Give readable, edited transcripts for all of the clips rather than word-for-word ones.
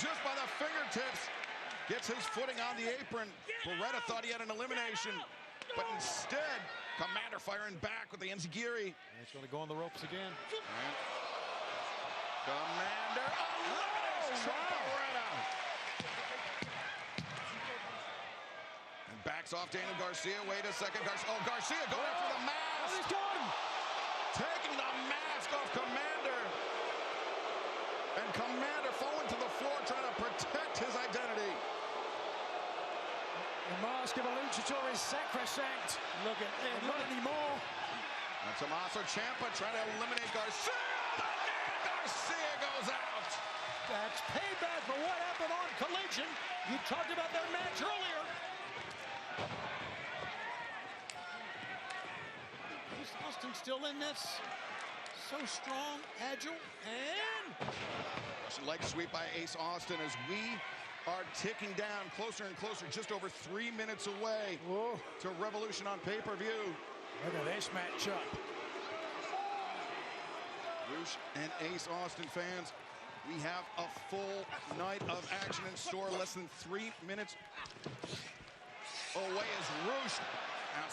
just by the fingertips. Gets his footing on the apron. Beretta thought he had an elimination, but instead, Commander firing back with the enziguri. It's going to go on the ropes again. Commander eliminates Beretta. And backs off Daniel Garcia. Wait a second. Garcia going after the mask. He's done. Taking the mask off Commander. And Commander falling to the floor trying to protect his identity. The mask of a luchador is sacrosanct. Look at him, not anymore. And Tommaso Ciampa trying to eliminate Garcia. Garcia goes out. That's payback for what happened on Collision. You talked about their match earlier. Is Austin still in this? So strong, agile, and Leg sweep by Ace Austin as we are ticking down closer and closer, just over 3 minutes away to Revolution on pay-per-view. Look at this matchup. Roosh and Ace Austin fans, we have a full night of action in store. Less than 3 minutes away as Roosh now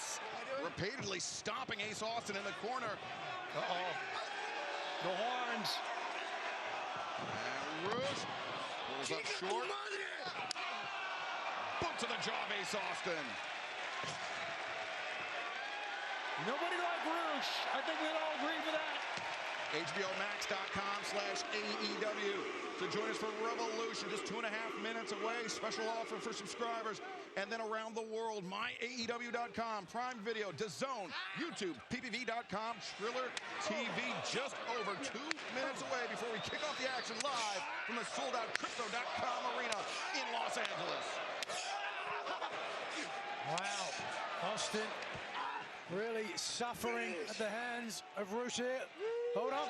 repeatedly stomping Ace Austin in the corner. The horns. And Roosh pulls up short. Boot to the jaw of Ace Austin. Nobody like Roosh. I think we'd all agree with that. HBOmax.com/AEW to join us for Revolution, just 2.5 minutes away. Special offer for subscribers. And then around the world, myaew.com, Prime Video, DAZN, YouTube, ppv.com, Triller TV, just over 2 minutes away before we kick off the action live from the sold-out Crypto.com arena in Los Angeles. Wow, Austin really suffering at the hands of Roosh here. Hold on.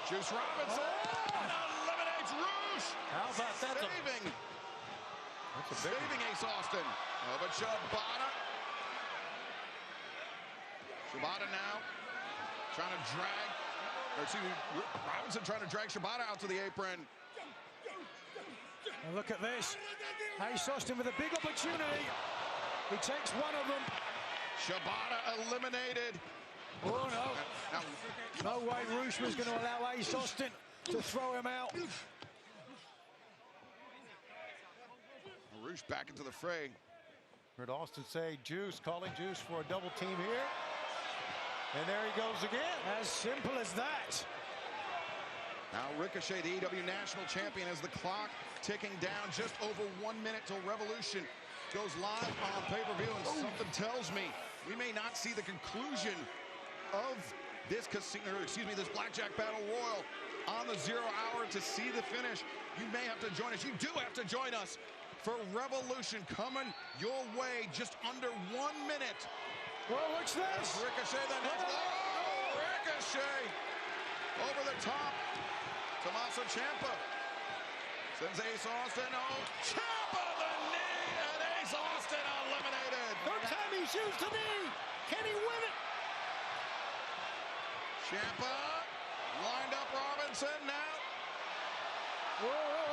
Juice Robinson eliminates Roosh. How about that? Saving Ace Austin. Oh, but Shibata now trying to drag, or excuse me, Robinson trying to drag Shibata out to the apron. And look at this. Ace Austin with a big opportunity. He takes one of them. Shibata eliminated. Oh, no. No way Roosh was going to allow Ace Austin to throw him out. Roosh back into the fray. Heard Austin say Juice, calling Juice for a double team here. And there he goes again. As simple as that. Now Ricochet, the AEW National Champion, as the clock ticking down, just over 1 minute till Revolution goes live on pay-per-view, and something tells me we may not see the conclusion of this this Blackjack Battle Royal on the 0 hour to see the finish. You may have to join us. You do have to join us for Revolution coming your way just under 1 minute. Well, what's this? Ricochet the next. Ricochet over the top. Tommaso Ciampa sends Ace Austin. Ciampa the knee, and Ace Austin eliminated. Third time he's used the knee. Can he win it? Ciampa lined up Robinson now. Whoa.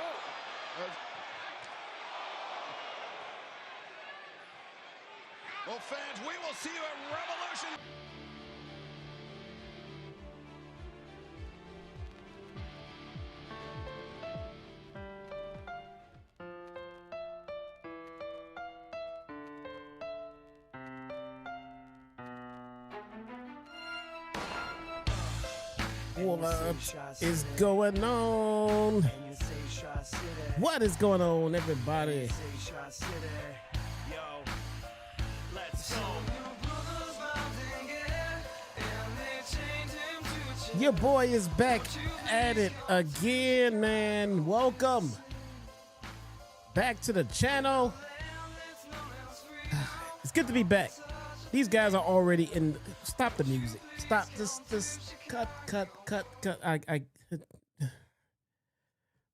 Well, fans, we will see you at Revolution. What is going on? What is going on, everybody? Your boy is back at it again, man. Welcome back to the channel. It's good to be back. These guys are already in. Stop the music. Stop. Just cut.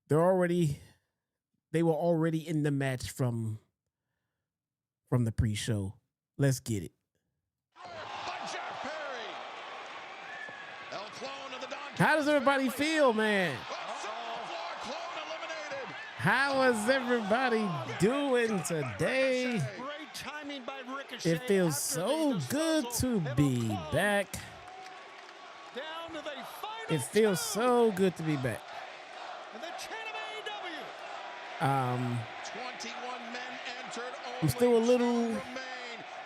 They were already in the match from the pre-show. Let's get it. How does everybody feel, man? How is everybody doing today? Great timing by Ricochet. It feels after so the good disposal to of be Apollo. back. Down to the final It feels two. so good to be back. And the chain of AEW. 21 men entered. I'm still a Only little- two remain.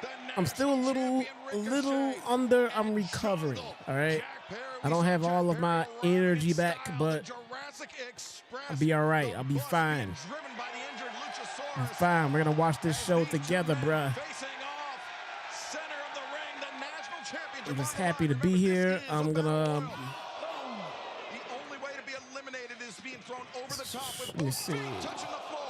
The I'm still a national little champion Ricochet under. I'm and recovering. Jungle. All right. Jack Perry, I don't we saw have Jack all of my Perry energy arriving in back, style, but the Jurassic Express, I'll be all right. the I'll be bus fine. being driven by the injured Luchasaurus. I'm fine. We're gonna watch this show As these two together, men bruh. facing off, center of the ring, the national champions I'm are just on the happy to line. be Remember, here. this is I'm a battle gonna royal. The only way to be eliminated is being thrown over the top with Let me both see. feet touching the floor.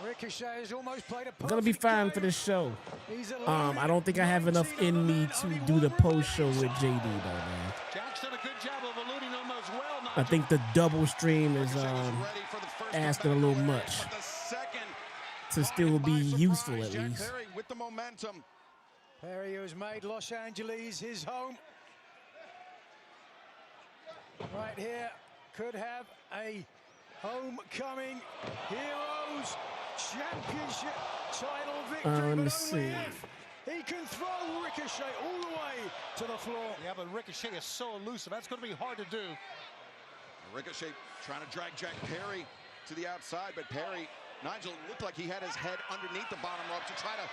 Ricochet has almost played a I'm gonna be perfect fine game. for this show. He's I don't think I have enough in me to do the post show with JD though, man. Jack's done a good job of eluding them as well. I think the double stream is Ricochet was ready for the first asking a comeback little hilarious, much but the second to still caught be him by useful surprise. at Jack least. Perry with the momentum. Perry, who has made Los Angeles his home. Right here, could have a homecoming heroes championship title victory. Let me but only see. if he can throw Ricochet all the way to the floor. Yeah, but Ricochet is so elusive. That's going to be hard to do. Ricochet trying to drag Jack Perry to the outside, but Perry, Nigel looked like he had his head underneath the bottom rope to try to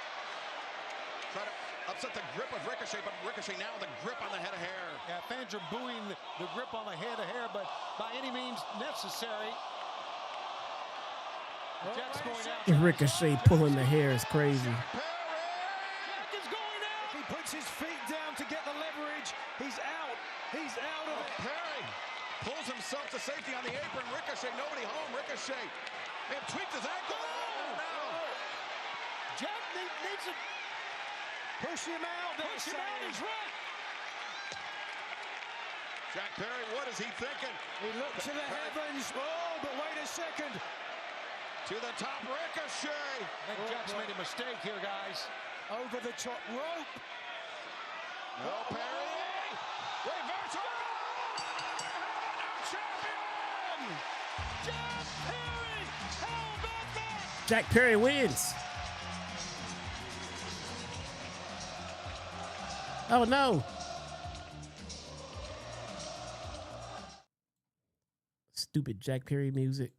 upset the grip of Ricochet, but Ricochet now with a grip on the head of hair. Yeah, fans are booing the grip on the head of hair, but by any means necessary. Jack's going out. Ricochet pulling the hair is crazy. Perry! Jack is going out. He puts his feet down to get the leverage. He's out. He's out of it. Perry pulls himself to safety on the apron. Ricochet, nobody home. Ricochet and tweaked his ankle. Oh, no. Jack needs to Push him out. push him out. He's right. Jack Perry, what is he thinking? He looked to the heavens. Oh, but wait a second. To the top, Ricochet. I think Jack's made a mistake here, guys. Over the top rope. No, Perry. Reversal. Champion. Jack Perry. How about that? Jack Perry wins. Oh no. Stupid Jack Perry music.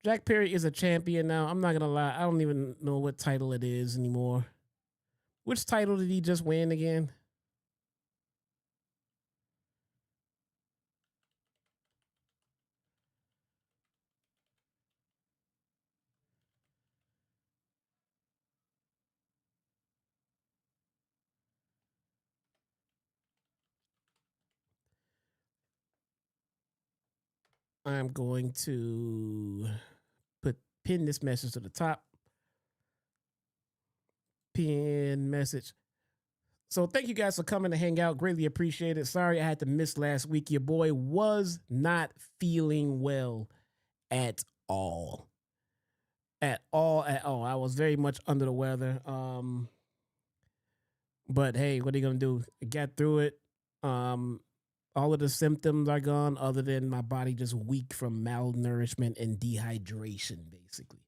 Jack Perry is a champion now. I'm not gonna lie. I don't even know what title it is anymore. Which title did he just win again? I'm going to pin this message to the top. Pin message. So thank you guys for coming to hang out. Greatly appreciate it. Sorry I had to miss last week. Your boy was not feeling well at all. At all. I was very much under the weather. But hey, what are you gonna do? I got through it. All of the symptoms are gone, other than my body just weak from malnourishment and dehydration, basically.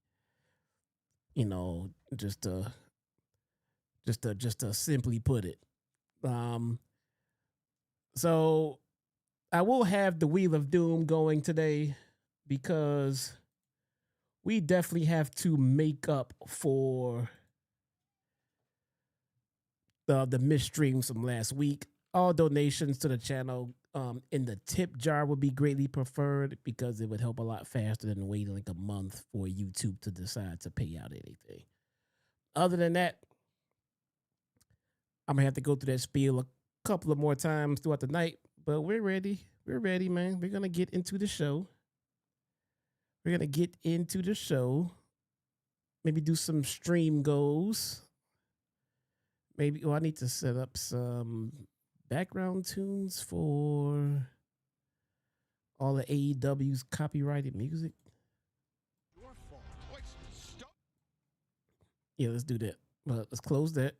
You know, just to simply put it. So I will have the Wheel of Doom going today because we definitely have to make up for the missed streams from last week. All donations to the channel in the tip jar would be greatly preferred because it would help a lot faster than waiting like a month for YouTube to decide to pay out anything. Other than that, I'm going to have to go through that spiel a couple of more times throughout the night, but we're ready. We're ready, man. We're going to get into the show. We're going to get into the show. Maybe do some stream goals. Maybe, I need to set up some background tunes for all the AEW's copyrighted music. Yeah, let's do that. Well, let's close that.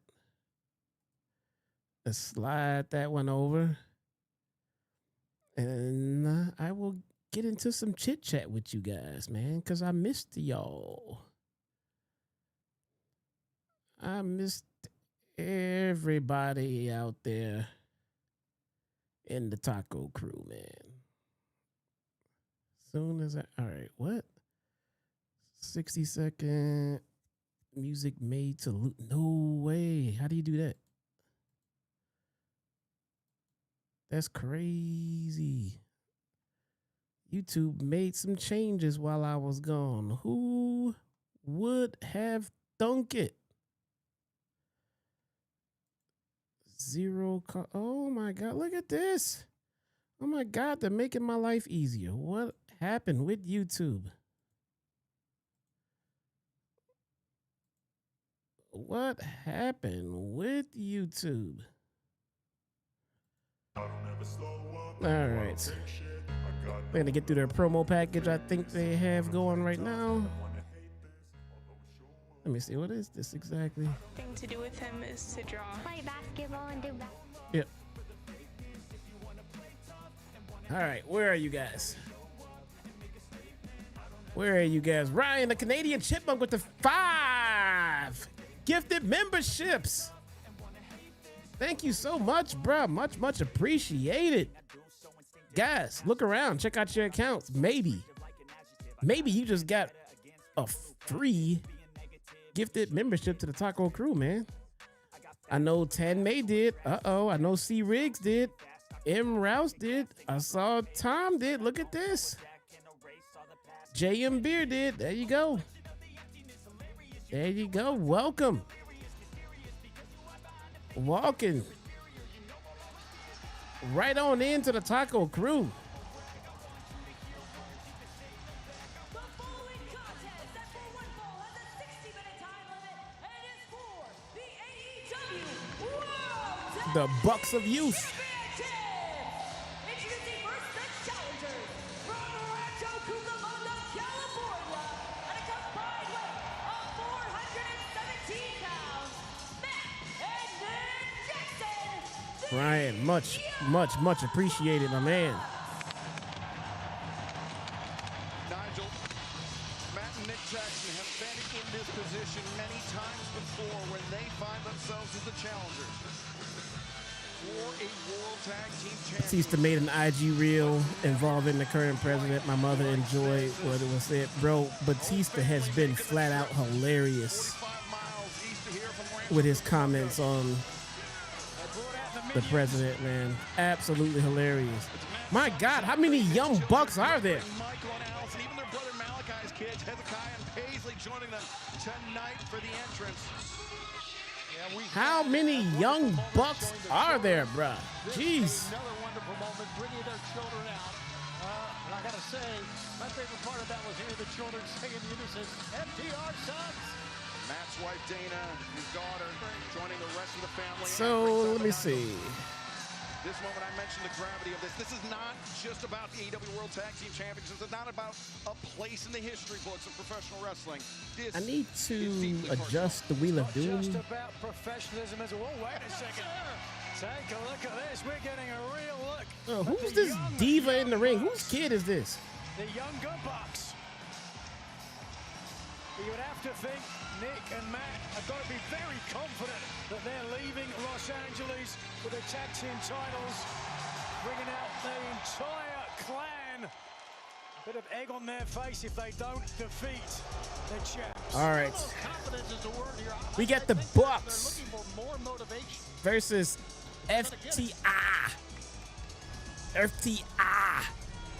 Let's slide that one over. And I will get into some chit chat with you guys, man, because I missed y'all. I missed everybody out there in the taco crew, man. Soon as all right, what? 60-second music made to loop. No way. How do you do that? That's crazy. YouTube made some changes while I was gone. Who would have thunk it? Oh my God, look at this. Oh my God, they're making my life easier. What happened with YouTube? What happened with YouTube? All right. We're going to get through their promo package I think they have going right now. Let me see. What is this exactly? Thing to do with him is to draw. Play basketball and do basketball. Yep. All right. Where are you guys? Where are you guys? Ryan, the Canadian Chipmunk with the 5 gifted memberships. Thank you so much, bro. Much appreciated. Guys, look around. Check out your accounts. Maybe you just got a free gifted membership to the Taco Crew, man. I know Tan May did. I know C Riggs did. M Rouse did. I saw Tom did. Look at this. JM Beer did. There you go. There you go. Welcome. Walking right on into the Taco Crew. The following contest at for one fall has a 60-minute time limit and is for the AEW World The Bucks of Youth. Championship. Introducing first the challengers from Rancho Cucamonga, California, at a combined weight of 417 pounds, Matt and Nick Jackson. Ryan, much appreciated, my man. Nigel, Matt and Nick Jackson have been in this position many times before when they find themselves as the challengers for a World Tag Team Championship. Batista made an IG reel involving the current president. My mother enjoyed what it was said. Bro, Batista has been flat out hilarious 45 miles east of here from Rancho. with his comments on the president, man. Absolutely hilarious. My God, how many young bucks are there? Michael and Allison, even their brother Malachi's kids, Hezekiah and Paisley, joining them tonight for the entrance. How many young bucks are there, bruh? Jeez. Another wonderful moment, bringing their children out. And I gotta say, my favorite part of that was hearing the children sing in unison, FTR sons. Matt's wife Dana, his daughter, joining the rest of the family. So let me see. This moment, I mentioned the gravity of this. This is not just about the AEW World Tag Team Championships. It's not about a place in the history books of professional wrestling. This I need is to deeply adjust the Wheel of Doom. Just about professionalism as well. Wait a second. Take a look at this. We're getting a real look. Oh, who's this diva in the ring? Whose kid is this? The younger Bucks. You would have to think Nick and Matt have got to be very confident that they're leaving Los Angeles with the tag team titles, bringing out the entire clan. Bit of egg on their face if they don't defeat the champs. All right. Confidence is the word here. We got the Bucks They're looking for more motivation. versus FTI. FTI.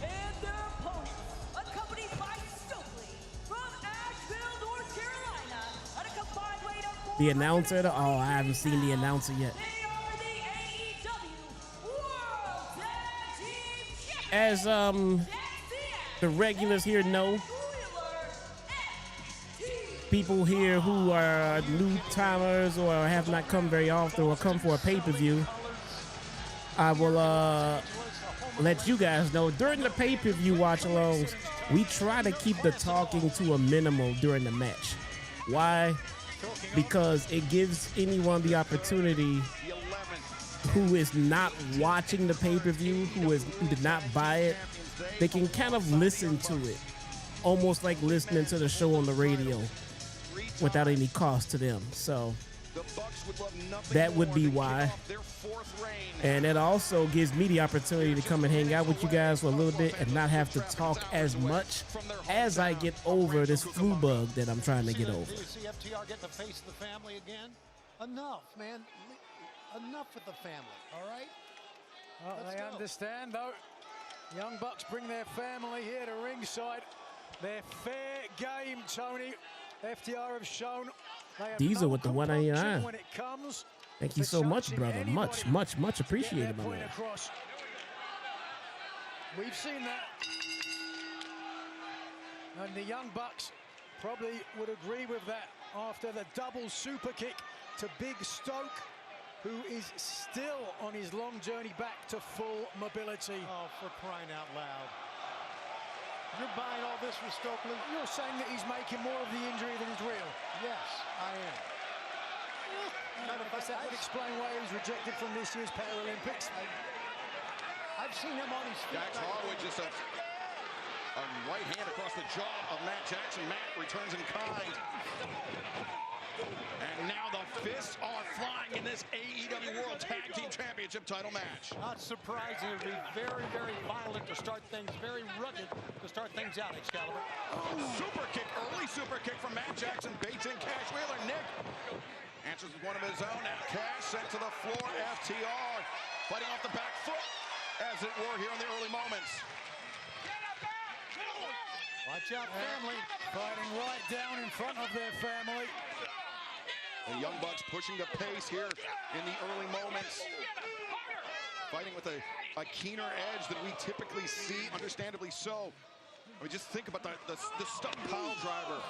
And their opponents, accompanied by Stokely from Asheville, North Carolina, at a combined weight of The announcer? Oh, I haven't seen the announcer yet. They are the AEW World Tag Team Champions. As the regulars here know, people here who are new timers or have not come very often or come for a pay-per-view, I will let you guys know during the pay-per-view watch-alongs, we try to keep the talking to a minimal during the match. Why? Because it gives anyone the opportunity who is not watching the pay-per-view, who did not buy it, they can kind of listen to it, almost like listening to the show on the radio without any cost to them. So that would be why. And it also gives me the opportunity to come and hang out with you guys for a little bit and not have to talk as much as I get over this flu bug that I'm trying to get over. Do you see FTR getting the face of the family again? Enough, man. Enough with the family, all right? Well, Let's they go. understand, though. Young Bucks bring their family here to ringside. They're fair game, Tony. FTR have shown they have Diesel no with the compunction 199. when it comes. Thank you so much, brother. Much appreciated, my man. Across. We've seen that. And the Young Bucks probably would agree with that after the double super kick to Big Stoke, who is still on his long journey back to full mobility. Oh, for crying out loud. You're buying all this for Stokely? You're saying that he's making more of the injury than is real? Yes, I am. I guess that would explain why he was rejected from this year's Paralympics. I've seen him on his feet. Dax Harwood just a right hand across the jaw of Matt Jackson. Matt returns in kind. And now the fists are flying in this AEW World Tag Team Championship title match. Not surprising. It would be very, very violent to start things, very rugged to start things out, Excalibur. Super kick, early super kick from Matt Jackson. Baits in Cash Wheeler. Nick answers with one of his own. Now Cash sent to the floor. FTR fighting off the back foot, as it were, here in the early moments. Watch out, family. Fighting right down in front of their family. The Young Bucks pushing the pace here in the early moments. Fighting with a keener edge than we typically see, understandably so. I mean, just think about the stuck pile driver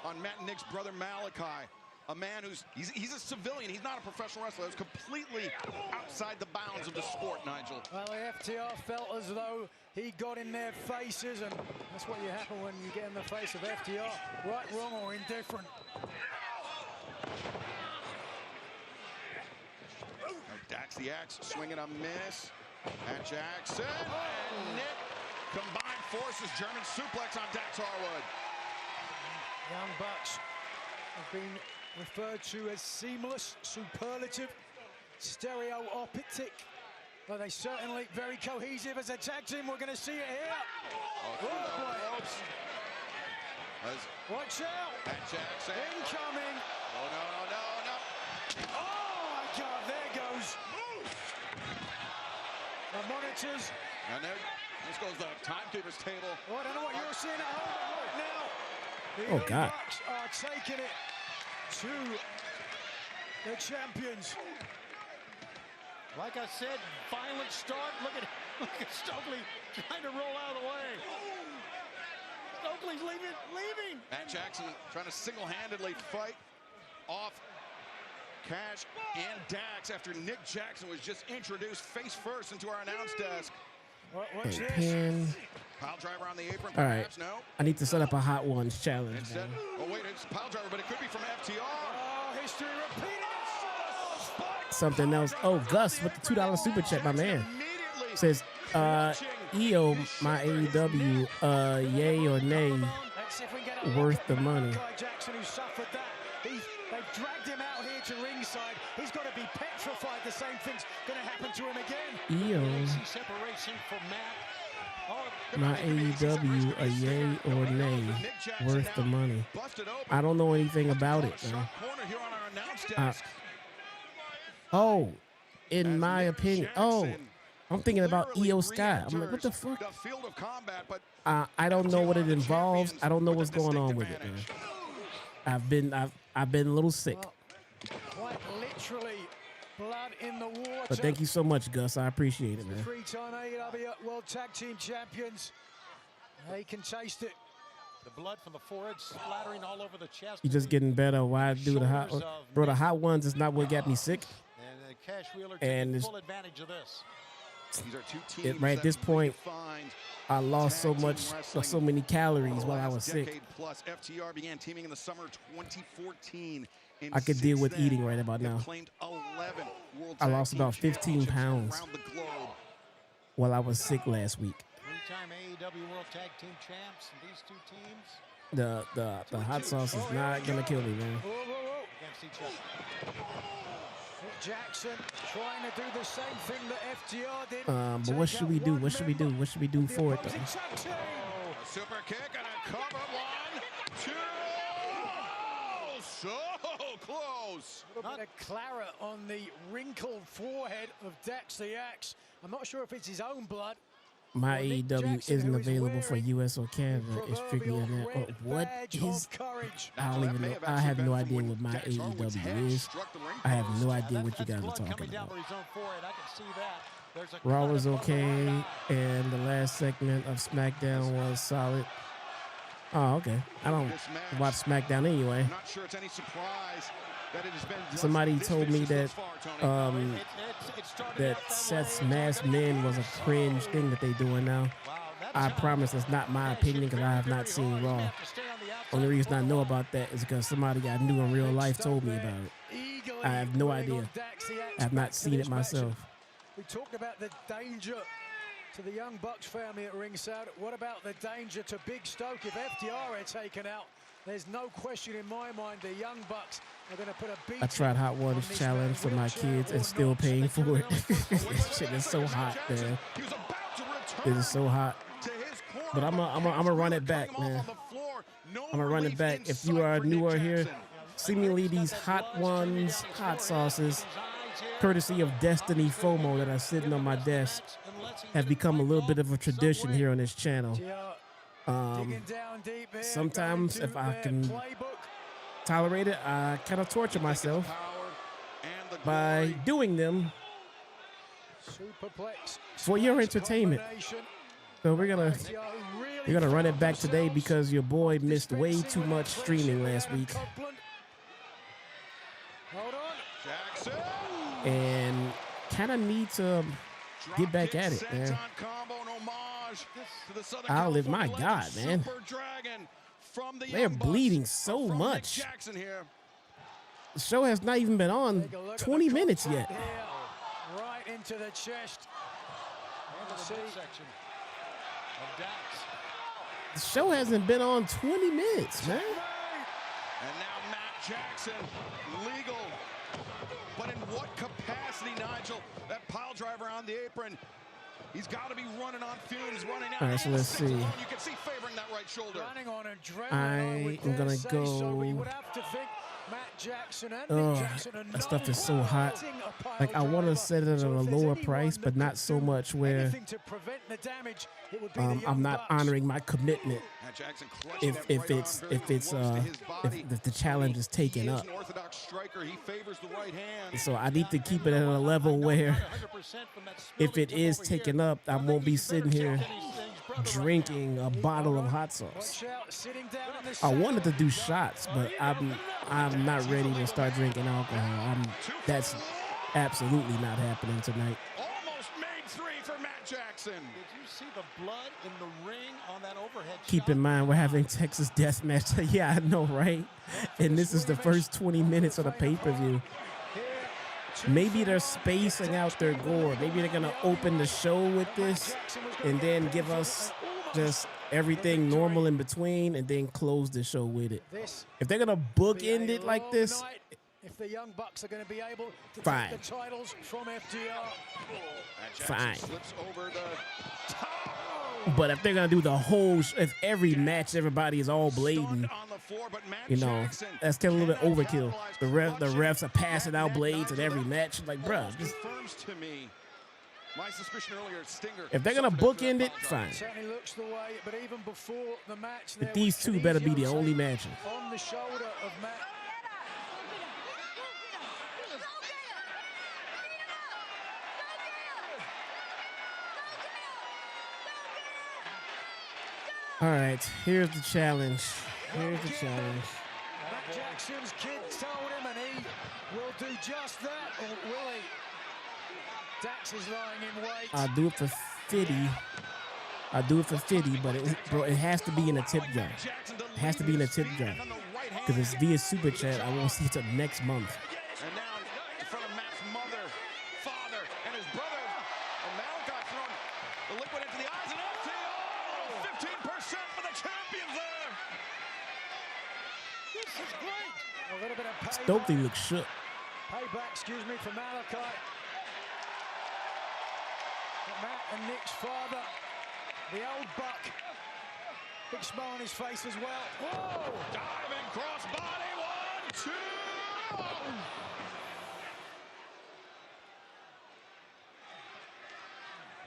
on Matt and Nick's brother Malachi. A man he's a civilian. He's not a professional wrestler. It's completely outside the bounds of the sport, Nigel. Well, the FTR felt as though he got in their faces, and that's what you happen when you get in the face of FTR. Right, wrong, or indifferent. Dax the Axe swinging a miss. Matt Jackson and Nick combined forces. German suplex on Dax Harwood. Young Bucks have been referred to as seamless, superlative, stereoptic. Well, they certainly very cohesive as a tag team. We're going to see it here. Oh, boy. Watch out. Matt Jackson. Incoming. Oh, no. Oh, my God. There goes. The monitors. And there, this goes the timekeeper's table. Oh, I don't know what you're seeing at home right now. The Oh, Young God. Bucks are taking it to the champions. Like I said, violent start. Look at Stokely trying to roll out of the way. Stokely's leaving. Matt Jackson trying to single-handedly fight off Cash and Dax after Nick Jackson was just introduced face first into our announce desk. What's And this? pin. Pile driver on the apron, All right. perhaps, no. I need to set up a Hot Ones challenge, Instead, man. oh wait, it's pile driver, but it could be from FTR. Oh, history repeating itself. Spike. Something else. Oh, Gus with the $2 super chat, my man. Immediately Says, EO, my AEW, yay or nay, Let's see if we can get a worth look the at money. Malachi Jackson, who suffered that. They've dragged him out here to ringside. He's got to be petrified. The same thing's going to happen to him again. EO, AC separation for Matt. Oh, my AEW, a yay or nay, worth the money. busted open. I don't know anything about it, man. Sharp corner here on our announce desk. Oh, in As my Nick opinion. Oh, Jackson I'm thinking about literally EO Sky. I'm like, what the re-enters fuck? The field of combat, but I don't know what it FTR involves. champions I don't know with what's a going on distinct with it, man. advantage. I've been a little sick. Well, quite literally, blood in the water. But thank you so much, Gus. I appreciate it, man. Three-time AEW World Tag Team Champions. They can taste it. the blood from the forehead splattering all over the chest. You just getting better. Why do the hot Shoulders one? of Bro, the Nick. hot ones is not what got me sick. And Cash Wheeler And taking it's- full advantage of this. These are two teams Right at that this point, redefined I lost so tag team much, wrestling so many calories over the while I last was sick. decade plus. FTR began teaming in the summer 2014. And I could deal since with then, eating right about they've now. claimed 11 World World I Tag lost Team about 15 Championships pounds around the globe. while I was sick last week. Three-time AEW World Tag Team champs, and these two teams The hot sauce is not gonna kill me, man. Whoa, whoa, whoa. against each other. Nick Jackson trying to do the same thing that FTR did. But what should we do? What should we do? What should we do for it though? A super kick and a cover. 1, 2. Oh, so close. A little bit of claret on the wrinkled forehead of Dax the Axe. I'm not sure if it's his own blood. My Well, Nick AEW Jackson, isn't who is available for wearing US or Canada. It's strictly proverbial internet. red What badge is? of courage. I don't even know. I have no idea what my AEW is. I have no idea what you guys are Blood talking coming down about. from his own forehead. I can see that. There's a Raw cut was above the okay, right eye. and the last segment of SmackDown was solid. Oh, okay. I don't This match, watch SmackDown anyway. I'm not sure it's any surprise that it has been just Somebody this told me vicious that thus far, Tony. It started that out that Seth's way. masked men was a cringe thing that they doing now. Wow, that I sounds- promise that's not my opinion because I have not seen Raw. Only reason I know about that is because somebody I knew in real life told me about it. Eagerly I have no pulling idea. on Dax the Axe I have back not to seen this it match. myself. We talked about the danger to the Young Bucks family at ringside. What about the danger to Big Stoke if FTR are taken out? There's no question in my mind the Young Bucks are going to put a beat. I tried Hot Waters Challenge for my kids and still paying for it. This shit is so hot, man. He was about to It return is so hot. to his corner, But I'm gonna run it back, cutting him off man. on the floor. No I'm gonna run it relief back. in If sight you are for newer Nick here, Jackson. seemingly these hot ones, hot sauces, courtesy of Destiny FOMO that are sitting on my desk, have become a little bit of a tradition here on this channel. Digging down deep here, Sometimes going if to I their can playbook. tolerate it, I kind of torture myself Power and the by glory. doing them Superplex, for your splash entertainment. combination. So we're FTR really gonna run it back found today themselves because your boy missed way dispensing too with much that streaming friendship last with week, Adam Copeland. Hold on. Jackson. and kind of need to get back at it, man. Senton combo, an homage to the Southern Olive, my California God, legend, man. Super Dragon from the They're Young Bucks, bleeding so from much. Nick Jackson here. The show has not even been on Take a look at 20 the minutes contact yet. here, right into the chest. Into the See. midsection of Dax. The show hasn't been on 20 minutes, man. And now Matt Jackson, legal. But in what capacity, Nigel? That pile driver on the apron. He's got to be running on fumes, running out. All right, so And let's six see. alone, you can see favoring that right shoulder. Running on adrenaline, I would am dare gonna say go- So, but you would have to think Matt Jackson and Ugh, Nick Jackson are that stuff known is so hot. for hitting a pile Like, I want to driver. set it at So a if there's lower anyone price, that but could not so do much where anything to prevent the damage, it would be the Young I'm not Bucks. honoring my commitment Matt Jackson clutching if that if right it's arm very if it's close to his body. if the challenge is taken He up. is an orthodox striker. He favors the right hand. So I need to keep it at a level where 100% from that spill if that it took is over taken here. up, I won't be sitting here He's brother right drinking a bottle of hot sauce. Watch out, sitting down in the I center. wanted to do shots, but I'm not ready to start drinking alcohol. That's absolutely not happening tonight. Almost made 3 for Matt Jackson. Did you see the blood in the ring on that overhead Keep shot? in mind, we're having Texas Deathmatch. Yeah, I know, right? And this is the first 20 minutes of the pay-per-view. Maybe they're spacing out their gore. Maybe they're going to open the show with this and then give us just everything normal in between and then close the show with it. This If they're going to bookend it like long this, night if the Young Bucks are going to be able to Fine. take the titles from FTR. Matt Jackson Fine. slips over the top. but if they're going to do the whole, if every match everybody is all blading, Stunned on the floor, but Matt you know, Jackson that's kind of a little bit cannot overkill. capitalize. The refs are passing out That blades at Nigel, every that match. Like, bruh, almost just, confirms to me my suspicion earlier. Stinger. if they're going to suffered after bookend that it, pile driver. fine. Certainly looks the way, but even before the match, But these two better be the only matches. on the shoulder of Matt. All right, here's the challenge. Here's the challenge. Matt Jackson's kid told him, and he will do just that, or will he? Dax is lying in wait. I'll do it for 50. I'll do it for 50, but it has to be in a tip jar. It has to be in a tip jar. Because it's via Super Chat. I won't see it till next month. And now in front of Matt's mother, father and his brother. Malachi throwing the liquid into the eyes and FTR. 15% for the champions there. This is great. A little bit of payback. Stokely looks shook. Payback, excuse me, for Malachi. But Matt and Nick's father, the old buck. Big smile on his face as well. Whoa! Diving crossbody. 1, 2.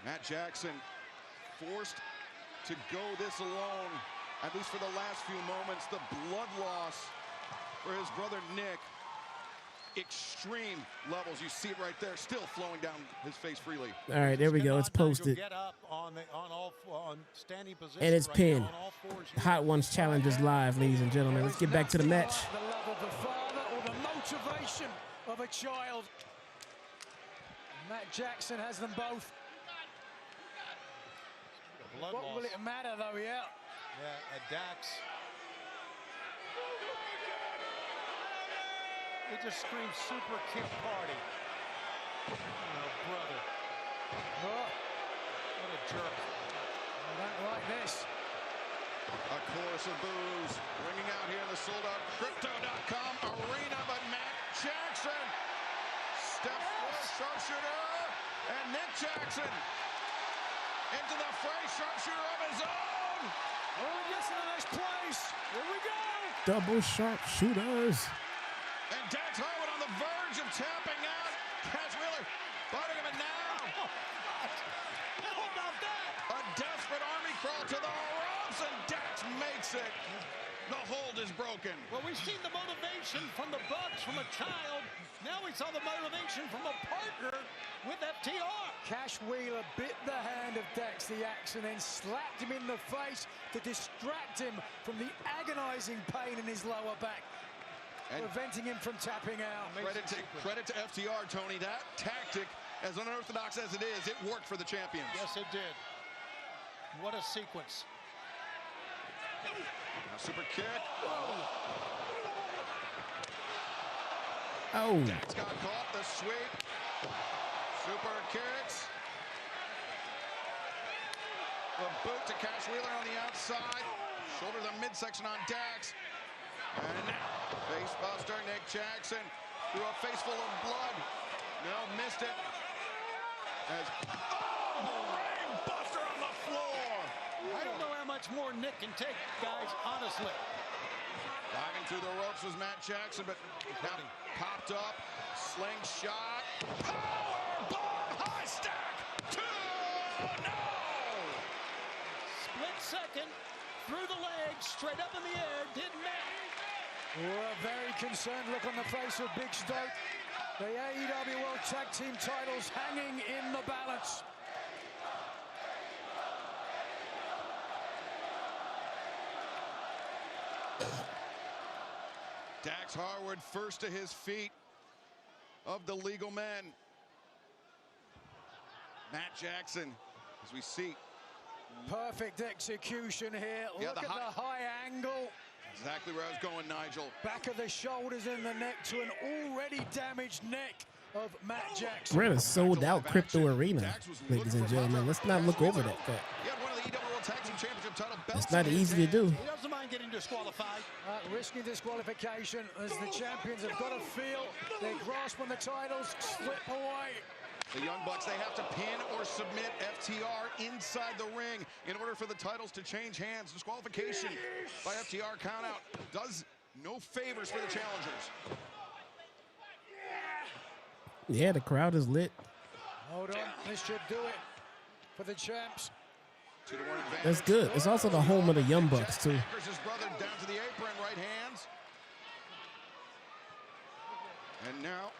Matt Jackson forced to go this alone, at least for the last few moments. The blood loss for his brother Nick. Extreme levels. You see it right there, still flowing down his face freely. All right, there we go. It's posted. Get up on standing position And it's right pinned. now on all fours here. Hot Ones Challenge is live, ladies and gentlemen. Let's get back to the match. The love of the father or the motivation of a child. Matt Jackson has them both. Blood What loss. will it matter though, yeah? Yeah, at Dax. It just screams super kick party. Oh, brother. Oh, What a jerk. I don't like this. A chorus of boos ringing out here in the sold-out Crypto.com arena, but Matt Jackson steps for sharpshooter, and Nick Jackson into the fray, sharpshooter of his own. Oh, he gets to the next place. Here we go. Double sharpshooters. And Dax Harwood on the verge of tapping out. Cash Wheeler biting him, and now How about that? a desperate army crawl to the ropes, and Dax makes it. The hold is broken. Well, we've seen the motivation from the Bucks from a child. Now we saw the motivation from a partner with FTR. Cash Wheeler bit the hand of Dax the Axe and then slapped him in the face to distract him from the agonizing pain in his lower back, And preventing him from tapping out. credit to FTR, Tony. That tactic, as unorthodox as it is, it worked for the champions. Yes, it did. What a sequence. Now, super kick. Oh, Dax got caught. The sweep. Super kicks. The boot to Cash Wheeler on the outside. Shoulder to the midsection on Dax. And now, face buster, Nick Jackson through a face full of blood. No, missed it. As ring buster on the floor. I don't know how much more Nick can take, guys, honestly. Diving through the ropes was Matt Jackson, but now popped up, slingshot, power bomb, high stack, 2, no! Split second, through the legs, straight up in the air, didn't matter. A very concerned look on the face of Big Stoke. The AEW World Tag Team titles hanging in the balance. Dax Harwood first to his feet of the legal men. Matt Jackson, as we see. Perfect execution here. Yeah, Look the at the high angle. Exactly where I was going, Nigel. Back of the shoulders and the neck to an already damaged neck of Matt Jackson. we're in a sold-out crypto arena, ladies and gentlemen. Let's not look over that fact. He had one of the EW World Tag Team Championship title belts. It's not in his easy to do. He doesn't mind getting disqualified. Risking disqualification as the champions have got to feel their grasp on the titles slip away. The Young Bucks, they have to pin or submit FTR inside the ring in order for the titles to change hands. Disqualification by FTR countout does no favors for the challengers. Yeah, the crowd is lit. Hold on, this should do it for the champs. 2-1 advantage. That's good. It's also the home of the Young Bucks, too. Anchors his brother down to the apron, right hands. And now,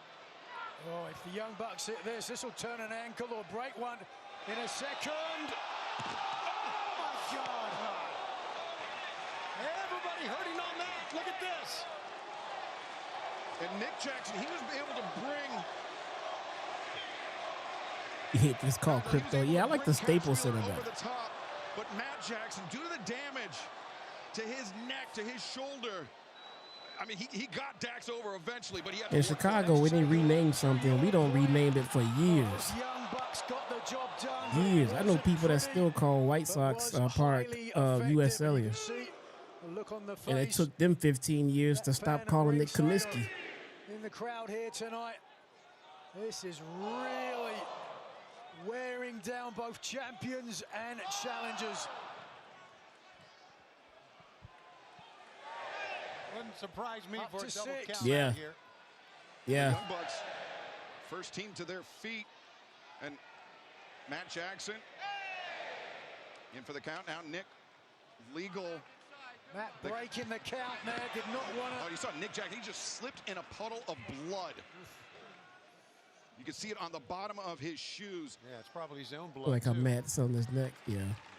Oh, if the Young Bucks hit this will turn an ankle or break one in a second. Oh, my God. Everybody hurting on that. Look at this. and Nick Jackson, he was able to bring. It's called crypto. Yeah, I like the Staples Center over back. the top, but Matt Jackson, due to the damage to his neck, to his shoulder, I mean, he got Dax over eventually, but he had to In work Chicago, when they rename something, we don't rename it for years. Young Bucks got the job done. Years. I know Wasn't people that pretty, still call White but Sox was part highly of effective. U.S. And you Cellular. can see the look on the And it face. took them 15 years to That stop fan calling it ringside Comiskey. in the crowd here tonight. This is really wearing down both champions and challengers. Wouldn't surprise me Up for a to double 6. count Yeah. out here. Yeah. Young Bucks, first team to their feet. And Matt Jackson in for the count. Now Nick, legal. Matt breaking the count there, did not want Oh, to. you saw Nick Jackson. He just slipped in a puddle of blood. You can see it on the bottom of his shoes. Yeah, it's probably his own blood. Like a too. mats on his neck. Yeah.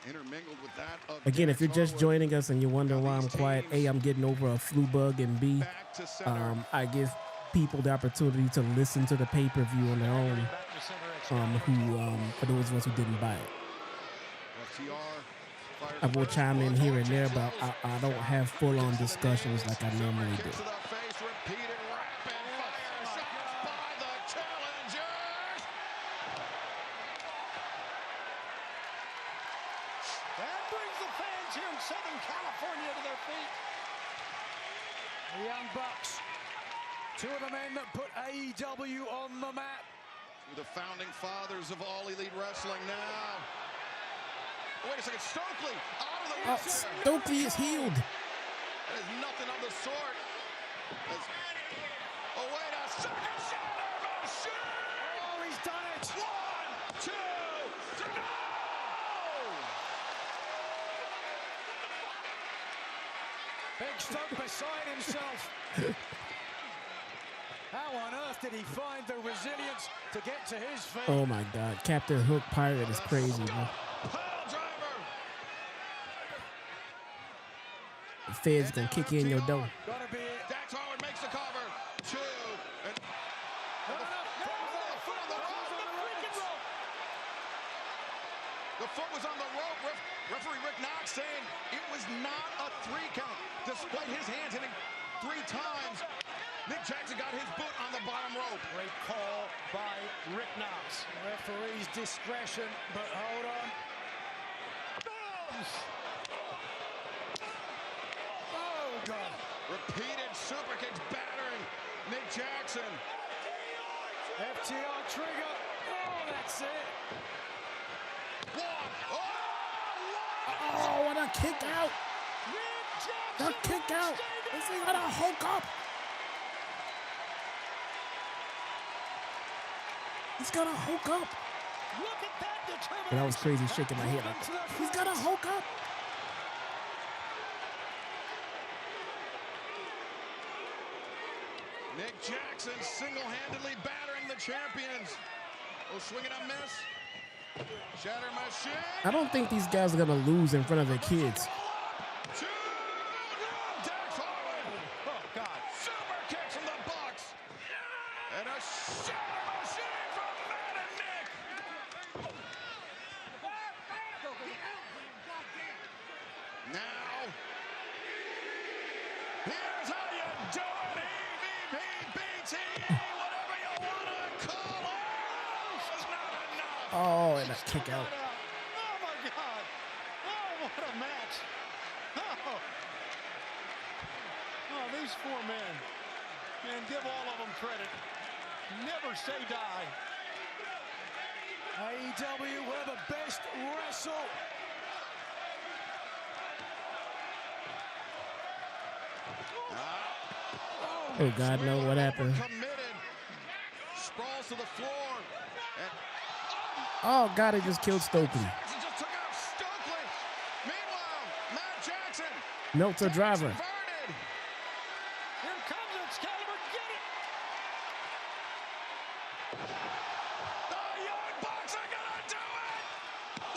Intermingled with that of Again, if Dax you're just Harwood. joining us and you're wondering why I'm These quiet, A, teams I'm getting over a flu bug, and B, Back to center. I give people the opportunity to listen to the pay-per-view on their own. Back to center at Who, for those of us who didn't buy it. FTR fired I will first. chime in Bullets here off and there, to but Chills. I don't have full-on Gets to the discussions knees. like I normally Super do. kick to the face, repeated rapid fire shots by the challengers. That brings the fans here in Southern California to their feet. The Young Bucks, two of the men that put AEW on the map. The founding fathers of All Elite Wrestling now. Wait a second, Stokely out of the Oh, wheelchair. Stokely is healed. That is nothing of the sort. Oh, wait a second, Shatter Machine! Oh, he's done it. 1, 2, 3, no! Big Stoke beside himself. How on earth did he find the resilience to get to his feet? Oh my God, Captain Hook Pirate is crazy, bro. Pile driver. The Fed's gonna kick you in your door. Gotta be it. Dax Harwood makes the cover. 2. And the foot was on the rope. Referee Rick Knox saying it was not a 3 count. Despite his hands hitting 3 times, Nick Jackson got his boot on the bottom rope. Great call by Rick Knox. Referee's discretion, but hold on. Oh, God. Repeated super kicks battering Nick Jackson. FTR trigger. Oh, that's it. 1. Oh, what a kick out! The kick out! This thing got a Hulk up! He's got a Hulk up! Look at that determination. And I was crazy shaking my head like that. He's got a Hulk up! Nick Jackson single-handedly battering the champions. Oh, swing and a miss. Shatter Machine. I don't think these guys are gonna lose in front of their kids. 2. Dax Harwood. Oh, God. Super kicks from the Bucks. And a Shatter Machine from Matt and Nick. Now, here's how you do it. EVP, BTE, whatever you want to call it. It's not enough. Oh, and a kick out. Oh, my God. Oh, what a match. Oh. Oh, these 4 men. Man, give all of them credit. Never say die. AEW, where the best wrestle. Oh God, no! What happened? Committed. Sprawls to the floor. And Oh God, it just killed Stokely. Jackson just took out Stokely. Meanwhile, Matt Jackson Melts a driver. converted. Here comes Excalibur. Get it. The Young Bucks are gonna do it.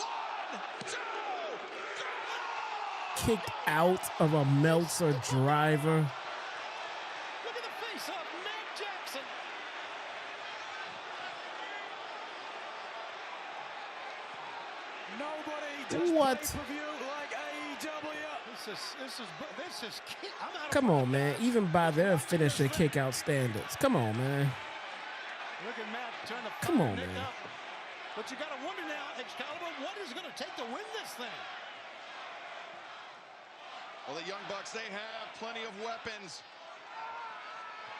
1, 2, 3. Kicked out of a Meltzer driver. Look at the face of Matt Jackson. Nobody does What? pay-per-view like AEW. This Come on, man. Even by their finisher kick-out standards. Come on, man. Look at Matt trying to Come on, Nick man. up. But you got to wonder now, Excalibur, what is it going to take to win this thing? Well, the Young Bucks, they have plenty of weapons.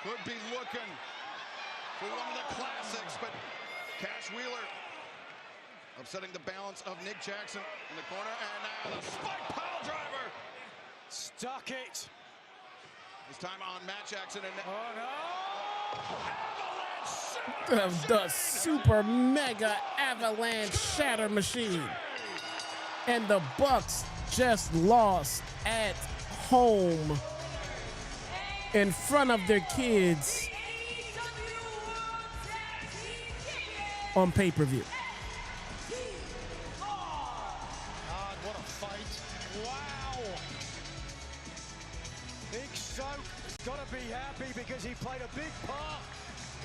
Could be looking for one of the classics, but Cash Wheeler upsetting the balance of Nick Jackson in the corner, and now the spike pile driver. Stuck it. This time on Matt Jackson and The super mega avalanche shatter machine. And the Bucks just lost at home in front of their kids on pay-per-view. God, what a fight. Wow. Big Soap got to be happy because he played a big part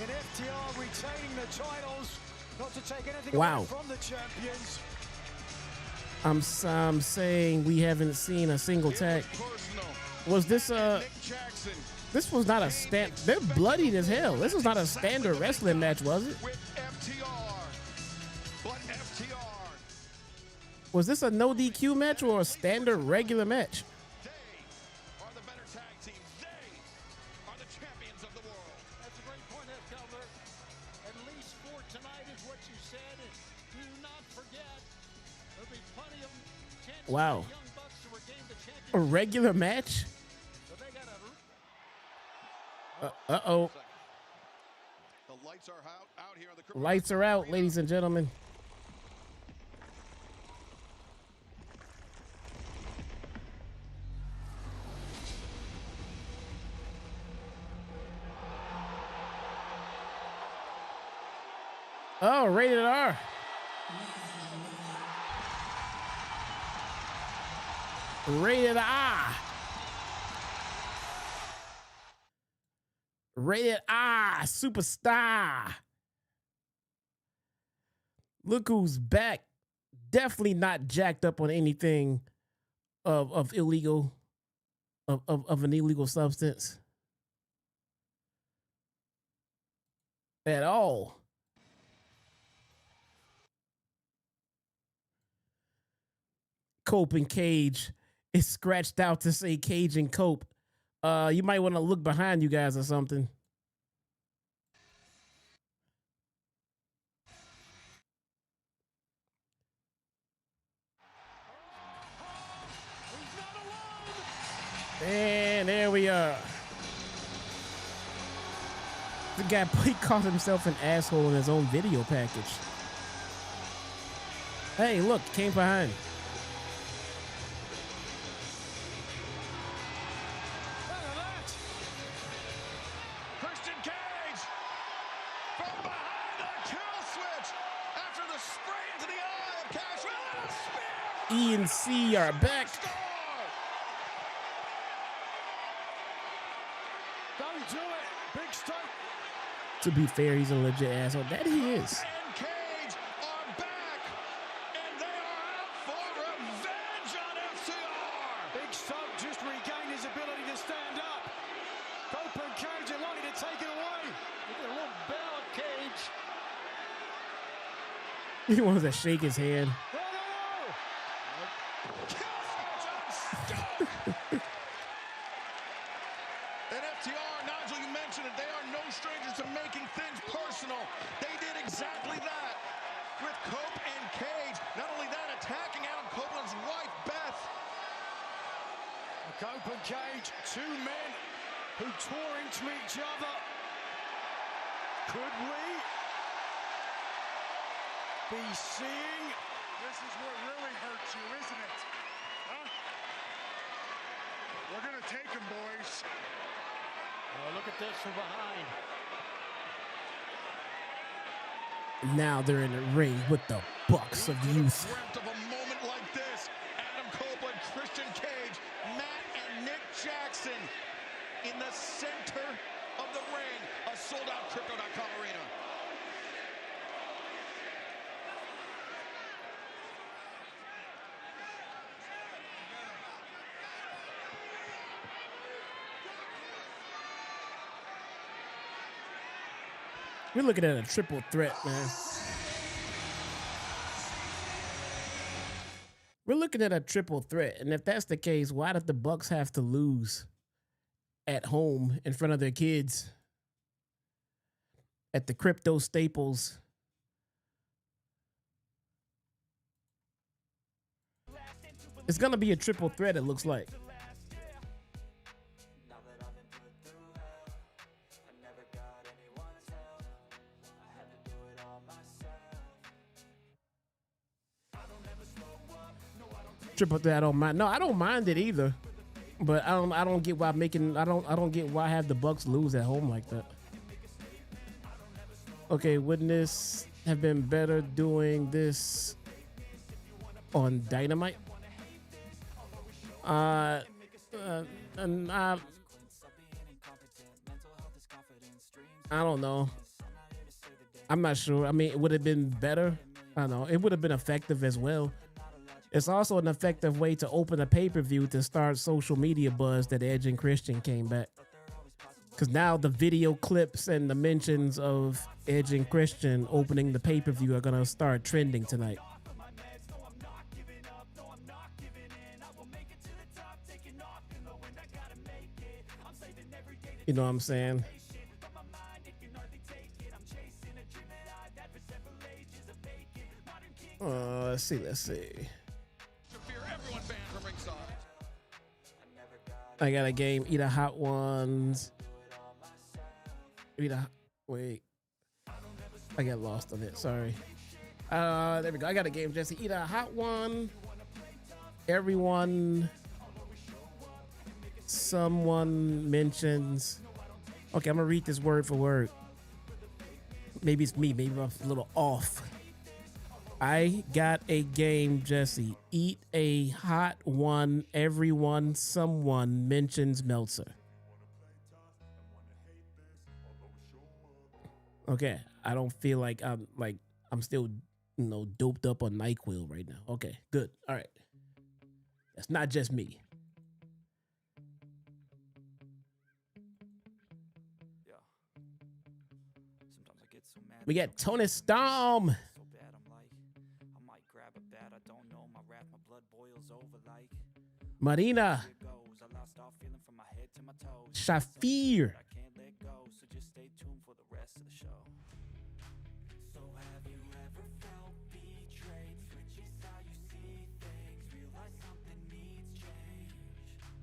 in FTR retaining the titles. Not to take anything Wow. away from the champions. I'm saying we haven't seen a single tag. Was this Nick Jackson this was not a stand. They're bloodied as hell. This was not a standard wrestling match, was it? with FTR, but FTR, Was this a no DQ match or a standard regular match? they are the better tag team. They are the champions of the world. That's a great point, Excalibur. At least for tonight is what you said. And do not forget, there'll be plenty of chances Wow. for the Young Bucks to regain the championship. A regular match? So they got a Uh-oh. The lights are out here on the Cripple Lights are out, ladies and gentlemen. Oh, rated R. Rated R. Rated R. Superstar. Look who's back. Definitely not jacked up on anything of illegal, of an illegal substance at all. Cope and Cage is scratched out to say Cage and Cope. You might want to look behind you guys or something. And there we are. The guy, he called himself an asshole in his own video package. Hey, look, came behind. Christian Cage from behind the kill switch after the spray into the eye of Cash Wheeler and a spear. E and C are back. Star. Don't do it. Big Stoke. To be fair, he's a legit asshole. That he is. And Cage are back, and they are out for revenge on FTR. Big Stoke just regained his ability to stand up. Cope and Cage are likely to take it away. look at a little bell of Cage. He wants to shake his hand. No, no, no. Kill switch on Stoke. And FTR, Nigel, you mentioned it, they are no strangers to making things personal. They did exactly that with Cope and Cage. Not only that, attacking Adam Copeland's wife, Beth. Cope and Cage, two men who tore into each other. Could we be seeing? This is what really hurts you, isn't it? Huh? We're gonna take him, boys. Oh, look at this from behind. Now they're in the ring with the Bucks of Youth. Dreamt of a moment like this. Adam Copeland, Christian Cage, Matt and Nick Jackson in the center of the ring. A sold-out Crypto.com arena. We're looking at a triple threat, man. We're looking at a triple threat, and if that's the case, why did the Bucks have to lose at home in front of their kids at the Crypto Staples? It's gonna be a triple threat, it looks like. Triple threat, I don't mind. No, I don't mind it either. But I don't get why I don't get why have the Bucks lose at home like that. Okay, wouldn't this have been better doing this on Dynamite? I don't know. I'm not sure. I mean, it would have been better. I don't know. It would have been effective as well. It's also an effective way to open a pay-per-view to start social media buzz that Edge and Christian came back. Because now the video clips and the mentions of Edge and Christian opening the pay-per-view are going to start trending tonight. You know what I'm saying? Let's see. I got a game. Eat a hot ones. Wait. I got lost on it. Sorry. There we go. I got a game, Jesse. Eat a hot one. Everyone. Someone mentions. Okay, I'm gonna read this word for word. Maybe it's me. Maybe I'm a little off. I got a game, Jesse. Eat a hot one. Everyone, someone mentions Meltzer. Okay, I don't feel like I'm still, doped up on NyQuil right now. Okay, good. All right. That's not just me. We got Tony Storm. Marina. Shafir.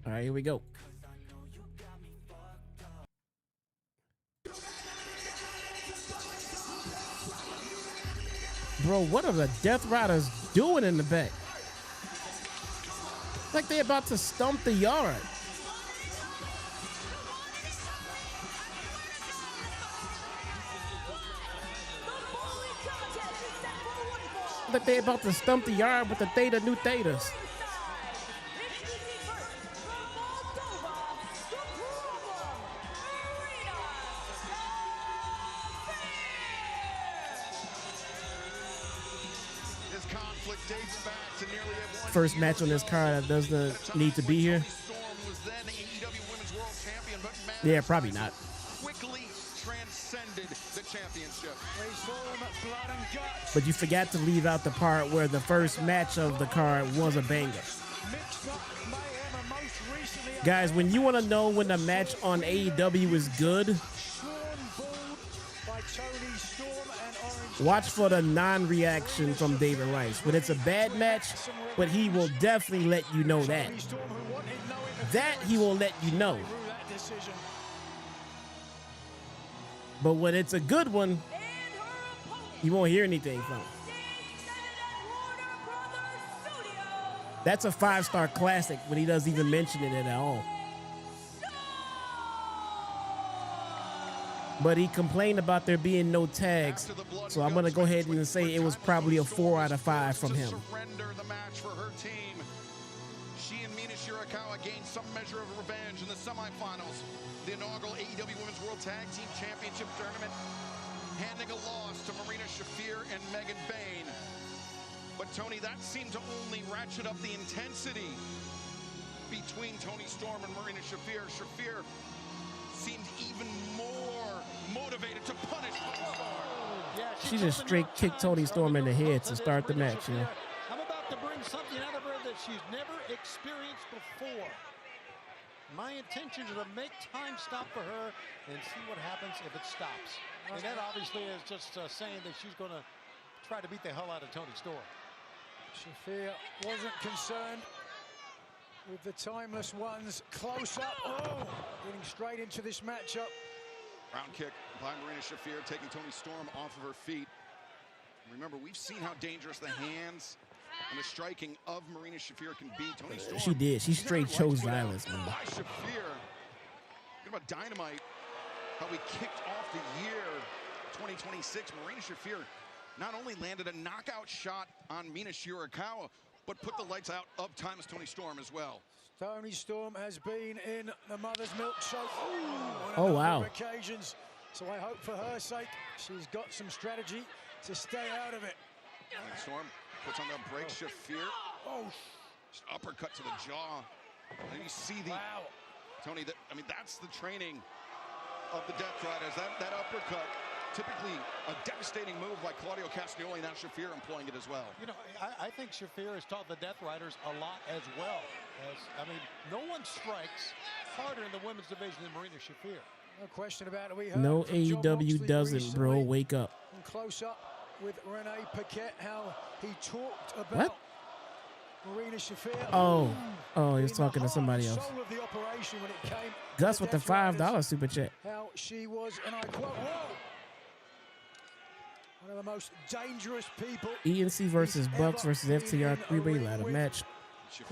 All right, here we go. Bro, what are the Death Riders doing in the back? Like they're about to stump the yard. Like they're about to stump the yard with the Theta New Thetas. First match on this card that doesn't need to be here. Yeah, probably not. Quickly transcended the championship. But you forgot to leave out the part where the first match of the card was a banger. Guys, when you want to know when a match on AEW is good, watch for the non-reaction from David Rice. When it's a bad match, but he will definitely let you know that. That he will let you know. But when it's a good one, you won't hear anything from him. That's a 5-star classic when he doesn't even mention it at all. But he complained about there being no tags, so I'm going to go ahead and say it was probably a 4 out of 5 from him. The match for her team. She and Mina Shirakawa gained some measure of revenge in the semifinals. The inaugural AEW Women's World Tag Team Championship Tournament, handing a loss to Marina Shafir and Megan Bayne. But Tony, that seemed to only ratchet up the intensity between Toni Storm and Marina Shafir. Shafir seemed even more motivated to punish Tony Storm. Yeah, She just straight kicked Tony Storm in the head to start the match, you know. I'm about to bring something out of her that she's never experienced before. My intention is to make time stop for her and see what happens if it stops. And that obviously is just saying that she's going to try to beat the hell out of Tony Storm. Shafir wasn't concerned with the timeless ones. Close up. Oh, getting straight into this matchup. Round kick by Marina Shafir, taking Tony Storm off of her feet. Remember, we've seen how dangerous the hands and the striking of Marina Shafir can be. Tony Storm. She did. She straight chose violence, man. By Shafir. Think about Dynamite, how we kicked off the year 2026. Marina Shafir not only landed a knockout shot on Mina Shirakawa, but put the lights out of Timeless Tony Storm as well. Tony Storm has been in the Mother's Milk Show Oh, on a wow. number of occasions. So I hope for her sake she's got some strategy to stay out of it. Tony Storm puts on the break. Shafir. Oh, Just uppercut to the jaw. And you see the wow. Tony. I mean, that's the training of the Death Riders. That uppercut, typically a devastating move by Claudio Castagnoli. Now Shafir employing it as well. You know, I think Shafir has taught the Death Riders a lot as well. I mean, no one strikes harder in the women's division than Marina Shafir. No question about it. We heard No from John AEW Moxley doesn't, bro. recently Wake up. and close up with Renee Paquette, how he talked about What? Marina Shafir. Oh, he was being talking the to somebody heart and else. soul of the operation when it came Gus to with the Death Riders. $5 super chat. How she was, and I quote, whoa, one of the most dangerous people. ENC versus Bucks versus FTR three-way ladder match.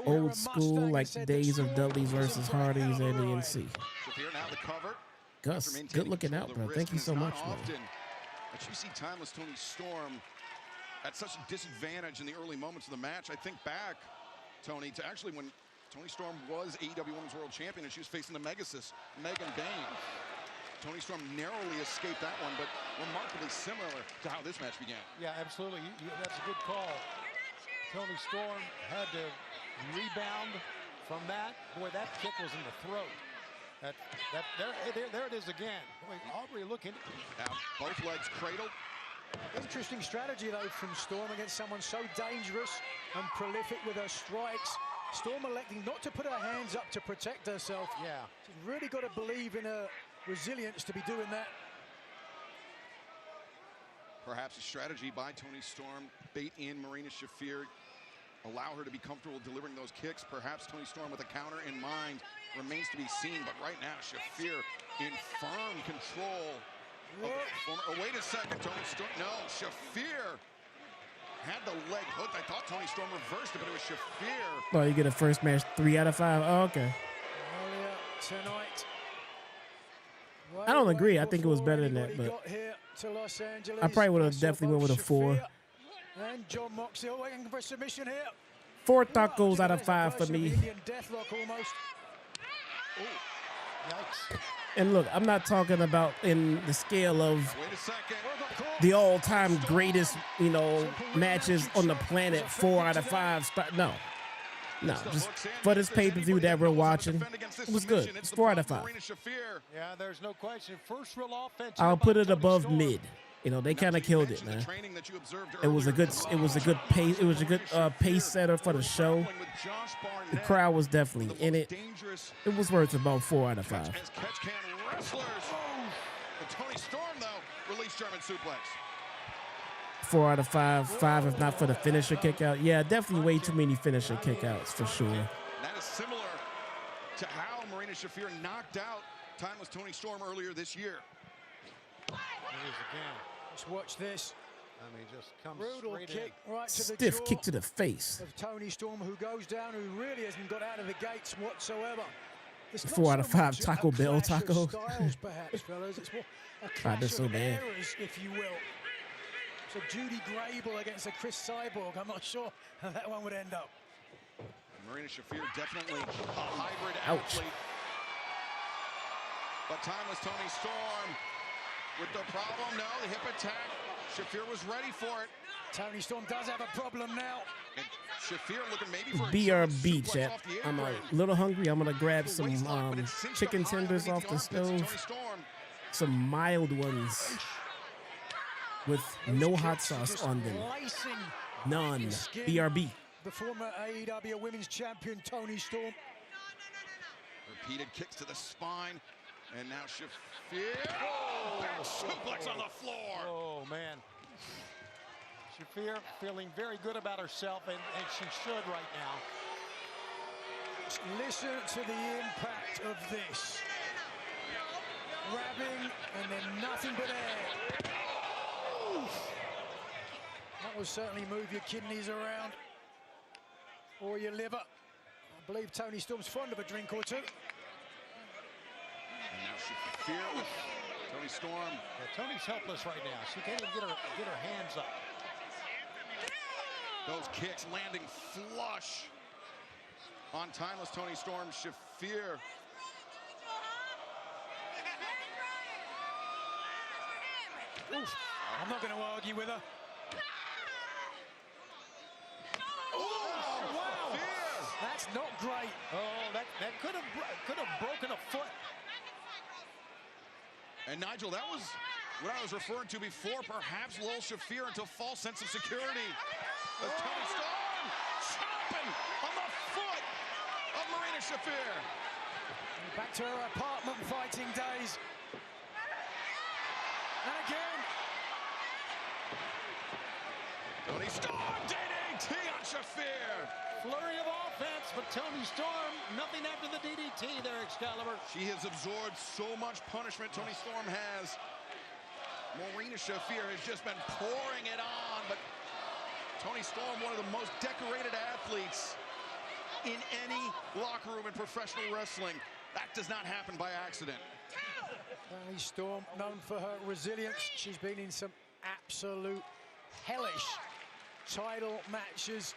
Old school, like the days of Dudley's versus Hardy's and ENC. Shafir now the cover. Gus, After good maintaining looking control out, of bro. the Thank you wrist, so and much, it's man. not often that you see Timeless Tony Storm at such a disadvantage in the early moments of the match. I think back, Tony, to actually when Tony Storm was AEW Women's World Champion and she was facing the Megasis, Megan Bayne. Tony Storm narrowly escaped that one, but remarkably similar to how this match began. Yeah, absolutely. That's a good call. Tony Storm had to rebound from that. Boy, that kick was in the throat. There it is again. Boy, Aubrey looking. Now, both legs cradled. Interesting strategy, though, from Storm against someone so dangerous and prolific with her strikes. Storm electing not to put her hands up to protect herself. Yeah. She's really got to believe in her resilience to be doing that. Perhaps a strategy by Tony Storm. Bait in Marina Shafir. Allow her to be comfortable delivering those kicks. Perhaps Tony Storm with a counter in mind. Remains to be seen, but right now Shafir in firm control. Oh, wait a second, Tony Storm. No, Shafir had the leg hooked. I thought Tony Storm reversed it, but it was Shafir. Oh, you get a first match 3 out of 5. Oh, okay. Earlier tonight. I don't agree. I think it was better than that, but I probably would have definitely went with a 4. And John Moxley waiting for a submission here. 4 tacos out of 5 for me. Deathlock almost. Yikes. And look, I'm not talking about in the scale of Wait a second. the all-time greatest, matches on the planet. 4 out of 5. No, just for this pay-per-view that we're watching, it was good. It's 4 out of 5. Yeah, there's no question. First real offense. I'll put it above mid. They kind of killed it, man. It was a good pace. It was a good pace setter for the show. The crowd was definitely in it. It was worth about 4 out of 5. As catch can wrestlers. And Tony Storm, though, released German suplex. 4 out of 5. 5 if not for the finisher kick out. Yeah, definitely way too many finisher kickouts for sure. That is similar to how Marina Shafir knocked out Timeless Tony Storm earlier this year. It is again. Let's watch this. I mean, just comes Brutal straight kick in. right to the Stiff jaw kick to the face. of Tony Storm, who goes down, who really hasn't got out of the gates whatsoever. It's not 4 out of so 5 much Taco a Bell clash of taco. styles, perhaps, fellas. It's more a Tried clash this so of bad. eras, if you will. So Judy Grable against a Kris Cyborg. I'm not sure how that one would end up. Marina Shafir definitely a hybrid Ouch. athlete. But Timeless Tony Storm with the problem. No, the hip attack. Shafir was ready for it. Tony Storm does have a problem now. And Shafir looking maybe for a BRB, suplex chat. off the I'm a apron. little hungry. I'm going to grab some Waist lock, but it cinched chicken up high tenders underneath off the armpits of Tony stove. Storm. some mild ones with no hot sauce on them. Slicing None. skin. BRB. The former AEW Women's Champion Toni Storm. Repeated kicks to the spine. And now Shafir. Oh, back suplex on the floor. Oh, man. Shafir feeling very good about herself, and she should right now. Listen to the impact of this. Grabbing and then nothing but air. That will certainly move your kidneys around or your liver. I believe Toni Storm's fond of a drink or two. And now Shafir with Toni Storm. Yeah, Toni's helpless right now. She can't even get her hands up. Those kicks landing flush on timeless Toni Storm. Shafir. Oof. I'm not going to argue with her. Oh, wow. Shafir. That's not great. Oh, that could have broken a foot. And Nigel, that was what I was referring to before. Perhaps lulls Shafir into a false sense of security. As Toni Storm chopping on the foot of Marina Shafir. Back to her apartment fighting days. And again. Toni Storm DDT on Shafir. Flurry of offense, but Toni Storm, nothing after the DDT there, Excalibur. She has absorbed so much punishment. Toni Storm has. Marina Shafir has just been pouring it on, but Toni Storm, one of the most decorated athletes in any locker room in professional wrestling. That does not happen by accident. Toni Storm, known for her resilience. She's been in some absolute hellish title matches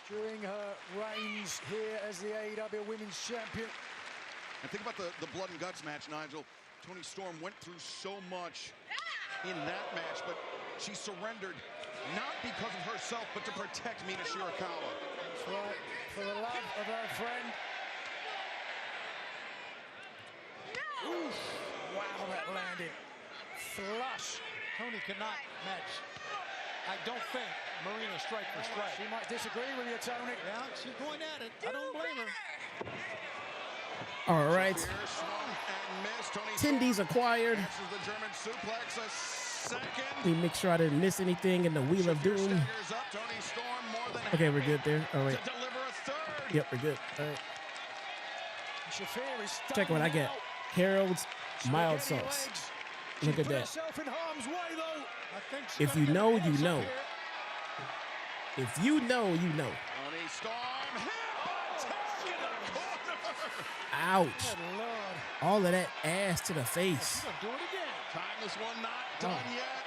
during her reigns here as the AEW Women's Champion. And think about the blood and guts match, Nigel. Toni Storm went through so much in that match, but she surrendered not because of herself, but to protect Mina Shirakawa. That's right, for the love of her friend. Oof. Wow, that landed flush. Toni cannot match, I don't think, Marina strike for strike. She might disagree with you, Toni. Yeah, she's going at it. I don't blame her. All right. Tendies acquired. The German suplex, a second. Let me make sure I didn't miss anything in the Wheel of Doom. Okay, we're good there. All right. To deliver a third. Yep, we're good. All right. Shafir is Check what I got. Harold's mild sauce. Look at that. Herself in harm's way, though. I think she's If you gonna know, get you hands know. up here. If you know, you know. Toni Storm hit by in the corner. Ouch. Good Lord. All of that ass to the face. She's gonna do it again. Timeless one not done yet.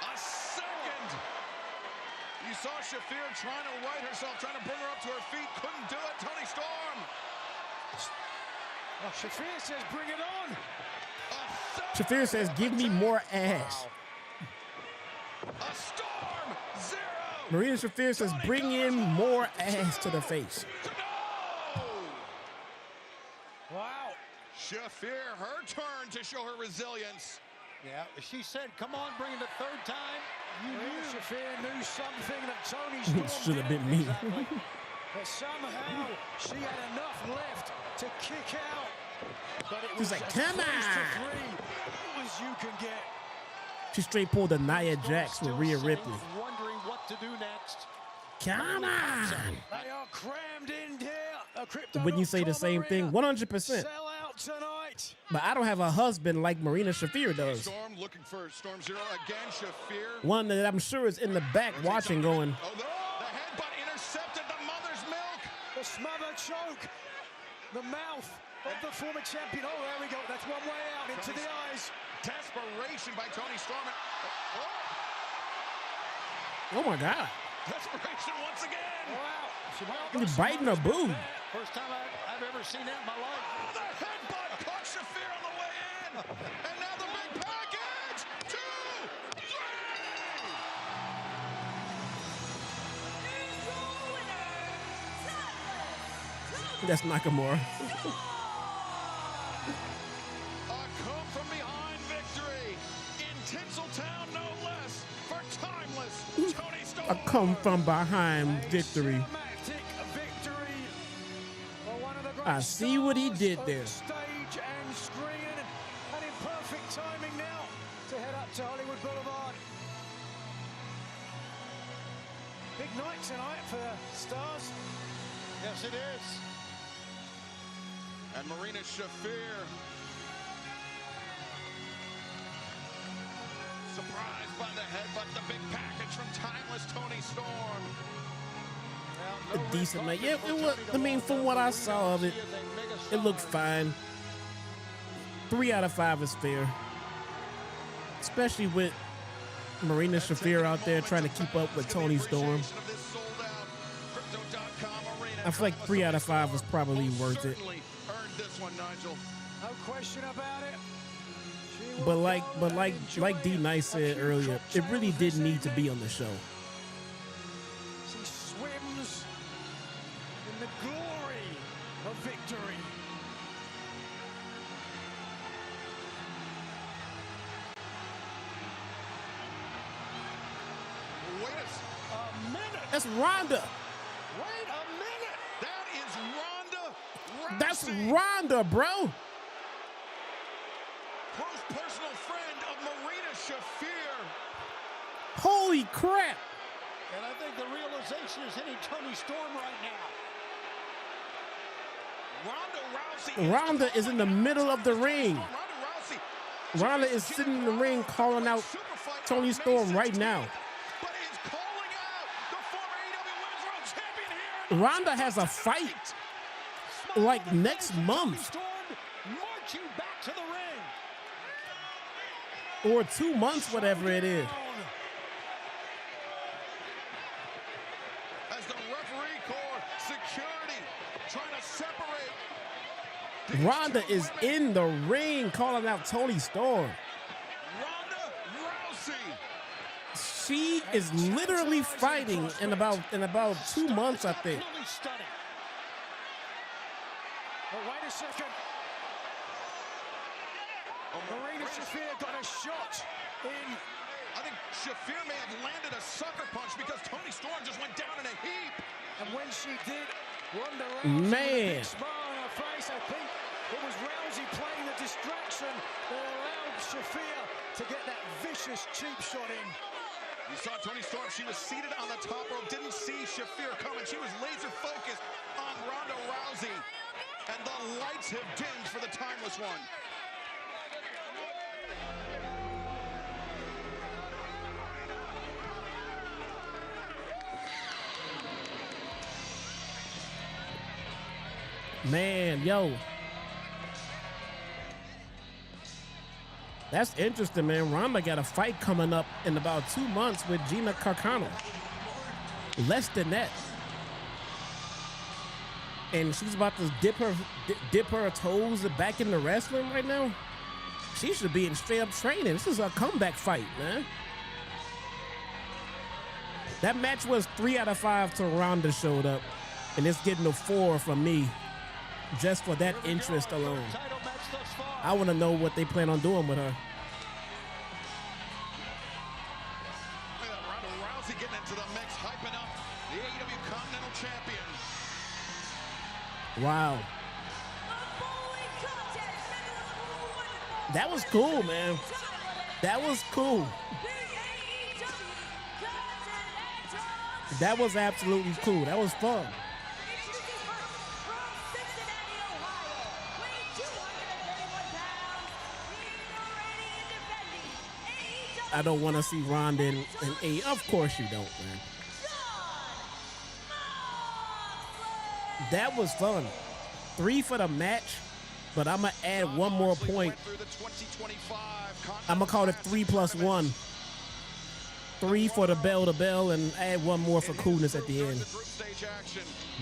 A second. You saw Shafir trying to right herself, trying to bring her up to her feet. Couldn't do it. Toni Storm. Oh, Shafir says, bring it on. Shafir says, give me more ass. A Storm. 0. Marina Shafir says, bring in more ass to the face. No. Wow. Shafir, her turn to show her resilience. Yeah, she said, come on, bring it a third time. You Marina knew. Shafir knew something that Toni Storm Should have been me. But somehow she had enough left to kick out. But it She's was like, as come close to on. 3 as you can get. She straight pulled a Nia Jax with Still Rhea sitting, Ripley. wondering what to do next. Come on. They are crammed in here. When you say the same thing, 100%. Sell out tonight. But I don't have a husband like Marina Shafir does. Storm looking for Storm 0 again. Shafir. One that I'm sure is in the back watching going, Oh, the headbutt intercepted the mother's milk. The smother choke. The mouth of the former champion. Oh, there we go. That's one way out into the eyes. Desperation by Toni Storm. oh my God. Desperation once again. Wow. She might have He's got biting her boob. First time I've ever seen that in my life. Oh, the headbutt caught Shafir on the way in. And now the big package. 2, 3. Here's your winner, Thekla. That's Nakamura. A come-from-behind victory in Tinseltown, no less, for timeless Tony Storm. A come-from-behind victory. Cinematic victory for one of the great I see what he did stars there. of Stage and screen, and in perfect timing now to head up to Hollywood Boulevard. Big night tonight for the Stars. Yes, it is. And Marina Shafir, surprised by the headbutt, the big package from timeless Tony Storm. A decent night. Yeah, it was. I mean, from what I saw of it, it looked fine. 3 out of 5 is fair, especially with Marina Shafir out there trying to keep up with Tony Storm. I feel like 3 out of 5 was probably worth it. This one, Nigel. No question about it. She But will like go and like D enjoy Nice said a earlier, future it really did need to be on the show. She swims in the glory of victory. Wait a minute. That's Ronda. Wait a minute. That is Ronda Rousey. That's Ronda, bro. Close personal friend of Marina Shafir. Holy crap. And I think the realization is hitting Tony Storm right now. Ronda Is in the middle of the ring. Ronda Rousey. Ronda is sitting in the ring calling out Tony Storm right now. But is calling out the former AEW Women's World Champion here. Ronda has a fight like next month Storm marching back to the ring. or 2 months, whatever it is. As the referee corps, security trying to separate. Ronda is in the ring calling out Tony Storm. Ronda Rousey. She is literally fighting in about 2 months, I think. Absolutely stunning. But wait a second. Marina Shafir got a shot in. I think Shafir may have landed a sucker punch because Tony Storm just went down in a heap. And when she did, Ronda Rousey with a Man. big smile on her face. I think it was Rousey playing the distraction that allowed Shafir to get that vicious cheap shot in. You saw Tony Storm. She was seated on the top rope, didn't see Shafir coming. She was laser focused on Ronda Rousey. And the lights have dimmed for the timeless one. Man, yo. That's interesting, man. Ronda got a fight coming up in about 2 months with Gina Carcano. Less than that. And she's about to dip her toes back into wrestling right now. She should be in straight up training. This is a comeback fight, man. That match was 3 out of 5 till Ronda showed up. And it's getting a 4 from me. Just for that interest alone. Title match thus far. I want to know what they plan on doing with her. Look at that, Ronda Rousey getting into the mix, hyping up the AEW Continental Champion. Wow. That was cool, man. That was cool. That was absolutely cool. That was fun. I don't want to see Ronda in A. Of course you don't, man. That was fun. 3 for the match, but I'm going to add one more point. I'm going to call it 3 plus 1. 3 for the bell to bell and add one more for coolness at the end.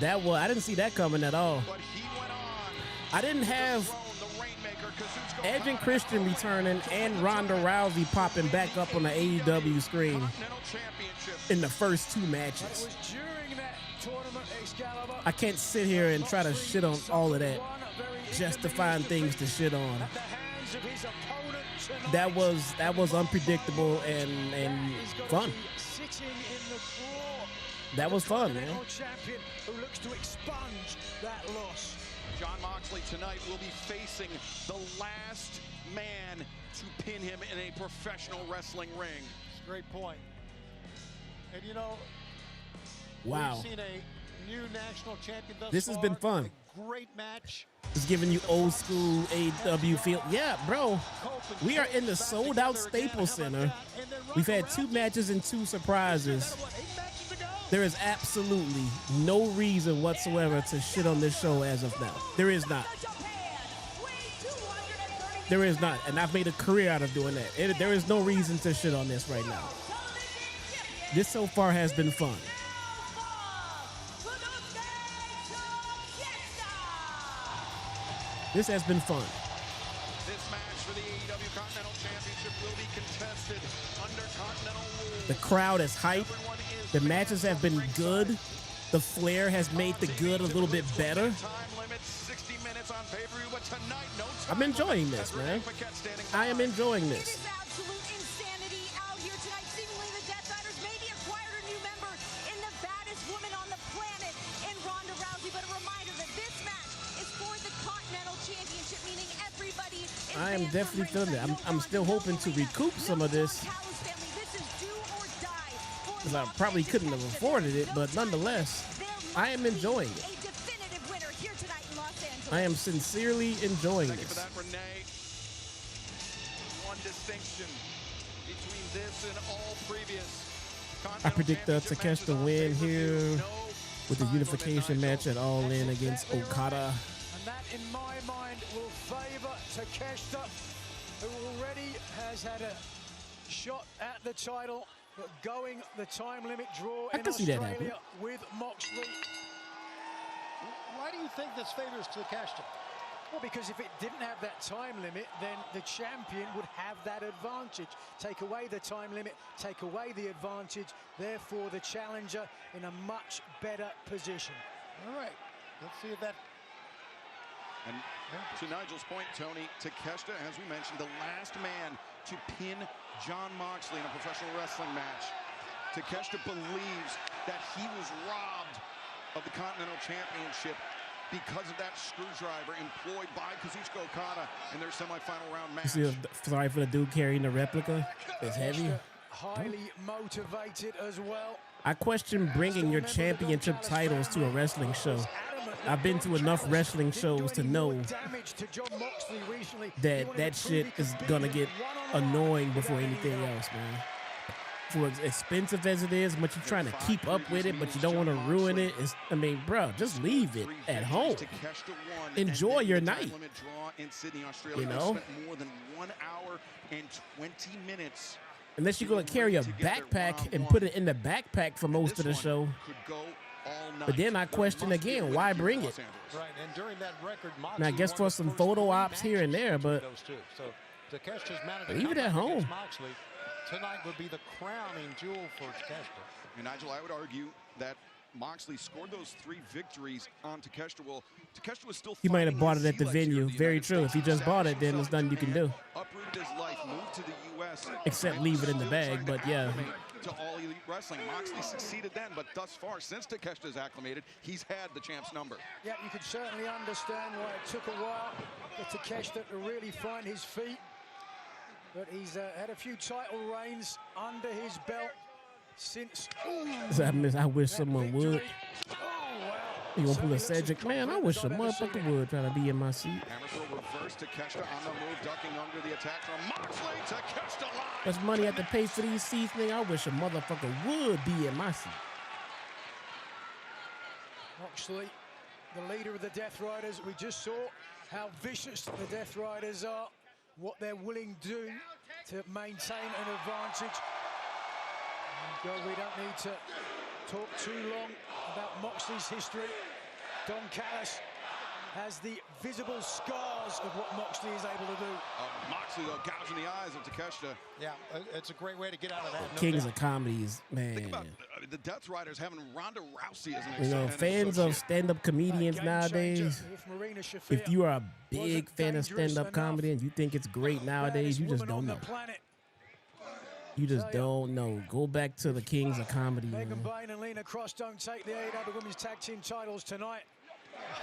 That was, I didn't see that coming at all. I didn't have Edge and Christian returning and Ronda Rousey popping back up on the AEW screen in the first 2 matches. It was during that tournament, Excalibur. I can't sit here and try to shit on all of that just to find things to shit on. At the hands of his opponent tonight. That was unpredictable and fun. Sitting in the claw. That was fun, man. Continental champion who looks to expunge that loss. John Moxley tonight will be facing the last man to pin him in a professional wrestling ring. It's a great point. And you know, Wow. we've seen a new national champion thus This has far. been fun. A great match. It's giving you old school AEW feel. Yeah, bro. We are in the sold out Staples Center. We've had 2 matches and 2 surprises. There is absolutely no reason whatsoever to shit on this show as of now. There is not. There is not. And I've made a career out of doing that. There is no reason to shit on this right now. This so far has been fun. This has been fun. This match for the AEW Continental Championship will be contested under Continental rules. The crowd is hype. The matches have been good. The flair has made the good a little bit better. Time limit 60 minutes on pay-per-view, but tonight no time. I'm enjoying this, man. I am enjoying It this. is absolute insanity out here tonight. Seemingly the Death Riders maybe acquired a new member in the baddest woman on the planet in Ronda Rousey. But a reminder that this match is for the Continental Championship, meaning everybody is I am banned definitely from feeling it. ringside. I'm still hoping to recoup some of this, This is do or die for because I probably couldn't have afforded it, but nonetheless, I am enjoying it. a definitive winner here tonight in Los Angeles. I am sincerely enjoying Thank you for this. that, Renee. One distinction between this and all previous. I predict the Championship Takeshita matches on win pay-per-view. here No with the time unification limit, match at All In against Okada. And that, in my mind, will favor Takeshita, who already has had a shot at the title, but going the time limit draw I in can see that Australia happening. with Moxley. Why do you think this favors Takeshita? Well, because if it didn't have that time limit, then the champion would have that advantage. Take away the time limit, take away the advantage, therefore the challenger in a much better position. All right, let's see if that. And to Nigel's point, Tony, Takeshita, as we mentioned, the last man to pin John Moxley in a professional wrestling match. Takeshita believes that he was robbed of the Continental Championship because of that screwdriver employed by Kazuchika Okada in their semifinal round match. You see, sorry for the dude carrying the replica. It's heavy. Highly motivated as well. I question bringing your championship titles to a wrestling show. I've been to enough wrestling shows to know that that shit is gonna get annoying before anything else, man. For as expensive as it is, but you're trying to keep up with it, but you don't want to ruin it. I mean, bro, just leave it at home. Enjoy your night. You know? More than 1 hour and 20 minutes. Unless you're gonna carry a backpack and put it in the backpack for most of the show. But then I question again, why bring it? Right, and during that record, Now, I guess for some photo ops here and there, but So Takeshita's managed leave it at home. Moxley tonight would be the crowning jewel for Takeshita. And Nigel, I would argue that Moxley scored those 3 victories on Takeshita. Well, Takeshita was still. He might have bought it at the venue. Very true. If he just bought it, then there's nothing you can do. Uprooted his life, moved to the U.S. Except leave it in the bag, but yeah. To All Elite Wrestling, Moxley succeeded then, but thus far, since Takeshita's acclimated, he's had the champ's number. Yeah, you can certainly understand why it took a while for Takeshita to really find his feet. But he's had a few title reigns under his belt since. I wish someone would. You gonna pull a Cedric? Man, I wish a motherfucker would try to be in my seat. Hammer throw reverse, Takeshita on the move, ducking under the attack from Moxley. Takeshita live. Much money at the pay for these seats, nigga. I wish a motherfucker would be in my seat. Moxley, the leader of the Death Riders. We just saw how vicious the Death Riders are, what they're willing to do to maintain an advantage. And we don't need to talk too long about Moxley's history. Don Callis has the visible scars of what Moxley is able to do. Moxley, though, gouging the eyes of Takeshita. Yeah, it's a great way to get out of that. Kings of comedies, man. Think about the Death Riders having Ronda Rousey as an You know, fans of stand-up comedians nowadays, if you are a big fan of stand-up comedy and you think it's great nowadays, you just don't know. You just don't know. Go back to the Kings of comedy. Megan Bayne and Lena Cross don't take the AEW Women's Tag Team titles tonight.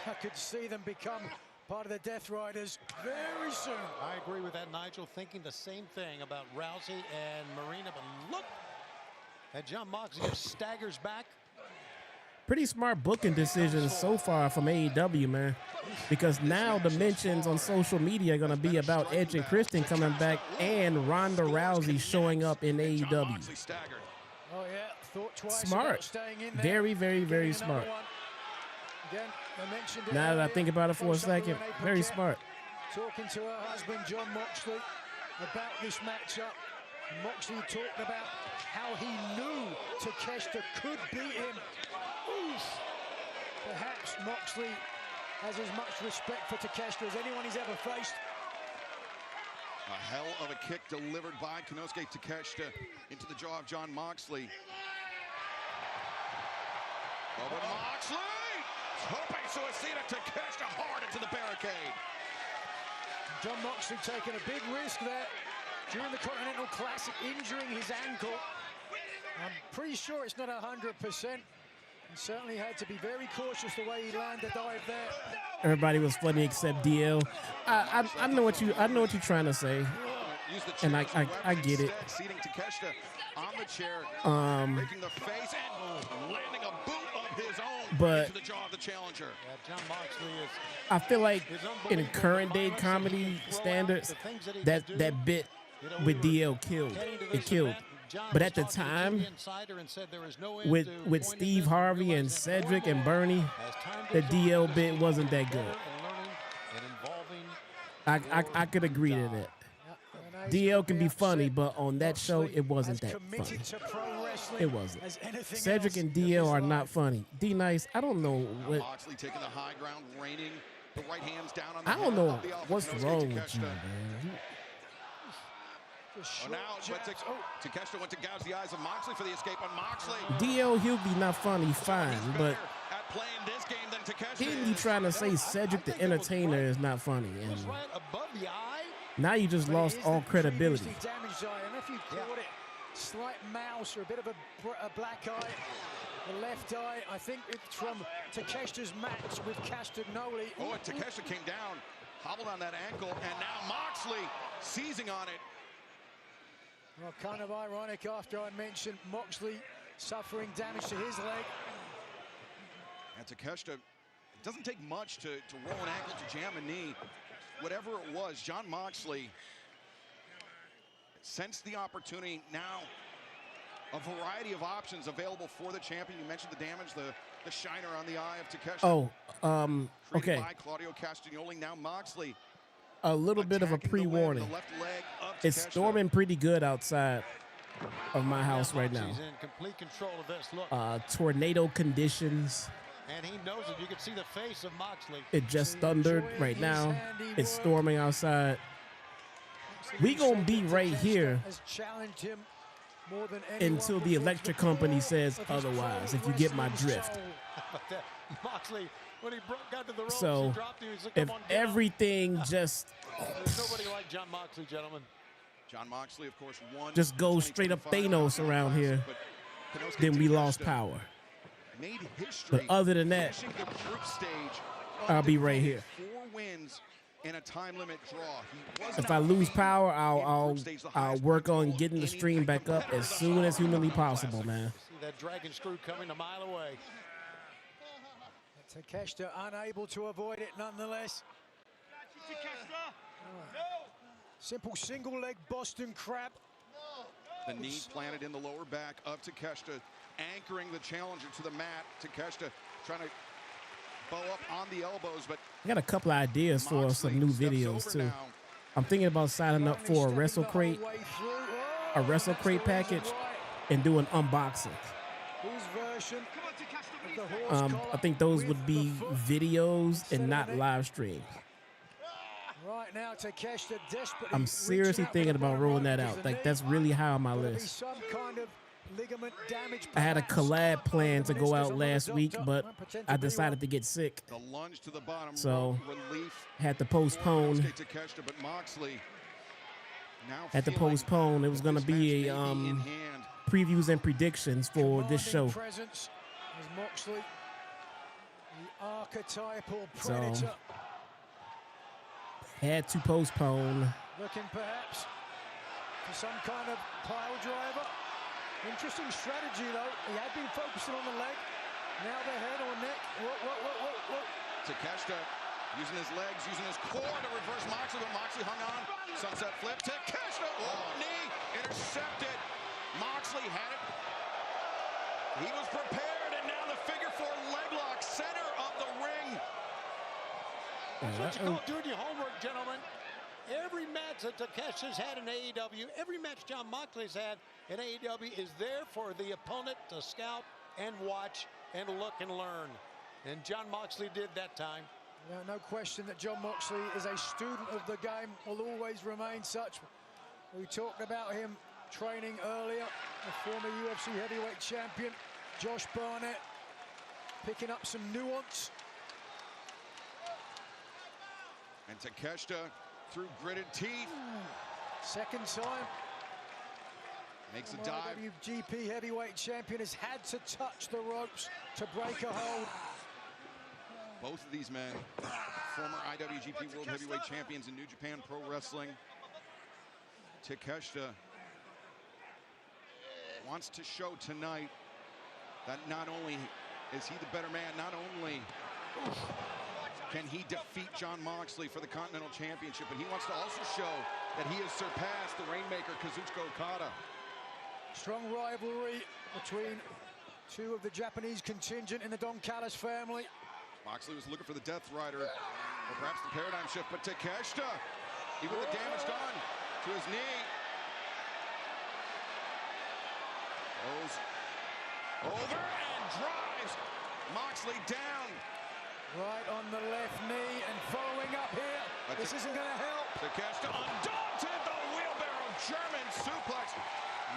I could see them become part of the Death Riders very soon. I agree with that, Nigel. Thinking the same thing about Rousey and Marina, but look at John Moxley just staggers back. Pretty smart booking decisions so far from AEW, man. Because now the mentions on social media are going to be about Edge and Christian coming back and Ronda Rousey showing up in AEW. Oh, yeah. Thought twice Smart. about staying in there. Very, very, very smart. Again, I mentioned it Now that I earlier, think about it for a second, very Paquette smart. Talking to her husband, John Moxley, about this matchup. Moxley talked about how he knew Takeshita could beat him. Oof. Perhaps Moxley has as much respect for Takeshita as anyone he's ever faced. A hell of a kick delivered by Konosuke Takeshita into the jaw of John Moxley. Oh, but Moxley! Hoping Suicida Takeshita hard into the barricade. John Moxley taking a big risk there during the Continental Classic, injuring his ankle. I'm pretty sure it's not 100%. He certainly had to be very cautious the way he landed the dive there. Everybody was funny except DL. I know what you're trying to say, and I get it. Seating Takeshita on the chair, breaking the face and landing a boot of his own But into the jaw of the challenger. Yeah, John Moxley is. I feel like in current day comedy standards, that bit with DL killed. It killed. But at the time, with Steve Harvey and Cedric and Bernie, the DL bit wasn't that good. I could agree to that. DL can be funny, but on that show, it wasn't that funny. It wasn't. Cedric and DL are not funny. D-Nice, I don't know what. Moxley taking the high ground, raining the right hands down on the I don't know what's wrong with you, man. Oh, now Takeshita went to gouge the eyes of Moxley for the escape on Moxley. DL Hughley not funny, fine, but at playing this game than Takeshita. he trying to say Cedric the Entertainer is not funny, and now you just lost all credibility. Damaged eye. I don't know if you caught it. Slight mouse or a bit of a black eye. The left eye, I think it's from Takeshita's match with Castagnoli. Oh, and Takeshita came down, hobbled on that ankle, and now Moxley seizing on it. Well, kind of ironic after I mentioned Moxley suffering damage to his leg. And Takeshita, it doesn't take much to roll an ankle, to jam a knee. Whatever it was, John Moxley sensed the opportunity. Now, a variety of options available for the champion. You mentioned the damage, the shiner on the eye of Takeshita. Oh, okay. By Claudio Castagnoli, now Moxley. A little bit of a pre-warning. It's storming pretty good outside of my house right now. He's in complete control of this. Look. Tornado conditions. And he knows it. You can see the face of Moxley. It just thundered right now. It's storming outside. We gonna be right here until the electric company says otherwise, if you get my drift. Moxley, when he got to the ropes, so if everything just there's nobody like John Moxley, gentlemen. John Moxley, of course, won. Just goes straight up Thanos around here, then we lost power. But other than that, I'll be right here. 4 wins in a time limit draw. If I lose power, I'll work on getting the stream back up as soon as humanly possible, man. See that dragon screw coming a mile away. Takeshita unable to avoid it nonetheless. Simple single leg Boston Crab. The knee planted in the lower back of Takeshita, anchoring the challenger to the mat. Takeshita trying to bow up on the elbows, but I got a couple of ideas for some new videos too. I'm thinking about signing up for a Wrestle Crate package and doing unboxing. His version the horse collar I think those with would be the foot. videos and not live streams. Right now, Takeshita desperately. I'm seriously thinking about rolling that out. Like, that's really high on my list. Some kind of ligament damage. I had a collab plan to go out last week, but I potentially decided to get sick, The lunge to the bottom. so relief. had to postpone. Konosuke Takeshita, but Moxley now Had to feeling postpone. It was going to this match be may a in hand. previews and predictions for this show. Presence as Moxley, the archetypal So, predator, had to postpone. looking perhaps for some kind of pile driver. Interesting strategy though. He had been focusing on the leg. Now the head or neck. Whoa. Takeshita using his legs, using his core to reverse Moxley, but Moxley hung on. Sunset flip. Takeshita, knee intercepted. Moxley had it. He was prepared, and now the figure four leg lock, center of the ring. That's what you call doing your homework, gentlemen. Every match that Takeshita's had in AEW, every match John Moxley's had in AEW is there for the opponent to scout and watch and look and learn. And John Moxley did that time. Yeah, no question that John Moxley is a student of the game, will always remain such. We talked about him training earlier, the former UFC heavyweight champion, Josh Barnett, picking up some nuance. And Takeshita, through gritted teeth, Second time. makes a Former dive. IWGP heavyweight champion has had to touch the ropes to break a hold. Both of these men, former IWGP World Heavyweight Champions in New Japan Pro Wrestling. Takeshita wants to show tonight that not only is he the better man, not only can he defeat John Moxley for the Continental Championship, but he wants to also show that he has surpassed the Rainmaker Kazuchika Okada. Strong rivalry between two of the Japanese contingent in the Don Callis family. Moxley was looking for the Death Rider, or perhaps the paradigm shift, but Takeshita, even with the damage done to his knee, goes over and drives Moxley down. Right on the left knee and following up here. This isn't going to help. Takeshita undaunted, the wheelbarrow German suplex.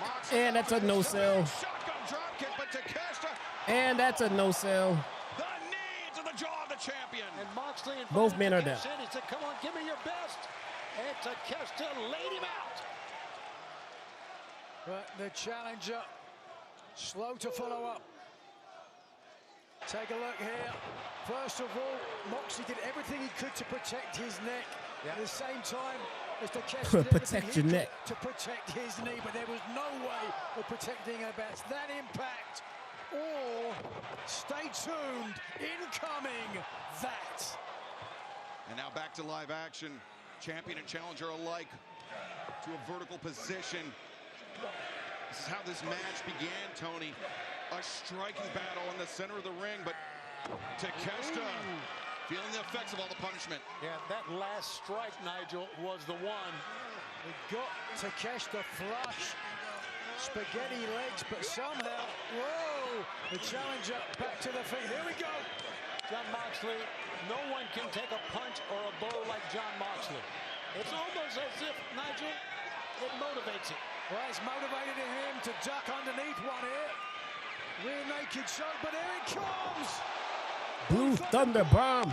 Moxley, And that's a no-sell. Shotgun dropkick, but Takeshita, And that's a no-sell. the knee to the jaw of the champion. And Moxley and Both men are down. He said, come on, give me your best. And Takeshita laid him out. But the challenger, slow to follow up. Take a look here. First of all, Moxley did everything he could to protect his neck. At the same time, as Takeshita did Protect everything your he neck. could to protect his knee, but there was no way of protecting it against that impact. Or stay tuned, incoming that. And now back to live action. Champion and challenger alike to a vertical position. This is how this match began, Tony. A striking battle in the center of the ring, but Takeshita feeling the effects of all the punishment. Yeah, that last strike, Nigel, was the one. We got Takeshita flush. Spaghetti legs, but somehow, whoa, the challenger back to the feet. Here we go. John Moxley, no one can take a punch or a blow like John Moxley. It's almost as if, Nigel, it motivates him. Well, it's motivated him to duck underneath one here. Rear naked choke, but here it comes. Blue Thunder Bomb.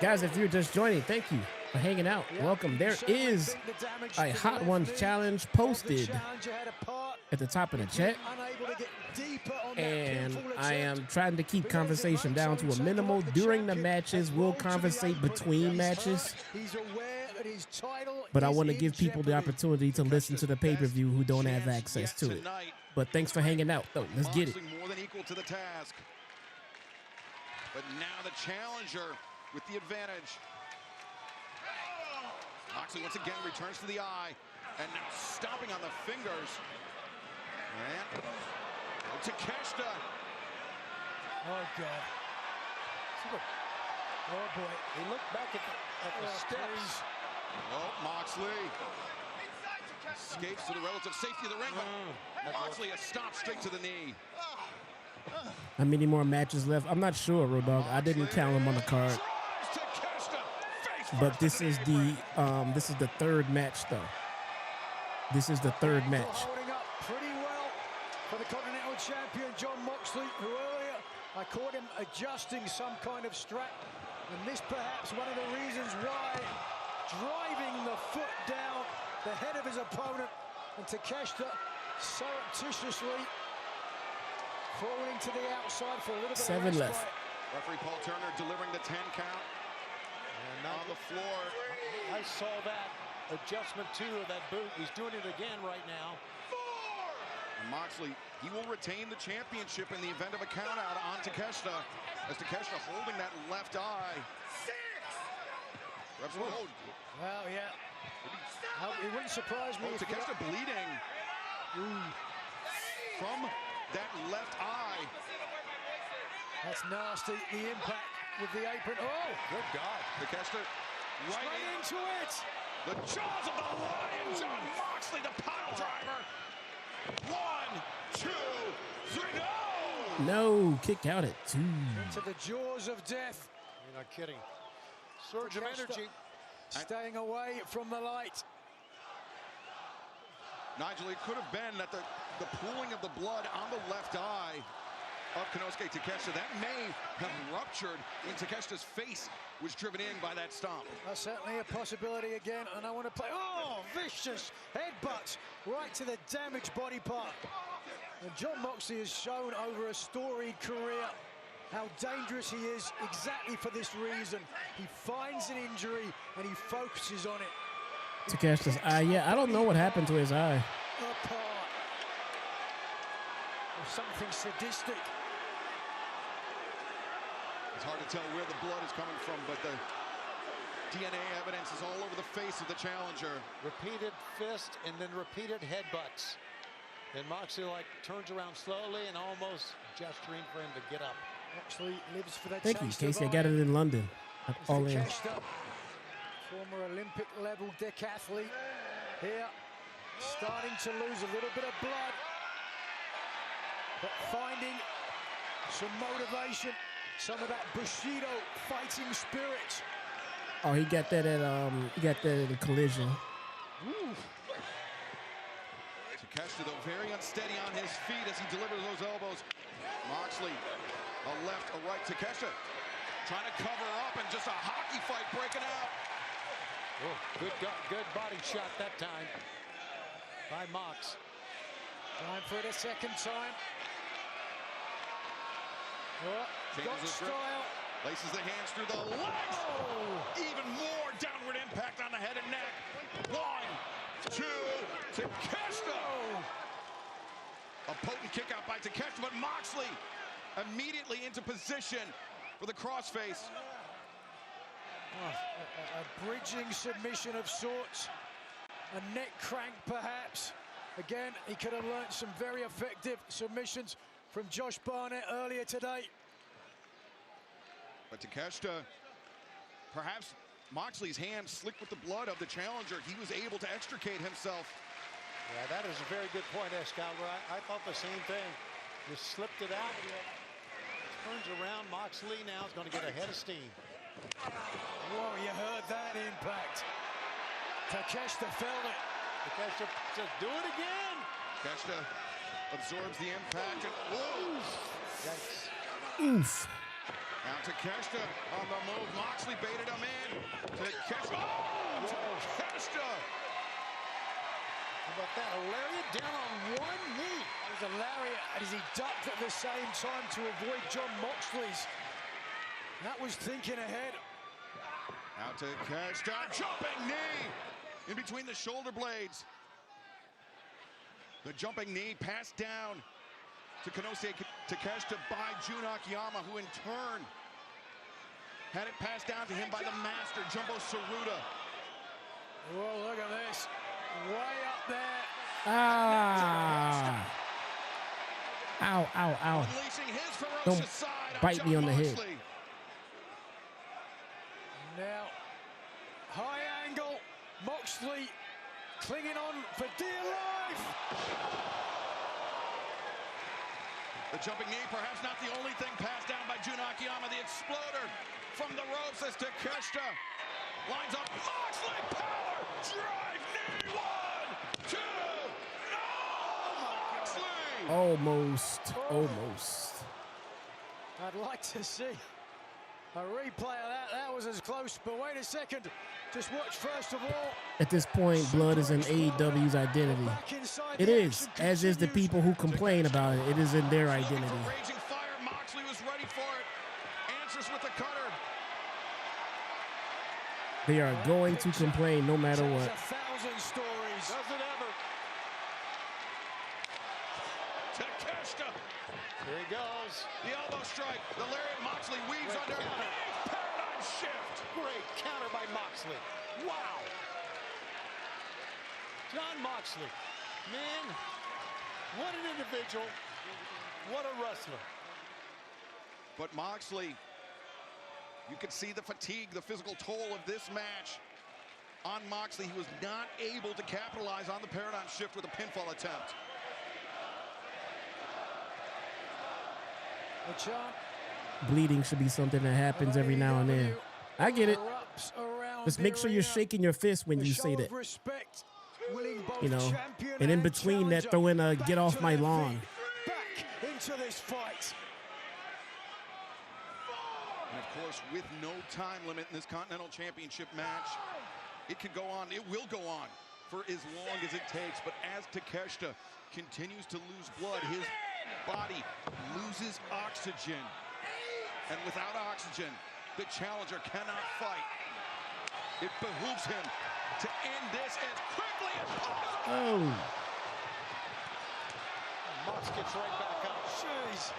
Guys, if you're just joining, thank you for hanging out. Welcome. There is a Hot Ones challenge posted at the top of the chat. And I am trying to keep conversation down to a minimal. During the matches, we'll conversate between matches. But I want to give people the opportunity to listen to the pay-per-view who don't have access to it. But thanks for hanging out. Oh, let's get it. More than equal to the task. But now the challenger with the advantage. Moxley once again returns to the eye, and now stomping on the fingers. And Takeshita. Oh, God. Oh, boy. He looked back at the steps. Oh, Moxley escapes to the relative safety of the ring, but Moxley has stopped straight to the knee. How many more matches left? I'm not sure, Road Dogg. I didn't count them on the card. But this is the third match, though. This is the third match. Holding up pretty well for the Continental Champion, Jon Moxley, who earlier I caught him adjusting some kind of strap. And this perhaps one of the reasons why, driving the foot down the head of his opponent, and Takeshita surreptitiously falling to the outside for a little bit 7 of left. Referee Paul Turner delivering the 10 count on the floor. I saw that adjustment too of that boot. He's doing it again right now. And Moxley, he will retain the championship in the event of a count out on Takeshita, as Takeshita holding that left eye. Refs will hold. Well, yeah. It wouldn't surprise me. Oh, Takeshita bleeding from that left eye. That's nasty. The impact with the apron. Oh, Good God. Takeshita right into it. the jaws of the lion. Jon Moxley, the pile driver. 1, 2, 3, no! No, kick out at 2. Into the jaws of death. You're not kidding. Surge of Takeshita energy. staying away from the light. Nigel, it could have been that the pooling of the blood on the left eye of Konosuke Takeshita, that may have ruptured in Takeshita's face, was driven in by that stomp. That's certainly a possibility again, and I want to play. Oh, vicious headbutts right to the damaged body part. And Jon Moxley has shown over a storied career how dangerous he is exactly for this reason. He finds an injury and he focuses on it. Takeshita's eye. Yeah, I don't know what happened to his eye. Apart. Or something sadistic. It's hard to tell where the blood is coming from, but the DNA evidence is all over the face of the challenger. Repeated fist and then repeated headbutts. And Moxley turns around slowly and almost gesturing for him to get up. Moxley lives for that. Thank you, Casey. I got it in London. All in. Former Olympic level decathlete here, starting to lose a little bit of blood, but finding some motivation, some of that Bushido fighting spirit. Oh, he got that at the Collision. Takeshita, though, very unsteady on his feet as he delivers those elbows. Moxley, a left, a right. Takeshita trying to cover up, and just a hockey fight breaking out. Oh, good body shot that time by Mox. Time for it a second time. Oh, Changes got his grip. style. Laces the hands through the legs. Oh. Even more downward impact on the head and neck. 1, 2, Takeshita. A potent kick out by Takeshita, but Moxley immediately into position for the crossface. A bridging submission of sorts. A neck crank, perhaps. Again, he could have learned some very effective submissions from Josh Barnett earlier today. But Takeshita, perhaps Moxley's hand slick with the blood of the challenger. He was able to extricate himself. Yeah, that is a very good point, Excalibur. I thought the same thing. Just slipped it out. Turns around. Moxley now is going to get a head of steam. Whoa, you heard that impact. Takeshita felt it. Takeshita says, do it again. Takeshita absorbs the impact and whoa! Yikes. Oof. Now Takeshita on the move. Moxley baited him in. Takeshita. Oh! Takeshita! How about that? A lariat down on one knee. It was a lariat as he ducked at the same time to avoid Jon Moxley's. That was thinking ahead. Now Takeshita, jumping knee in between the shoulder blades. The jumping knee passed down to Konosuke Takeshita by Jun Akiyama, who in turn had it passed down to him by the master, Jumbo Tsuruta. Whoa, look at this. Way up there. Ah. Ow, ow, ow. Unleashing his ferocious Don't side bite on me Jon on the head. Moxley. Now, high angle. Moxley clinging on for dear life. The jumping knee, perhaps not the only thing passed down by Jun Akiyama. The exploder from the ropes as Takeshita lines up. Moxley, power, drive, knee, 1, 2, no! Moxley! Almost. I'd like to see a replay of that. That was as close, but wait a second. Just watch first of all. At this point, blood is in AEW's identity. It is, as is the people who complain about it. It is in their identity. Raging fire, Moxley was ready for it. Answers with the cutter. They are going to complain no matter what. 1,000 stories. Does it ever? Takeshita. Here he goes. The elbow strike. The lariat. Moxley weaves under. Paradigm shift. Great counter by Moxley. Wow. Jon Moxley. Man, what an individual. What a wrestler. But Moxley, you could see the fatigue, the physical toll of this match on Moxley. He was not able to capitalize on the paradigm shift with a pinfall attempt. Bleeding should be something that happens every now and then. I get it. Just make sure you're shaking your fist when you say that. You know, and in between that, throw in a get off my lawn. Back into this fight. And of course, with no time limit in this Continental Championship match, it could go on. It will go on for as long as it takes. But as Takeshita continues to lose blood, his body loses oxygen. And without oxygen, the challenger cannot fight. It behooves him to end this as quickly as possible. Oh. Mox gets right back up. Jeez.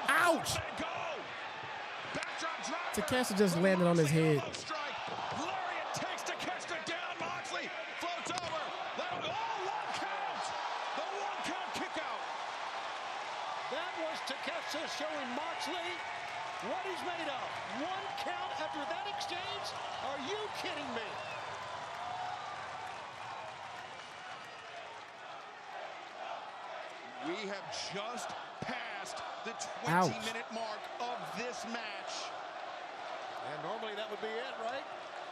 Ouch! Takeshita just landed on his head. Lariat takes Takeshita down. Moxley floats over. Oh, 1 count. The 1 count kick out. That was Takeshita showing Moxley what he's made of. 1 count after that exchange? Are you kidding me? We have just passed the Ouch. 20-minute mark of this match. And normally that would be it, right?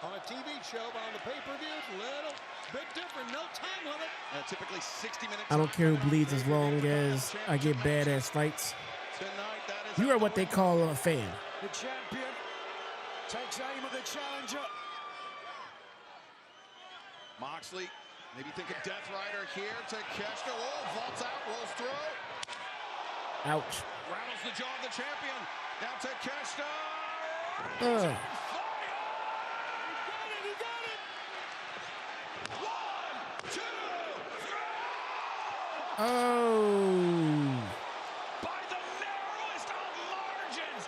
On a TV show, but on the pay-per-view, it's a little bit different. No time limit. Typically 60 minutes. I don't care who bleeds as long as I get badass fights. Tonight, that is You are what they call a fan. The champion takes aim at the challenger. Moxley, maybe thinking Death Rider here. Takeshita, vaults out, rolls through. Ouch. Rattles the jaw of the champion. Now Takeshita. Uh. He got it. 1, 2, 3. Oh. By the narrowest of margins.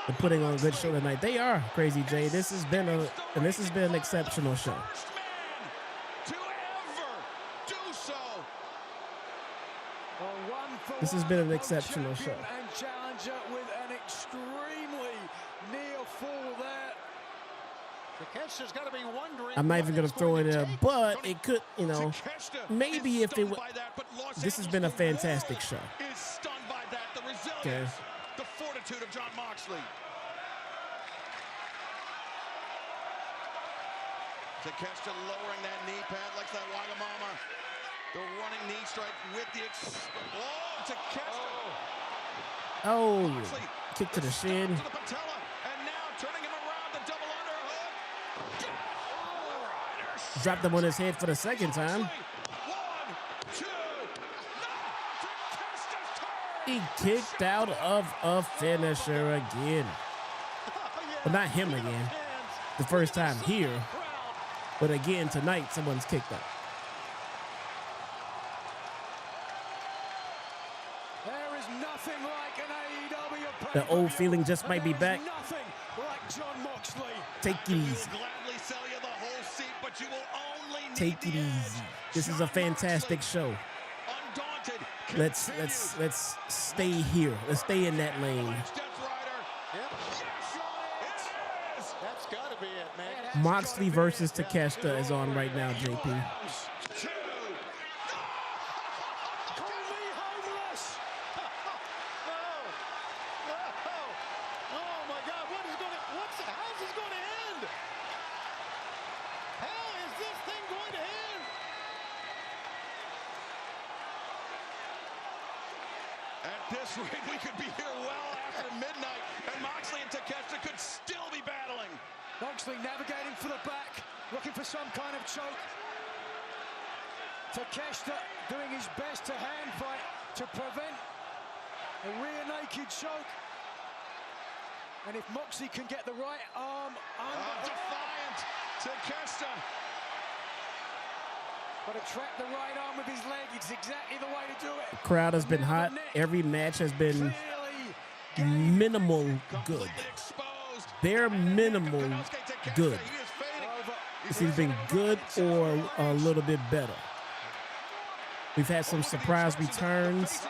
They're putting on a good show tonight. They are, Crazy J. This has been an exceptional show. First man to ever do so. This has been an exceptional show. And challenger with an extremely near fall there. Takeshita's got to be wondering. I'm not even going to throw it in, but it could, you know, Takeshita maybe is if it stunned would. by that, but Los This has Angeles, been a the fantastic world show. Is stunned by that. The resilience, Okay. the fortitude of Jon Moxley. Takeshita lowering that knee pad like that Wagamama. The running knee strike with the Takeshita. Oh, Moxley, kick to the shin. To the patella, and now turning him around, the double underhook. Rider Dropped him on his head for the second time. 1, 2, Takeshita's turn. He kicked out of a finisher again. But not him again. The first time here. But again, tonight, someone's kicked out. There is nothing like an AEW. The old feeling just might be back. Nothing like Jon Moxley. Take it easy. Gladly sell you the whole seat, but you will only need Take it the edge. easy. This is a fantastic show. Undaunted. Let's stay here. Let's stay in that lane. Death Rider. Yep. Yes, it is. That's got to be it, man. Moxley versus Takeshita is on right now, JP. Call me homeless. Oh my God! How's this going to end? How is this thing going to end? At this rate, we could be here well after midnight, and Moxley and Takeshita could still be battling. Moxley navigating for the back, looking for some kind of choke. Takeshita doing his best to hand fight to prevent a rear naked choke. And if Moxley can get the right arm under... Defiant Takeshita. But to trap the right arm with his leg, it's exactly the way to do it. The crowd has been hot. Every match has been minimal good. Bare minimal good. It's either been good or a little bit better. We've had some surprise returns.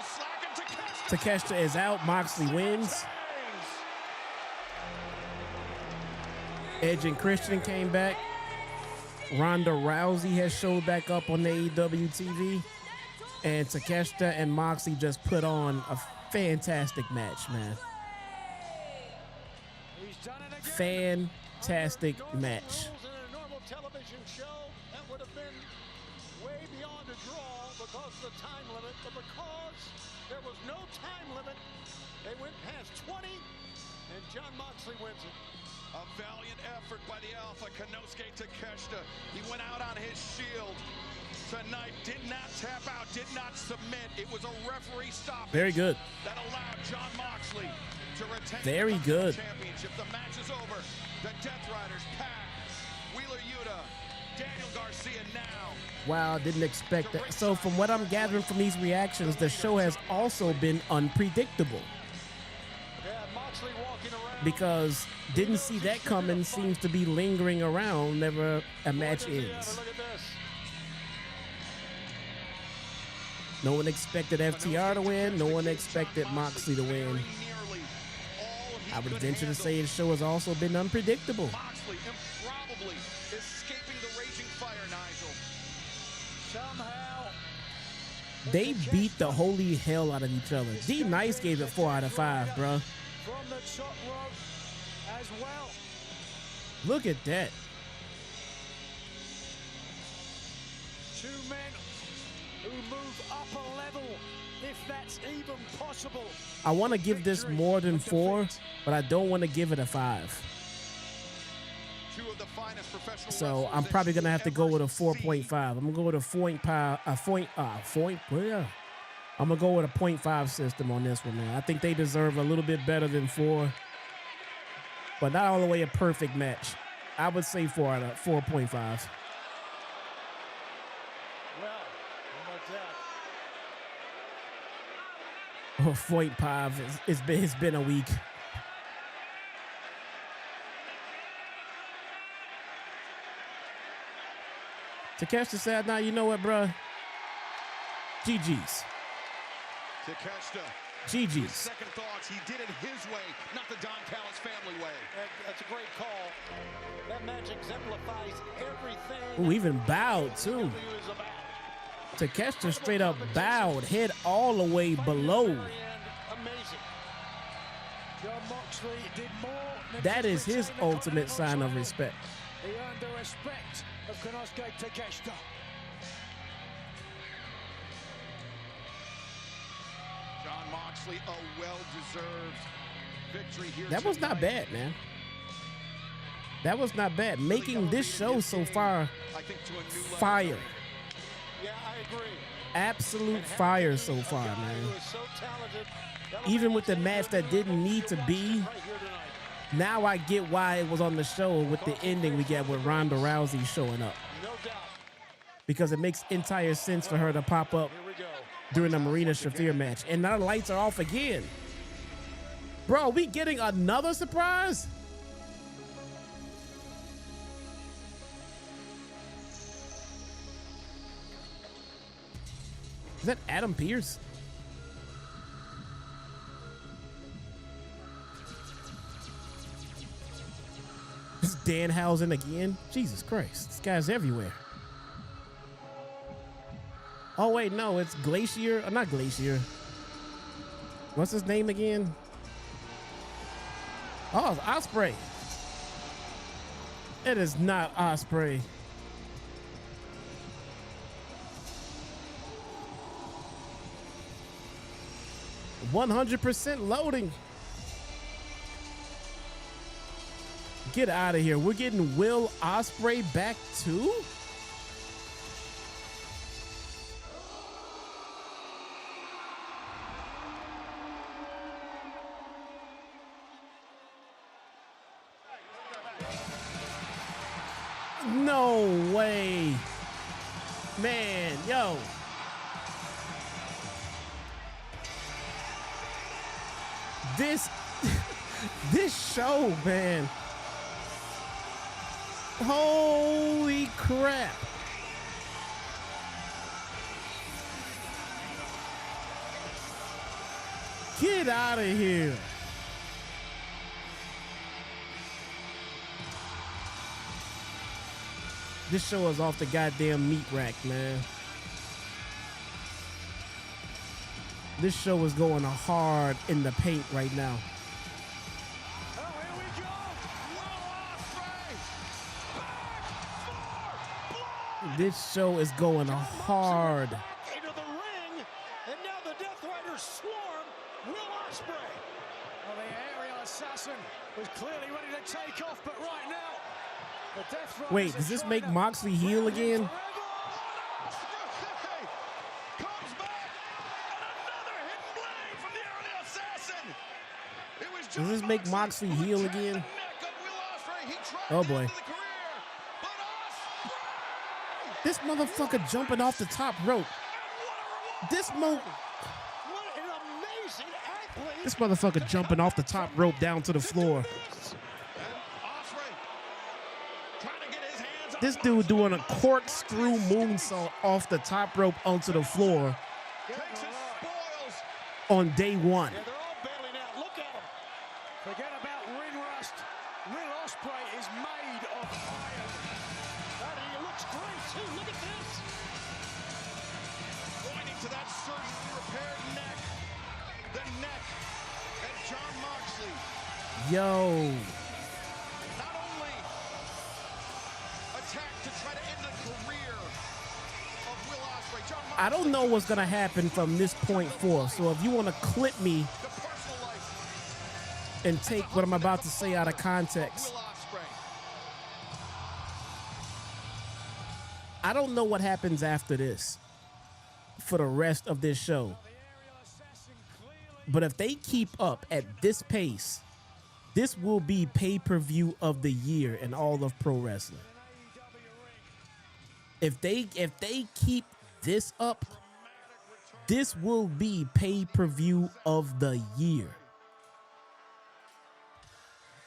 Takeshita is out. Moxley wins. Edge and Christian came back. Ronda Rousey has showed back up on the AEW TV. And Takeshita and Moxley just put on a fantastic match, man. Fantastic match. In a normal television show, that would have been way beyond a draw because of the time limit. But because there was no time limit, they went past 20, and Jon Moxley wins it. A valiant effort by the Alpha, Konosuke Takeshita. He went out on his shield tonight, did not tap out, did not submit. It was a referee stop. Very good. That allowed Jon Moxley to retain Very the good. championship. The match is over. The Death Riders, Pac, Wheeler Yuta, Daniel Garcia now. Wow, didn't expect that. So from what I'm gathering from these reactions, the show has also been unpredictable. Yeah, Moxley walking around. Because didn't see that coming, seems to be lingering around, never a match ends. Look at this. No one expected FTR to win. No one expected Moxley to win. I would venture to say the show has also been unpredictable. Moxley improbably escaping the raging fire, Nigel. Somehow They beat the holy hell out of each other. D Nice gave it 4 out of 5, bro. from the top rope as well. Look at that. Two men who move up a level, if that's even possible. I want to give this more than 4, but I don't want to give it a 5. Two of the finest professional So I'm probably gonna have to go with a 4.5. I'm gonna go with a I'm gonna go with a 0.5 system on this one, man. I think they deserve a little bit better than 4, but not all the way a perfect match. I would say 4 out of 4.5. Well, how about that? Oh, 0.5. It's been a week. Takeshita said, "Now you know what, bro? GG's. Takeshita. GG's." Second thoughts, he did it his way, not the Don Callis family way. That's a great call. That match exemplifies everything. Ooh, even bowed too. AEW is about. Takeshita straight up bowed, head all the way below. Amazing. Jon Moxley did more than That is just his retain the ultimate Continental sign of title. respect. He earned the respect of Konosuke Takeshita. Jon Moxley, a well-deserved victory here. That was not bad, man. That was not bad. Making this show so far I think to a new level. fire. Yeah, I agree. Absolute fire so far, A guy man. who is so talented. Even with the match that didn't need to be, Right here tonight. now I get why it was on the show with the ending we get with Ronda Rousey showing up. No doubt. Because it makes entire sense for her to pop up Here we go. during the Marina Shafir match. And now the lights are off again. Bro, we getting another surprise? Is that Adam Pearce? It's Danhausen again. Jesus Christ, this guy's everywhere. Oh wait, no, it's Glacier. Not Glacier. What's his name again? Oh, it's Ospreay. It is not Ospreay. %100 loading. Get out of here. We're getting Will Ospreay back too? No way. Man, yo. This show, man. Holy crap. Get out of here. This show is off the goddamn meat rack, man. This show is going hard in the paint right now. Oh, here we go. Will Ospreay. This show is going hard. Into the ring, and now the Death Riders swarm Will Ospreay. Well, the aerial assassin was clearly ready to take off, but right now, the Death Riders Wait, does this make Moxley heel again? Does this make Moxley heel again? Oh boy. This motherfucker jumping off the top rope. This motherfucker jumping off the top rope down to the floor. This dude doing a corkscrew moonsault off the top rope onto the floor on day one. Yeah, they're all bailing out. Look at them. Forget about ring rust. Will Ospreay is made of iron. He looks great, too. Look at this. Pointing to that surgically repaired neck. The neck at Jon Moxley. Yo. Not only attacked to try to end the career of Will Ospreay. Jon Moxley, I don't know what's going to happen from this point forth. So if you want to clip me the personal life and take what I'm about to say out of context, Will Ospreay. I don't know what happens after this for the rest of this show. But if they keep up at this pace, this will be pay-per-view of the year in all of pro wrestling. If they keep this up, this will be pay-per-view of the year.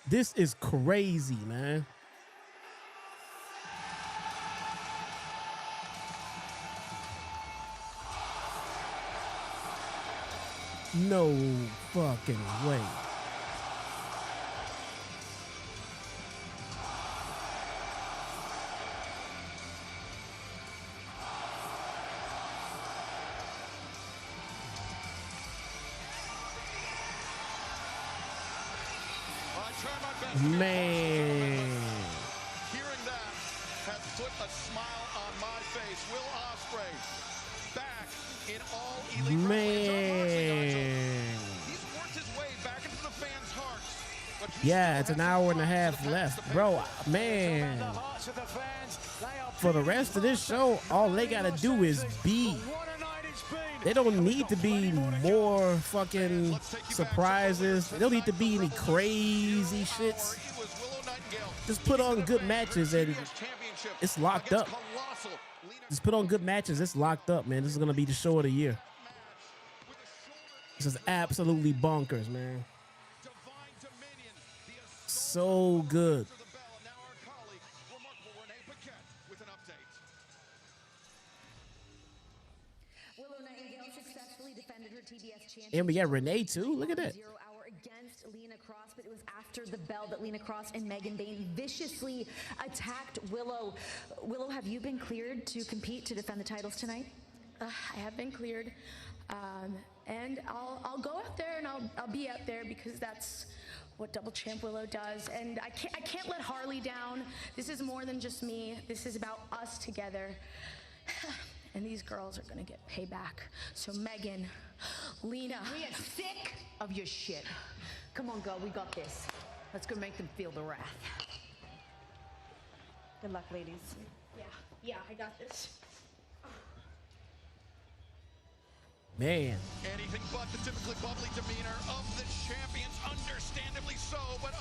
This is crazy, man. No fucking way. Man. Hearing that has put a smile on my face. Will Ospreay back in all elite Man. He's worked his way back into the fans' hearts. But Yeah, it's an hour and a half left. Bro, man. For the rest of this show, all they gotta do is be. They don't need to be more fucking surprises. They don't need to be any crazy shits. Just put on good matches and it's locked up. Just put on good matches. It's locked up, man. This is going to be the show of the year. This is absolutely bonkers, man. So good. And we got Renee too. Look at that. but it was after the bell that Lena Cross and Megan Bayne viciously attacked Willow. Willow, have you been cleared to compete to defend the titles tonight? I have been cleared, and I'll go out there and I'll be out there because that's what Double Champ Willow does. And I can't let Harley down. This is more than just me. This is about us together. And these girls are gonna get payback. So Megan, Lena. We are sick of your shit. Come on, girl, we got this. Let's go make them feel the wrath. Good luck, ladies. Yeah, I got this. Man. Anything but the typically bubbly demeanor of the champions, understandably so, but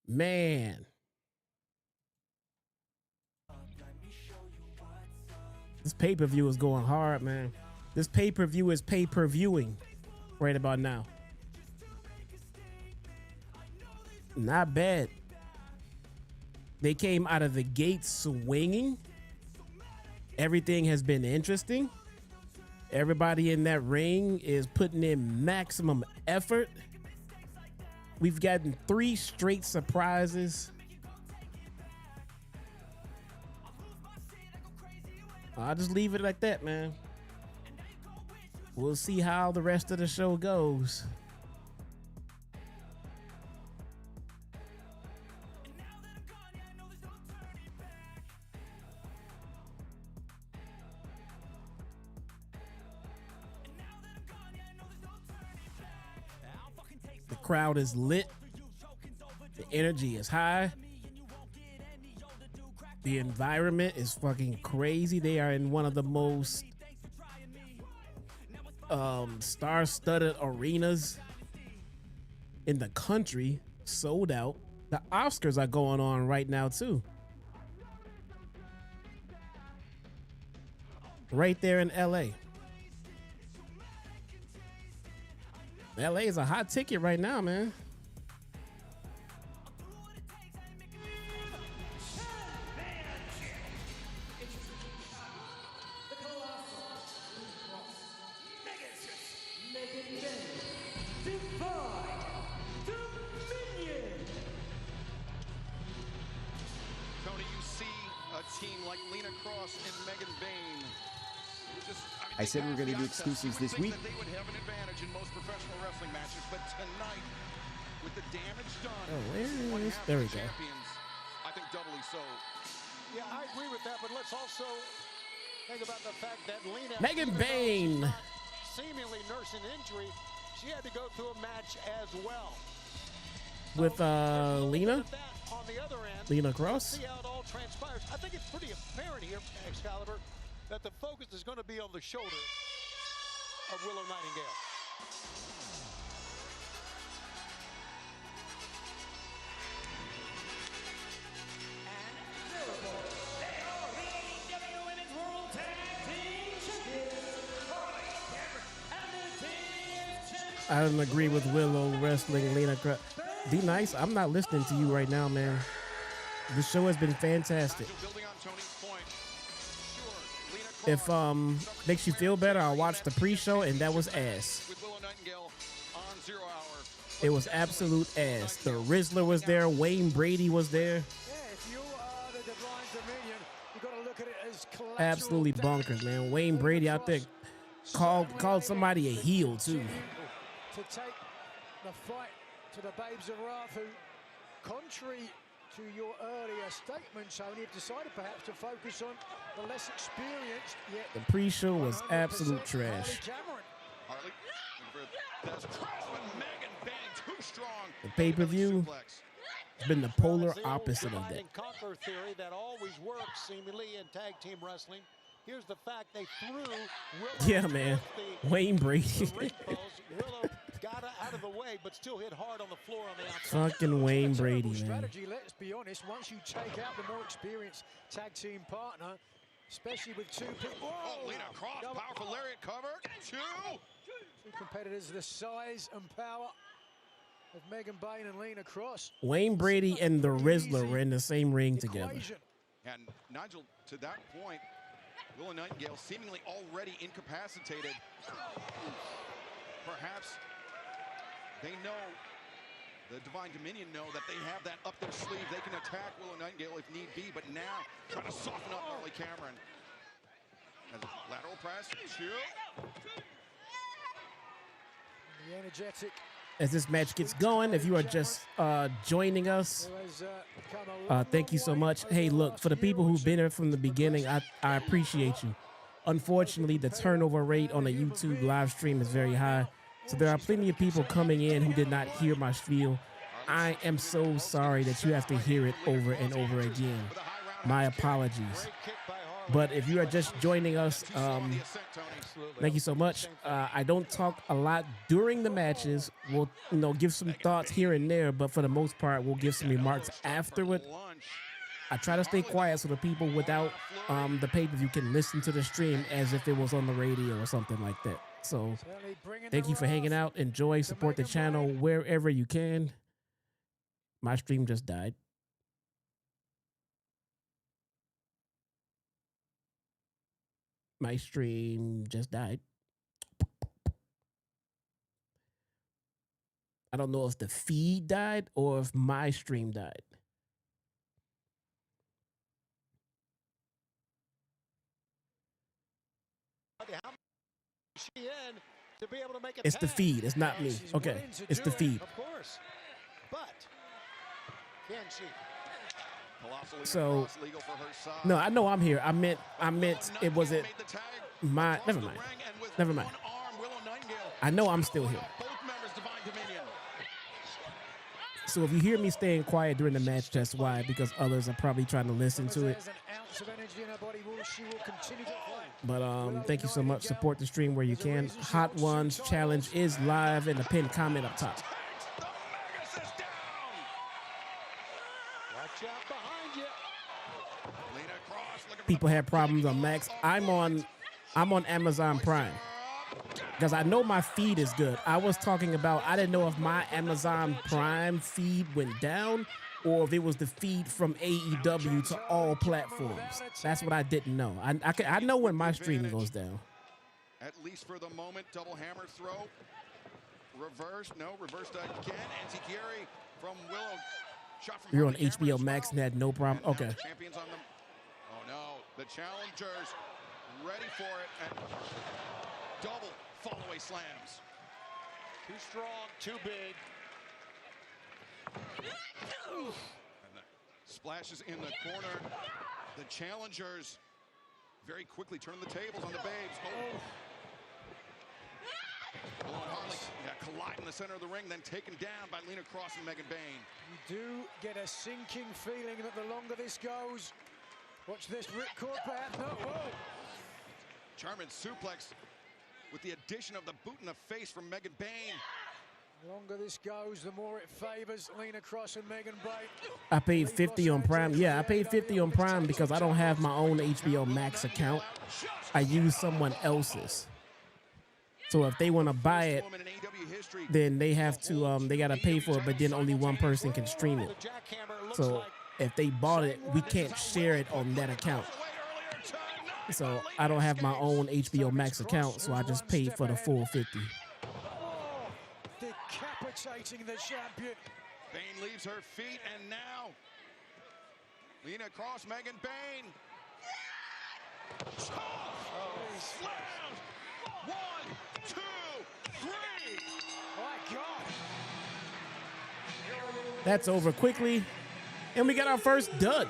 Man. This pay-per-view is going hard, man. This pay-per-view is pay-per-viewing right about now. Not bad. They came out of the gate swinging. Everything has been interesting. Everybody in that ring is putting in maximum effort. We've gotten 3 straight surprises. I'll just leave it like that, man. We'll see how the rest of the show goes. The crowd is lit. The energy is high. The environment is fucking crazy. They are in one of the most star-studded arenas in the country, sold out. The Oscars are going on right now too. Right there in LA. LA is a hot ticket right now, man. Tony, you see a team like Lena Cross and Megan Bayne. I said we were going to do exclusives this week. They would have an advantage in most professional wrestling matches, but tonight, with the damage done, there we go. I think doubly so. Yeah, I agree with that, but let's also think about the fact that Lena, Megan Bayne, seemingly nursing injury, she had to go through a match as well. With Lena? On the other end, Lena Cross? See how it all transpires. I think it's pretty apparent here, Excalibur, that the focus is going to be on the shoulder of Willow Nightingale. I don't agree with Willow wrestling Lena Cross. Be nice. I'm not listening to you right now, man. The show has been fantastic. If makes you feel better, I'll watch the pre-show, and that was ass. It was absolute ass. The Rizzler was there. Wayne Brady was there. Yeah, if you are the Divine Dominion, you've got to look at it as collateral Absolutely bonkers, man. Wayne Brady out there called somebody a heel too. To take the fight to the Babes of Wrath, who, contrary to your earlier statement, Tony, have decided perhaps to focus on the less experienced yet. The pre-show was absolute trash. Harley, that's Crossman, Megan Bayne, too strong. The pay-per-view has been the polar opposite of that. Conquer theory that always works seemingly in tag team wrestling. Here's the fact they threw Willow. Yeah, man. Wayne Brady. Willow got out of the way, but still hit hard on the floor on the outside. Fucking Wayne Brady, man. Strategy, let's be honest. Once you take out the more experienced tag team partner, especially with 2 people. Oh, Lena Cross, powerful lariat cover. 2 competitors the size and power of Megan Bayne and Lena Cross. Wayne Brady and the Rizzler were in the same ring together. And Nigel, to that point, Willow Nightingale seemingly already incapacitated. Perhaps they know The Divine Dominion know that they have that up their sleeve. They can attack Willow Nightingale if need be, but now trying to soften up Marley Cameron. As a lateral press, two. The energetic. As this match gets going, if you are just joining us, thank you so much. Hey, look, for the people who've been here from the beginning, I appreciate you. Unfortunately, the turnover rate on a YouTube live stream is very high. So there are plenty of people coming in who did not hear my spiel. I am so sorry that you have to hear it over and over again. My apologies. But if you are just joining us, thank you so much. I don't talk a lot during the matches. We'll give some thoughts here and there, but for the most part, we'll give some remarks afterward. I try to stay quiet so the people without the pay-per-view can listen to the stream as if it was on the radio or something like that. So thank you for hanging out. Enjoy, support the channel wherever you can. My stream just died. My stream just died. I don't know if the feed died or if my stream died. It's the feed. It's not me. Okay, it's the feed. Of course, but can she? So, no, I know I'm here. I meant it wasn't my. Never mind. I know I'm still here. So if you hear me staying quiet during the match, that's why, because others are probably trying to listen to it. But thank you so much. Support the stream where you can. Hot Ones Challenge is live in the pinned comment up top. People had problems on Max. I'm on Amazon Prime because I know my feed is good. I was talking about, I didn't know if my Amazon Prime feed went down or if it was the feed from AEW to all platforms. That's what I didn't know. I know when my stream goes down. At least for the moment, double hammer throw. Reverse, no, reversed again. Antiquieri from Willow. Shot from You're on HBO Max and had no problem. Okay. Champions on them. Oh no, the challengers ready for it, and double fall-away slams. Too strong, too big. And the splashes in the corner. The challengers very quickly turn the tables on the babes. Oh, Harley collide in the center of the ring, then taken down by Lena Cross and Megan Bayne. You do get a sinking feeling that the longer this goes, watch this ripcord back. No, whoa. German suplex with the addition of the boot in the face from Megan Bayne. The longer this goes, the more it favors Lena Cross and Megan Bayne. I paid $50 on Prime. Yeah, I paid $50 on Prime because I don't have my own HBO Max account. I use someone else's. So if they want to buy it, then they have to, they got to pay for it, but then only one person can stream it. So if they bought it, we can't share it on that account. So I don't have my own HBO Max account, so I just paid for the full 50. Decapitating the champion. Bayne leaves her feet, and now Lena Cross, Megan Bayne. Slammed. 1, 2, 3. My God. That's over quickly, and we got our first dud.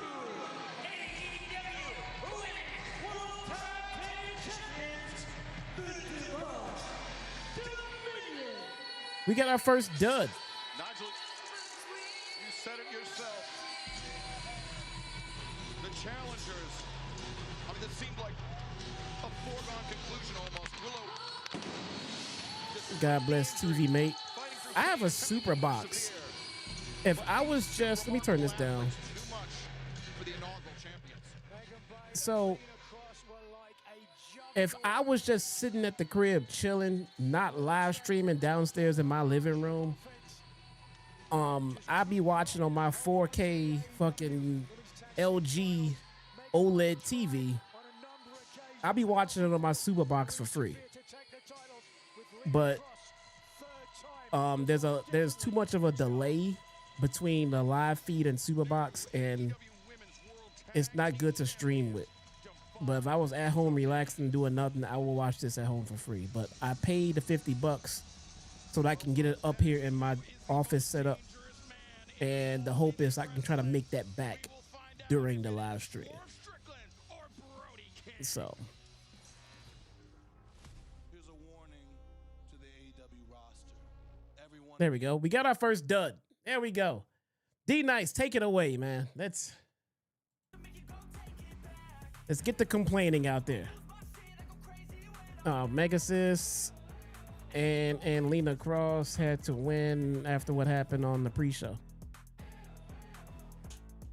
We got our first dud. Nigel, you said it yourself. The challengers, I mean, this seemed like a foregone conclusion almost. Willow. God bless TV, mate. I have a super box. If I was just, let me turn this down. So, if I was just sitting at the crib chilling, not live streaming downstairs in my living room, I'd be watching on my 4K fucking LG OLED TV. I'll be watching it on my super box for free. But there's too much of a delay between the live feed and Superbox, and it's not good to stream with. But if I was at home relaxing and doing nothing, I will watch this at home for free. But I paid the $50 so that I can get it up here in my office setup, and the hope is I can try to make that back during the live stream. So there we go. We got our first dud. There we go. D-Nice, take it away, man. Let's get the complaining out there. Megasis and Lena Cross had to win after what happened on the pre-show.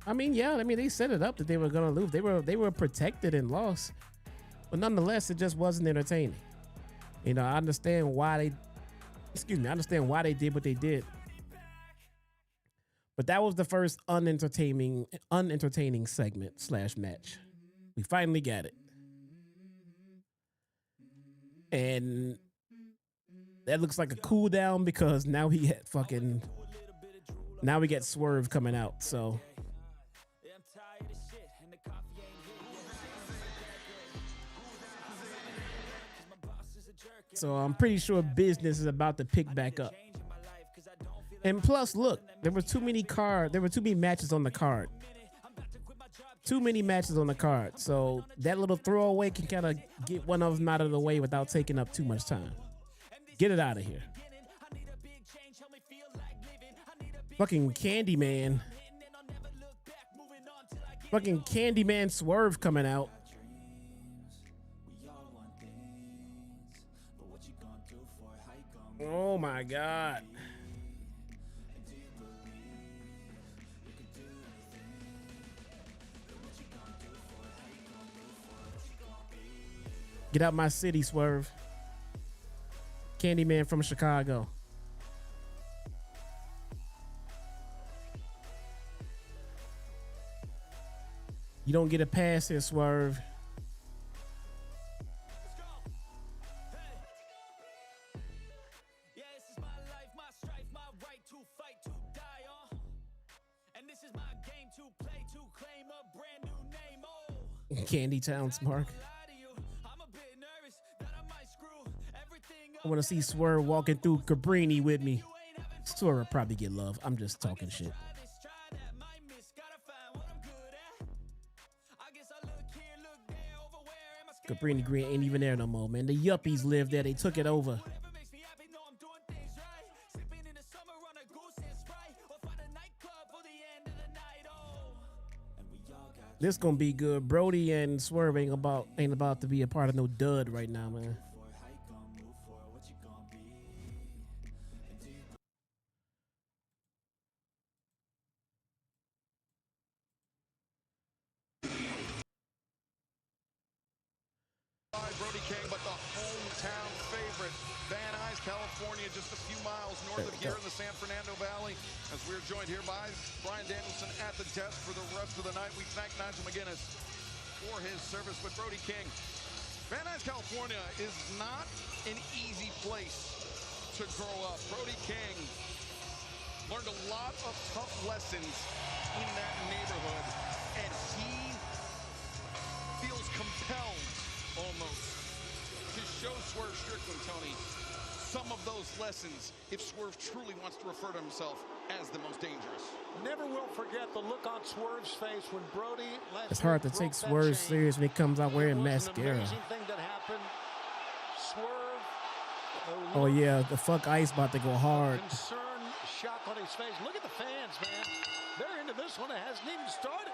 I mean, yeah, they set it up that they were gonna lose. They were protected and lost, but nonetheless, it just wasn't entertaining. You know, I understand why they did what they did, but that was the first unentertaining segment / match. We finally got it. And that looks like a cool down because now we get Swerve coming out. So I'm pretty sure business is about to pick back up. And plus, look, there were too many matches on the card. Too many matches on the card. So that little throwaway can kind of get one of them out of the way without taking up too much time. Get it out of here. Fucking Candyman. Fucking Candyman Swerve coming out. Oh my God. Get out my city, Swerve. Candyman from Chicago. You don't get a pass here, Swerve. Candy Town Mark. I want to see Swerve walking through Cabrini with me. Swerve will probably get love. I'm just talking shit. Cabrini Green ain't even there no more, man. The yuppies live there. They took it over. This gonna be good. Brody and Swerve ain't about to be a part of no dud right now, man. Brody King, but the hometown favorite, Van Nuys, California, just a few miles north of here in the San Fernando Valley. As we're joined here by Brian Danielson at the desk for the rest of the night. We thank Nigel McGuinness for his service with Brody King. Van Nuys, California is not an easy place to grow up. Brody King learned a lot of tough lessons in that neighborhood, and he feels compelled almost to show Swerve Strickland, Tony, some of those lessons if Swerve truly wants to refer to himself as the most dangerous. Never will forget the look on Swerve's face when Brody. It's hard to take Swerve serious when he comes out wearing mascara. Amazing thing that happened. Swerve. Oh yeah, the fuck ice about to go hard. Concern, shock on his face. Look at the fans, man. They're into this one. It hasn't even started.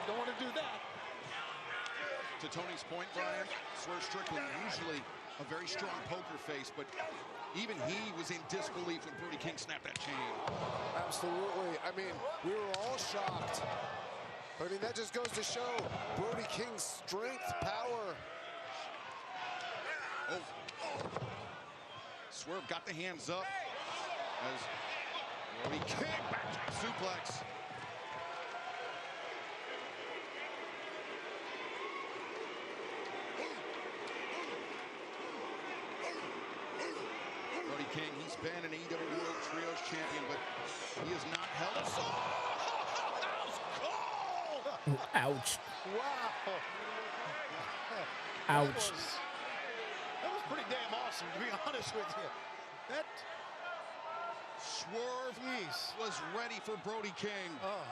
Don't want to do that. To Tony's point, Brian, Swerve Strickland, usually a very strong poker face, but even he was in disbelief when Brody King snapped that chain. Absolutely. I mean, we were all shocked. But I mean, that just goes to show Brody King's strength, power. Oh. Swerve got the hands up as Brody King back suplex. King. He's been an AEW World Trios champion, but he has not held. Ouch. Wow. Ouch. That was pretty damn awesome, to be honest with you. That Swerve was ready for Brody King. Oh.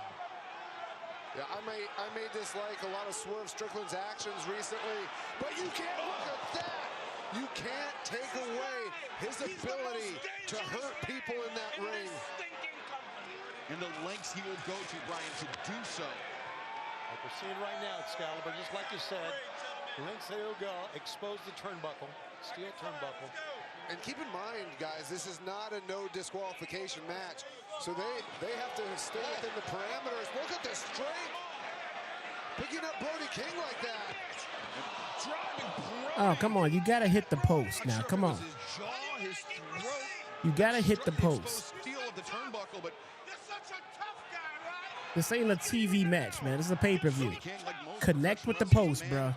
Yeah, I may dislike a lot of Swerve Strickland's actions recently, but you can't look at that. You can't take away his ability to hurt people in that ring. And the lengths he will go to, Brian, to do so. Like we're seeing right now, Excalibur, just like you said, lengths he'll go, expose the turnbuckle, steel turnbuckle. And keep in mind, guys, this is not a no disqualification match. So they have to stay within the parameters. Look at the strength. Picking up Brody King like that. Oh, come on. You got to hit the post now. Come on. You got to hit the post. This ain't a TV match, man. This is a pay-per-view. Connect with the post, bro.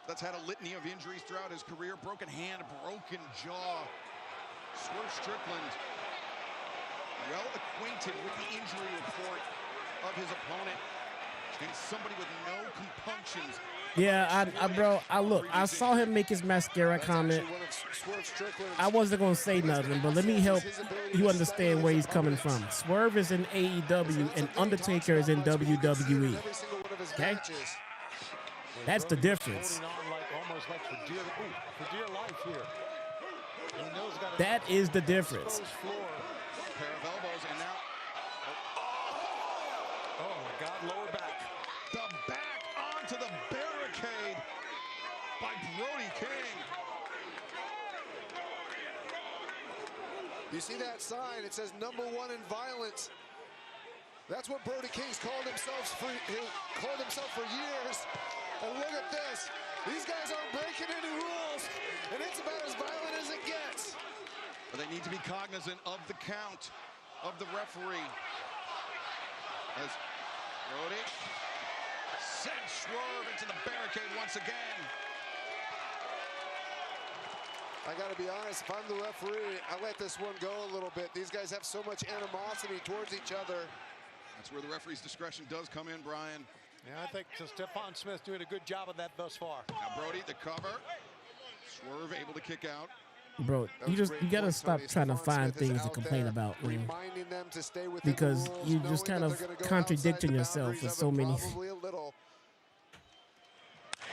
That's had a litany of injuries throughout his career. Broken hand, broken jaw. Swerve Strickland, well acquainted with the injury report of his opponent, and somebody with no compunctions. Yeah, I saw him make his mascara comment. I wasn't gonna say nothing, but let me help you understand where he's coming from. Swerve is in AEW and Undertaker is in WWE. Okay, that's the difference. Almost like for dear life here. That is the difference. Pair of elbows and now. Oh my God, lower back. The back onto the barricade by Brody King. You see that sign? It says #1 in violence. That's what Brody King's called himself for years. And look at this. These guys aren't breaking any rules, and it's about as violent as it gets. But they need to be cognizant of the count of the referee. As Brody sends Swerve into the barricade once again. I gotta be honest, if I'm the referee, I let this one go a little bit. These guys have so much animosity towards each other. That's where the referee's discretion does come in, Brian. Yeah, I think Stephon Smith's doing a good job of that thus far. Now Brody, the cover. Swerve able to kick out. Bro, you gotta stop trying to find things to complain about, man. Because you just kind of contradicting yourself with so many.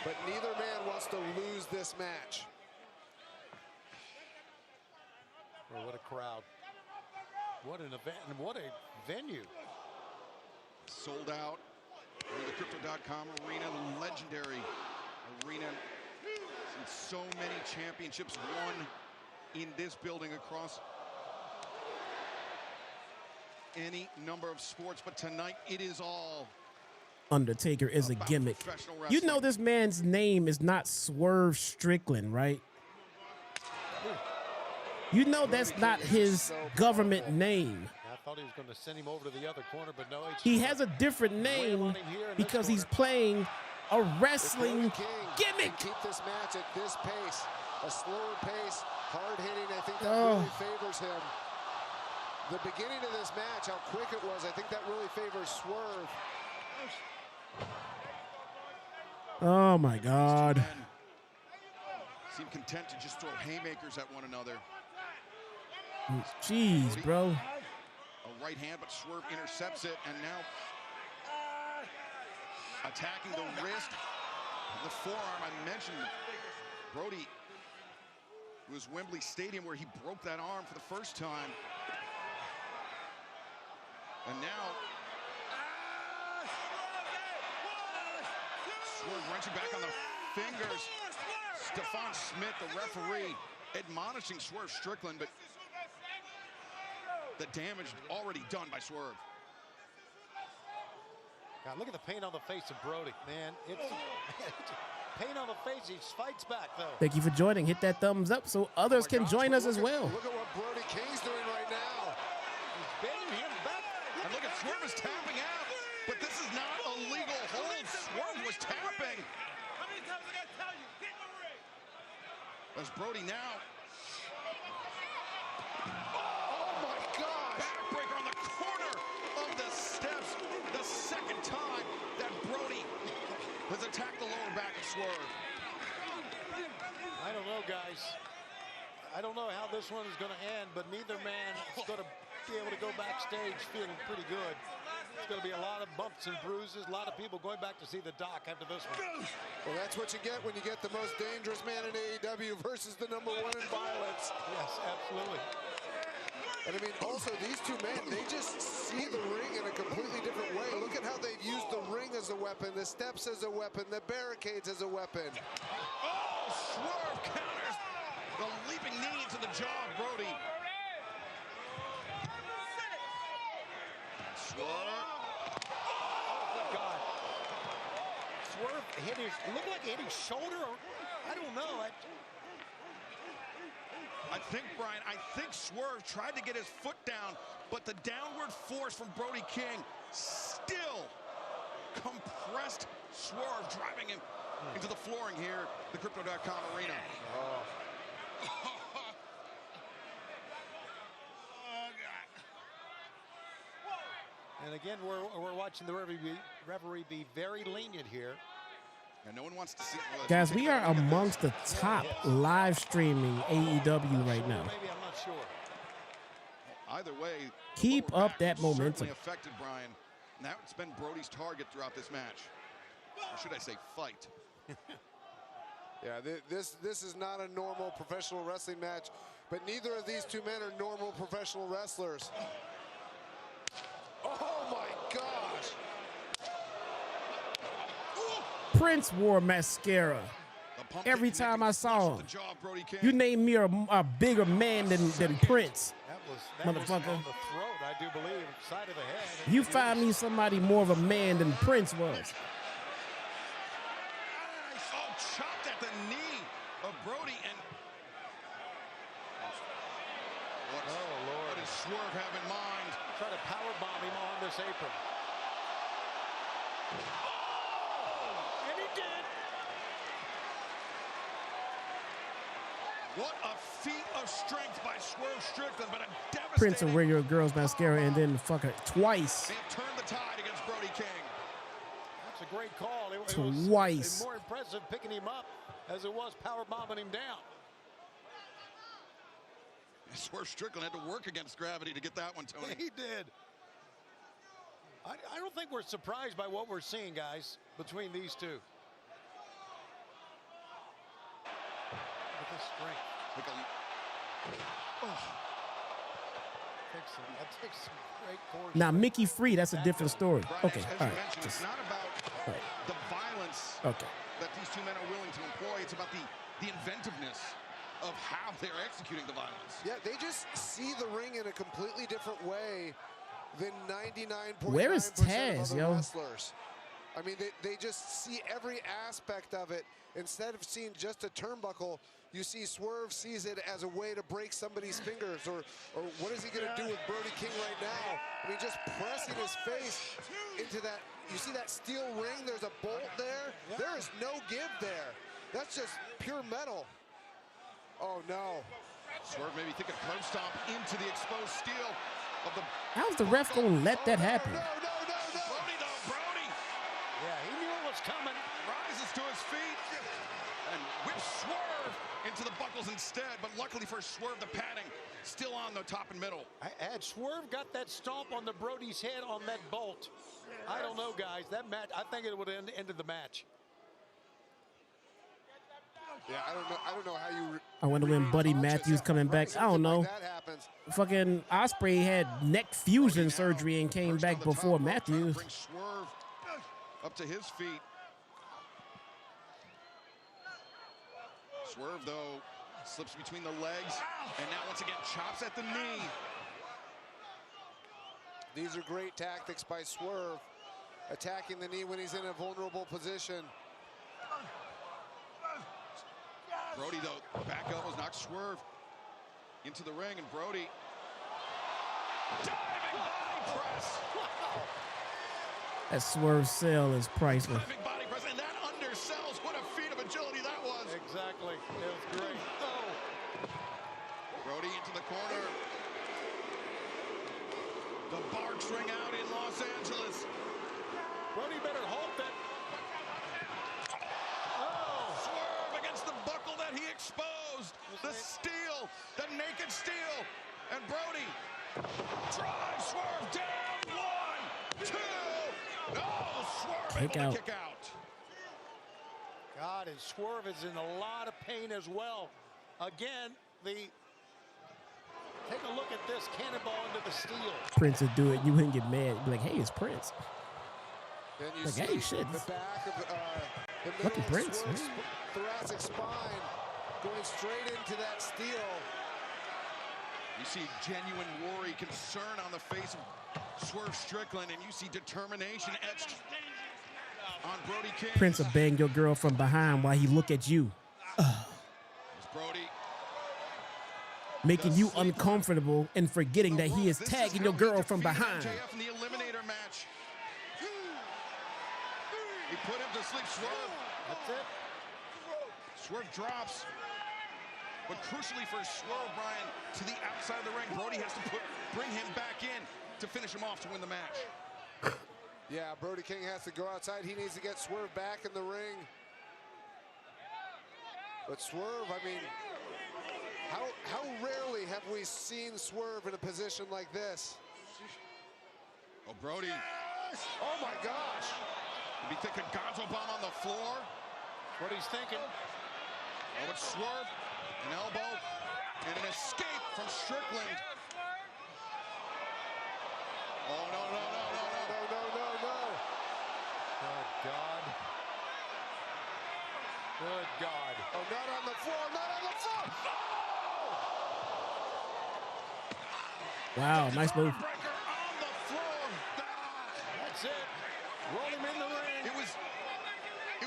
But neither man wants to lose this match. Oh, what a crowd. What an event and what a venue. Sold out. The Crypto.com arena, the legendary arena. So many championships won in this building across any number of sports, but tonight it is all. Undertaker is a gimmick. You know this man's name is not Swerve Strickland, right? You know that's not his government name. I thought he was going to send him over to the other corner, but no. He has a different name because he's playing a wrestling gimmick. Keep this match at this pace, a slower pace, hard hitting. I think that really favors him. The beginning of this match, how quick it was, I think that really favors Swerve. Oh my God. Seem content to just throw haymakers at one another. Jeez, bro. A right hand, but Swerve intercepts it, and now attacking the wrist, the forearm. I mentioned Brody was Wembley Stadium where he broke that arm for the first time. And now Swerve wrenching back on the fingers. Stephon Smith, the referee, admonishing Swerve Strickland, but the damage already done by Swerve. God, look at the pain on the face of Brody, man. It's pain on the face. He fights back, though. Thank you for joining. Hit that thumbs up so others can join us as well. Look at what Brody King's doing right now. He's bending him back. And look at Swerve is tapping out. But this is not a legal hold. Swerve was tapping. How many times I gotta tell you? Get in the ring. As Brody now Swerve. I don't know, guys. I don't know how this one is going to end, but neither man is going to be able to go backstage feeling pretty good. It's going to be a lot of bumps and bruises, a lot of people going back to see the doc after this one. Well, that's what you get when you get the most dangerous man in AEW versus the #1 in violence. Yes, absolutely. And I mean, also, these two men, they just see the ring in a completely different way. Look at how they've used the ring as a weapon, the steps as a weapon, the barricades as a weapon. Oh, Swerve counters the leaping knee into the jaw of Brody. Swerve. Oh, God. Swerve hit his, looked like he hit his shoulder. Or, I don't know. I think, Brian, Swerve tried to get his foot down, but the downward force from Brody King still compressed Swerve, driving him into the flooring here, the Crypto.com arena. Oh. And again, we're watching the referee be very lenient here. And no one wants to see. Guys, we are amongst the top live streaming AEW right now. Maybe, I'm not sure. Either way, keep up that momentum. Certainly affected Brian. Now it's been Brody's target throughout this match. Or should I say fight? Yeah, this is not a normal professional wrestling match, but neither of these two men are normal professional wrestlers. Oh my gosh! Prince wore mascara every time I saw him. You name me a bigger man than Prince, That motherfucker. was on the throat, I do believe, side of the head. You find me somebody more of a man than Prince was. Oh, chopped at the knee of Brody, and what does Swerve have in mind? Try to powerbomb him on this apron. And he did. What a feat of strength by Swerve Strickland, but a devastating. Prince will wear your girl's mascara and then fuck her twice. They have turned the tide against Brody King. That's a great call. It Twice. was more impressive picking him up as it was powerbombing him down. Swerve Strickland had to work against gravity to get that one, Tony. He did. I don't think we're surprised by what we're seeing, guys, between these two. Look at the strength. That takes some great core. Now, Mickey Free, that's a different story. Brian, Okay, as all you right. mentioned, it's not about the violence that these two men are willing to employ. It's about the inventiveness of how they're executing the violence. Yeah, they just see the ring in a completely different way than 99.9% Where is Taz, of other yo? wrestlers. I mean, they just see every aspect of it. Instead of seeing just a turnbuckle, you see Swerve sees it as a way to break somebody's fingers, or what is he going to do with Brody King right now? I mean, just pressing his face into that. You see that steel ring? There's a bolt there. There is no give there. That's just pure metal. Oh, no. Swerve maybe thinking curb stomp into the exposed steel of the... How's the ref going to let that happen? No. Brody, though, Brody. Yeah, he knew it was coming. Rises to his feet and whips Swerve into the buckles instead. But luckily for Swerve, the padding still on the top and middle. Had Swerve got that stomp on the Brody's head on that bolt, I don't know, guys. That match, I think it would have ended the match. Yeah, I don't know how you... I wonder when Buddy Matthews coming back. I don't know. That happens. Fucking Osprey had neck fusion surgery and came back before Matthews. Bring Swerve up to his feet. Swerve, though, slips between the legs, and now once again chops at the knee. These are great tactics by Swerve, attacking the knee when he's in a vulnerable position. Brody, though, back elbows knock Swerve into the ring, and Brody diving body press. That Swerve sell is priceless. Diving body press, and that undersells. What a feat of agility that was. Exactly. It was great. Oh. Brody into the corner. The barks ring out in Los Angeles. Brody better hope that... Oh. that he exposed the steel, the naked steel. And Brody drive Swerve down. 1, 2. No, Swerve able to kick out. God, and Swerve is in a lot of pain as well. Again, take a look at this cannonball into the steel. Prince would do it. You wouldn't get mad. You'd be like, hey, it's Prince. Then you like, see hey, shit. the back of the Lucky middle of Prince. Swerve's thoracic spine going straight into that steel. You see genuine worry, concern on the face of Swerve Strickland, and you see determination etched on Brody King. Prince will bang your girl from behind while he look at you. Brody. Making you uncomfortable and forgetting that he is tagging your girl from behind. MJF in the eliminator match. He put him to sleep. Swerve. That's it. Swerve drops. But crucially for Swerve, Brian, to the outside of the ring, Brody has to bring him back in to finish him off to win the match. Yeah, Brody King has to go outside. He needs to get Swerve back in the ring. But Swerve, I mean, how rarely have we seen Swerve in a position like this? Oh, Brody. Oh, my gosh. Be thinking Gonzo bomb on the floor. What he's thinking. Oh, but Swerve, an elbow, and an escape from Strickland. Oh, no, no, no, no, no, no, no, no, no. Good God. Good God. Oh, not on the floor, not on the floor. Wow, nice move. Breaker on the floor. That's it. Roll him in the ring. It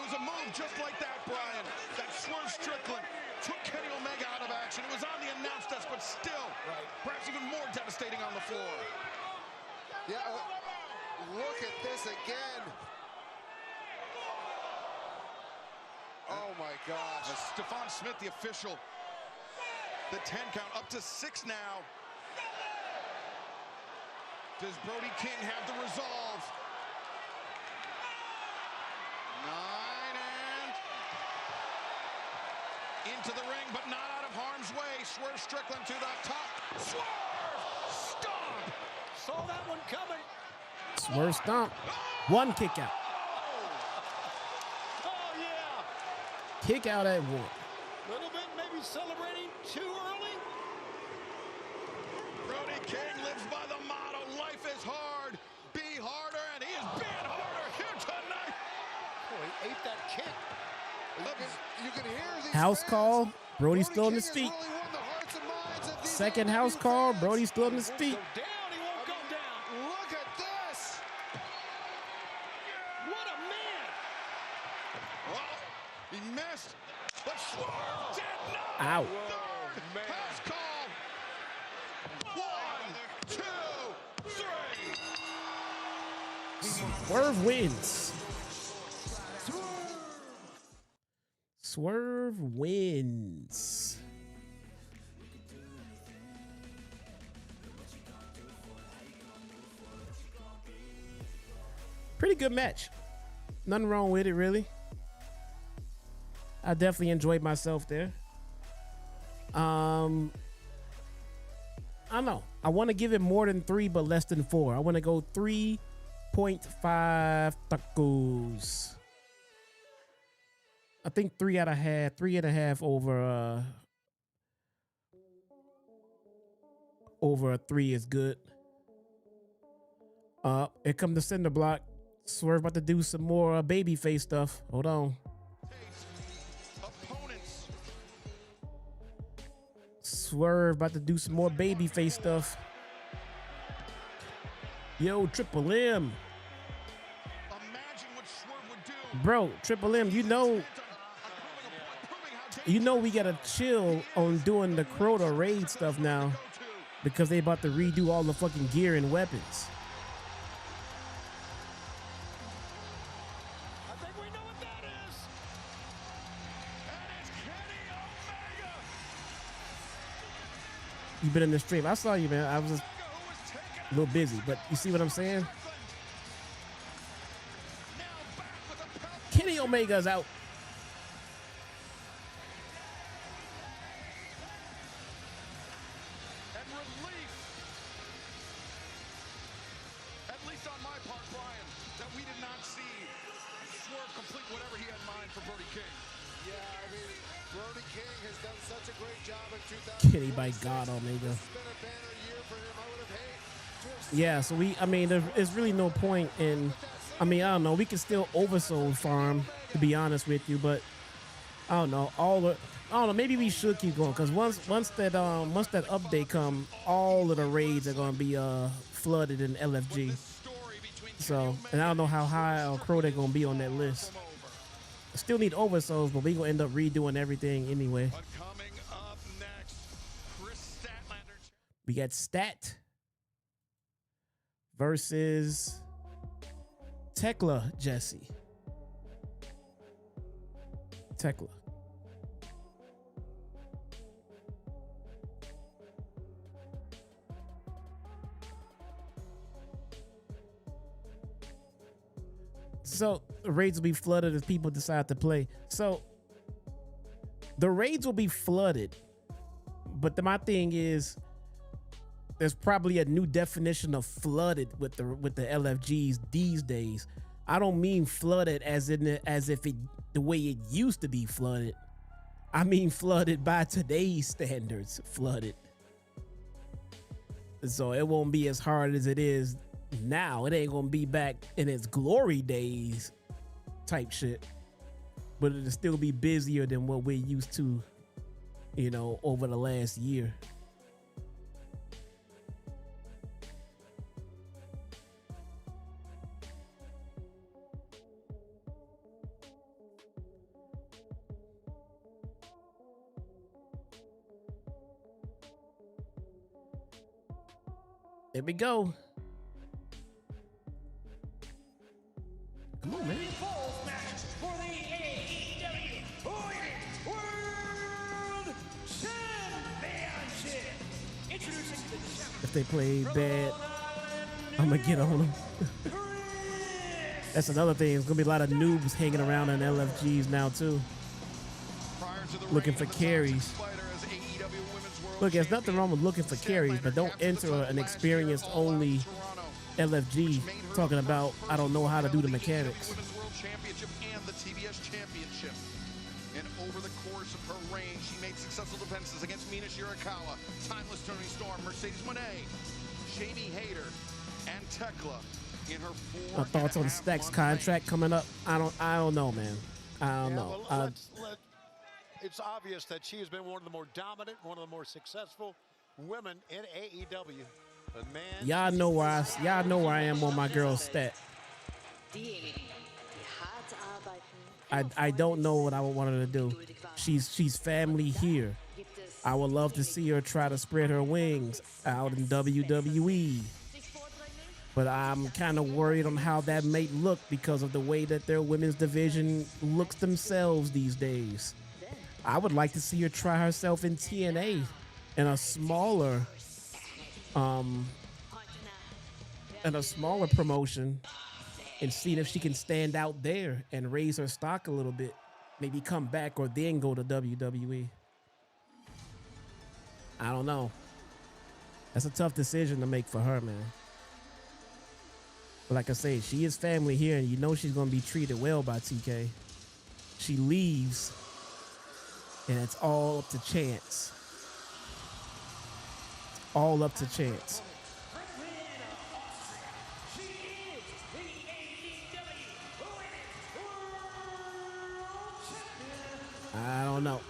was a move just like that, Brian, that Swerve Strickland took Kenny Omega out of action. It was on the announce desk, but still, perhaps even more devastating on the floor. Yeah, look at this again. Oh my gosh. Stephon Smith, the official. The 10 count up to 6 now. Does Brody King have the resolve? 9 and into the ring, but not out of harm's way. Swerve Strickland to the top. Swerve! Stomp! Saw that one coming. Swerve stomp. One kick out. Oh, yeah. Kick out at one. Little bit maybe celebrating too early. Brody King lives by the motto, life is hard, be harder, and he is being harder here tonight. Boy, he ate that kick. You can hear these House fans. call. Brody's still on King his has feet. really won the hearts and minds of these Second AEW house call. fans. Brody's still on his feet. Go down, he won't go down. Look at this. What a man. Well, he missed, but Swerve did not. Ow. Third house call. 1, 2, 3. Swerve wins. Swerve wins. Pretty good match. Nothing wrong with it, really. I definitely enjoyed myself there. I don't know. I want to give it more than 3, but less than 4. I want to go 3.5 tacos. I think 3.5 over a 3 is good. Here come the cinder block. Swerve about to do some more babyface stuff. Hold on. Opponents. Swerve about to do some more babyface stuff. Yo, Triple M. Imagine what Swerve would do. Bro, Triple M, you know we gotta chill on doing the Crota raid stuff now because they about to redo all the fucking gear and weapons. I think we know what that is. And it's Kenny Omega. You been in the stream. I saw you, man. I was just Who was taken a little busy, but you see what I'm saying? Now back with a pelt. Kenny Omega's out. part, Brian, that we did not see Swerve complete whatever he had in mind for Brody King. Yeah, I mean, Brody King has done such a great job in 2000. Kitty by God Omega. This has been a banner year for him. I would have hated to have Yeah, so I mean, there's really no point in, I mean, I don't know, we can still oversold farm, to be honest with you, but I don't know, I don't know, maybe we should keep going, because once that update come, all of the raids are going to be flooded in LFG. So, and I don't know how high or crow they're going to be on that list. Still need oversouls, but we going to end up redoing everything anyway. But coming up next, Kris Statlander. We got Stat versus Thekla Jesse. Thekla. So the raids will be flooded as people decide to play. So the raids will be flooded, but my thing is, there's probably a new definition of flooded with the LFGs these days. I don't mean flooded as if the way it used to be flooded. I mean flooded by today's standards, flooded. So it won't be as hard as it is now. It ain't gonna be back in its glory days type shit, but it'll still be busier than what we're used to, you know, over the last year. There we go. Come on, man. Match for the AEW World Championship. Introducing the champion. If they play bad, I'm gonna get on them. That's another thing. There's gonna be a lot of noobs hanging around in LFGs now too, looking for carries. Look, there's nothing wrong with looking for carries, but don't enter an experienced only LFG talking about I don't know how to do the mechanics. Women's World Championship and the TBS Championship. And over the course of her reign, she made successful defenses against Mina Shirakawa, Timeless Tony Storm, Mercedes Moné, Jamie Hayter, and Thekla in her 4.5 Thoughts on Stack's contract coming up? I don't know, man. I don't know. Well, it's obvious that she has been one of the more dominant, one of the more successful women in AEW. But man, y'all know where I am on my girl Stat. I don't know what I would want her to do. She's family here. I would love to see her try to spread her wings out in WWE. But I'm kind of worried on how that may look because of the way that their women's division looks themselves these days. I would like to see her try herself in TNA in a smaller promotion and see if she can stand out there and raise her stock a little bit. Maybe come back or then go to WWE. I don't know. That's a tough decision to make for her, man. But like I say, she is family here, and you know she's going to be treated well by TK. She leaves, and it's all up to chance. All up to chance. I don't know.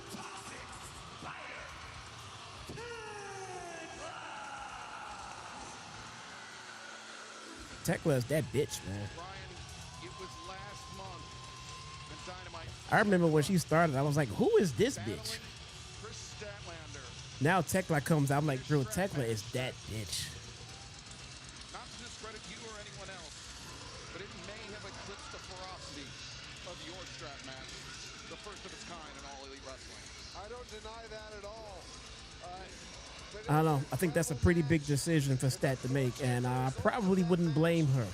Thekla is that bitch, man. I remember when she started, I was like, who is this bitch? Now Thekla comes out, I'm like, bro, Thekla is that bitch. Not to discredit you or anyone else, but it may have eclipsed the ferocity of your strap match, the first of its kind in all elite wrestling. I don't deny that at all. I don't know. I think that's a pretty big decision for Stat to make, and I probably wouldn't blame her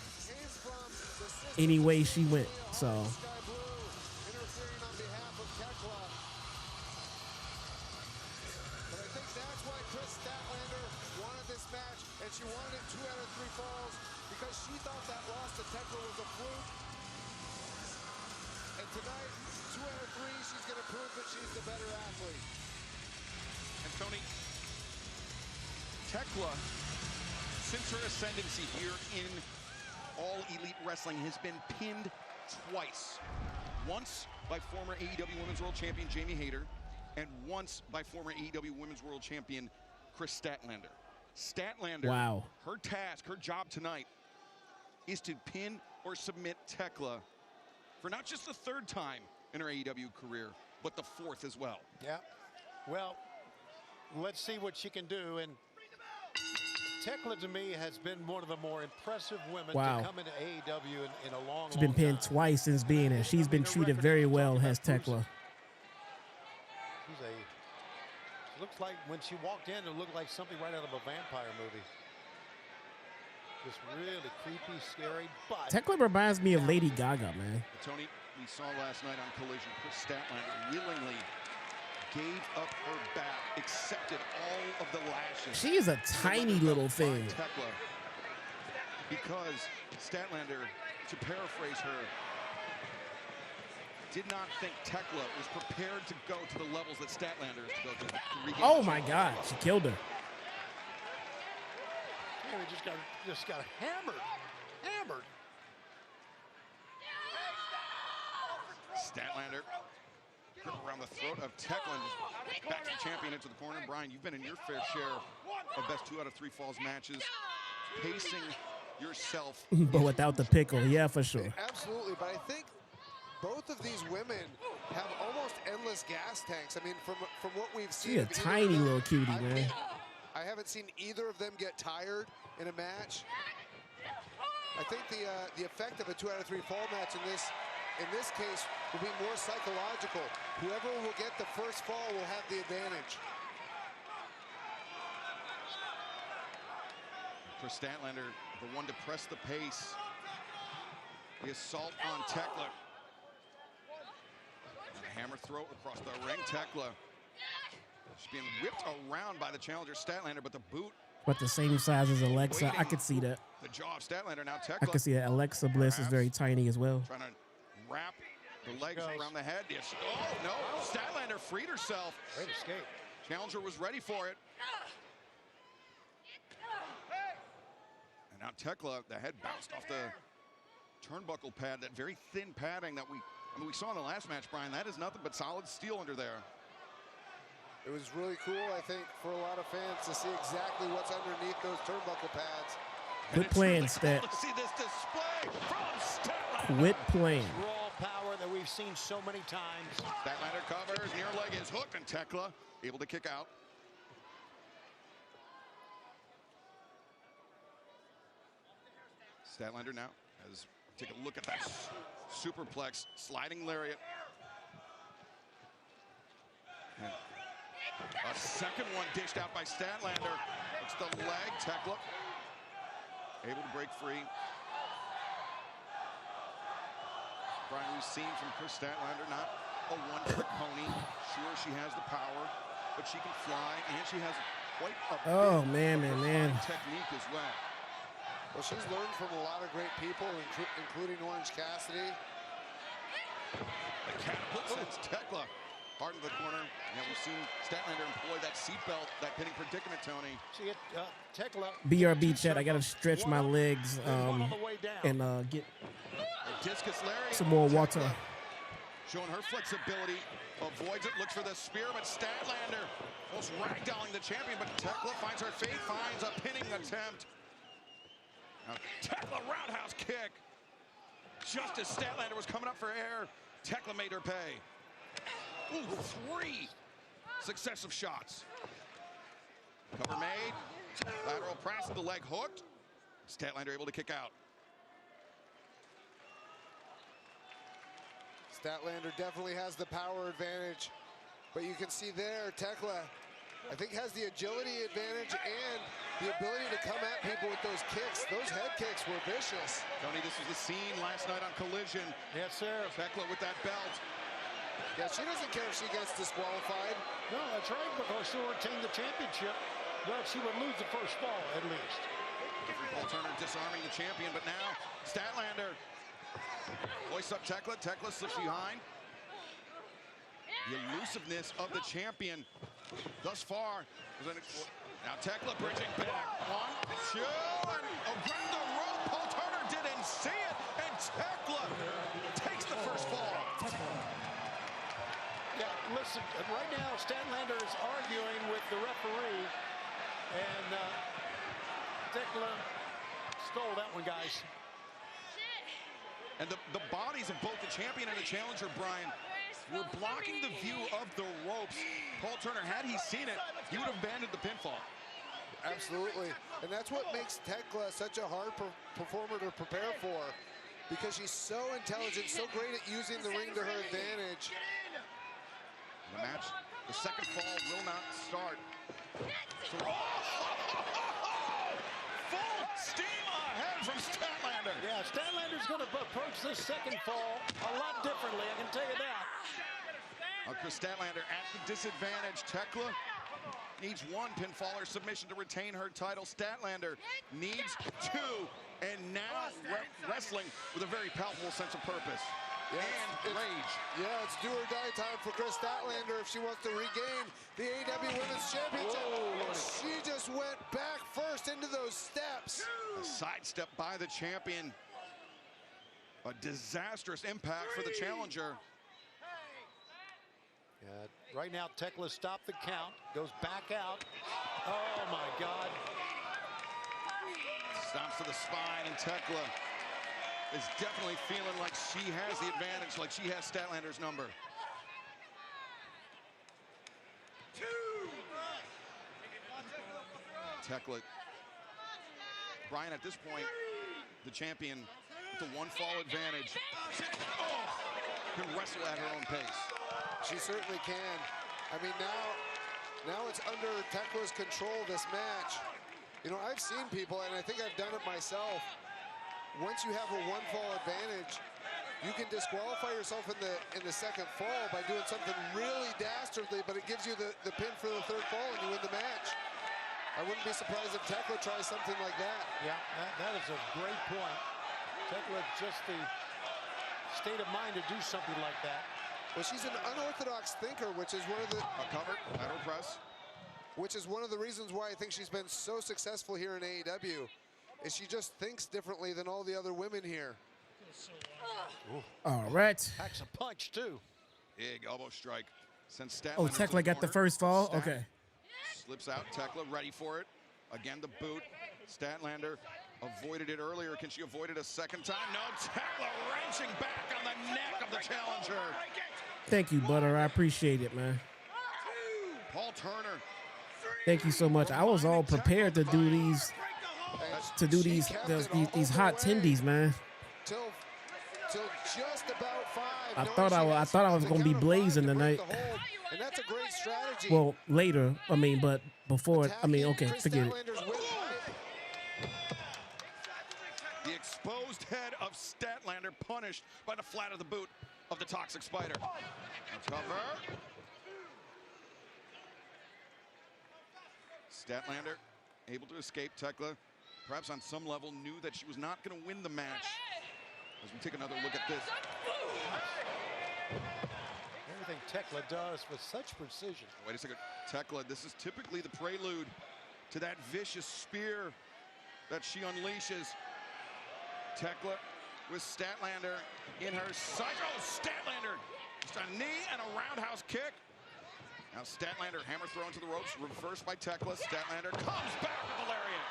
any way she went. So. But I think that's why Kris Statlander wanted this match, and she wanted 2 out of 3 falls because she thought that loss to Thekla was a fluke. And tonight, 2 out of 3, she's going to prove that she's the better athlete. And Tony, Thekla, since her ascendancy here in All Elite Wrestling, has been pinned twice. Once by former AEW Women's World Champion Jamie Hayter, and once by former AEW Women's World Champion Kris Statlander. Statlander, wow. Her task, her job tonight is to pin or submit Thekla for not just the 3rd time in her AEW career, but the 4th as well. Yeah. Well, let's see what she can do. And Thekla, to me, has been one of the more impressive women to come into AEW in a long, She's been pinned twice since being here. She's been treated very well, has Thekla. She looks like when she walked in, it looked like something right out of a vampire movie. Just really creepy, scary, but Thekla reminds me of Lady Gaga, man. Tony, we saw last night on Collision, Kris Statlander willingly gave up her back, accepted all of the lashes. She is a tiny little thing. Thekla, because Statlander, to paraphrase her, did not think Thekla was prepared to go to the levels that Statlander is to go to. Oh my God, she killed her. Yeah, we just got hammered. Statlander grip around the throat of Thekla and just backs the champion into the corner. Brian, you've been in your fair share of best 2 out of 3 falls matches, pacing yourself. But without the pickle, yeah, for sure. Absolutely, but I think both of these women have almost endless gas tanks. I mean, from what we've seen, She's a tiny little cutie, man. I haven't seen either of them get tired in a match. I think the effect of a 2 out of 3 fall match in this case will be more psychological. Whoever will get the first fall will have the advantage. For Statlander, the one to press the pace. The assault on Thekla. And a hammer throw across the ring. Thekla. She's being whipped around by the challenger Statlander, but the boot. But the same size as Alexa, I could see that. The jaw of Statlander, now Thekla. I could see that. Alexa Bliss is very tiny as well. Trying to wrap the legs around the head. Yes. Oh, no. Statlander freed herself. Great escape. Challenger was ready for it. And now Thekla, the head bounced off the turnbuckle pad, that very thin padding that we saw in the last match, Brian. That is nothing but solid steel under there. It was really cool, I think, for a lot of fans to see exactly what's underneath those turnbuckle pads. Quit playing, Stat. Let's see this display from Statlander. Quit playing. Raw power that we've seen so many times. Statlander covers, near leg is hooked, and Thekla able to kick out. Statlander now has take a look at that superplex, sliding lariat. And a second one dished out by Statlander. It's the leg, Thekla able to break free. Brian, we've seen from Kris Statlander, not a one-trick pony. Sure, she has the power, but she can fly, and she has quite a technique as well. Well, she's learned from a lot of great people, including Orange Cassidy. The catapult sends Thekla hard in the corner. And we've seen Statlander employ that seatbelt, that pinning predicament, Tony. She hit Thekla. BRB chat, I got to stretch my legs and get discus lariat. Some more water. Showing her flexibility, avoids it, looks for the spear, but Statlander almost ragdolling the champion, but Thekla finds her feet, finds a pinning attempt. Now Thekla roundhouse kick. Just as Statlander was coming up for air, Thekla made her pay. Ooh, 3 successive shots. Cover made. Lateral press, the leg hooked. Statlander able to kick out. Statlander definitely has the power advantage, but you can see there, Thekla, I think, has the agility advantage and the ability to come at people with those kicks. Those head kicks were vicious. Tony, this was the scene last night on Collision. Yes, sir. Thekla with that belt. Yeah, she doesn't care if she gets disqualified. No, that's right, because she'll retain the championship. Well, she would lose the first fall, at least. disarming the champion, but now Statlander hoists up Thekla. Thekla slips behind. The elusiveness of the champion thus far. Now Thekla bridging back. 1, 2, and around the rope. Paul Turner didn't see it, and Thekla takes the first fall. Yeah, listen, right now Statlander is arguing with the referee, and Thekla stole that one, guys. And the bodies of both the champion and the challenger, Brian, were blocking the view of the ropes. Paul Turner, had he seen it, he would have abandoned the pinfall. Absolutely. And that's what makes Thekla such a hard performer to prepare for, because she's so intelligent, so great at using the ring to her advantage. The match, the second fall will not start. So, full steam ahead from Statlander. Yeah, Statlander's going to approach this second fall a lot differently, I can tell you that. Kris Statlander at the disadvantage. Thekla needs 1 pinfall or submission to retain her title. Statlander needs 2, and now wrestling with a very palpable sense of purpose. Yeah, and rage. Yeah, it's do or die time for Kris Statlander if she wants to regain the AEW Women's Championship. Whoa. She just went back first into those steps. A sidestep by the champion. A disastrous impact for the challenger. Yeah, right now Thekla stopped the count, goes back out. Oh my God. Stomps to the spine, and Thekla is definitely feeling like she has the advantage, like she has Statlander's number. Thekla, Brian, at this point, the champion with the 1 fall advantage, can wrestle at her own pace. She certainly can. I mean, now it's under Tekla's control, this match. You know, I've seen people, and I think I've done it myself. Once you have a 1 fall advantage, you can disqualify yourself in the second fall by doing something really dastardly, but it gives you the pin for the 3rd fall and you win the match. I wouldn't be surprised if Thekla tries something like that. Yeah, that is a great point. Thekla just the state of mind to do something like that. Well, she's an unorthodox thinker, which is one of the... Covered, lateral press. Which is one of the reasons why I think she's been so successful here in AEW, is she just thinks differently than all the other women here. All right. Packs a punch, too. Big elbow strike. Sends Statlander Oh, Thekla got the first fall? Okay. Slips out, Thekla ready for it. Again, the boot. Statlander avoided it earlier. Can she avoid it a second time? No, Thekla wrenching back on the neck of the challenger. Thank you, Butter. I appreciate it, man. Paul Turner. Thank you so much. I was all prepared to do these these hot tendies, man. Till just about 5. I thought I was gonna be blazing tonight. And that's a great strategy. Well, later. I mean, but before. I mean, okay, forget it. The exposed head of Statlander punished by the flat of the boot of the Toxic Spider. Cover. Statlander able to escape. Thekla, perhaps on some level, knew that she was not going to win the match. As we take another look at this. Everything Thekla does with such precision. Wait a second. Thekla, this is typically the prelude to that vicious spear that she unleashes. Thekla with Statlander in her sight. Oh, Statlander! Just a knee and a roundhouse kick. Now Statlander, hammer thrown to the ropes, reversed by Thekla. Statlander comes back with a lariat.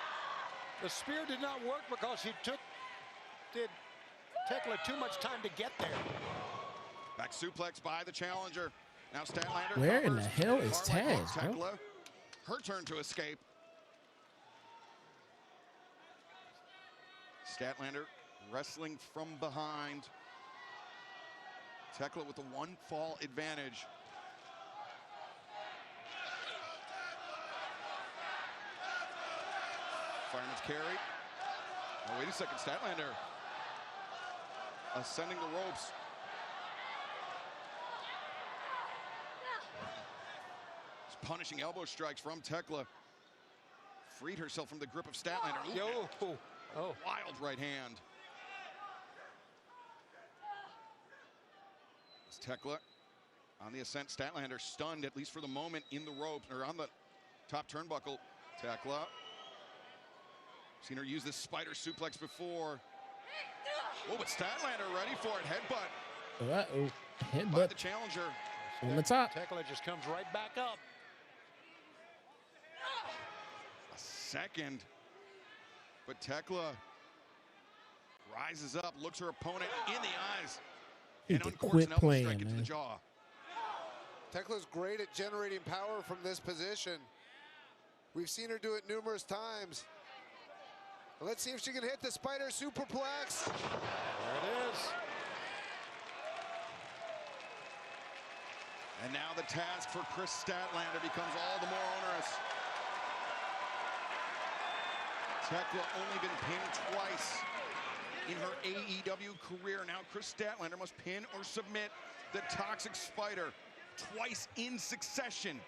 The spear did not work because she did Thekla too much time to get there. Back suplex by the challenger. Now Statlander. Where in the hell is Taz, bro? Thekla, her turn to escape. Statlander wrestling from behind. Thekla with a 1 fall advantage. Fireman's carry. Oh, wait a second, Statlander ascending the ropes. Punishing elbow strikes from Thekla. Freed herself from the grip of Statlander. Yo. Oh. Wild right hand. It's Thekla on the ascent. Statlander stunned, at least for the moment, in the ropes, or on the top turnbuckle. Thekla. Seen her use this spider suplex before. Oh, but Statlander ready for it. Headbutt. Uh-oh. By Headbutt the challenger. on the top. Thekla just comes right back up. A second. But Thekla rises up, looks her opponent in the eyes, He and can uncorks quit an elbow playing, strike into the man. jaw. Tekla's great at generating power from this position. We've seen her do it numerous times. Let's see if she can hit the spider superplex. There it is. And now the task for Kris Statlander becomes all the more onerous. Thekla only been pinned twice in her AEW career. Now Kris Statlander must pin or submit the Toxic Spider twice in succession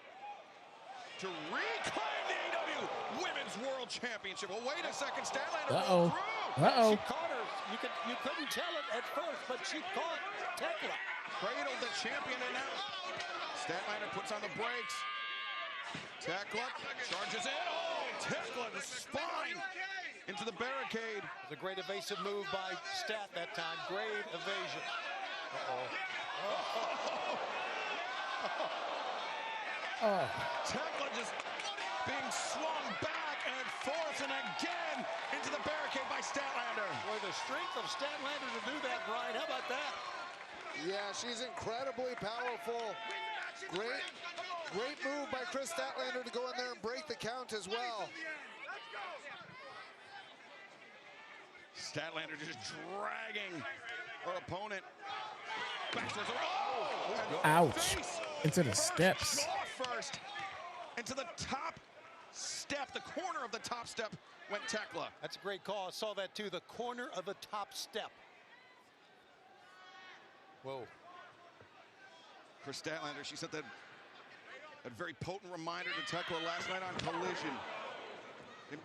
to reclaim the AEW Women's World Championship. Well, wait a second, Statlander rolled through. She caught her. You couldn't tell it at first, but she caught Thekla. Cradled the champion, and now Statlander puts on the brakes. Thekla charges in. Oh, Thekla, the spine into the barricade. It was a great evasive move by Stat that time. Great evasion. Thekla just being swung back and forth and again into the barricade by Statlander. Boy, the strength of Statlander to do that, Brian. How about that? Yeah, she's incredibly powerful. Great move by Kris Statlander to go in there and break the count as well. Statlander just dragging her opponent backwards. Ouch. Into the steps. First, into the top step, the corner of the top step went Thekla. That's a great call. I saw that too. The corner of the top step. Whoa. Kris Statlander, she said that a very potent reminder to Thekla last night on Collision. And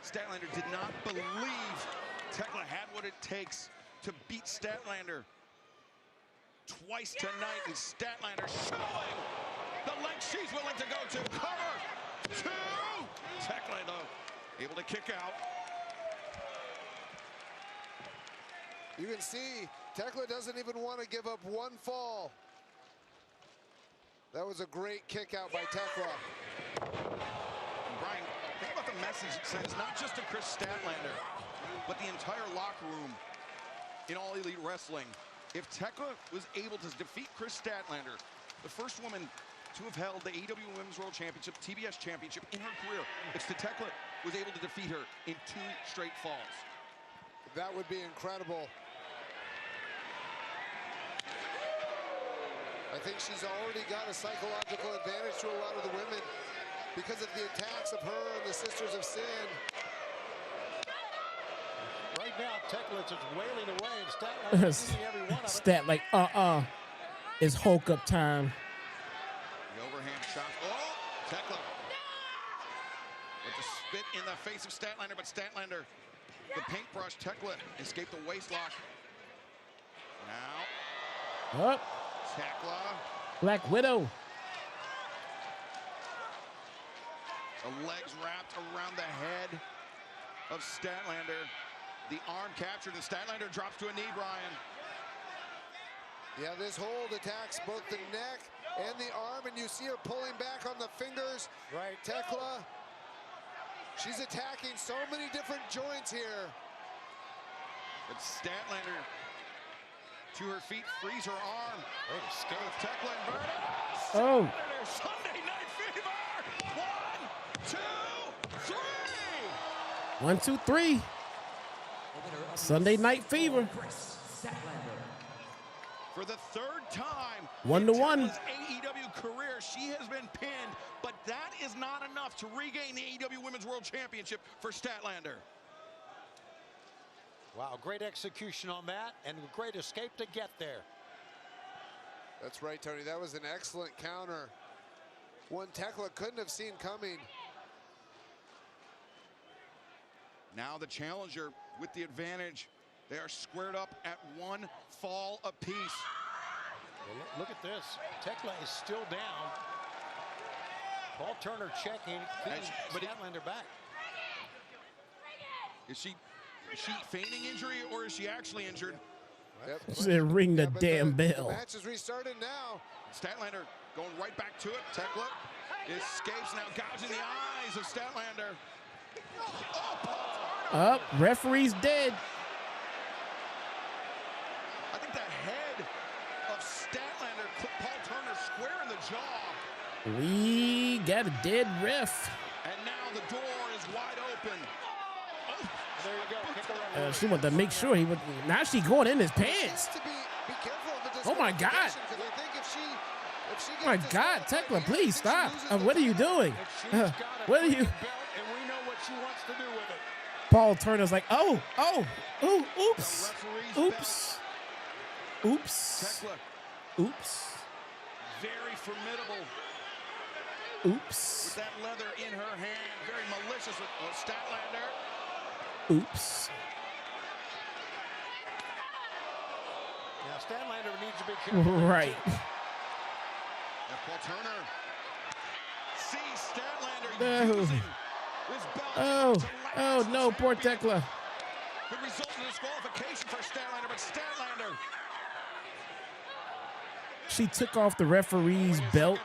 Statlander did not believe Thekla had what it takes to beat Statlander twice tonight, and Statlander showing the length she's willing to go to. Cover, two. Thekla, though, able to kick out. You can see Thekla doesn't even want to give up one fall. That was a great kick out by Thekla. Brian, think about the message it sends, not just to Kris Statlander, but the entire locker room in All Elite Wrestling. If Thekla was able to defeat Kris Statlander, the first woman to have held the AEW Women's World Championship, TBS Championship in her career, if Thekla was able to defeat her in 2 straight falls. That would be incredible. I think she's already got a psychological advantage to a lot of the women because of the attacks of her and the Sisters of Sin. Right now, Thekla is wailing away, and Statlander beating every one of it. Stat like, it's Hulk up time. The overhand shot. Oh, Thekla with the spit in the face of Statlander, but Statlander, the paintbrush. Thekla escaped the waist lock. Now, Up. Thekla. Black Widow. The legs wrapped around the head of Statlander. The arm captured, and Statlander drops to a knee, Brian. Yeah, this hold attacks both the neck and the arm, and you see her pulling back on the fingers. Right. Thekla, she's attacking so many different joints here. But Statlander to her feet, frees her arm. Great escape. Thekla inverted. Oh. Sunday Night Fever. 1, 2, 3. 1, 2, 3. Sunday Night Fever. For the 3rd time 1 to in 1. Tekla's AEW career, she has been pinned, but that is not enough to regain the AEW Women's World Championship for Statlander. Wow, great execution on that, and a great escape to get there. That's right, Tony. That was an excellent counter. One Thekla couldn't have seen coming. Now the challenger with the advantage. They are squared up at 1 fall apiece. Well, look at this. Thekla is still down. Paul Turner checking, keeping Statlander back. Is she feigning injury or is she actually injured? Yep. She said, ring the damn bell. The match is restarted now. Statlander going right back to it. Thekla escapes now, gouging the eyes of Statlander. Up, referee's dead. I think the head of Statlander put Paul Turner square in the jaw. We got a dead ref. And now the door is wide open. Oh, there you go. Kick her She wanted to make sure he would. Now she going in his pants. Be careful of the Oh my God. disqualification, 'cause I think if she Oh my gets God, disqualified, Thekla, please stop. she loses the What are you doing? What are you? belt, and we know what she wants to do with it. Paul Turner's like, ooh, oops, oops, oops, Thekla, oops, very formidable oops, with that leather in her hand. Very malicious with Statlander. oops. Now Statlander needs to be careful. Right. And Paul Turner sees Statlander using this belt. Oh no, poor Thekla. Could result in disqualification for Statlander, but Statlander. She took off the referee's belt.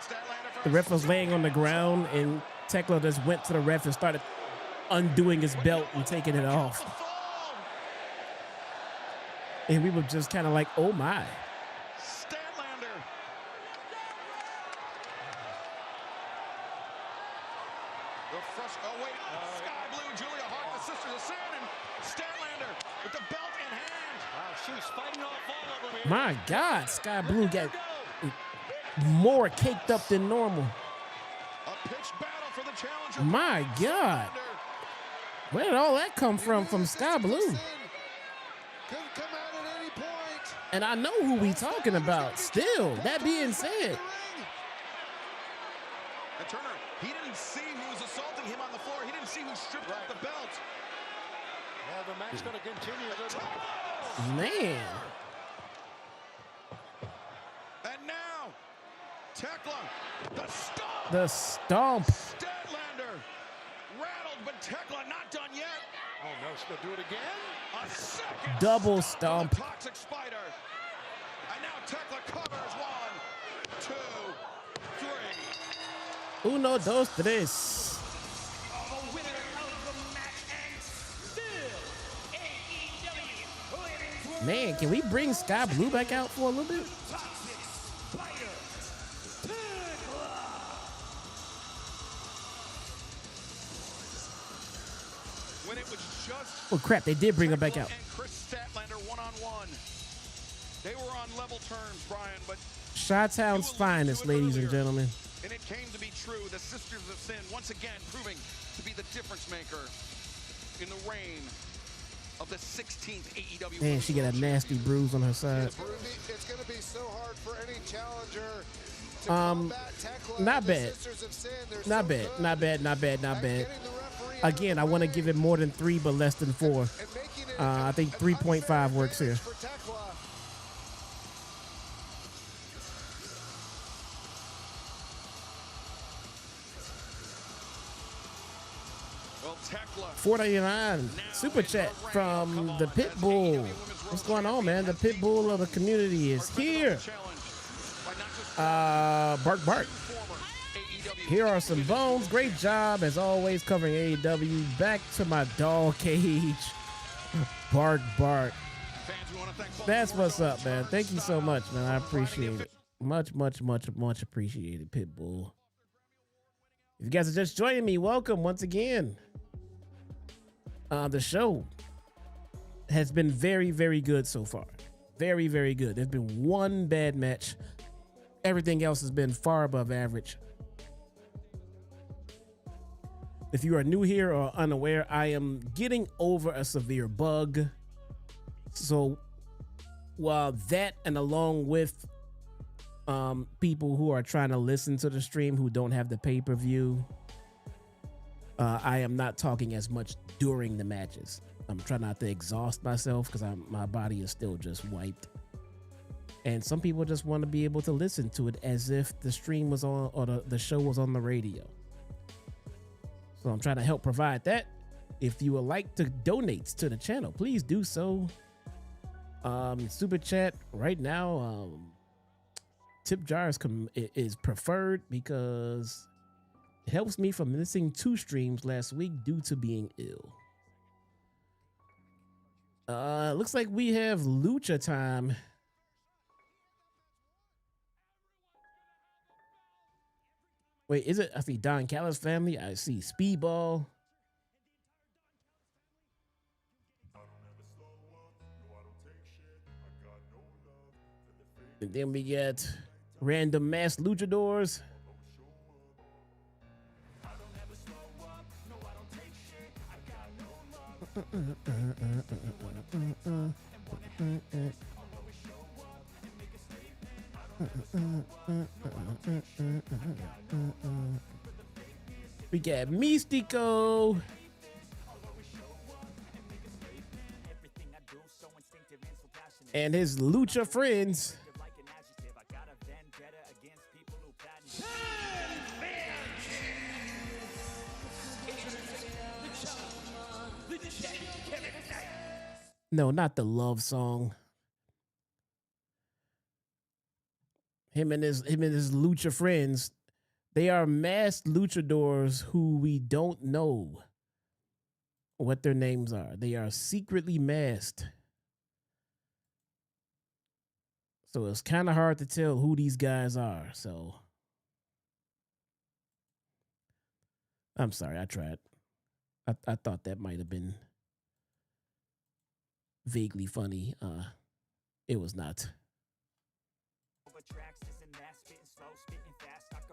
The ref was laying on the ground, and Thekla just went to the ref and started undoing his belt and taking it off. And we were just kind of like, oh my. Statlander. Oh wait, Sky Blue, Julia Hart, the Sisters of Sin, and Statlander with the belt in hand. Wow, she's fighting off all of them here. My God, Sky Blue got more caked up than normal. A pitched battle for the challenger. My God. Where did all that come from Sky Blue? Couldn't come out at any point. And I know who we talking about. Still, that being said. And Turner, he didn't see who was assaulting him on the floor. He didn't see who stripped off the belt. Well, the match going to continue. Man. And now, Thekla, the stomp. The stomp. Statlander rattled, but Thekla not done yet. Oh no, she's going to do it again. A second Double stomp. stomp. The Toxic Spider. And now Thekla covers 1, 2, 3. Uno, dos, tres. The winner of the match and still AEW Women's World Man, can we bring Sky Blue back out for a little bit? Toxic Spider, Thekla. When it was just Oh crap, they did bring her back out. and Kris Statlander one-on-one. They were on level terms, Brian, but Chi-Town's finest, ladies and gentlemen. and it came to be true. The Sisters of Sin once again proving to be the difference maker in the reign of the 16th AEW. Man, she got a nasty bruise on her side. It's going to be so hard for any challenger to combat Thekla. Not The bad. Sisters of Sin, they're Not so bad, good not bad, not bad, not at bad. getting the referee Again, I want to give it more than 3, but less than 4. and making it I think an 3.5 unfair works here. advantage for Thekla. Well, Thekla $4.99 super chat from the Pitbull. What's going on, man? The Pitbull of the community is here. Bark, bark. Here are some bones. Great job, as always, covering AEW. Back to my dog cage. Bark, bark. That's what's up, man. Thank you so much, man. I appreciate it. Much, much, much, much appreciated, Pitbull. If you guys are just joining me, welcome once again. The show has been very, very good so far. Very, very good. There's been one bad match. Everything else has been far above average. If you are new here or unaware, I am getting over a severe bug. So while that, and along with people who are trying to listen to the stream who don't have the pay-per-view, I am not talking as much during the matches. I'm trying not to exhaust myself because my body is still just wiped. And some people just want to be able to listen to it as if the stream was on or the show was on the radio. So I'm trying to help provide that. If you would like to donate to the channel, please do so. Super chat right now. Tip jar is preferred because it helps me from missing 2 streams last week due to being ill. Looks like we have Lucha time. Wait, is it? I see Don Callis family. I see Speedball. And then we get random masked luchadors. We got Mystico. And his lucha friends. No, not the love song. Him and his lucha friends, they are masked luchadors who we don't know what their names are. They are secretly masked. So it's kind of hard to tell who these guys are. So I'm sorry, I tried. I thought that might have been vaguely funny. It was not.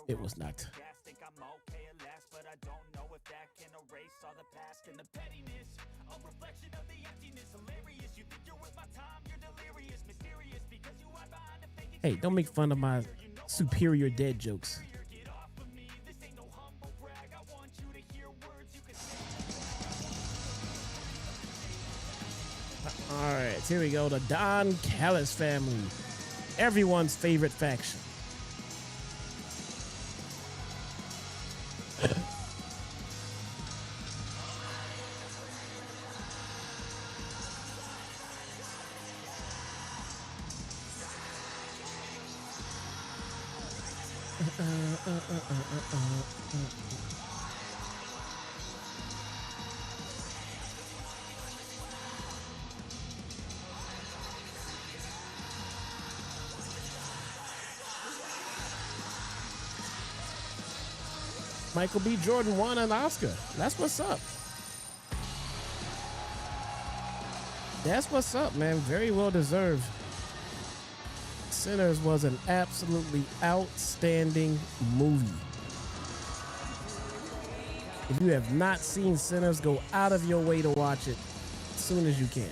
It was not. Hey, don't make fun of my superior dead jokes. All right, here we go. The Don Callis family, everyone's favorite faction. Michael B. Jordan won an Oscar. That's what's up. That's what's up, man. Very well deserved. Sinners was an absolutely outstanding movie. If you have not seen Sinners, go out of your way to watch it as soon as you can.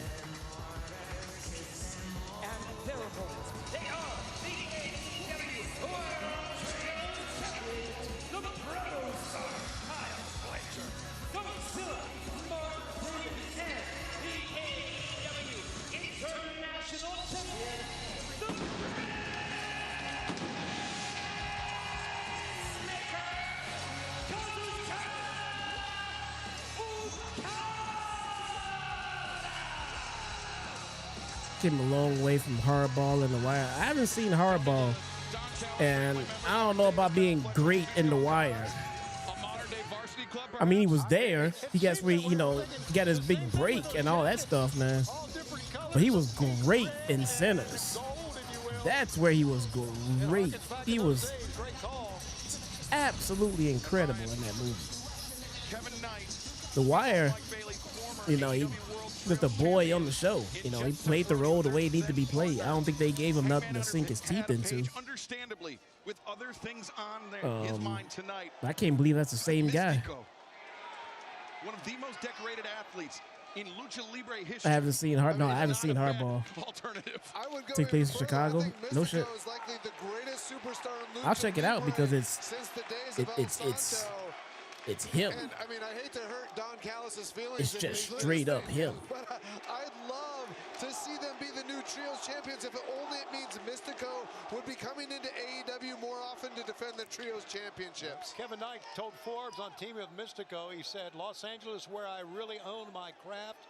Came a long way from Hardball and The Wire. I haven't seen Hardball, and I don't know about being great in The Wire. I mean, he was there. He got where, you know, he got his big break and all that stuff, man. But he was great in Sinners. That's where he was great. He was absolutely incredible in that movie. The Wire, you know, he was the boy on the show. You know, he played the role the way it needed to be played. I don't think they gave him nothing to sink his teeth into. Understandably, with other things on his mind tonight. I can't believe that's the same guy. One of the most decorated athletes in Lucha Libre history. I haven't seen No, I haven't seen Hardball. Take place in Chicago. No shit. It's him. And I mean, I hate to hurt Don Callis' feelings. It's just straight up him. But I'd love to see them be the new Trios champions if it only it means Mystico would be coming into AEW more often to defend the Trios championships. Kevin Knight told Forbes on Team with Mystico, he said, Los Angeles, where I really own my craft.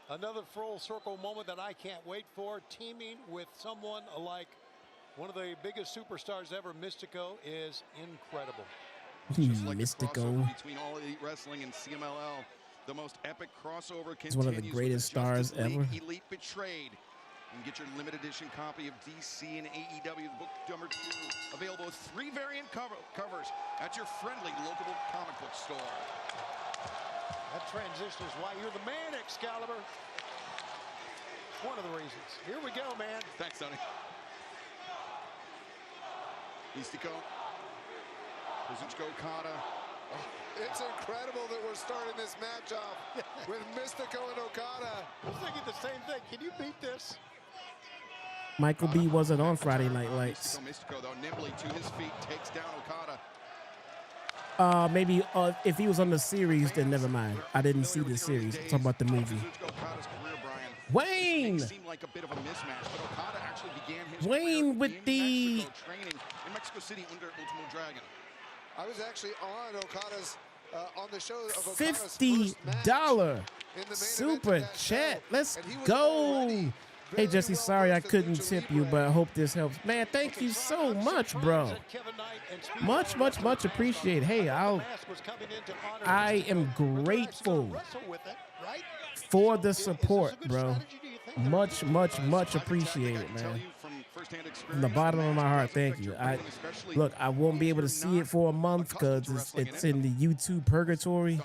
Another full circle moment that I can't wait for. Teaming with someone like one of the biggest superstars ever, Mystico, is incredible. Just like Mystico. Between All Elite Wrestling and CMLL, the most epic crossover He's one of the greatest stars ever. Elite Betrayed. You can get your limited edition copy of DC and AEW book number 2, available with 3 variant covers at your friendly local comic book store. That transition is why you're the man, Excalibur. One of the reasons. Here we go, man. Thanks, Tony. Mystico. Kazuchika Okada. It's incredible that we're starting this match off with Mystico and Okada. I was thinking the same thing. Can you beat this? Michael B wasn't on Friday Night Lights. Mystico, though, nimbly to his feet, takes down Okada. Maybe if he was on the series, then never mind. I didn't see the series. I'm talking about the movie. Wayne! Seemed like a bit of a mismatch, but Okada actually began his Wayne with the training in Mexico City under Ultimo Dragon. I was actually on Okada's on the show of Okada's $50 super chat. Let's go. Hey Jesse, sorry I couldn't tip you, but I hope this helps. Man, thank you so much, bro. Much appreciate. Hey, I am grateful for the support, bro. Much appreciated, man. From the bottom of my heart, thank you. Look, I won't be able to see it for a month because it's in the YouTube purgatory.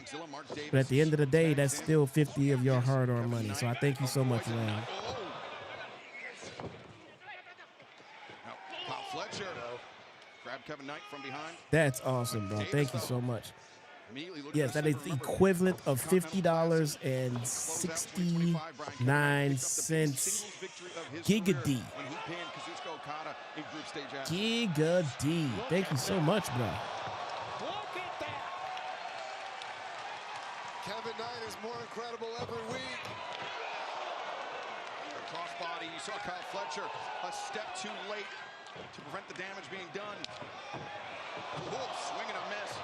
But at the end of the day, that's still 50 of your hard-earned money. So I thank you so much, man. Fletcher grabbed Kevin Knight from behind. That's awesome, bro. Thank you so much. Yes, that is the equivalent of $50.69. Giga D. Giga D. Thank you so much, bro. Kevin Knight is more incredible every week. Crossbody. You saw Kyle Fletcher a step too late to prevent the damage being done. Swing and a miss.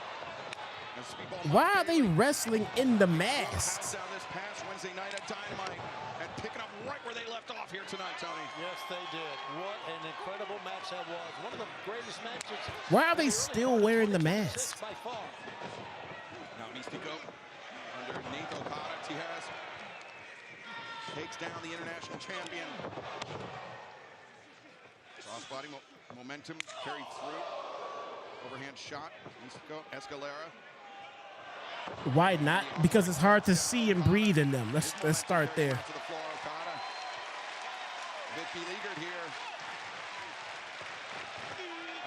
Why are they wrestling in the masks? Down this past Wednesday night at Dynamite and picking up right where they left off here tonight, Tony. Yes, they did. What an incredible match that was. One of the greatest matches. Why are they still wearing the masks? By far. Now Mystico underneath Okada. Tijeras takes down the international champion. Crossbody momentum carried through. Overhand shot. Mystico, Escalera. Why not? Because it's hard to see and breathe in them. Let's start there. To the floor, Okada. A bit beleaguered here.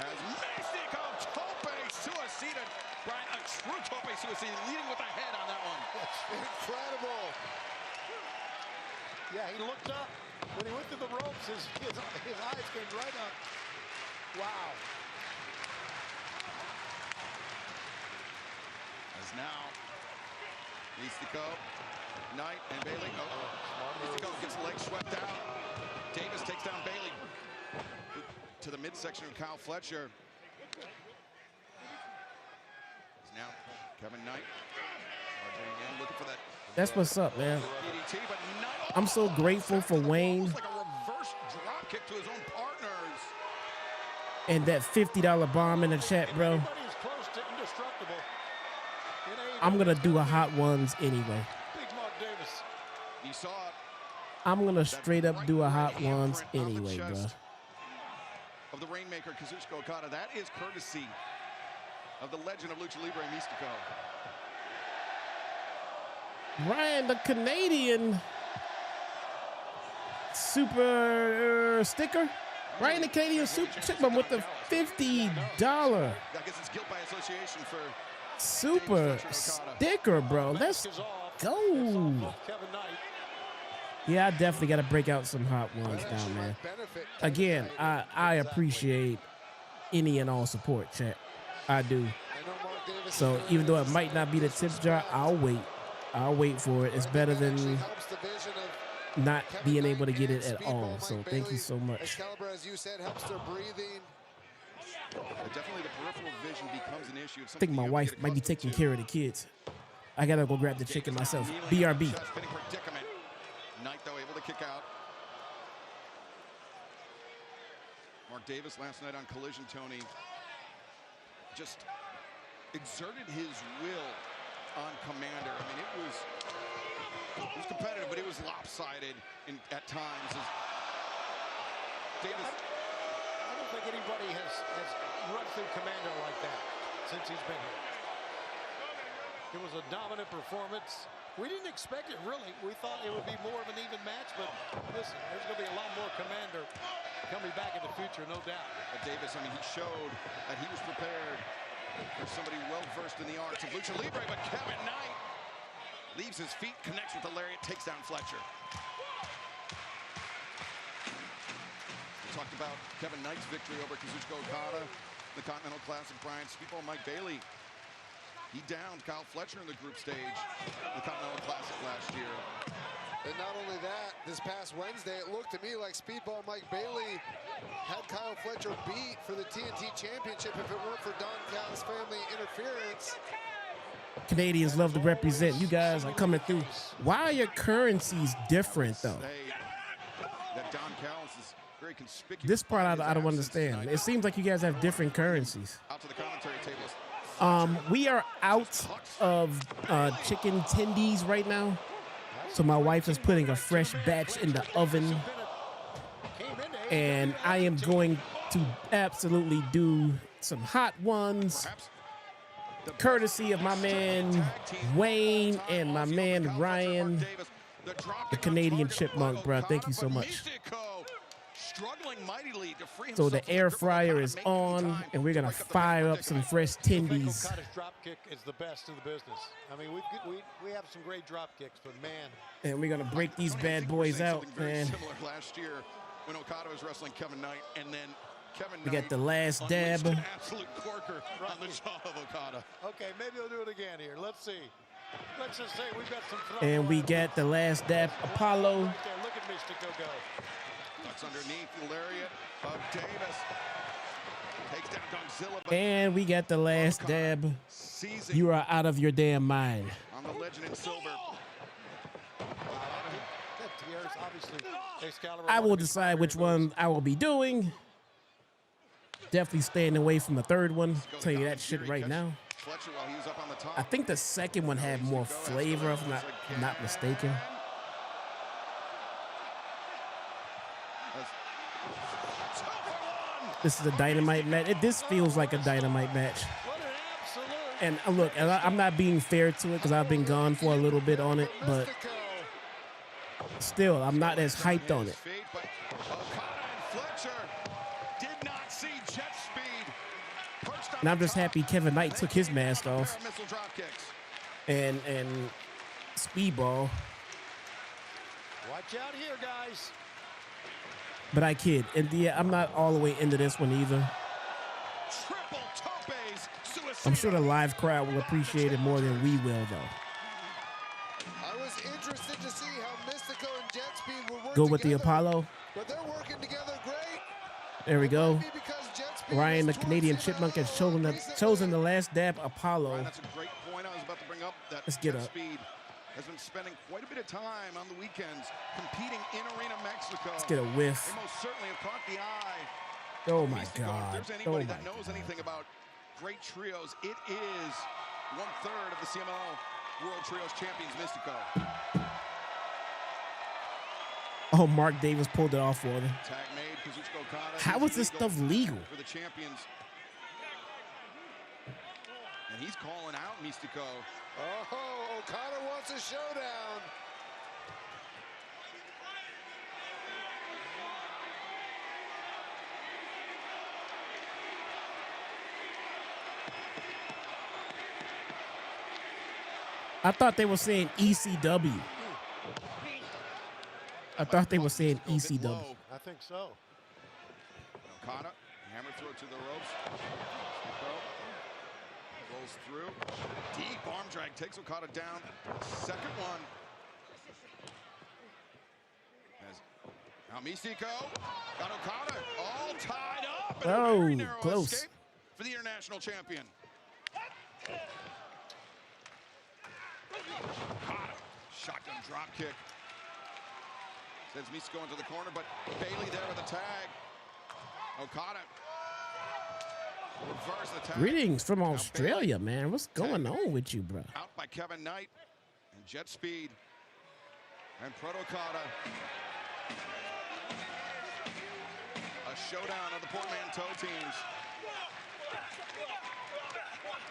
As Mystico tope suicida. Brian, a true tope suicida, leading with the head on that one. Incredible. Yeah, he looked up. When he went to the ropes, his eyes came right up. Wow. As now, Mystico, Knight, and Bailey. Mystico gets the leg swept out. Davis takes down Bailey to the midsection of Kyle Fletcher. Now, Kevin Knight. Looking for that. That's what's up, man. I'm so grateful for Wayne. Like a reverse drop kick to his own partners. And that $50 bomb in the chat, bro. I'm gonna do a hot ones anyway. You saw it. I'm gonna straight up do a hot ones anyway, bro. Of the Rainmaker, Kazuchika Okada. That is courtesy of the legend of Lucha Libre, Mystico. Ryan, the Canadian super sticker. Ryan, the Canadian super sticker with the $50. I guess it's guilt by association for super sticker, bro. Let's go. Yeah, I definitely got to break out some hot ones now, man. Again, I appreciate any and all support, chat. I do. I know Mark Davis So even though it might not be the tip jar, I'll wait. I'll wait for it. It's better than not being able to get it at all. So thank you so much. Excalibur, as you said, helps their breathing. Definitely the peripheral vision becomes an issue. I think my wife might be taking care of the kids. I gotta go grab the chicken myself. BRB. Knight, though, able to kick out. Mark Davis last night on Collision, Tony, just exerted his will on Commander. I mean, it was competitive, but it was lopsided at times. Davis. I don't think anybody has run through Commander like that since he's been here. It was a dominant performance. We didn't expect it, really. We thought it would be more of an even match, but listen, there's going to be a lot more Commander coming back in the future, no doubt. Davis, I mean, he showed that he was prepared for somebody well-versed in the arts of Lucha Libre, but Kevin Knight leaves his feet, connects with the lariat, takes down Fletcher. We talked about Kevin Knight's victory over Kazuchika Okada, the Continental Classic. Brian Speedball, Mike Bailey. He downed Kyle Fletcher in the group stage, the Continental Classic last year. And not only that, this past Wednesday, it looked to me like Speedball Mike Bailey had Kyle Fletcher beat for the TNT Championship if it weren't for Don Callis family interference. Canadians love to represent. You guys are coming through. Why are your currencies different, though? That Don Callis is very conspicuous. This part I don't understand. It seems like you guys have different currencies. Out to the commentary tables. We are out of chicken tendies right now. So my wife is putting a fresh batch in the oven. And I am going to absolutely do some hot ones, courtesy of my man Wayne and my man Ryan, the Canadian Chipmunk, bro. Thank you so much. So the air fryer is on, and we're gonna fire up some fresh tendies. Okada's drop kick is the best in the business. I mean, we have some great drop kicks, but man. And we're gonna break these bad boys out, man. Similar last year when Okada was wrestling Kevin Knight, and then Kevin Knight. We got the last dab. An absolute corker on the jaw of Okada. Okay, maybe they'll do it again here. Let's see. Let's just say we've got some. And we got the last dab, Apollo. Right there. Look at Mystico go. That's underneath the lariat of Davis. Takes down Godzilla. And we got the last dab. You are out of your damn mind. On the legend in silver. I will decide which one I will be doing. Definitely staying away from the third one. I'll tell you that shit right now. I think the second one had more flavor, if I'm not mistaken. This is a dynamite match. This feels like a dynamite match. And look, I'm not being fair to it because I've been gone for a little bit on it, but still, I'm not as hyped on it. And I'm just happy Kevin Knight took his mask off. And Speedball. Watch out here, guys. But I kid. And yeah, I'm not all the way into this one either. I'm sure the live crowd will appreciate it more than we will, though. I was interested to see how Mystico and Jetspeed will work Go with together, the Apollo. but they're working together great. There we go. Ryan, the Canadian Chipmunk, has chosen the last dab, Apollo. Ryan, that's a great point. I was about to bring up that. Let's get up. Jetspeed has been spending quite a bit of time on the weekends competing in Arena Mexico. Let's get a whiff. They most certainly have caught the eye. Oh my Mystico, God. If there's Oh anybody my that knows God. anything about great trios, it is 1/3 of the CMLL World Trios Champions, Mystico. Oh, Mark Davis pulled it off for them. Tag made, Kazuchika Okada. How is this stuff legal? For the champions. And he's calling out Mystico. Oh, Okada wants a showdown. I thought they were saying ECW. I thought they were saying ECW. I think so. Okada, hammer throw to the ropes. Rolls through. Deep arm drag takes Okada down. Second one. Now Mystico got Okada all tied up. And a very narrow close. escape for the international champion. Okada, shotgun drop kick. Sends Mystico into the corner, but Bailey there with a tag. Okada. Reverse the tag. Greetings from Australia, man. What's going on with you, bro? Out by Kevin Knight and Jet Speed and Proto Okada. A showdown of the portmanteau teams.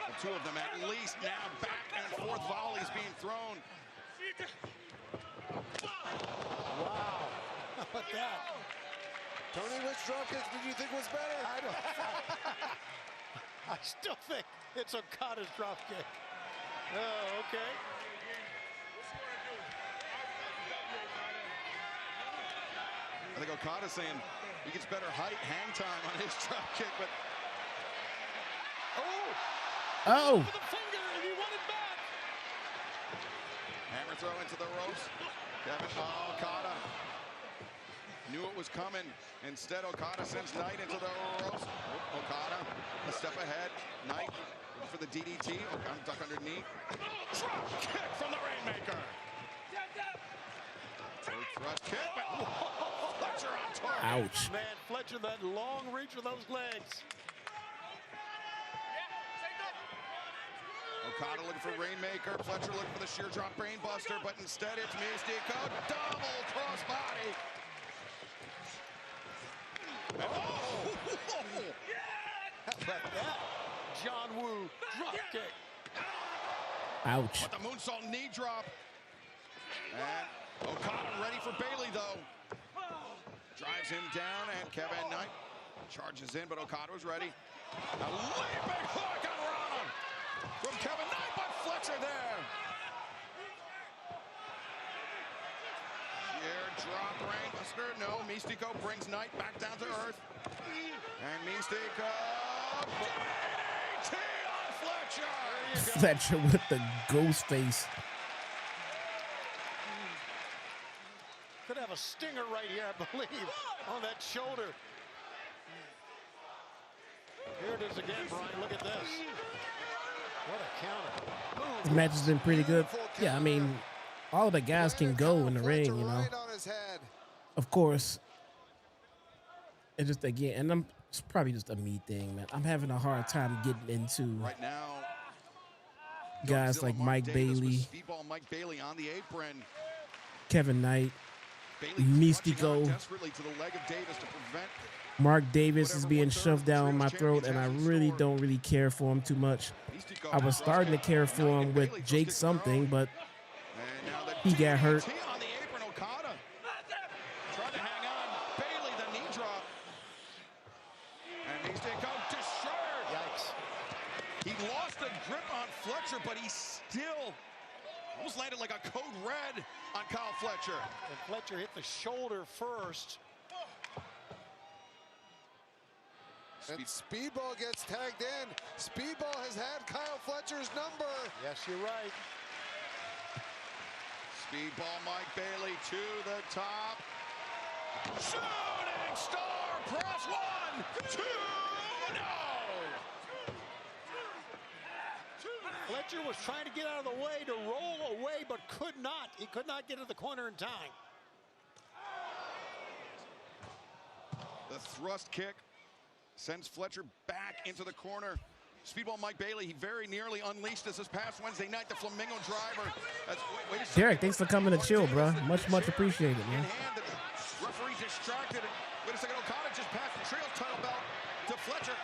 The two of them at least now back and forth volleys being thrown. Wow. How about that? Tony, which drop kicks did you think was better? I don't I still think it's Okada's drop kick. Oh, okay. I think Okada's saying he gets better height, hang time on his drop kick, but Oh! For the finger, and he won it back. hammer throw into the ropes. Okada knew it was coming. Instead, Okada sends Knight into the ropes. Okada a step ahead. Knight for the DDT. Okada duck underneath. Drop kick from the Rainmaker. Third thrust kick. Fletcher on top. Ouch. Man, Fletcher, that long reach with those legs. Okada looking for Rainmaker. Fletcher looking for the sheer drop brainbuster, but instead it's Mystico. Double crossbody. Oh! How about that? John Woo drop kick. Ouch. But the moonsault knee drop. And Okada ready for Bailey, though. Drives him down, and Kevin Knight charges in, but Okada was ready. A leaping hook on Rana from Kevin Knight, but Fletcher there. Sheer drop brainbuster. No, Mystico brings Knight back down to earth. And Mystico. DDT on Fletcher. Fletcher with the ghost face. Could have a stinger right here, I believe, on that shoulder. Here it is again, Brian. Look at this. What a counter. The match has been pretty good. Yeah, I mean, all the guys can go in the ring, you know. Of course. It's just, again, and it's probably just a me thing, man. I'm having a hard time getting into right now guys like Mike Bailey, Speedball Mike Bailey on the apron. Kevin Knight, Bailey Mystico. Desperately to the leg of Davis to prevent Mark Davis is being shoved down my throat, and I really don't really care for him too much. I was starting to care for him with Jake something, but he got hurt. On the apron, Okada tried to hang on. Bailey, the knee drop. And Mystico destroyed. Yikes. He lost the grip on Fletcher, but he still almost landed like a code red on Kyle Fletcher. And Fletcher hit the shoulder first. And Speedball gets tagged in. Speedball has had Kyle Fletcher's number. Yes, you're right. Speedball Mike Bailey to the top. Shooting star press. 1, 2, no! Fletcher was trying to get out of the way to roll away, but could not. He could not get to the corner in time. The thrust kick sends Fletcher back into the corner. Speedball Mike Bailey, he very nearly unleashed us this past Wednesday night, the Flamingo driver. Wait a second. Derek, thanks for coming to chill, bro. Much appreciated, man. The referee distracted. Wait a second, Okada just passed the Trios title belt to Fletcher.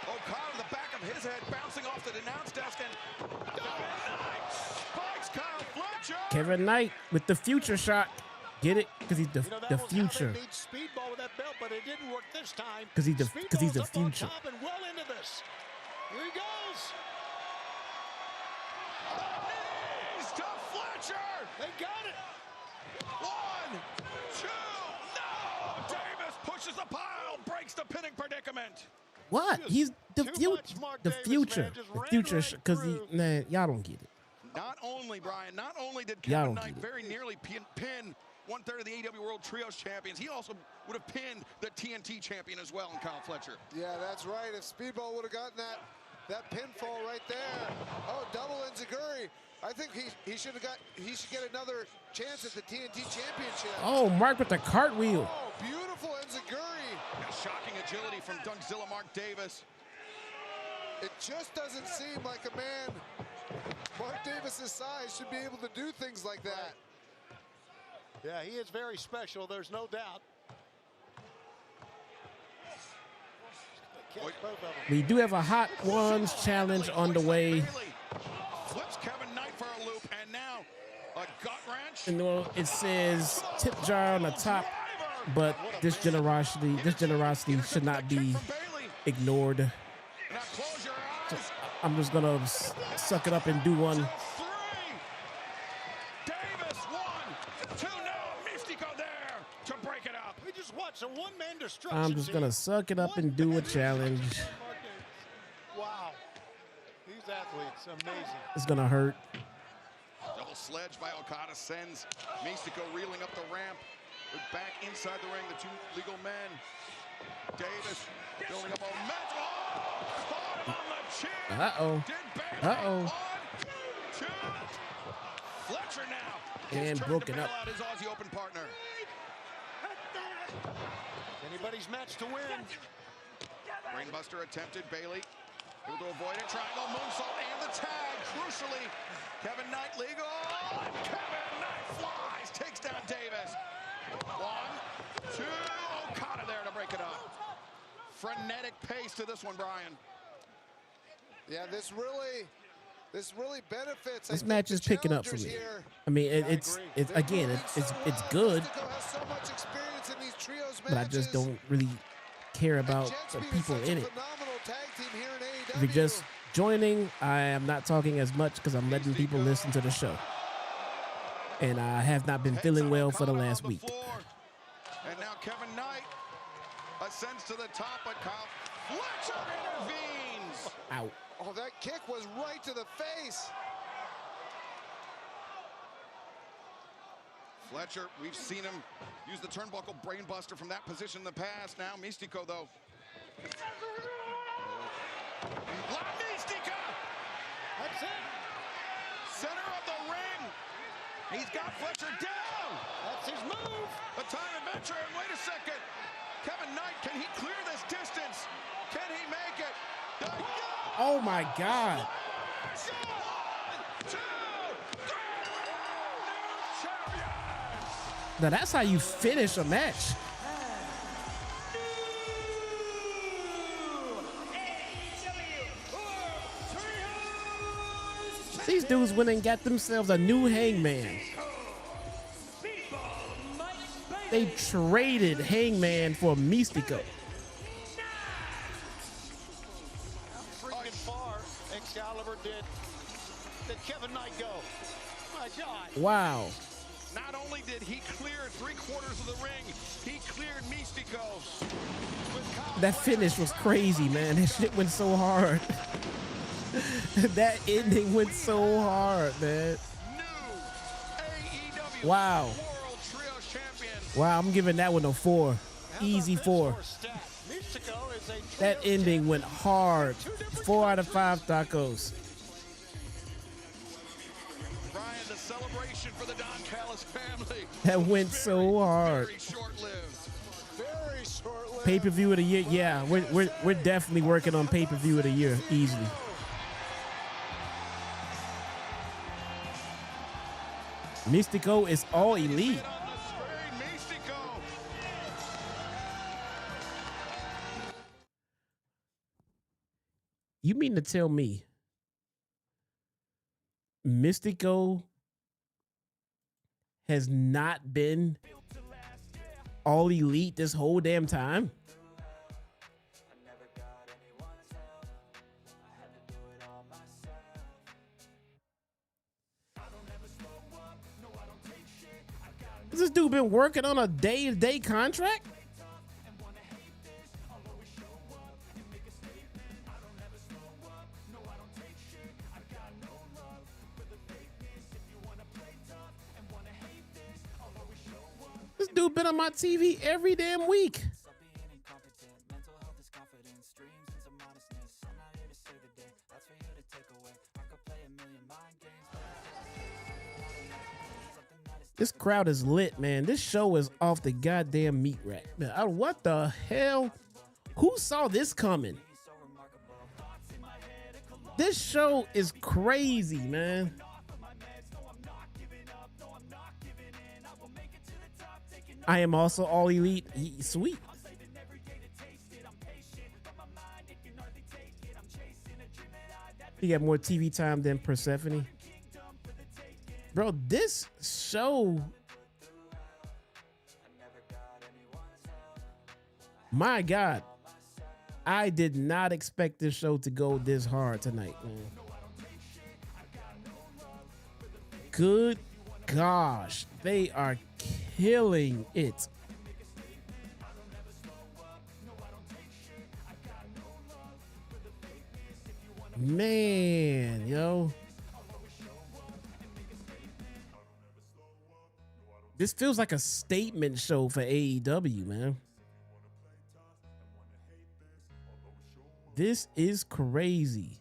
Okada, the back of his head, bouncing off the announce desk, and Knight spikes Kyle Fletcher. Kevin Knight with the future shot. Get it? Because he's the future. They beat Speedball with that belt, but it didn't work this time. Because he's the future. Up and well into this. Here he goes. Knees to Fletcher. They got it. 1, 2, no! Davis pushes the pile, breaks the pinning predicament. What? He's the future. The future. The future. Because y'all don't get it. Not only, Brian, not only did Y'all Kevin don't Knight get it. very nearly pin one-third of the AEW World Trios champions, he also would have pinned the TNT champion as well in Kyle Fletcher. Yeah, that's right. If Speedball would have gotten that pinfall right there. Oh, double enziguri. I think he should get another chance at the TNT championship. Oh, Mark with the cartwheel. Oh, beautiful enziguri. Shocking agility from Dunkzilla Mark Davis. It just doesn't seem like a man Mark Davis's size should be able to do things like that. Yeah, he is very special. There's no doubt. Both of them. We do have a Hot Ones challenge on the way. Flips Kevin Knight for a loop, and now a gut wrench. And well, it says tip jar on the top, but this generosity should not be ignored. Now close your So eyes. I'm just gonna suck it up and do one. Davis, 1, 2, now Mystico there to break it up. We just watched a one-man destruction. I'm just gonna suck it up and do a challenge. Wow. These athletes, amazing. It's gonna hurt. Double sledge by Okada sends Mystico reeling up the ramp. Back inside the ring, the two legal men. Davis building up momentum. Oh, caught him on the chin. Uh-oh. Uh-oh. 1, 2. Fletcher now. And broken up. Out his Aussie Open partner. Anybody's match to win. Brainbuster attempted. Bailey able to avoid it. Triangle moonsault and the tag. Crucially, Kevin Knight legal. And Kevin Knight flies. Takes down Davis. 1, 2. Okada there to break it up. Frenetic pace to this one, Brian. Yeah, this really benefits. This match is picking up for me. I mean, it's again, it's good, but I just don't really care about the people in it. If you're just joining, I am not talking as much because I'm letting people listen to the show, and I have not been feeling well for the last week. And now Kevin Knight ascends to the top, but Kyle Fletcher intervenes. Out. Oh, that kick was right to the face. Fletcher, we've seen him use the turnbuckle brainbuster from that position in the past. Now Mystico, though. La Mystica! That's it. Center of the ring. He's got Fletcher down. That's his move. A time adventure, and wait a second. Kevin Knight, can he clear this distance? Can he make it? Oh my God. 1, 2, 3. Champions. Now that's how you finish a match. These dudes went and got themselves a new Hangman. They traded Hangman for Mystico. Freaking far, Excalibur did Kevin Knight go. My God. Wow. Not only did he clear 3/4 of the ring, he cleared Mystico. That finish was crazy, man. That shit went so hard. That ending went so hard, man. Wow. World Trios champion. Wow, I'm giving that one a 4. Easy 4. That ending went hard. 4 out of 5 tacos. Brian, the celebration for the Don Callis family. That went so hard. Very short-lived. Very short-lived. Pay-per-view of the year. Yeah, we're definitely working on pay-per-view of the year easily. Mystico is all elite. You mean to tell me Mystico has not been all elite this whole damn time? Has this dude been working on a day-to-day contract? dude been on my TV every damn week. This crowd is lit, man. This show is off the goddamn meat rack. What the hell? Who saw this coming? This show is crazy, man. I am also all elite. Sweet. You got more TV time than Persephone. Bro, this show, my God, I did not expect this show to go this hard tonight, man. Good gosh, they are killing it. Man, yo. This feels like a statement show for AEW, man. This is crazy.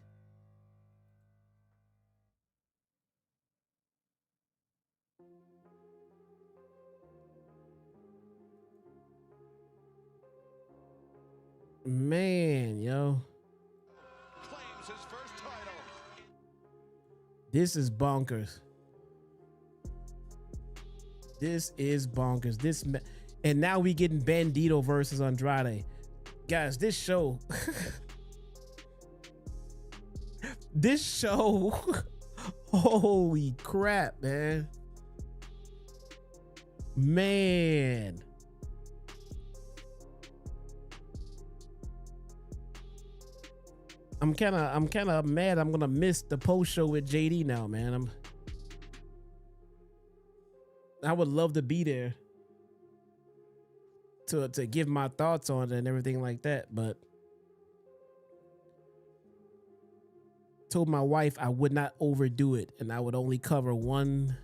Man, yo. Claims his first title. This is bonkers. This is bonkers. And now we getting Bandido versus Andrade. Guys, this show. This show. Holy crap, man. Man. I'm kind of mad. I'm going to miss the post show with JD now, man. I would love to be there to give my thoughts on it and everything like that, but told my wife I would not overdo it and I would only cover one.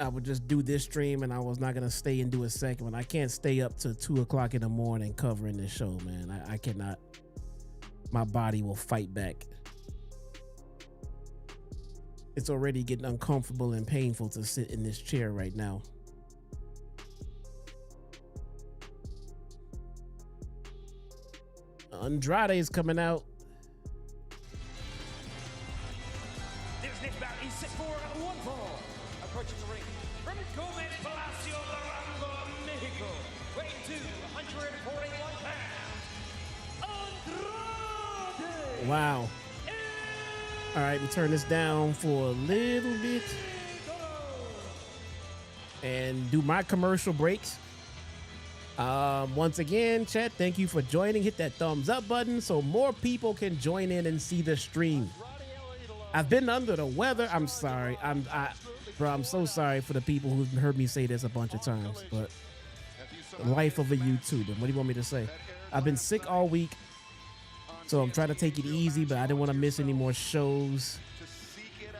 I would just do this stream and I was not going to stay and do a second one. I can't stay up to 2 o'clock in the morning covering this show, man. I cannot. My body will fight back. It's already getting uncomfortable and painful to sit in this chair right now. Andrade is coming out. This next bout is set for one fall. Approaching the ring from Gomez Palacio, Durango, Mexico, weighing 241 pounds. Andrade. Wow. All right, we turn this down for a little bit and do my commercial breaks. Once again, chat, thank you for joining. Hit that thumbs up button so more people can join in and see the stream. I've been under the weather. I'm sorry. I'm so sorry for the people who've heard me say this a bunch of times, but the life of a YouTuber. What do you want me to say? I've been sick all week. So I'm trying to take it easy, but I didn't want to miss any more shows.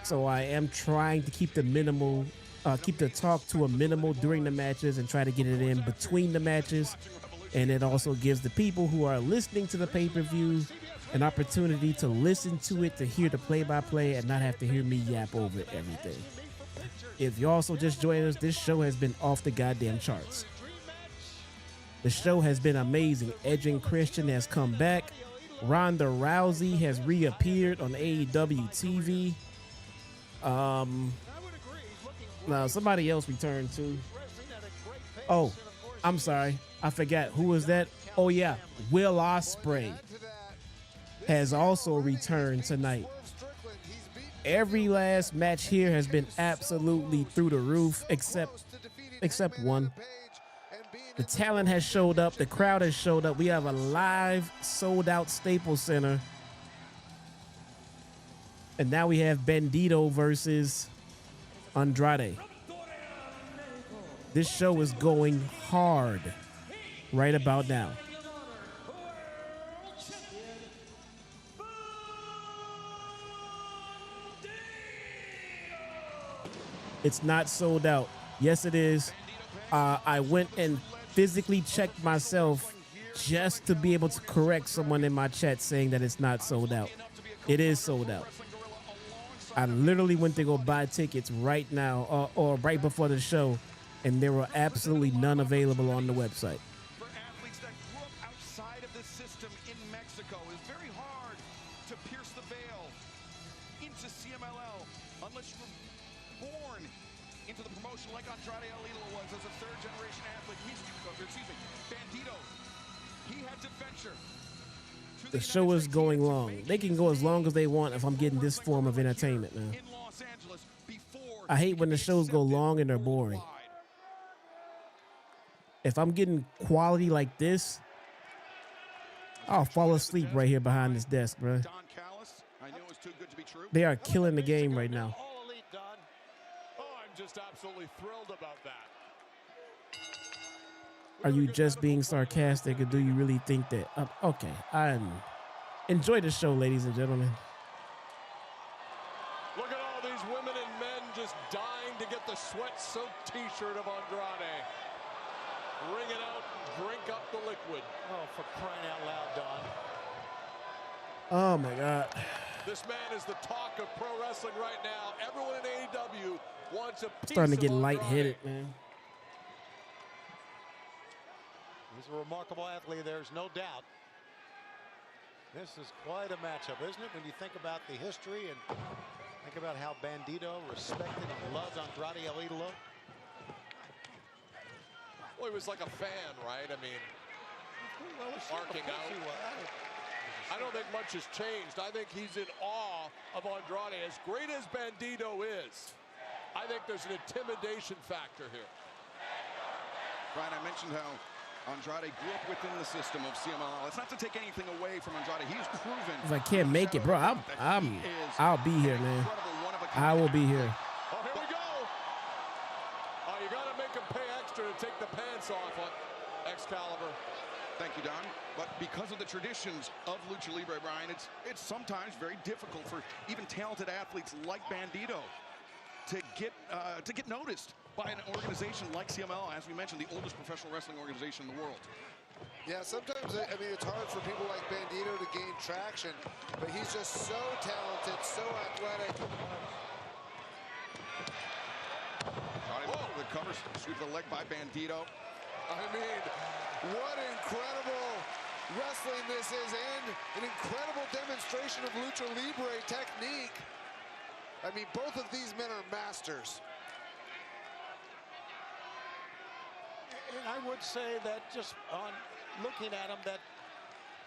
So I am trying to keep the talk to a minimal during the matches and try to get it in between the matches. And it also gives the people who are listening to the pay-per-view an opportunity to listen to it, to hear the play-by-play and not have to hear me yap over everything. If you also just joined us, this show has been off the goddamn charts. The show has been amazing. Edge and Christian has come back. Ronda Rousey has reappeared on AEW TV. Now somebody else returned too. Oh, I'm sorry. I forgot. Who was that? Oh yeah, Will Ospreay has also returned tonight. Every last match here has been absolutely through the roof, except one. The talent has showed up. The crowd has showed up. We have a live, sold-out Staples Center. And now we have Bandido versus Andrade. This show is going hard right about now. It's not sold out. Yes, it is. I went and physically checked myself just to be able to correct someone in my chat saying that it's not sold out. It is sold out. I literally went to go buy tickets right now or right before the show, and there were absolutely none available on the website. For athletes that grew up outside of the system in Mexico, it's very hard to pierce the veil into CMLL unless you were born into the promotion like Andrade El Ídolo was as a third-generation athlete. Bandido. He had to venture. The show is going long. They can go as long as they want if I'm getting this form of entertainment, man. I hate when the shows go long and they're boring. If I'm getting quality like this, I'll fall asleep right here behind this desk, bro. They are killing the game right now. Oh, I'm just absolutely thrilled about that. Are you just being sarcastic, or do you really think that? Okay, enjoy the show, ladies and gentlemen. Look at all these women and men just dying to get the sweat-soaked T-shirt of Andrade. Wring it out, drink up the liquid. Oh, for crying out loud, Don. Oh my God. This man is the talk of pro wrestling right now. Everyone in AEW wants a piece Starting to get of Andrade. lightheaded, man. He's a remarkable athlete, there's no doubt. This is quite a matchup, isn't it? When you think about the history and think about how Bandido respected and loved Andrade El Ídolo. Well, he was like a fan, right? I mean, arcing out. I don't think much has changed. I think he's in awe of Andrade. As great as Bandido is, I think there's an intimidation factor here. Brian, I mentioned how Andrade grew up within the system of CMLL. It's not to take anything away from Andrade. He's proven. If I can't make it, bro, I'll be here, man. I will be here. Oh, here we go. Oh, you got to make him pay extra to take the pants off on Excalibur. Thank you, Don. But because of the traditions of Lucha Libre, Brian, it's sometimes very difficult for even talented athletes like Bandido to get noticed by an organization like CMLL, as we mentioned, the oldest professional wrestling organization in the world. Yeah, sometimes, I mean, it's hard for people like Bandido to gain traction, but he's just so talented, so athletic. The covers, sweep the leg by Bandido. I mean, what incredible wrestling this is, and an incredible demonstration of Lucha Libre technique. I mean, both of these men are masters. And I would say that just on looking at him, that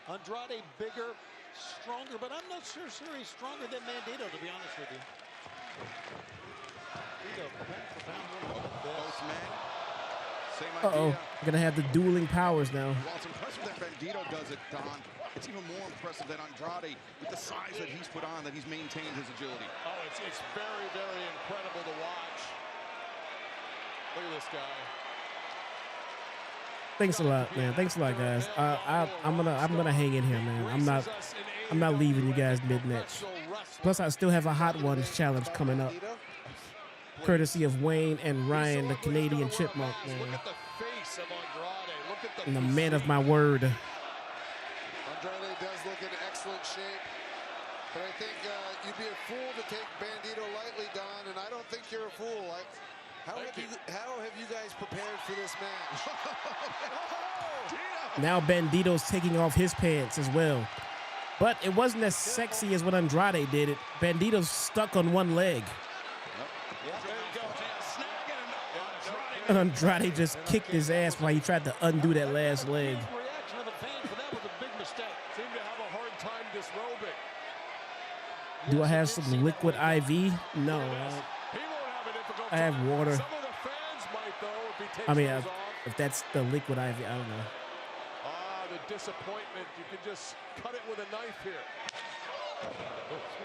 Andrade bigger, stronger, but I'm not sure he's stronger than Bandido, to be honest with you. Both men, same Uh-oh, idea. I'm gonna have the dueling powers now. While it's impressive that Bandido does it, Don, it's even more impressive that Andrade, with the size that he's put on, that he's maintained his agility. Oh, it's very, very incredible to watch. Look at this guy. Thanks a lot, man. Thanks a lot, guys. I'm gonna hang in here, man. I'm not leaving you guys mid-match. Plus, I still have a Hot Ones challenge coming up, courtesy of Wayne and Ryan, the Canadian Chipmunk, man. Look at the face of Andrade. Look at the And the man of my word. Andrade does look in excellent shape, but I think you'd be a fool to take Bandido lightly, Don, and I don't think you're a fool. How have you guys prepared for this match? Now Bandido's taking off his pants as well. But it wasn't as sexy as when Andrade did it. Bandido's stuck on one leg. And Andrade just kicked his ass while he tried to undo that last leg. Reaction of the fans, but that was a big mistake. Seemed to have a hard time disrobing. Do I have some liquid IV? No. I have water. Some of the fans might, though, if he takes I mean, those off. if that's the liquid IV, I don't know. Ah, the disappointment. You can just cut it with a knife here.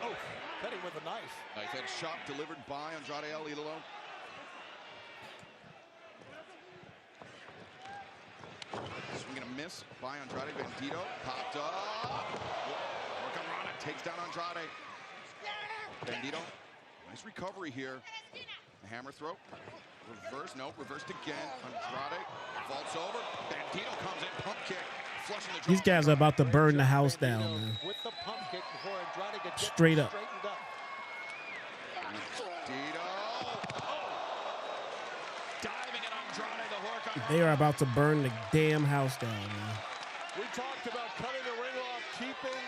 Oh, cutting with a knife. Knife edge shot delivered by Andrade El Ídolo. Swing and a miss by Andrade. Bandido popped up. Rana takes down Andrade. Bandido, nice recovery here. The hammer throw. Reverse, nope, reversed again. Andrade vaults over. Bandido comes in, pump kick, flushing the draw. These guys are about to burn the house down, man. With the pump kick before Andrade could get Straight up. straightened up. Bandido. Diving at Andrade, the Huracan. They are about to burn the damn house down, man. We talked about cutting the ring off, keeping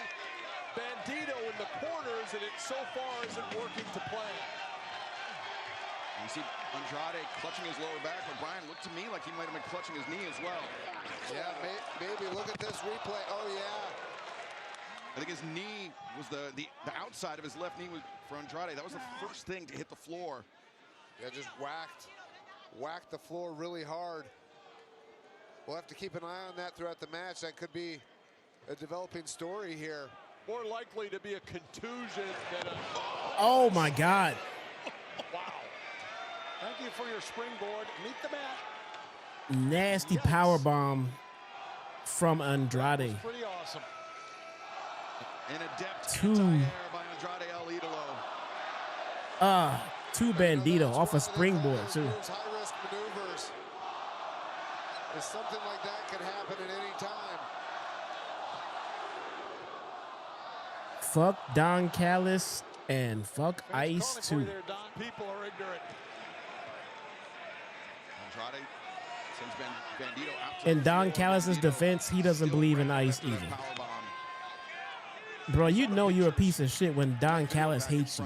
Bandido in the corners, and it so far isn't working to plan. You see Andrade clutching his lower back, but Brian looked to me like he might have been clutching his knee as well. Yeah, maybe look at this replay. Oh, yeah. I think his knee was the outside of his left knee was for Andrade. That was the first thing to hit the floor. Yeah, just whacked the floor really hard. We'll have to keep an eye on that throughout the match. That could be a developing story here. More likely to be a contusion than a... Oh, my God. Wow. Thank you for your springboard. Meet the mat. Nasty power bomb from Andrade. Pretty awesome. An adept Two. anti-air by Andrade El Ídolo. Two Bandido off a springboard, too. High-risk maneuvers. If something like that could happen at any time. Fuck Don Callis and fuck Ice, too. People are ignorant. Andrade sends Bandido out to In Don Callis' defense, he doesn't believe in Ice either. Bro, you know you're a piece of shit when Don Callis hates you.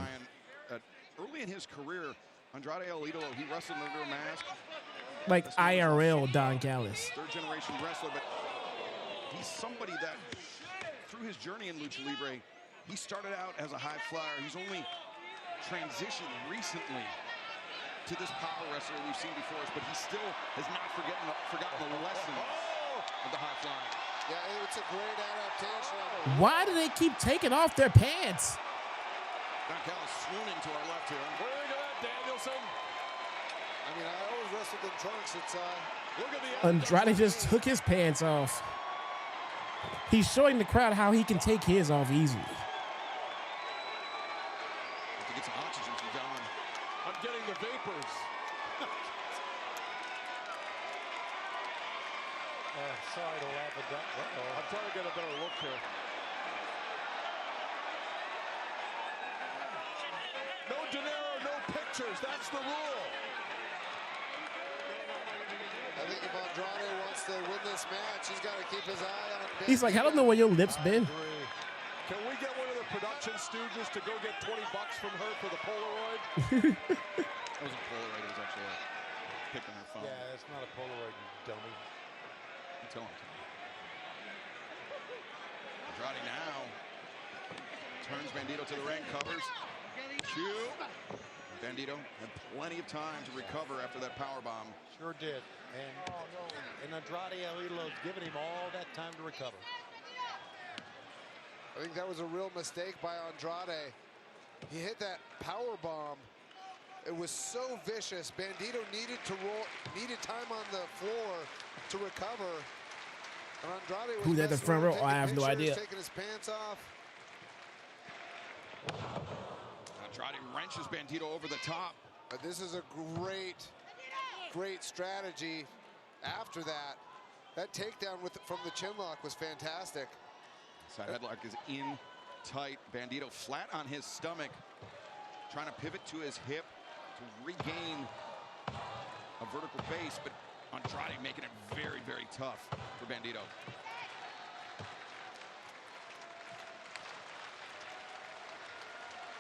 Early in his career, Andrade El Ídolo, he wrestled under a mask. Like IRL Don Callis. Third-generation wrestler, but he's somebody that, through his journey in Lucha Libre, he started out as a high flyer. He's only transitioned recently to this power wrestler we've seen before us, but he still has not forgotten the lesson of the high flying. Yeah, it's a great adaptation. Why do they keep taking off their pants? Don Callis swooning to our left here. Where are you at, Danielson? I mean, I always wrestled in trunks. It's look at the Andrade just took his pants off. He's showing the crowd how he can take his off easily. To get some oxygen from Don. I'm getting the vapors. Sorry to laugh at that. I'm trying to get a better look here. No dinero, no pictures. That's the rule. I think if Andrade wants to win this match, he's got to keep his eye on Bandido. He's like, I don't know where your lips been. Can we get one of the production stooges to go get $20 from her for the Polaroid? That wasn't Polaroid, it was actually a pic on her phone. Yeah, it's not a Polaroid, you dummy. I'm telling you. Andrade now turns Bandido to the ring, covers. Cue. Bandido had plenty of time to recover after that power bomb. Sure did. And Andrade El Ídolo's giving him all that time to recover. I think that was a real mistake by Andrade. He hit that power bomb. It was so vicious. Bandido needed time on the floor to recover. And Andrade was Who's at the front row? I have no idea. Taking his pants off. Andrade wrenches Bandido over the top. This is a great strategy. After that, that takedown from the chinlock was fantastic. Side headlock is in tight. Bandido flat on his stomach, trying to pivot to his hip to regain a vertical base, but Andrade making it very, very tough for Bandido.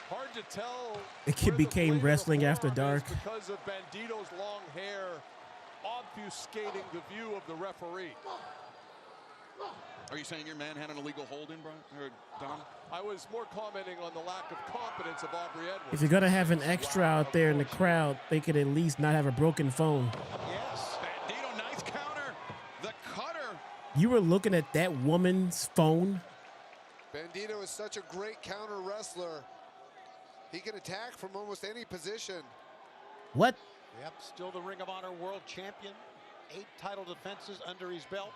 Hard to tell. The kid became wrestling after dark. Because of Bandido's long hair obfuscating the view of the referee. Are you saying your man had an illegal hold in, Brian? Or Don? I was more commenting on the lack of confidence of Aubrey Edwards. If you're going to have an extra out there in the crowd, they could at least not have a broken phone. Yes. Bandido, nice counter. The cutter. You were looking at that woman's phone? Bandido is such a great counter wrestler. He can attack from almost any position. What? Yep, still the Ring of Honor World Champion. 8 title defenses under his belt.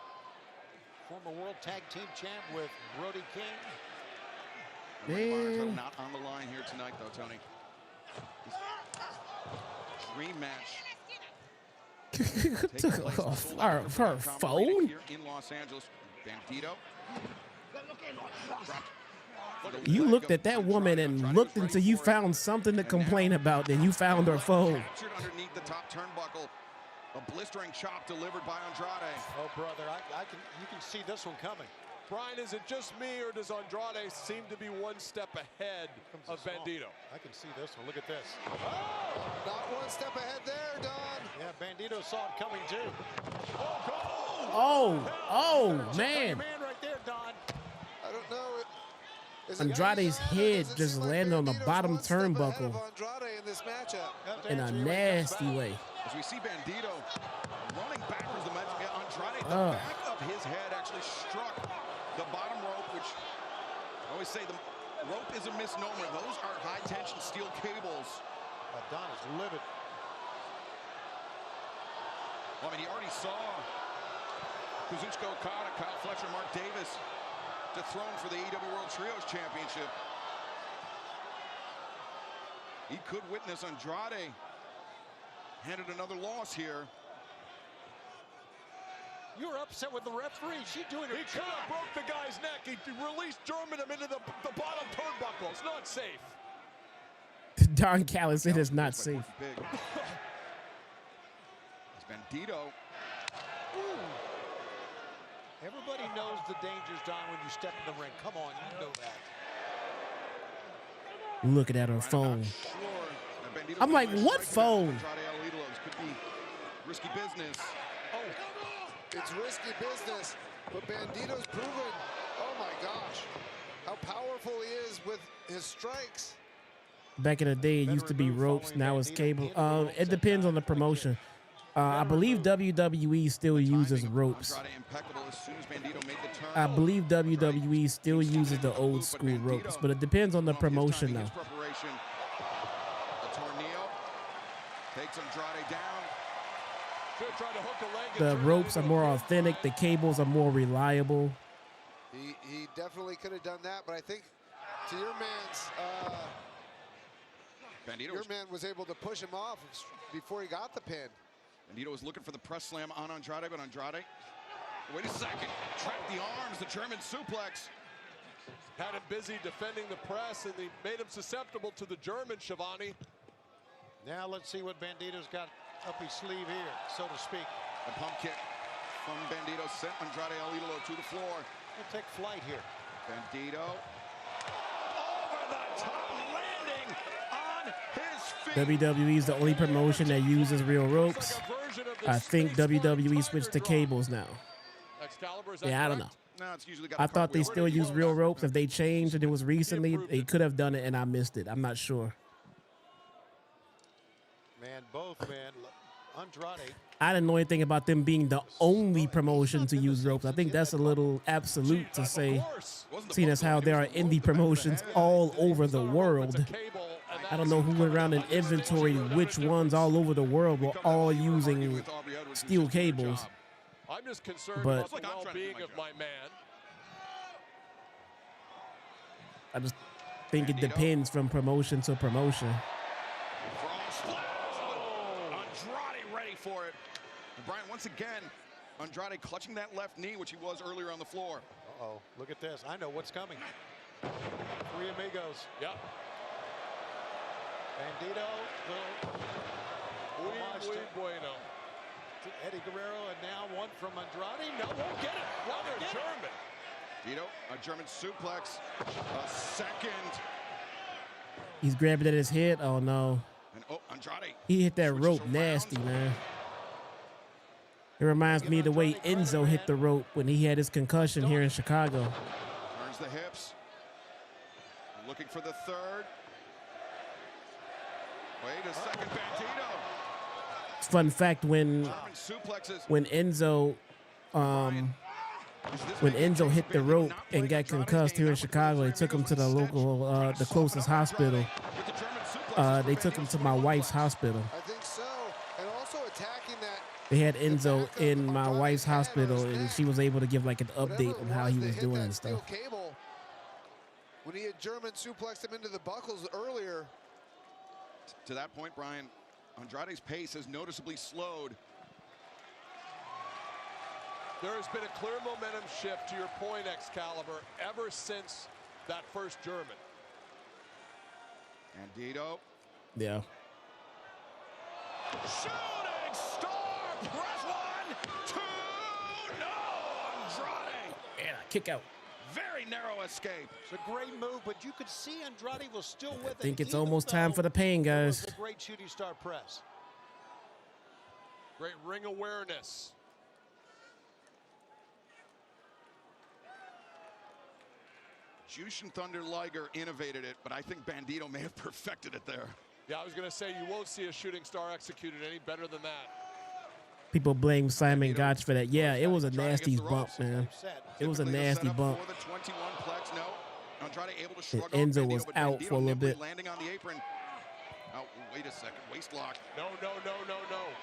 Former World Tag Team Champ with Brody King. Man. Not on the line here tonight, though, Tony. Dream match her phone? Here in Los Angeles, Bandido. You looked at that woman and looked until you found something to complain about, then you found her phone. Captured underneath the top turnbuckle. A blistering chop delivered by Andrade. Oh, brother, you can see this one coming. Brian, is it just me, or does Andrade seem to be one step ahead of Bandido? I can see this one. Look at this. Oh, not one step ahead there, Don. Yeah, Bandido saw it coming too. Oh, man. Man right there, Don. I don't know. Andrade's head just landed on the bottom turnbuckle Andrade in this matchup. in a nasty way. As we see Bandido running backwards, Andrade, the back of his head actually struck the bottom rope, which I always say the rope is a misnomer. Those are high-tension steel cables. Don is livid. Well, I mean, he already saw Kazuchika Okada, Kyle Fletcher, Mark Davis dethroned for the AEW World Trios Championship. He could witness Andrade handed another loss here. You're upset with the referee. She's doing her He could have broke the guy's neck. He released German him into the bottom turnbuckle. It's not safe. Don Callis, it is not safe. It's Bandido. Everybody knows the dangers, Don, when you step in the ring. Come on, you know that. Looking at her phone. I'm like, what phone? Could be risky business. It's risky business, but Bandido's proven, oh my gosh, how powerful he is with his strikes. Back in the day, it used to be ropes. Now it's cable. It depends on the promotion. I believe WWE still uses ropes. I believe WWE still uses the old school ropes, but it depends on the promotion now. Takes Andrade down. The ropes are more authentic. The cables are more reliable. He definitely could have done that, but I think to your man was able to push him off before he got the pin. Bandido was looking for the press slam on Andrade, but Andrade, wait a second, trapped the arms, the German suplex. Had him busy defending the press, and he made him susceptible to the German, Shivani. Now let's see what Bandido's got up his sleeve here, so to speak. The pump kick from Bandido sent Andrade Ídolo to the floor. We'll take flight here. Bandido over the top, landing on his feet. WWE is the only promotion that uses real ropes. I think WWE switched to cables now. Yeah, I don't know. No, it's usually got I thought they still use real ropes. If they changed and it was recently, they could have done it and I missed it. I'm not sure. Man, both, man. Andrade. I didn't know anything about them being the only promotion to use ropes. I think that's a little absolute to say, seeing as how there are indie promotions all over the world. I don't know who went around and inventoried which ones all over the world were all using steel cables. I'm just concerned But about the well-being of my man. I just think it depends from promotion to promotion. Andrade ready for it. And Brian, once again, Andrade clutching that left knee, which he was earlier on the floor. Uh-oh, look at this. I know what's coming. Three amigos. Yep. Bandido, Muy bueno. Eddie Guerrero, and now one from Andrade. No, won't get it. Another German. Bandido, a German suplex. A second. He's grabbing at his head. Oh, no. And Andrade. He hit that rope nasty, man. It reminds me of the way Enzo hit the rope when he had his concussion here in Chicago. Turns the hips. Looking for the third. Wait a second, Bandido. Fun fact, when Enzo hit the rope and got concussed here in Chicago, they took him to the local, the closest hospital. They took him to my wife's hospital. I think so. And also attacking that. They had Enzo in my wife's hospital, and she was able to give like an update on how he was doing and stuff. Cable, when he had German suplexed him into the buckles earlier. To that point, Brian, Andrade's pace has noticeably slowed. There has been a clear momentum shift, to your point, Excalibur, ever since that first German. Bandido. Yeah. Shooting star, press 1, 2, no, Andrade. And a kick out. Very narrow escape. It's a great move, but you could see Andrade was still with it. I think it's almost time for the pain, guys. A great shooting star press. Great ring awareness. Jushin Thunder Liger innovated it, but I think Bandido may have perfected it there. Yeah, I was going to say, you won't see a shooting star executed any better than that. People blame Simon Gotch for that. Yeah, it was a nasty bump, man. It was a nasty bump. And Enzo was out for a little bit. Landing on the apron. Oh, wait a second. Waist lock. No.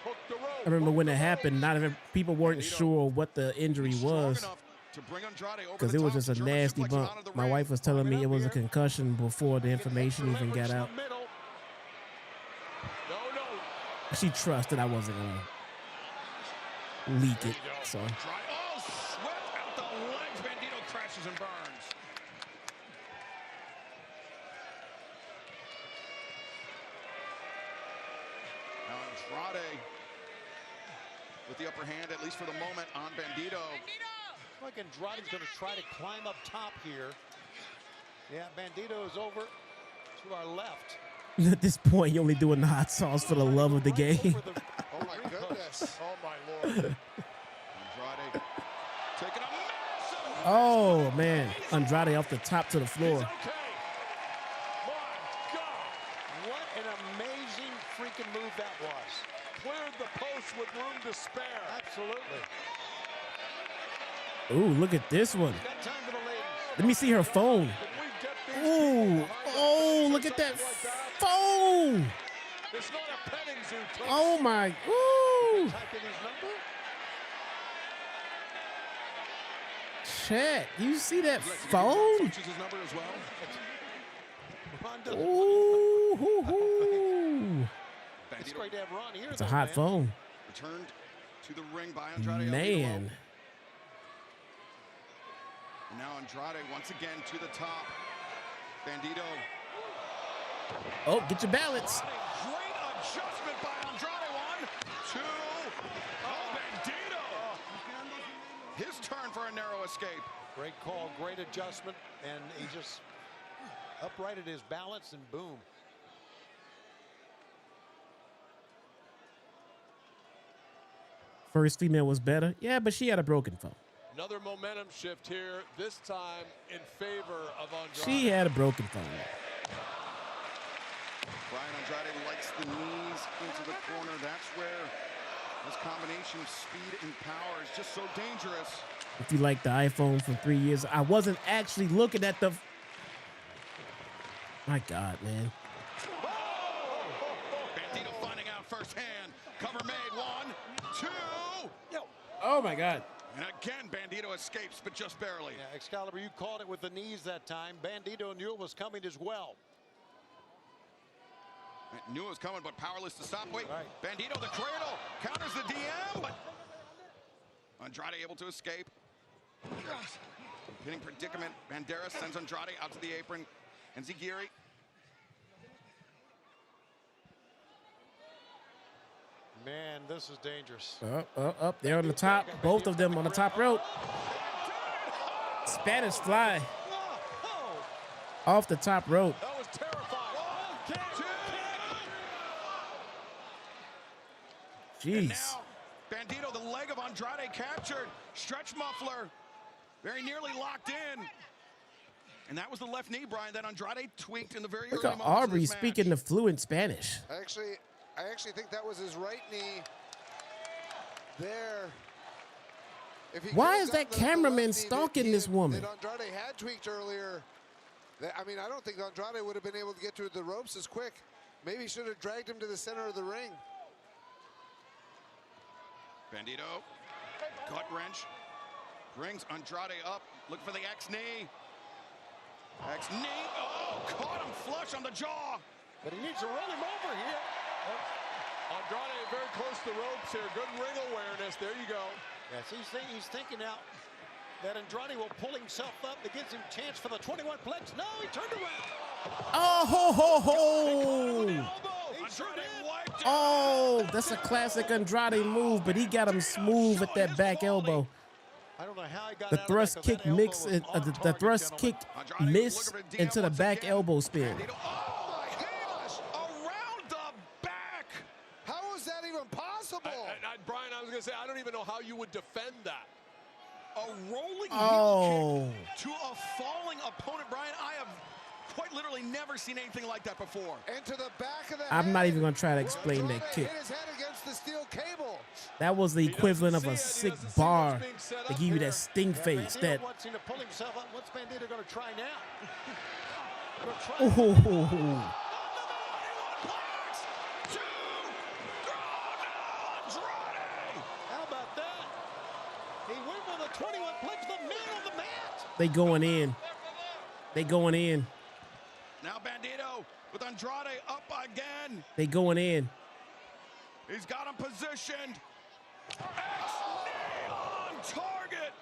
Hook the rope. I remember when it happened, people weren't sure what the injury was. Because it was just a nasty bump. My wife was telling me it was a concussion before the information even got out. She trusted I wasn't going to leak it. So. Oh, swept out the legs. Bandido crashes and burns. Now Andrade with the upper hand, at least for the moment, on Bandido. Like Andrade's going to try to climb up top here. Yeah, Bandido is over to our left. At this point, you're only doing the hot sauce for the love of the game. Oh, my goodness. Oh, my Lord. Andrade taking a massive... Oh, man. Andrade off the top to the floor. Okay. My God. What an amazing freaking move that was. Cleared the post with room to spare. Absolutely. Ooh, look at this one. Let me see her phone. Ooh, oh, look at that phone. It's not a petting zoo. Oh, my. Ooh. Chat, you see that phone? Ooh, hoo, hoo. It's great to have Ron here. It's a hot phone. Returned to the ring by Andrade. Man. And now Andrade once again to the top. Bandido. Oh, get your balance. Great adjustment by Andrade. 1, 2. Oh, Bandido. His turn for a narrow escape. Great call, great adjustment, and he just uprighted his balance and boom. First female was better. Yeah, but she had a broken phone. Another momentum shift here, this time in favor of Andrade. She had a broken phone. Brian Andrade likes the knees into the corner. That's where this combination of speed and power is just so dangerous. If you like the iPhone from 3 years, I wasn't actually looking at the... My God, man. Bandido finding out firsthand. Cover made. 1, 2. Oh, my God. And again, Bandido escapes, but just barely. Yeah, Excalibur, you called it with the knees that time. Bandido knew it was coming as well. Knew it was coming, but powerless to stop. Wait, right. Bandido, the cradle, counters the DM, but Andrade able to escape. Hitting predicament. Banderas sends Andrade out to the apron. And Zigiri. Man, this is dangerous. Up there on the top. Both of them on the top rope. Spanish fly. Off the top rope. That was terrifying. Jeez. And now, Bandido, the leg of Andrade captured. Stretch muffler. Very nearly locked in. And that was the left knee, Brian, that Andrade tweaked in the very early moments. Look at Aubrey speaking the fluent Spanish. I actually think that was his right knee there. Why is that cameraman stalking this woman? That Andrade had tweaked earlier. I mean, I don't think Andrade would have been able to get to the ropes as quick. Maybe he should have dragged him to the center of the ring. Bandido, gut wrench, brings Andrade up. Look for the X knee. X knee. Oh, caught him flush on the jaw. But he needs to roll him over here. Andrade very close to the ropes here. Good ring awareness. There you go. Yes, he's thinking out that Andrade will pull himself up. That gives him chance for the 21 plex. No, he turned around. Oh, ho, ho, ho. Oh, that's a classic Andrade move, but he got him smooth with that back elbow. I don't know how he got The thrust kick mix, the thrust kick miss into the back elbow spin. Oh my gosh! Around the back. How is that even possible? Brian, I was going to say, I don't even know how you would defend that. A rolling heel kick to a falling opponent, Brian. I have quite literally never seen anything like that before. Into the back of the I'm not even going to try to explain that kick. hit his head against the steel cable. That was the equivalent of a sick bar to give you that sting face. That. Wants him to pull himself up. What's Bandido going to try now? Oh. How about that? He went with a 21 plex, the man on the mat. They going in. They going in. Now Bandido with Andrade up again. They going in. He's got him positioned. X-knee on target.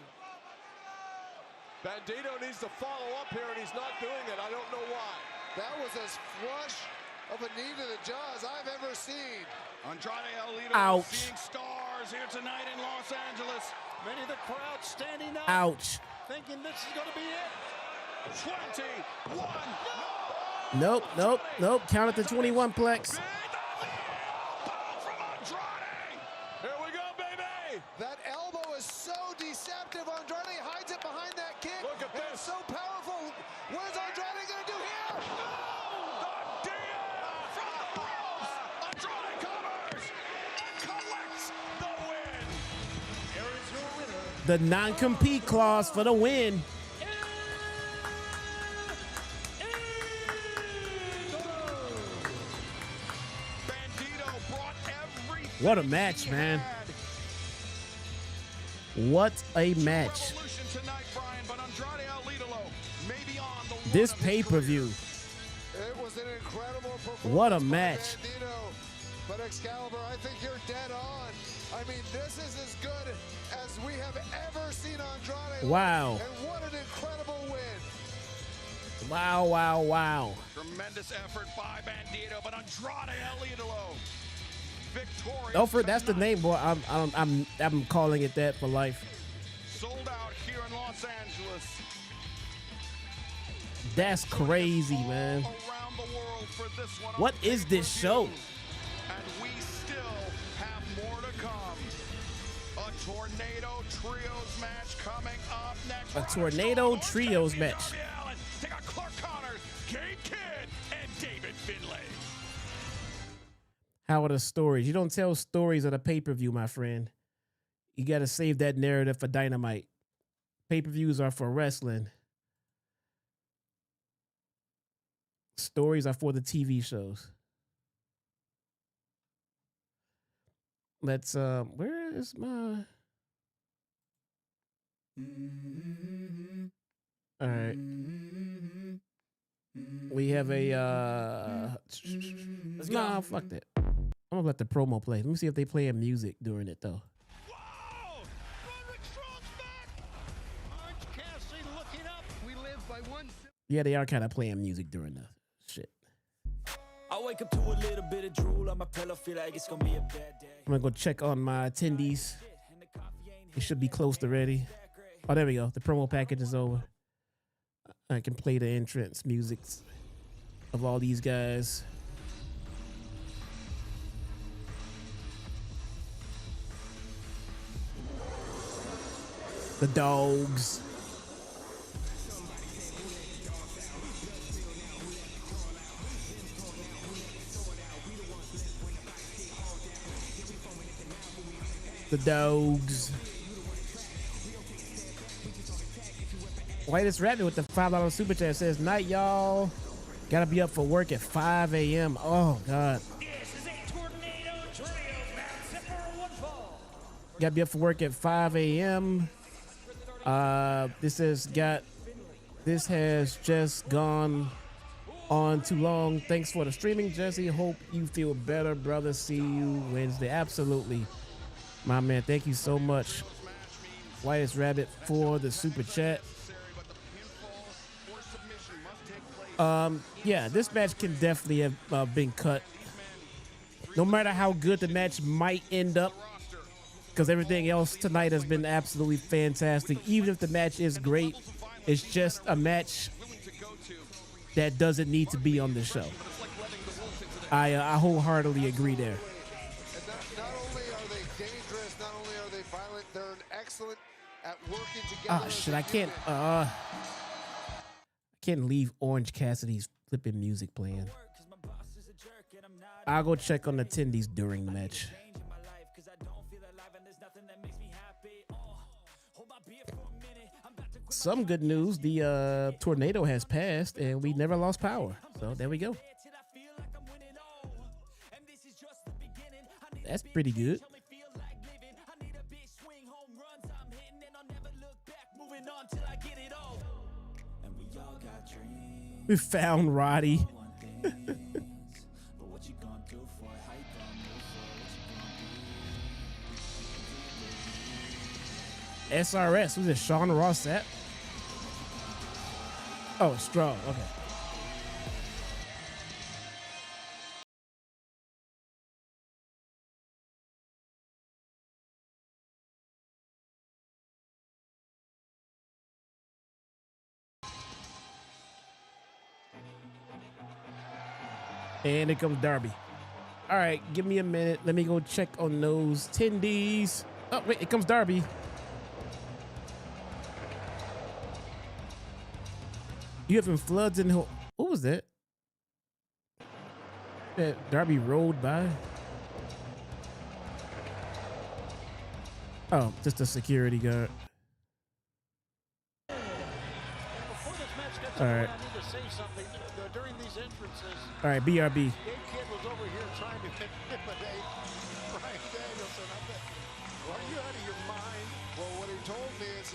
Bandido needs to follow up here, and he's not doing it. I don't know why. That was as flush of a knee to the jaws I've ever seen. Andrade Ouch. seeing stars here tonight in Los Angeles. Many of the crowd standing up. Ouch. Thinking this is going to be it. 21. Nope, nope, nope. Count it to 21 plex. Here we go, baby. That elbow is so deceptive. Andrade hides it behind that kick. Look at this. It's so powerful. What is Andrade going to do here? Andrade covers and collects the win. Here is your winner. The non-compete clause for the win. What a match, man. What a match. This pay-per-view. It was an incredible performance. What a match. Bandido. But Excalibur, I think you're dead on. I mean, this is as good as we have ever seen Andrade. Wow. And what an incredible win. Wow, wow, wow. Tremendous effort by Bandido, but Andrade El Ídolo. Elford, that's the name, boy. I'm calling it that for life. Sold out here in Los Angeles. That's crazy, man. Around the world for this one. What is this show? And we still have more to come. A Tornado Trios match coming up next. A Tornado Trios match. Take out Clark Connors, Kate Kidd, and David Finlay. How are the stories? You don't tell stories at a pay-per-view, my friend. You got to save that narrative for Dynamite. Pay-per-views are for wrestling. Stories are for the TV shows. Let's, where is my... All right. We have a, nah, fuck that. I'm gonna let the promo play. Let me see if they playing music during it though. Whoa! Roderick Strong's back! Orange Cassidy looking up. We live by one. Yeah, they are kind of playing music during the shit. I wake up to a little bit of drool on my pillow, feel like it's gonna be a bad day. I'm gonna go check on my attendees. It should be close to ready. Oh, there we go. The promo package is over. I can play the entrance music of all these guys. The dogs. The dogs. Whitest Rabbit with the $5 super chat says, night, y'all. Gotta be up for work at 5 a.m. Oh, God. This is a Tornado Trios match set for one fall. Gotta be up for work at 5 a.m. This has just gone on too long. Thanks for the streaming, Jesse. Hope you feel better, brother. See you Wednesday. Absolutely, my man. Thank you so much. Whitest Rabbit for the super chat. Yeah, this match can definitely have been cut. No matter how good the match might end up, because everything else tonight has been absolutely fantastic. Even if the match is great, it's just a match that doesn't need to be on the show. I wholeheartedly agree there. And not only are they dangerous, not only are they violent, they're excellent at working together. Ah, shit, I can't leave Orange Cassidy's flipping music playing. I'll go check on the attendees during the match. Some good news, the tornado has passed and we never lost power. So there we go. That's pretty good. We found Roddy. SRS, who's it? Sean Ross at? Oh, Strong. Okay. And here comes Darby. All right, give me a minute. Let me go check on those tendies. Oh, wait, here comes Darby. You having floods in what was that? That Darby rolled by? Oh, just a security guard. All right. I need to say something. During these entrances, All right, BRB. Gabe Kidd was over here trying to intimidate Bryan Danielson. Are you out of your mind? Well, what he told me is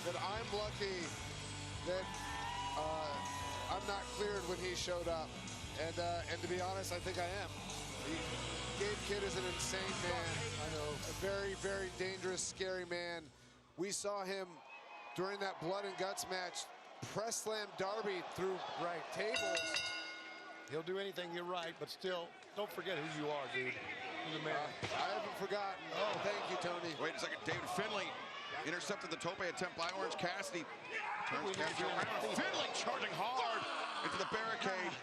that I'm lucky that I'm not cleared when he showed up. And to be honest, I think I am. Gabe Kidd is an insane man. I know. A very, very dangerous, scary man. We saw him during that blood and guts match press slam Darby through tables. He'll do anything, you're right, but still, don't forget who you are, dude. You're the man. I haven't forgotten. Oh, thank you, Tony. Wait a second, David Finlay intercepted the tope attempt by Orange Cassidy. Turns Cassidy around. Finlay charging hard into the barricade.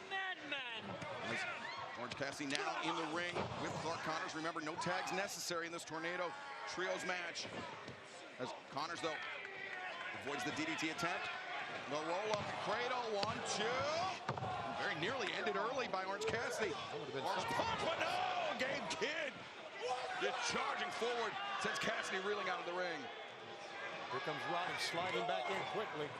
Madman! Orange Cassidy now in the ring with Clark Connors. Remember, no tags necessary in this Tornado Trios match. As Connors, though, avoids the DDT attempt. The roll-up cradle, 1, 2. Very nearly ended early by Orange Cassidy. Orange pump, but no! Gabe Kidd just charging forward, sends Cassidy reeling out of the ring. Here comes Roddy sliding back in quickly.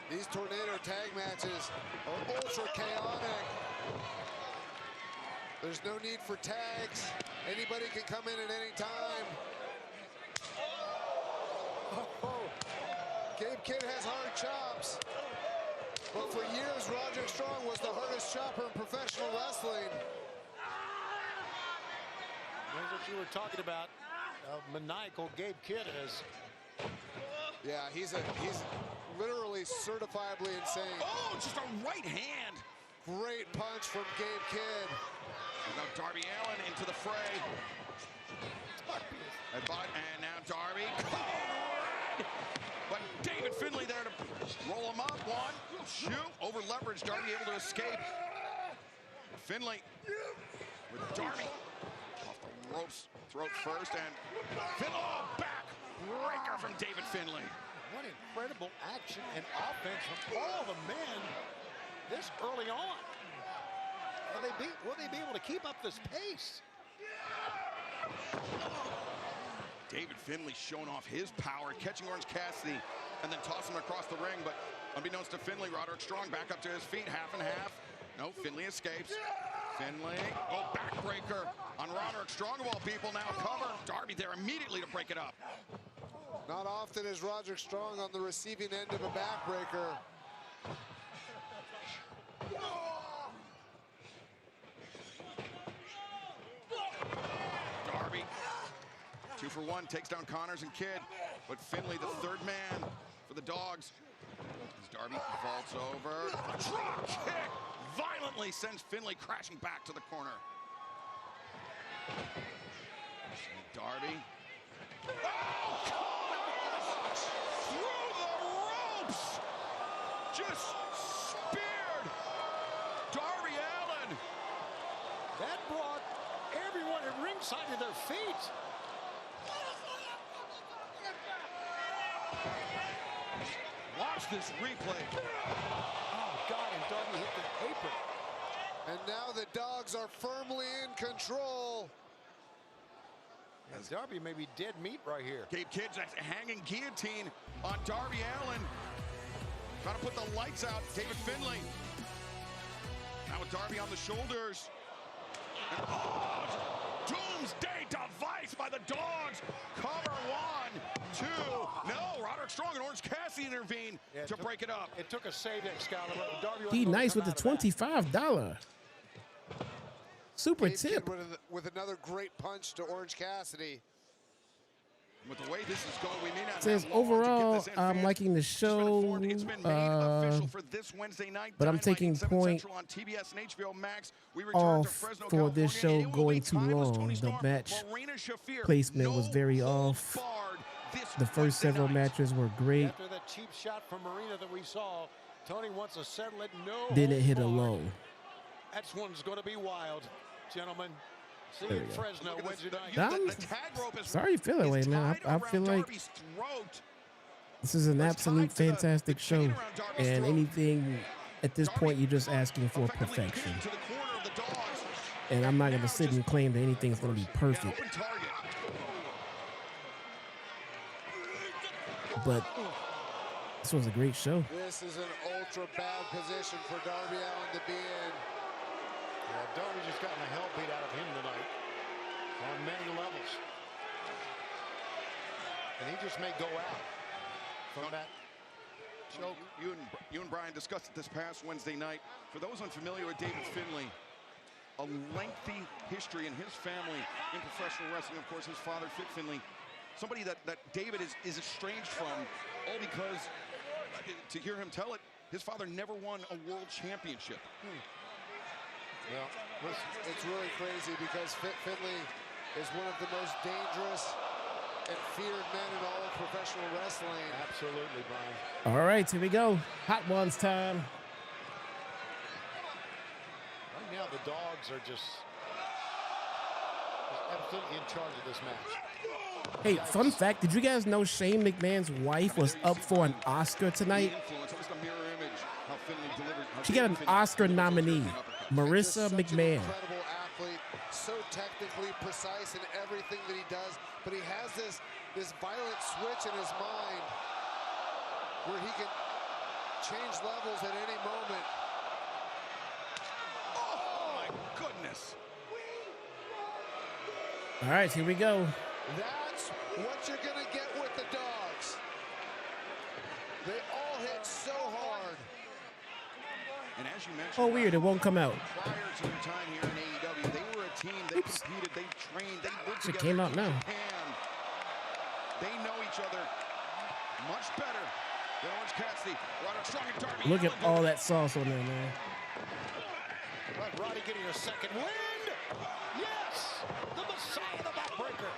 These Tornado tag matches are ultra chaotic. There's no need for tags. Anybody can come in at any time. Gabe Kidd has hard chops, but for years Roderick Strong was the hardest chopper in professional wrestling. That's what you were talking about. Maniacal Gabe Kidd is. Yeah, he's literally certifiably insane. Oh, just a right hand. Great punch from Gabe Kidd. And now Darby Allin into the fray. And now Darby. But David Finlay there to roll him up. 1, shoot, over leverage. Darby able to escape. Finlay with Darby off the ropes, throat first, and Finlay back breaker from David Finlay. What incredible action and offense from all the men this early on. Will they be able to keep up this pace? David Finlay showing off his power, catching Orange Cassidy, and then tossing him across the ring. But unbeknownst to Finlay, Roderick Strong back up to his feet, half and half. No, Finlay escapes. Finlay, backbreaker on Roderick Strong of all people. Now cover. Darby there immediately to break it up. Not often is Roderick Strong on the receiving end of a backbreaker. Darby 2 for 1, takes down Connors and Kidd. But Finlay, the third man for the Dogs. As Darby vaults over. A drop kick violently sends Finlay crashing back to the corner. Darby. Oh, Connors! Through the ropes! Just speared Darby Allin. That brought everyone at ringside to their feet. Watch this replay. Oh, God, and Darby hit the apron. And now the Dogs are firmly in control. And Darby may be dead meat right here. Gabe Kidd's hanging guillotine on Darby Allin. Trying to put the lights out. David Finlay. Now with Darby on the shoulders. And, oh, doomsday device by the Dogs. Cover 1, 2. No, Roderick Strong and Orange Cassidy intervene to break it up. It took a save, Excalibur. Darby D nice with the $25 super Gabe tip. Kidd with another great punch to Orange Cassidy. With the way this is going, we may not It says have long to get overall, this in, I'm fans. liking the show, It's been made official for this Wednesday night. but I'm Dynamite taking 7 point Central on TBS and HBO Max. We return to off Fresno, for this California. show It will going be too timeless. long. Tony The Storm, match Marina Shafir. placement was very No off. barred this The first Wednesday several night. matches were great. After that cheap shot from Marina that we saw, Tony wants to settle it. No. Then it hit a holds barred. low. That one's going to be wild, gentlemen. See There you we in go. Fresno Wednesday night. Sorry you feel that way, man. I feel like this is an absolute fantastic show, and anything at this point, you're just asking for perfection. And I'm not going to sit and claim that anything's going to be perfect. But this was a great show. This is an ultra bad position for Darby Allin to be in. Yeah, Darby just gotten the hell beat out of him tonight on many levels. And he just may go out from that choke. You and Brian discussed it this past Wednesday night. For those unfamiliar with David Finlay, a lengthy history in his family in professional wrestling. Of course, his father, Fit Finlay, somebody that David is estranged from, all because, to hear him tell it, his father never won a world championship. Well, it's really crazy because Finlay is one of the most dangerous and feared men in all of professional wrestling. Absolutely, Brian. All right, here we go. Hot Ones time. Right now, the Dogs are just absolutely in charge of this match. Hey, fun fact, did you guys know Shane McMahon's wife was up for an Oscar tonight? She got an Oscar nominee, Marissa McMahon. Incredible athlete, so technically precise in everything that he does, but he has this violent switch in his mind where he can change levels at any moment. Oh my goodness. All right, here we go. That's what you're gonna get with the Dogs. They all hit so hard. And as you mentioned, Oh, weird, it won't come out. prior to their time here in AEW, they were a team, they competed, they trained, they worked It together. came out now. And they know each other much better than Orange Cassidy. Roderick Strong and Darby Look at Allin. all that sauce on there, man. But Roddy getting a second wind. Yes, the Messiah, the backbreaker.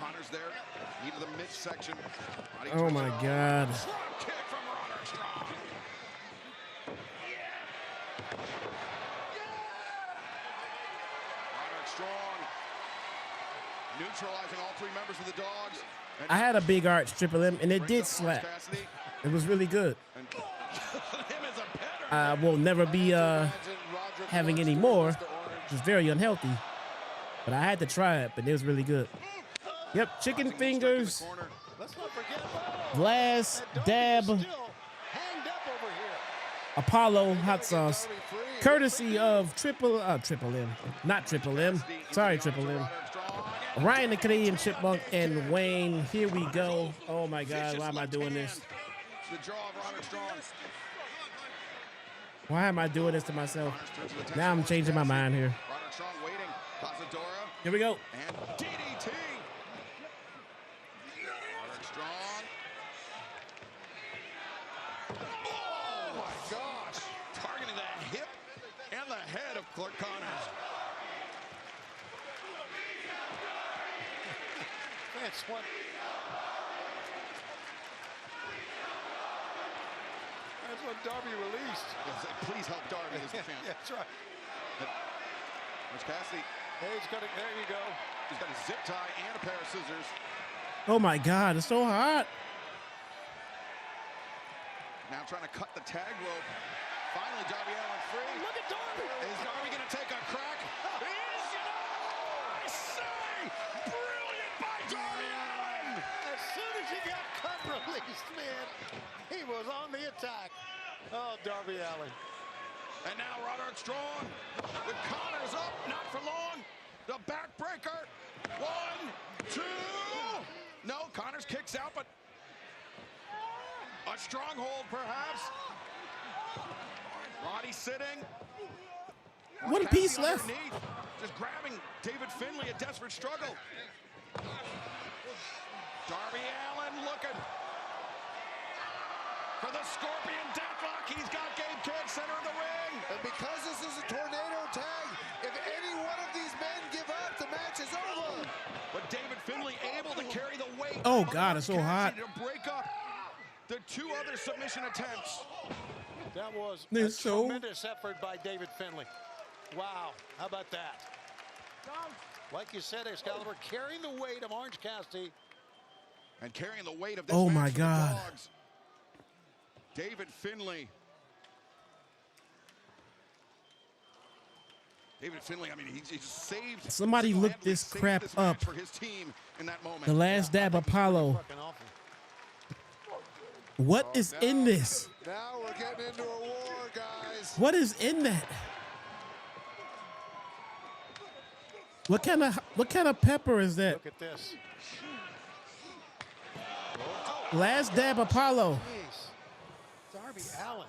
Connors there, into the midsection. Roddy Oh turns my it on. God. Drop kick from Roderick Strong. Roderick Strong neutralizing all three members of the Dogs. And I had a big arch Triple M, and it did slap. It was really good. I will never be having any more. It was very unhealthy. But I had to try it, but it was really good. Yep, chicken fingers, Let's not forget glass, dab, hanged up over here. Apollo hot sauce, courtesy of Triple M, not Triple M. Sorry, Triple M. Ryan the Canadian Chipmunk and Wayne. Here we go. Oh my God, why am I doing this? The jaw of Roderick Strong. Why am I doing this to myself? Now I'm changing my mind here. Roderick Strong waiting. Casadora. Here we go. And DDT. chance one. That's what Darby released. Please help Darby as the champ. That's right. There's Cassidy. Hey, there you go. He's got a zip tie and a pair of scissors. Oh my God, it's so hot. Now trying to cut the tag rope. Finally, Darby Allin free. Look at Darby. Is Darby going to take a crack? He is. I say, brilliant by Darby Allin. As soon as he got cut released, man, he was on the attack. Oh, Darby Allin. And now Roderick Strong with Connors up, not for long. The backbreaker. 1, 2. No, Connors kicks out, but a stronghold perhaps. Roddy sitting. One piece left. Underneath, just grabbing David Finlay, a desperate struggle. Darby Allin looking for the Scorpion Deathlock. He's got Gabe Kidd center of the ring. And because this is a tornado tag, if any one of these men give up, the match is over. But David Finlay able to carry the weight. Oh God, it's so hot. To break up the 2 other submission attempts. That was They're a so- tremendous effort by David Finlay. Wow, how about that? Like you said, Excalibur carrying the weight of Orange Cassidy. And carrying the weight of this Oh match my for the God. Dogs. David Finlay. David Finlay, I mean, he saved. Somebody look single-handedly this saved crap this match up. for his team in that moment. The last dab Apollo. Fucking awful. What is in this? Now we're getting into a war, guys. What is in that? What kind of pepper is that? Look at this. Last dab Apollo. Jeez. Darby Allin.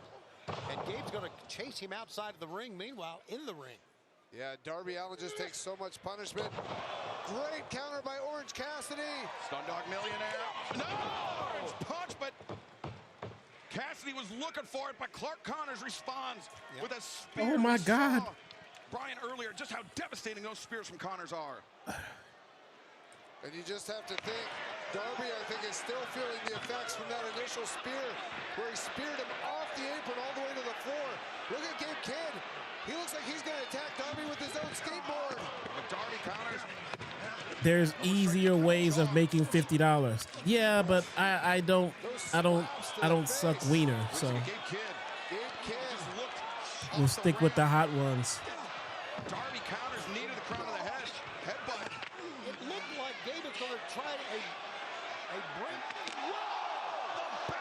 And Gabe's going to chase him outside of the ring. Meanwhile, in the ring. Yeah, Darby Allin just takes so much punishment. Great counter by Orange Cassidy. Stundog Millionaire. No! Orange punch, but Cassidy was looking for it, but Clark Connors responds with a spear. Oh my We God. saw Brian earlier, just how devastating those spears from Connors are. And you just have to think, Darby, I think, is still feeling the effects from that initial spear, where he speared him off the apron all the way to the floor. Look at Gabe Kidd. He looks like he's going to attack Darby with his own skateboard. But Darby counters. There's easier ways of making $50. Yeah, but I don't suck wiener, so Gabe Kidd just looked we'll stick with the hot ones. Darby counters, knee to the crown of the head. Headbutt. It looked like Gabe was going to try a break.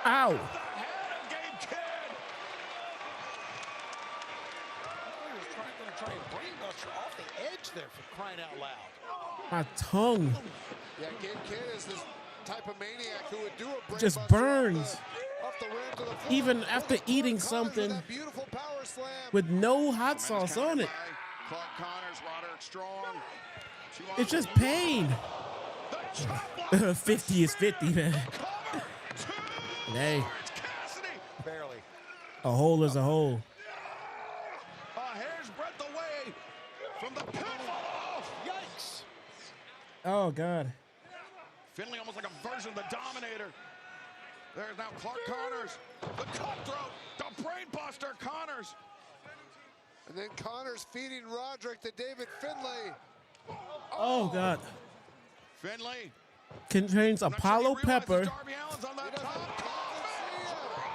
Ow! The head of Gabe Kidd. He was going to try a brainbuster off the edge there, for crying out loud. My tongue Yeah, Gabe Kidd is this type of maniac who would do a just brainbuster burns. off the ramp to the floor. Even after Look at eating Clark Connors something with that beautiful power slam. with no hot sauce on it. Clark Connors, Roderick Strong. It's just pain. 50 is 50, man. Hey, Barely. a hole is a hole. A hair's breadth away from the pinfall. Yikes. Oh God. Finlay almost like a version of the Dominator. There's now Clark Connors. The cutthroat. The brainbuster Connors. And then Connors feeding Roderick to David Finlay. Oh God. Finlay. Contains Apollo pepper. Darby Allin's on that top.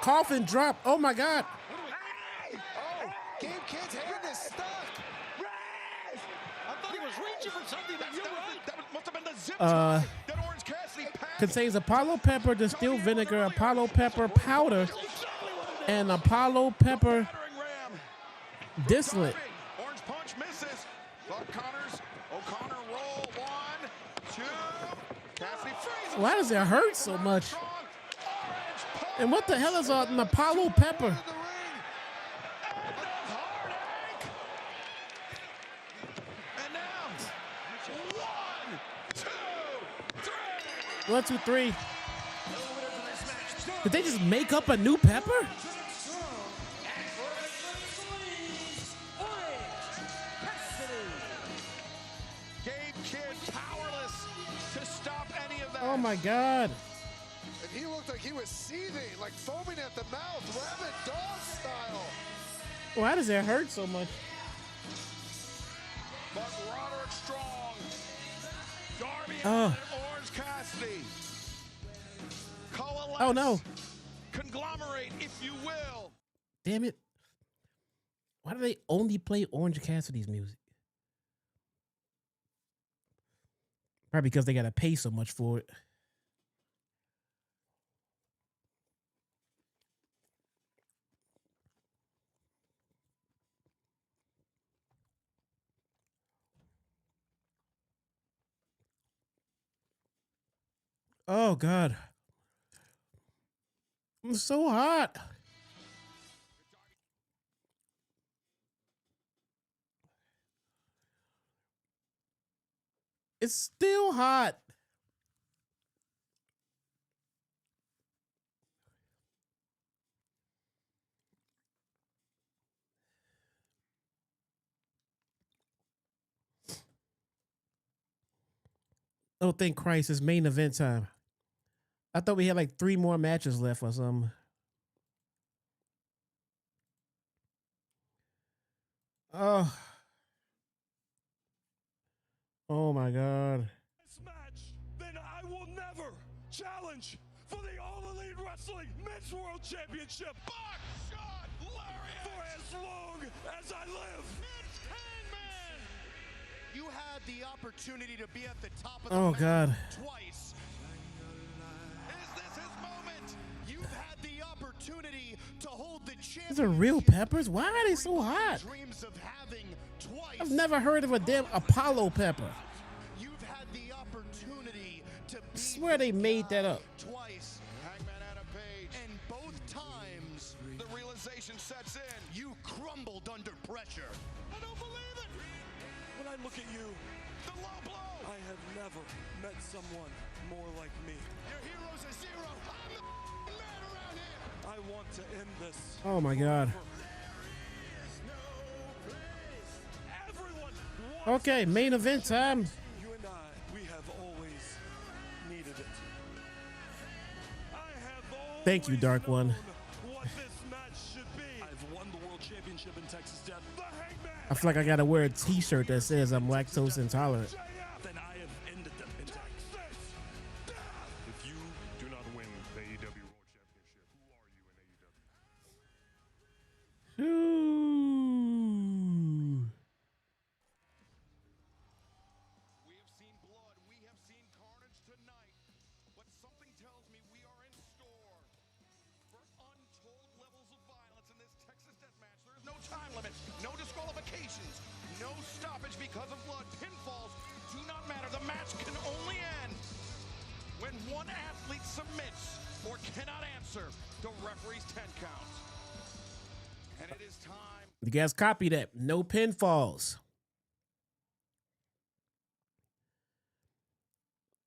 Coffin drop. Oh my God. Oh, Gabe Kidd's hand is stuck. I thought he was reaching for something, but you're right. That must have been the zip tie that Orange Cassidy passed. Contains Apollo pepper, distilled vinegar, Apollo pepper powder, and Apollo pepper distillate. Orange punch misses. Clark Connors. O'Connor roll. 1, 2. Cassidy freezes. Why does it hurt so much? And what the hell is an Apollo pepper? And now, 1, 2, 3. 1, 2, 3. Did they just make up a new pepper? Gabe Kidd powerless to stop any of that. Oh my God. And he looked like he was seething, like foaming at the mouth, rabid dog style. Why does that hurt so much? But Roderick Strong, Darby Oh. Allin, Orange Cassidy, coalesce, Oh no. conglomerate, if you will. Damn it. Why do they only play Orange Cassidy's music? Probably because they got to pay so much for it. Oh, God. It's so hot. It's still hot. Oh, thank Christ, it's main event time. I thought we had like 3 more matches left or something. Oh. Oh my God. This match, then I will never challenge for the All Elite Wrestling Men's World Championship. Buckshot lariat. For as long as I live. It's Hangman. You had the opportunity to be at the top of the Oh God. twice. Is this his moment? You've had the opportunity to hold the championship. These are real peppers. Why are they so hot? Dreams of having twice. I've never heard of a damn Apollo pepper. You've had the opportunity to I swear they made that up. twice. Hangman out of page. And both times The realization sets in. you crumbled under pressure. I don't believe it. When I look at you, The low blow. I have never met someone more like me. Your hero's a zero. I'm the man around here. I want to end this. Oh my God. Everyone wants Okay, main event time. you and I, we have always needed it. I have always Thank you, Dark One. known what this match should be. I've won the world championship in Texas Death. The Hangman. I feel like I gotta wear a t-shirt that says I'm lactose intolerant. Then I have ended them in Texas. If you do not win the AEW World Championship, who are you in AEW? Ooh. We have seen blood. We have seen carnage tonight. But something tells me we are in store for untold levels of violence in this Texas death match. There is no time limit, no disqualifications, no stoppage because of blood. Pinfalls do not matter. The match can only end when one athlete submits or cannot answer the referee's 10 count. And it is time. You guys copy that. No pinfalls.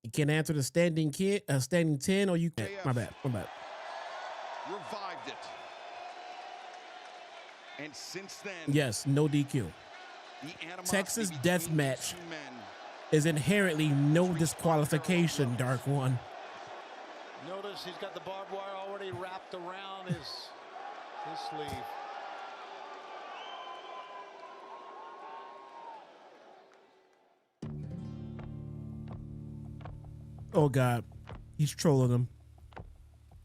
You can answer the standing 10 or you can't. My bad. Revived it. And since then, Yes, no DQ. the animosity Texas between death these match two men is inherently no disqualification, Dark One. Notice he's got the barbed wire already wrapped around his sleeve. Oh God, he's trolling them.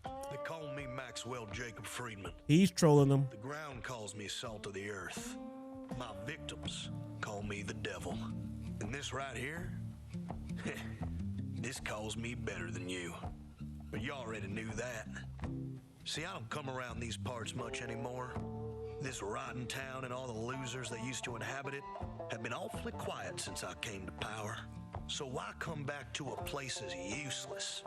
They call me Maxwell Jacob Friedman. He's trolling them. The ground calls me salt of the earth. My victims call me the devil. And this right here, this calls me better than you. But you already knew that. See, I don't come around these parts much anymore. This rotten town and all the losers that used to inhabit it have been awfully quiet since I came to power. So why come back to a place as useless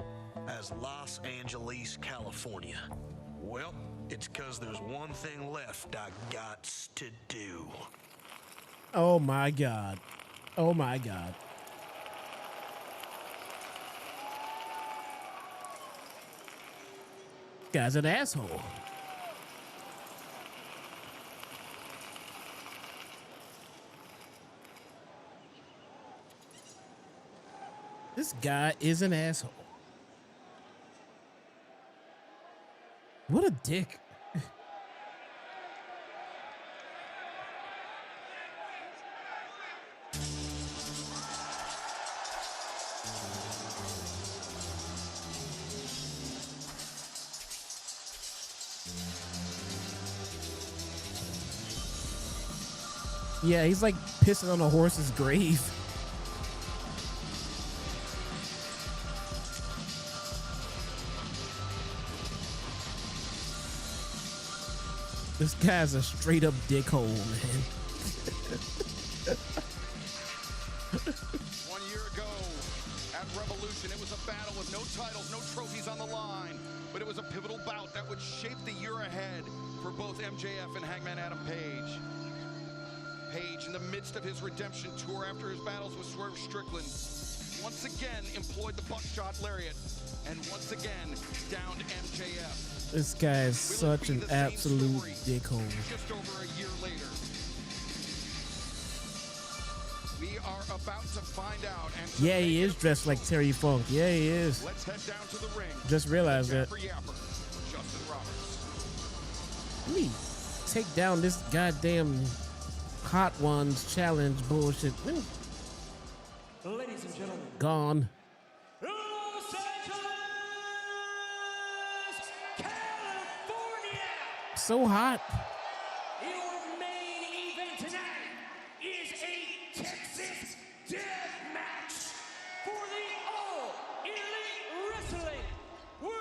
as Los Angeles, California? Well, it's because there's one thing left I gots to do. Oh my God. Oh my God. Guy's an asshole. This guy is an asshole. What a dick. Yeah, he's like pissing on a horse's grave. This guy's a straight up dickhole, man. 1 year ago at Revolution, it was a battle with no titles, no trophies on the line, but it was a pivotal bout that would shape the year ahead for both MJF and Hangman Adam Page. Page, in the midst of his redemption tour after his battles with Swerve Strickland, once again employed the buckshot lariat and once again downed MJF. This guy is such an absolute dickhole. Just over a year later, we are about to find out. And Yeah, he is dressed like Terry Funk. Yeah, he is. Let's head down to the ring. Just realized that. Justin Roberts. Let me take down this goddamn Hot Ones challenge bullshit. Ladies and gentlemen. Gone. Los Angeles, California. So hot. Your main event tonight is a Texas Deathmatch for the All Elite Wrestling World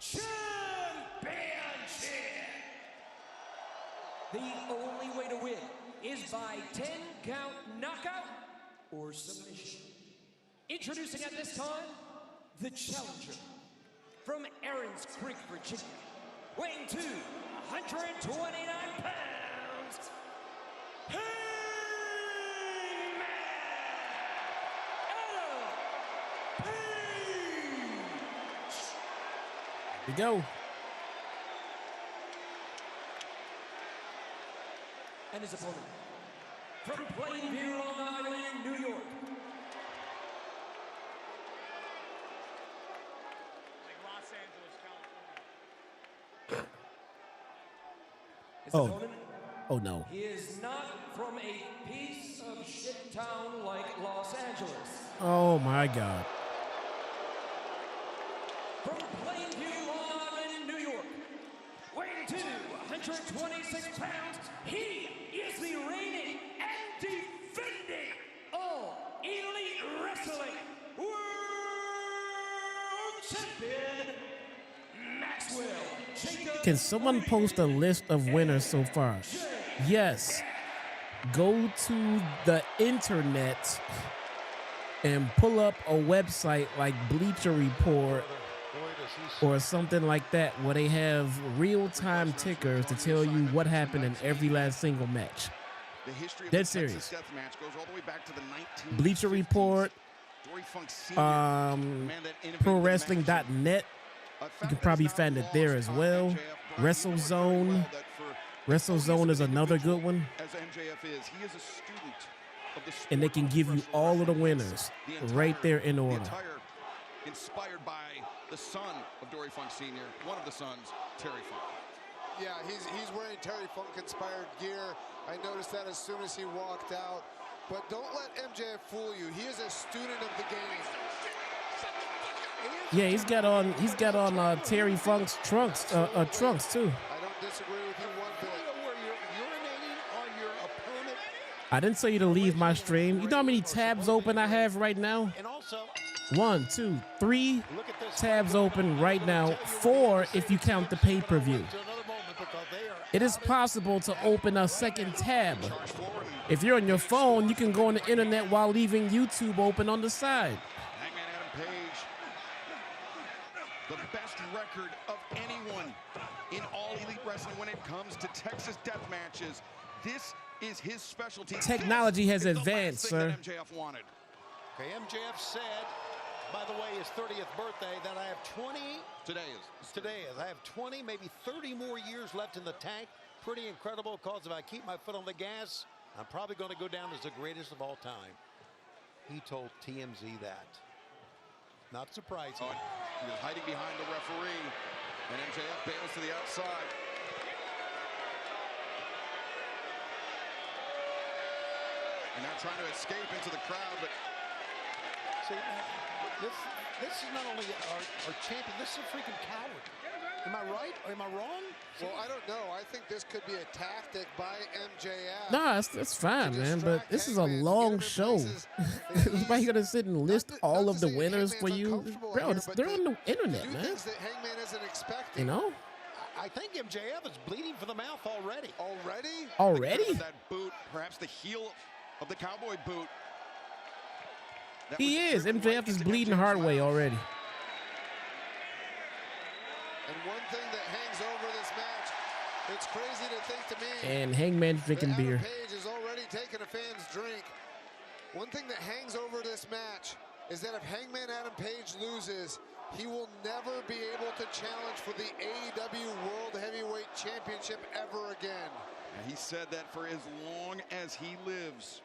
Championship. The only way to win is by 10-count knockout or submission. Introducing at this time, the challenger from Aaron's Creek, Virginia, weighing 229 pounds, Hangman Adam Page. Here we go. And his opponent from Plainview, Long Island, New York. Los Angeles, California. His Oh. opponent, Oh no. he is not from a piece of shit town like Los Angeles. Oh my God. From Plainview, Long Island, New York, weighing 226 pounds, he is the reigning and defending All Elite Wrestling World Champion, Maxwell Jacob. Can someone post a list of winners so far? Yes. Go to the internet and pull up a website like Bleacher Report or something like that where they have real-time tickers to tell you what happened in every last single match. The history of Dead the serious. Texas Deathmatch goes all the way back to the 1950s. Bleacher Report, Dory Funk Sr., the man that innovated the ProWrestling.net. You can probably find it there as well. WrestleZone. WrestleZone is another good one. As MJF is, he is a student of the sport And they can give you all of the winners right there in order. Inspired by the son of Dory Funk Sr., one of the sons, Terry Funk. Yeah, he's wearing Terry Funk-inspired gear. I noticed that as soon as he walked out. But don't let MJF fool you. He is a student of the game. Yeah, he's got on Terry Funk's trunks too. I don't disagree with you one bit. Where you're urinating on your opponent. I didn't tell you to leave my stream. You know how many tabs open I have right now? And also, 1, 2, 3 tabs open right now. 4 if you count the pay-per-view. It is possible to open a second tab. If you're on your phone, you can go on the internet while leaving YouTube open on the side. Hangman Adam Page, the best record of anyone in All Elite Wrestling when it comes to Texas death matches. This is his specialty. Technology has advanced, sir. That MJF wanted. okay, MJF said, by the way, his 30th birthday, that I have 20. Today is. I have 20, maybe 30 more years left in the tank. Pretty incredible, because if I keep my foot on the gas, I'm probably going to go down as the greatest of all time. He told TMZ that. Not surprising. Oh, he was hiding behind the referee, and MJF bails to the outside. And now trying to escape into the crowd, but see, this is not only our champion, this is a freaking coward. Am I right or am I wrong? Well, I don't know. I think this could be a tactic by MJF. Nah, that's fine, man. But this is a long show. Why you gonna sit and list all of the winners for you, bro? They're on the internet, man. Things that Hangman isn't expecting. You know. I think MJF is bleeding for the mouth already. Already? Already? That boot, perhaps the heel of the cowboy boot. He is. MJF is bleeding hard way already. And one thing that hangs over this match, it's crazy to think to me. And Hangman's drinking beer. Adam Page is already taking a fan's drink. One thing that hangs over this match is that if Hangman Adam Page loses, he will never be able to challenge for the AEW World Heavyweight Championship ever again. And he said that for as long as he lives.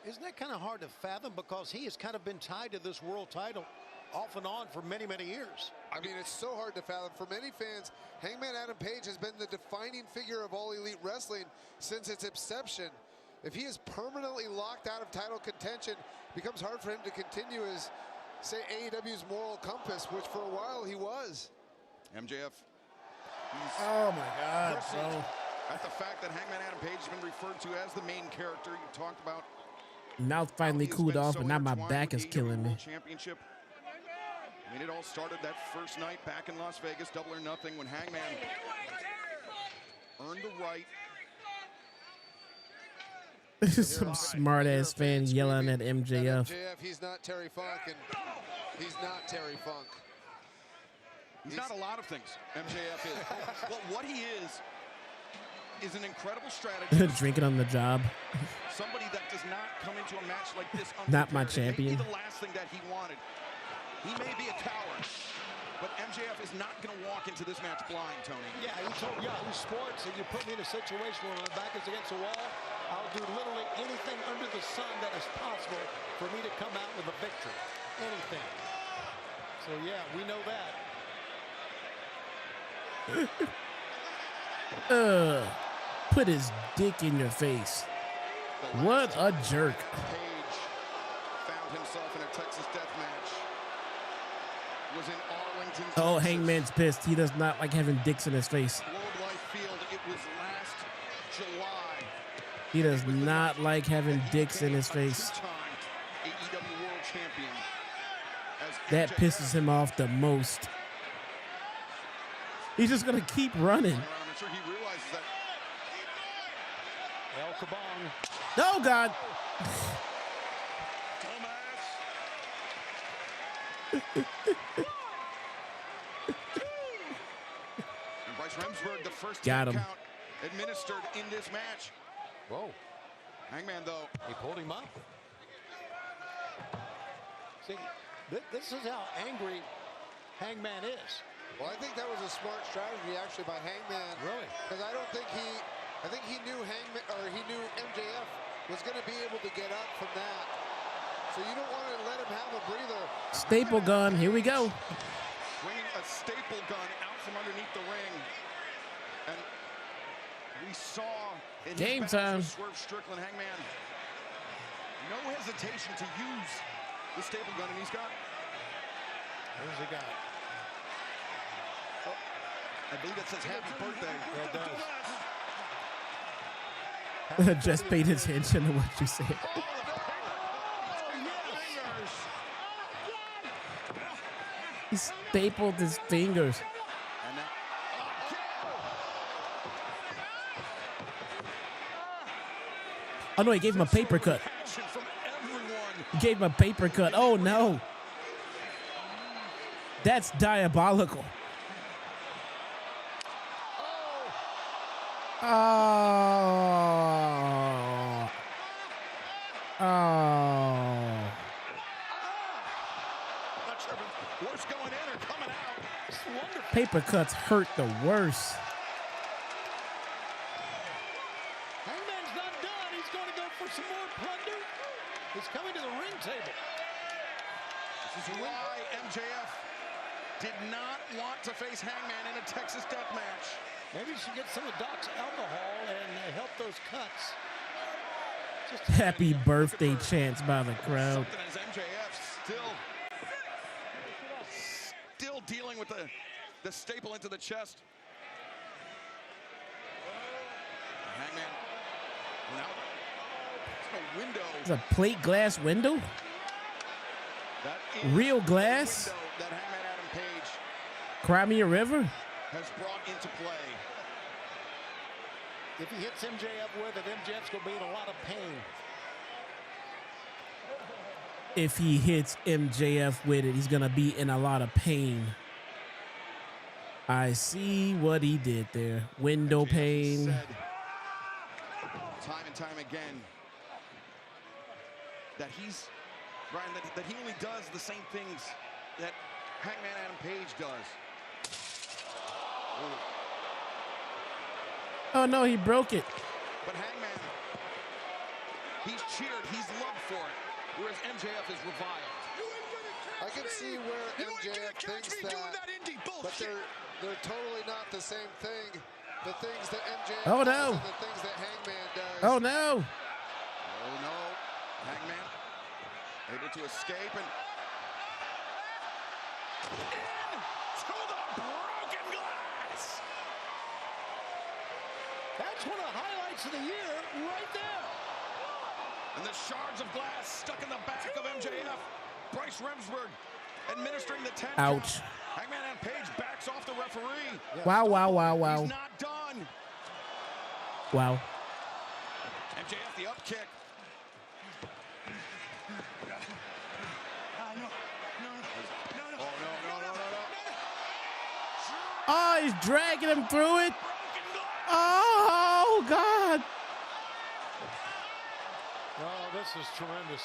Isn't that kind of hard to fathom, because he has kind of been tied to this world title off and on for many, many years. I mean, it's so hard to fathom. For many fans, Hangman Adam Page has been the defining figure of All Elite Wrestling since its inception. If he is permanently locked out of title contention, it becomes hard for him to continue as, say, AEW's moral compass, which for a while he was. MJF. Oh my God, bro. At the fact that Hangman Adam Page has been referred to as the main character. You talked about. Mouth finally cooled off, but now my back is killing me. Championship. I mean, it all started that first night back in Las Vegas, Double or Nothing, when Hangman earned the right. Some smart-ass fan yelling at MJF. MJF, he's not Terry Funk, and he's not Terry Funk. He's not a lot of things, MJF is. Well, what he is an incredible strategist. Drinking on the job. Somebody that does not come into a match like this not my champion. Maybe the last thing that he wanted. He may be a coward, but MJF is not going to walk into this match blind, Tony. Yeah, he told Yahoo Sports, if you put me in a situation where my back is against the wall, I'll do literally anything under the sun that is possible for me to come out with a victory. Anything. So, yeah, we know that. Put his dick in your face. What a jerk. Page found himself in a Texas Deathmatch. Was in Arlington, Texas. Oh, Hangman's pissed. He does not like having dicks in his face. Globe Life Field. It was last July. He does not like having dicks in his face. AEW World Champion. That pisses him off the most. He's just gonna keep running. I'm sure he realizes that. El Kabong. Oh God. And Bryce Remsburg, the first got him. Count administered in this match. Whoa. Hangman, though. He pulled him up. See, this is how angry Hangman is. Well, I think that was a smart strategy actually by Hangman. Really? Because I think he knew MJF was going to be able to get up from that. So you don't want to let him have a breather. Staple gun. Here we go. Bringing a staple gun out from underneath the ring. And we saw in game his time. Swerve Strickland, Hangman. No hesitation to use the staple gun, and he's got. Where's he got? Oh, I believe it says happy birthday. Yeah, it does. Just paid attention to what you said. He stapled his fingers. Oh no, he gave him a paper cut. He gave him a paper cut. Oh no. That's diabolical. Oh. Oh. What's going in or coming out? It's wonderful. Paper cuts hurt the worst. Hangman's not done. He's going to go for some more plunder. He's coming to the ring table. This is why MJF did not want to face Hangman in a Texas death match. Maybe you should get some of Doc's alcohol and help those cuts. Happy birthday chants by the crowd. Something as MJF still dealing with the staple into the chest. Hangman. Now, there's no window. It's a plate glass window? That is real glass? the window that Hangman Adam Page Cry me a river? has brought into play. If he hits MJF with it, MJF's going to be in a lot of pain. If he hits MJF with it, he's going to be in a lot of pain. I see what he did there. Window pane. Said, time and time again, that he's, Brian, that he only does the same things that Hangman Adam Page does. Oh no, he broke it. But Hangman, he's cheered, he's loved for it, whereas MJF is reviled. I can see where MJF thinks that, but they're totally not the same thing. The things that MJF Oh, no. does and the things that Hangman does. Oh no. Oh no, Hangman able to escape and into the broken glass. That's one of the highlights of the year right there. And the shards of glass stuck in the back of MJF. Bryce Remsburg administering the 10 Ouch. count. Hangman and Page backs off the referee. Wow, wow, wow, wow. He's not done. Wow. MJF the up kick. Oh, he's dragging him through it. Oh, God. Oh, this is tremendous.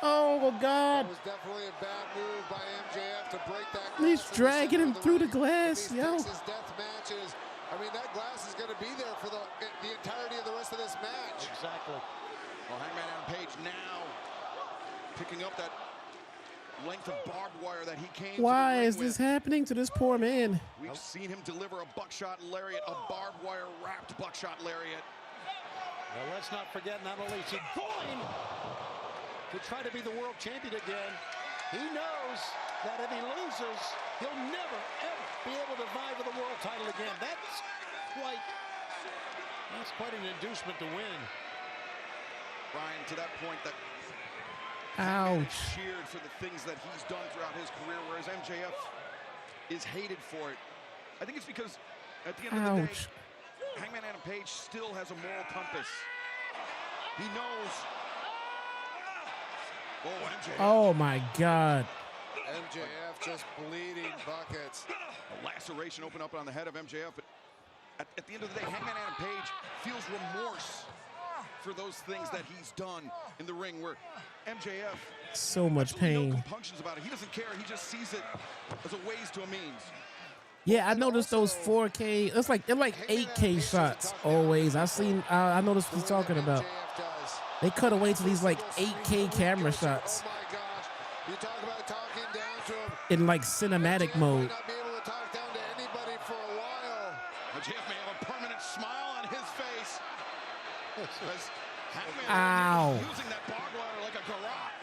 Oh, God. That was definitely a bad move by MJF to break that glass. He's dragging him through the glass, yo. Texas death matches. I mean, that glass is going to be there for the entirety of the rest of this match. Exactly. Well, Hangman Adam Page now picking up that length of barbed wire that he came Why to the ring is this with. happening to this poor man? We've seen him deliver a buckshot lariat, a barbed wire wrapped buckshot lariat. Well, let's not forget, not only is he going to try to be the world champion again, he knows that if he loses, he'll never, ever be able to vie for the world title again. That's quite an inducement to win. Brian, to that point, that Ouch. cheered for the things that he's done throughout his career, whereas MJF is hated for it. I think it's because at the end of the day, Ouch. Hangman Adam Page still has a moral compass. He knows. Oh, MJF. Oh, my God. MJF just bleeding buckets. A laceration opened up on the head of MJF, but at the end of the day, Hangman Adam Page feels remorse for those things that he's done in the ring, where MJF, So much absolutely no pain. compunctions about it. He doesn't care. He just sees it as a ways to a means. Yeah, I noticed those 4K. It's like they're like 8K shots always. I noticed what he's talking about. They cut away to these like 8K camera shots Oh my gosh. You talk about talking down to him. in like cinematic mode. Not be able to talk down to anybody for a while. MJF may have a permanent smile on his face. As Hangman Ow. is using that barbed wire like a garrote.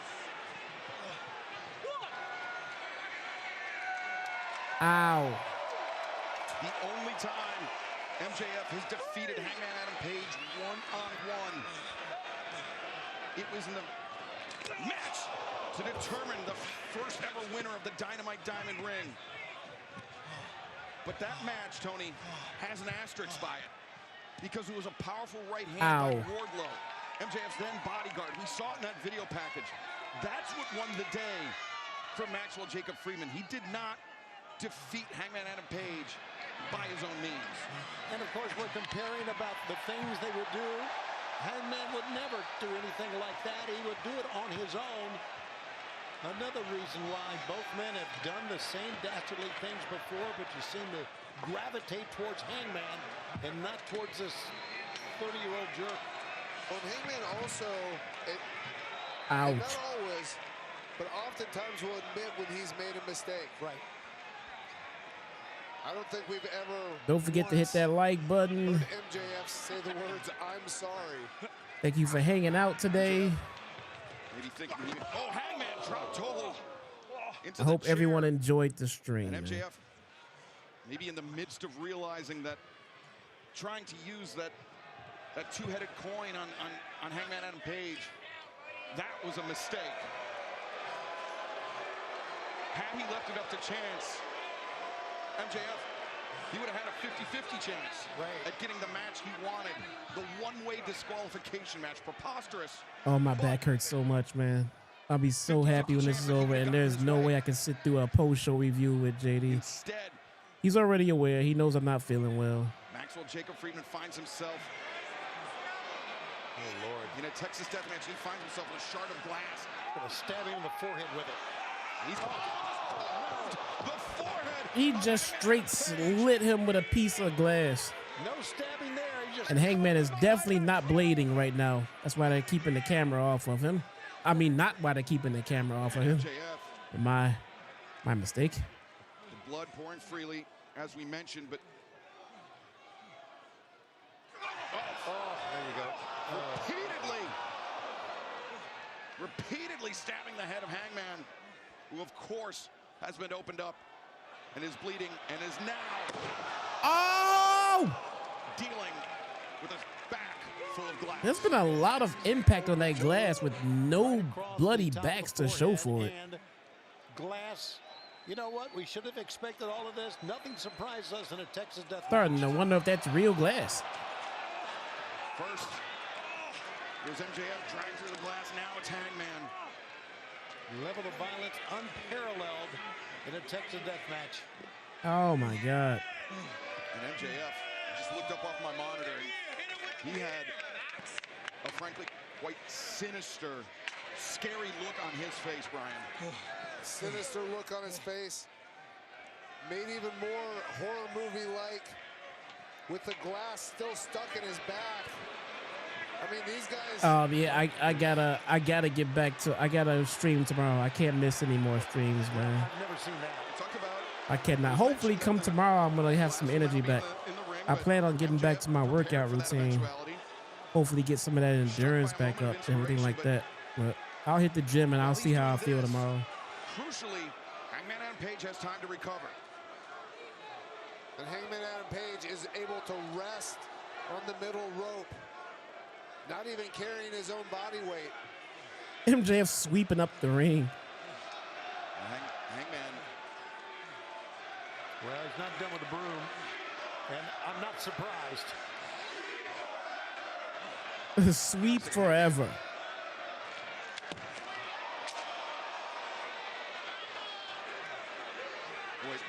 Ow. The only time MJF has defeated Hangman Adam Page one-on-one. It was in the match to determine the first ever winner of the Dynamite Diamond Ring. But that match, Tony, has an asterisk by it because it was a powerful right hand by Wardlow. MJF's then bodyguard. We saw it in that video package. That's what won the day for Maxwell Jacob Friedman. He did not defeat Hangman Adam Page by his own means. And of course, we're comparing about the things they would do. Hangman would never do anything like that. He would do it on his own. Another reason why both men have done the same dastardly things before, but you seem to gravitate towards Hangman and not towards this 30-year-old jerk. Well, Hangman also, Ouch. not always, but oftentimes will admit when he's made a mistake. Right. I don't think we've ever. Don't forget to hit that like button. Heard MJF say the words, "I'm sorry." Thank you for hanging out today. Maybe thinking, oh, Hangman dropped toe. I hope everyone enjoyed the stream. And MJF, maybe in the midst of realizing that, trying to use that two-headed coin on Hangman Adam Page, that was a mistake. Had he left it up to chance, MJF, he would have had a 50-50 chance at getting the match he wanted. The one-way disqualification match, preposterous. Oh, my back hurts so much, man. I'll be so happy when this is over, and there's no way I can sit through a post-show review with JD. Instead, he's already aware. He knows I'm not feeling well. Maxwell Jacob Friedman finds himself, oh Lord, in a Texas Deathmatch. He finds himself in a shard of glass. Gonna stab him in the forehead with it. He's the forehead. He just straight slit him with a piece of glass. No stabbing there. He just. And Hangman is definitely not blading right now. That's why they're keeping the camera off of him. I mean, not why they're keeping the camera off of him. My mistake. The blood pouring freely, as we mentioned, but there you go. Repeatedly stabbing the head of Hangman, who of course has been opened up and is bleeding and is now dealing with his back full of glass. There's been a lot of impact on that glass with no bloody backs to show for it. Glass. You know what? We should have expected all of this. Nothing surprised us in a Texas Deathmatch. Starting to wonder if that's real glass. First, there's MJF dragged through the glass. Now it's Hangman. Level of violence unparalleled in a Texas Deathmatch. Oh my God. And MJF just looked up off my monitor. And he had a frankly quite sinister, scary look on his face, Brian. Sinister look on his face. Made even more horror movie-like with the glass still stuck in his back. I mean, these guys. Yeah, I gotta get back to. I gotta stream tomorrow. I can't miss any more streams, man. I've never seen that. Talk about. I cannot. Hopefully, come tomorrow, I'm gonna have some energy back. I plan on getting back to my workout routine. Hopefully, get some of that endurance back up and everything like that. But I'll hit the gym and I'll see how I feel tomorrow. Crucially, Hangman Adam Page has time to recover. And Hangman Adam Page is able to rest on the middle rope. Not even carrying his own body weight. MJF sweeping up the ring. Hangman. Well, he's not done with the broom. And I'm not surprised. Sweep forever. Wait,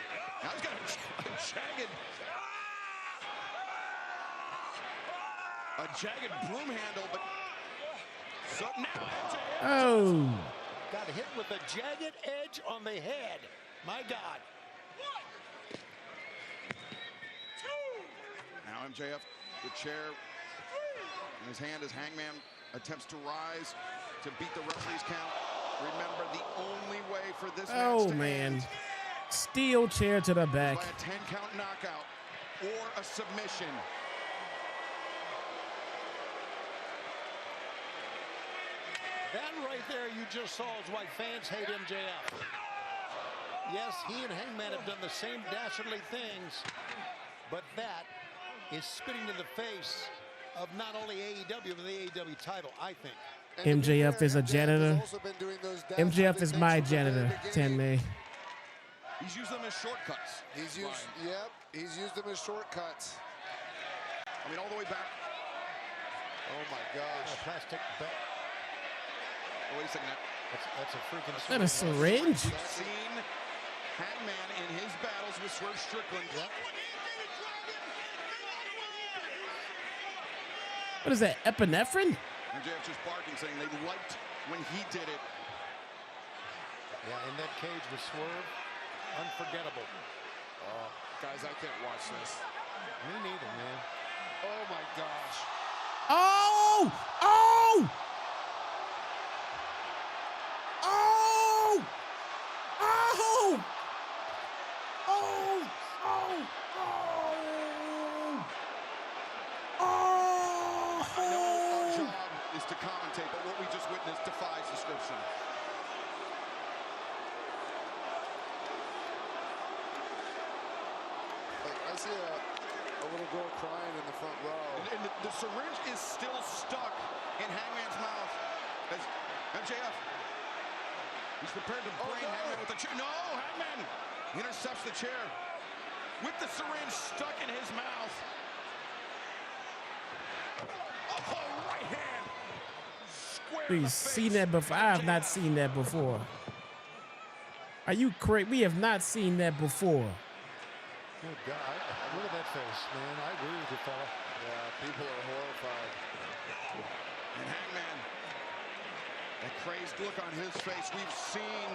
now he's got a jagged broom handle, but so now oh. Got hit with a jagged edge on the head. My God. Now MJF, the chair in his hand as Hangman attempts to rise to beat the referee's count. Remember, the only way for this match to end, steel chair to the back. by a 10-count knockout or a submission. That right there you just saw is why fans hate MJF. Yes, he and Hangman have done the same dastardly things, but that is spitting in the face of not only AEW, but the AEW title, I think. MJF is a janitor. MJF is my janitor, 10 May. He's used them as shortcuts. He's used them as shortcuts. I mean, all the way back. Oh my gosh. Plastic bag. Oh, wait a second. That's a freaking. Is that a syringe? We've seen Hangman in his battles with Swerve Strickland. Yep. What is that, epinephrine? MJF just barking, saying they liked when he did it. Yeah, in that cage with Swerve, unforgettable. Oh, guys, I can't watch this. Me neither, man. Oh my gosh. Oh! Oh! description. I see a little girl crying in the front row. And the syringe is still stuck in Hangman's mouth. As MJF, he's prepared to brain Hangman with the chair. No, Hangman intercepts the chair with the syringe stuck in his mouth. Oh, right hand. Square in the We've face. seen that before. I have not seen that before. Are you crazy? We have not seen that before. Oh, God. Look at that face, man. I agree with you, fella. Yeah, people are horrified. And Hangman, that crazed look on his face. We've seen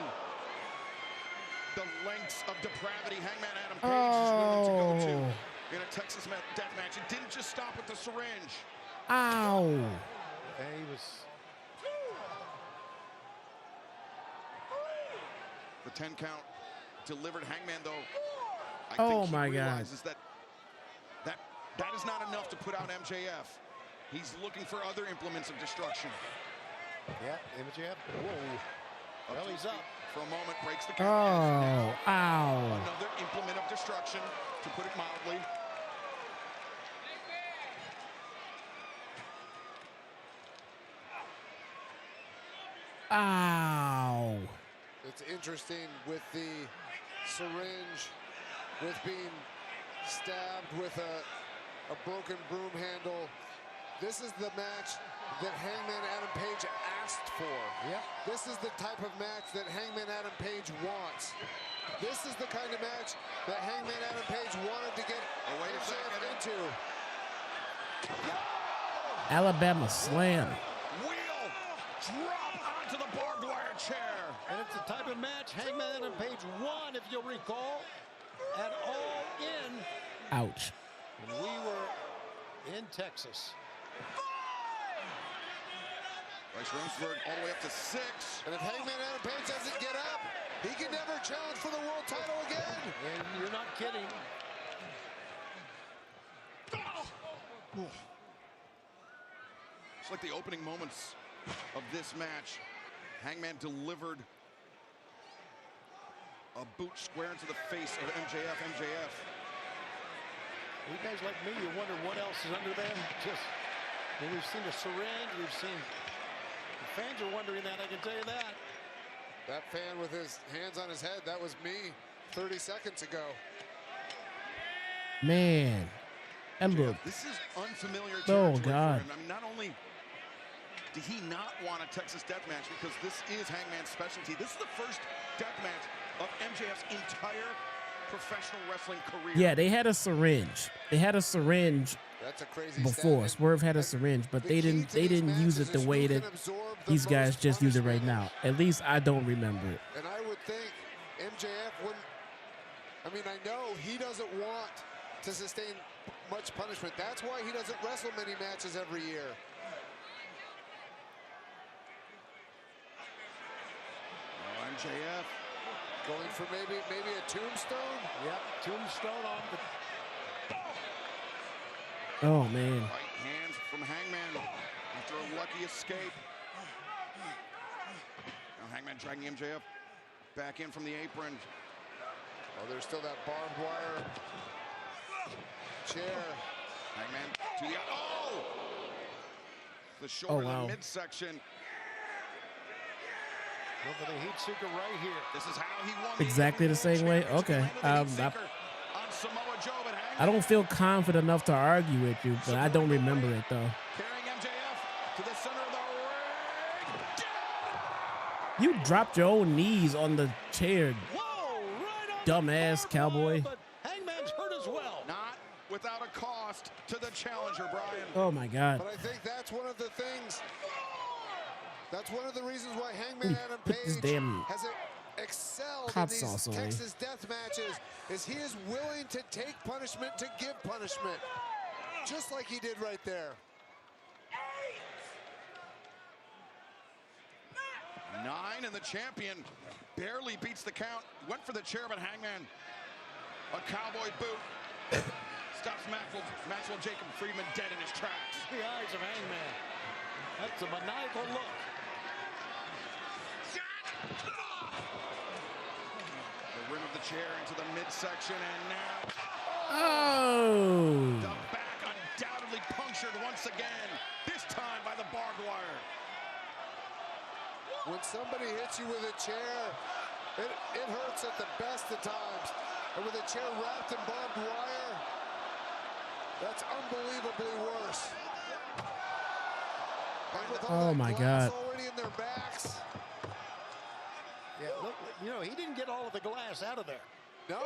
the lengths of depravity Hangman Adam Page is willing to go to in a Texas death match. It didn't just stop with the syringe. Ow. Yeah, he was. The 10 count delivered. Hangman, though, I Oh think my he God. realizes that is not enough to put out MJF. He's looking for other implements of destruction. Yeah, MJF. Whoa. Well, he's up. For a moment, breaks the Oh, count. ow. Another implement of destruction, to put it mildly. Ow. It's interesting with the syringe, with being stabbed with a broken broom handle. This is the match that Hangman Adam Page asked for. Yeah. This is the type of match that Hangman Adam Page wants. This is the kind of match that Hangman Adam Page wanted to get MJF into. Alabama slam. Wheel drop onto the barbed wire chair. And it's the type of match Hangman Adam Page won, if you'll recall, at All In. Ouch. When we were in Texas. Bryce Remsburg all the way up to 6. And if Hangman Adam Page doesn't get up, he can never challenge for the world title again. And you're not kidding. It's like the opening moments of this match. Hangman delivered a boot square into the face of MJF. You guys like me, you wonder what else is under there? We've seen a syringe, we've seen, the fans are wondering that, I can tell you that. That fan with his hands on his head, that was me 30 seconds ago. Man. And look. This is unfamiliar Oh, territory God. for him. I mean, not only did he not want a Texas death match, because this is Hangman's specialty. This is the first death match of MJF's entire professional wrestling career. Yeah, they had a syringe. They had a syringe That's a crazy before. Swerve had a syringe, but they didn't use it the way that these guys just use it right now. At least I don't remember it. And I would think MJF wouldn't, I mean, I know he doesn't want to sustain much punishment. That's why he doesn't wrestle many matches every year. Oh, MJF going for maybe a tombstone. Yep, tombstone on the. Oh man. Right hands from Hangman after a lucky escape. Now Hangman dragging MJF back in from the apron. Oh, there's still that barbed wire chair. Hangman to the the shoulder, wow. the midsection. Look at the heat seeker right here. This is how he won Exactly the same way. Okay. on Samoa Joe, but I don't feel confident enough to argue with you, but I don't remember it though. carrying MJF to the center of the ring. You dropped your own knees on the chair. Whoa, right on Dumbass cowboy. but Hangman's hurt as well. Not without a cost to the challenger, Brian. Oh my God. But I think that's one of the things. That's one of the reasons why Hangman Adam Put this Page damn has excelled in hot these sauce away. Texas death matches. Is he is willing to take punishment to give punishment, just like he did right there. 9, and the champion barely beats the count. Went for the chair, but Hangman, a cowboy boot, stops Maxwell Jacob Friedman dead in his tracks. The eyes of Hangman. That's a maniacal look. chair into the midsection, and now... Oh! The back undoubtedly punctured once again, this time by the barbed wire. When somebody hits you with a chair, it hurts at the best of times. And with a chair wrapped in barbed wire, that's unbelievably worse. And with all Oh that my glass God. already in their backs. Yeah, look, you know, he didn't get all of the glass out of there. No,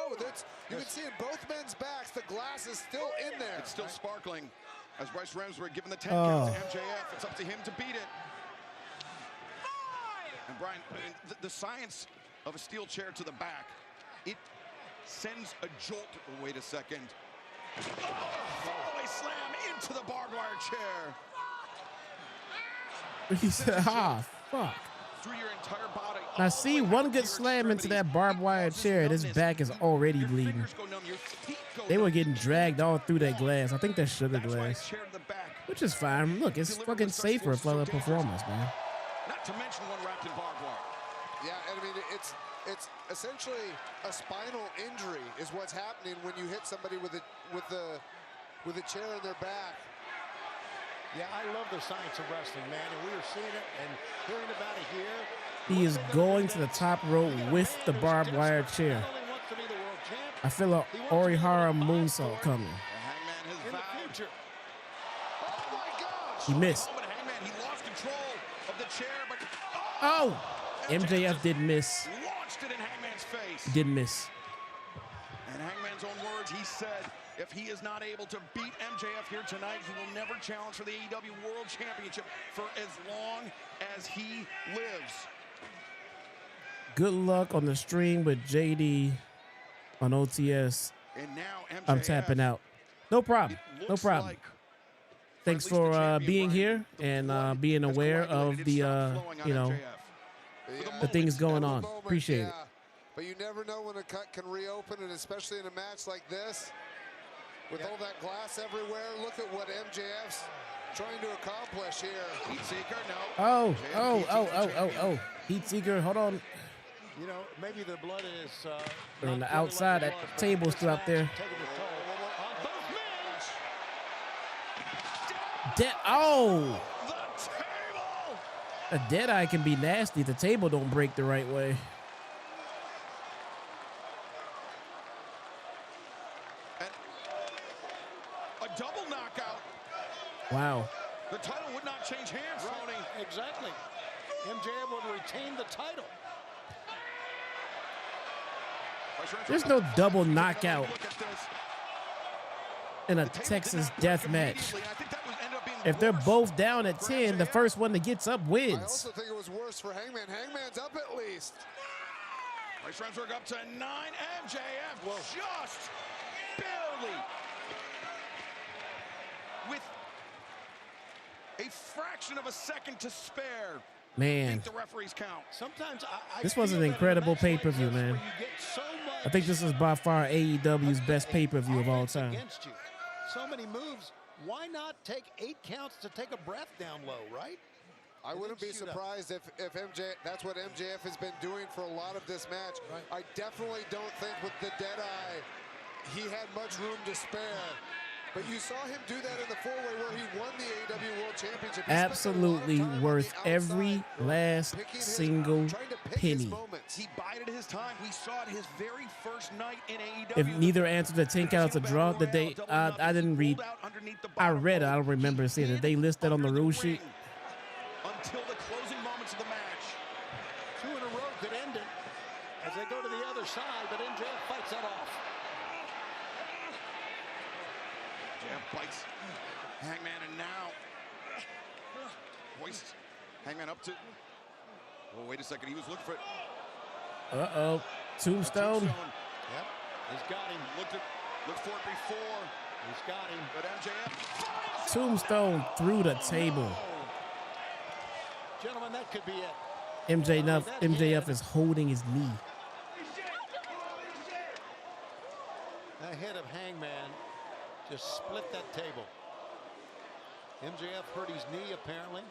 you can see in both men's backs, the glass is still in there. It's still sparkling. As Bryce Remsburg given the 10 count to MJF, it's up to him to beat it. And Brian, I mean, the science of a steel chair to the back, it sends a jolt. Oh, wait a second. Fallaway slam into the barbed wire chair. He said, fuck. Through your entire body. Now see, one good slam into that barbed wire chair, and his back is already bleeding. They were getting dragged all through that glass. I think that's sugar glass. Which is fine. Look, it's fucking safer for the performance, man. Not to mention one wrapped in barbed wire. Yeah, and I mean, it's essentially a spinal injury is what's happening when you hit somebody with a chair in their back. Yeah, I love the science of wrestling, man, and we are seeing it and hearing about it here. He is going to the top rope with the barbed wire chair. I feel a Orihara moonsault coming. In the future. Oh my gosh! He missed. Hangman, he lost control of the chair, but Oh! MJF did miss. Launched it in Hangman's face. Did miss. And Hangman's own words, he said, if he is not able to beat MJF here tonight, he will never challenge for the AEW World Championship for as long as he lives. Good luck on the stream with JD on OTS. And now MJF, I'm tapping out. No problem. No problem. Thanks for being here and being aware of the, you know, the things going on. Appreciate it. But you never know when a cut can reopen, and especially in a match like this, with all that glass everywhere. Look at what MJF's trying to accomplish here. Heat Seeker, no. Oh. Heat Seeker, hold on. You know, maybe the blood is... They're on the outside. That table's still out there. Oh! A dead eye can be nasty if the table don't break the right way. A double knockout. Wow. The title would not change hands, Tony. Exactly. MJF would retain the title. There's no double knockout in a Texas death match. If they're both down at 10, the first one that gets up I wins. also think it was worse for Hangman. Hangman's up at least. Bryce Remsburg up to 9. MJF just barely with a fraction of a second to spare. Man, The referees count. Sometimes this was an incredible pay-per-view, man. I think this is by far AEW's best pay-per-view of all time. Against you. So many moves. Why not take 8 counts to take a breath down low, right? I wouldn't be surprised if that's what MJF has been doing for a lot of this match. Right. I definitely don't think with the dead eye he had much room to spare. But you saw him do that in the four-way where he won the AEW World Championship. Absolutely worth every last single penny. He bided his time. We saw it his very first night in AEW. If neither answered the 10 count, it's a draw. That they, I didn't read. I read it. I don't remember seeing it. They listed on the rule sheet. Until the closing moments of the match. 2 in a row could end it as they go to the other side, but MJF fights that off. Jab bites Hangman, and now hoists Hangman up to. Oh, wait a second. He was looking for it. Uh-oh. Tombstone. Yep. He's got him. Looked for it before. He's got him. But MJF. Tombstone through the table. Gentlemen, that could be it. MJF is holding his knee. The head of Hangman just split that table. MJF hurt his knee, apparently.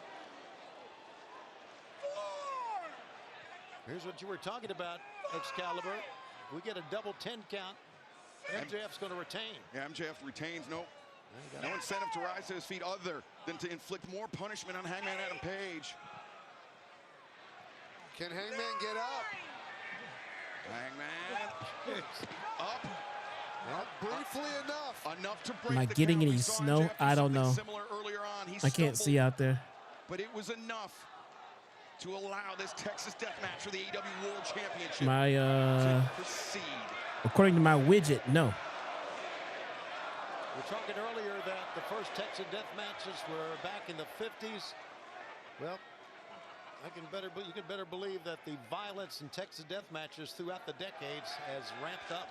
Here's what you were talking about, Excalibur. we get a double 10 count, MJF's going to retain. Yeah, MJF retains. No incentive to rise to his feet other than to inflict more punishment on Hangman Adam Page. Can Hangman get up? Hangman up. Well, briefly enough to break Am I the getting count. any We saw snow? MJF do I don't something know. similar earlier on. He I can't stumbled, see out there. but it was enough to allow this Texas Deathmatch for the AEW World Championship My to proceed. according to my widget, no. We're talking earlier that the first Texas death matches were back in the 50s. Well, you can better believe that the violence in Texas death matches throughout the decades has ramped up.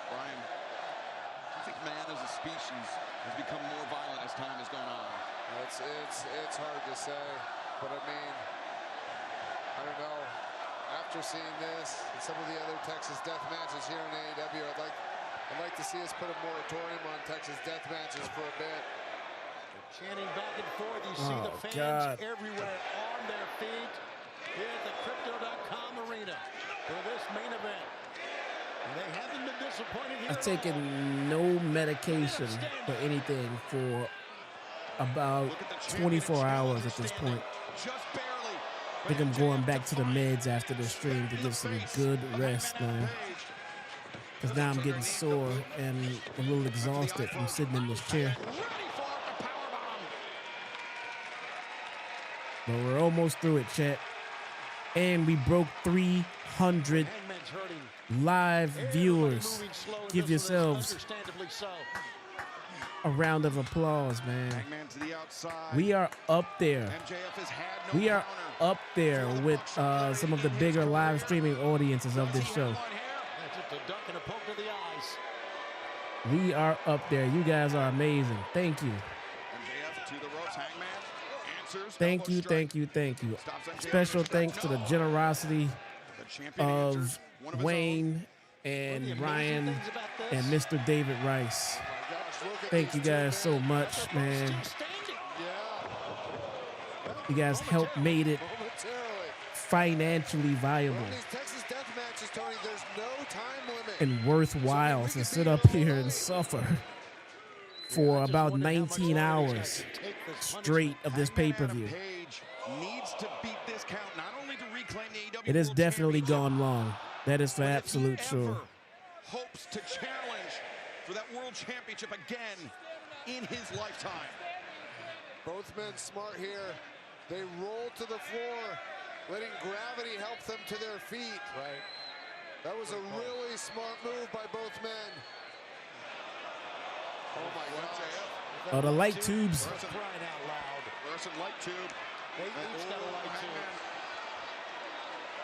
Brian, do you think man as a species has become more violent as time has gone on? It's hard to say, but I mean, I don't know. After seeing this and some of the other Texas death matches here in AEW, I'd like to see us put a moratorium on Texas death matches for a bit. Chanting back and forth. You see the fans everywhere on their feet here at the Crypto.com arena for this main event. And they haven't been disappointed here. I've taken no medication for anything for about 24 hours at this point. I think I'm going back to the meds after the stream to get some good rest now. Because now I'm getting sore and a little exhausted from sitting in this chair. But we're almost through it, chat. And we broke 300 live viewers. Give yourselves a round of applause, man. We are up there. We are up there with some of the bigger live streaming audiences of this show. We are up there. You guys are amazing. Thank you. Thank you, thank you, thank you. Special thanks to the generosity of Wayne and Ryan and Mr. David Rice. Thank you guys so much, man. You guys helped made it financially viable and worthwhile to sit up here and suffer for about 19 hours straight of this pay-per-view. It has definitely gone long. That is for absolute sure. Hopes to challenge for that world championship again in his lifetime. Both men smart here. They roll to the floor, letting gravity help them to their feet. Right. That was a really smart move by both men. Oh my gosh. Oh, the light tubes. Light tube. They each got a light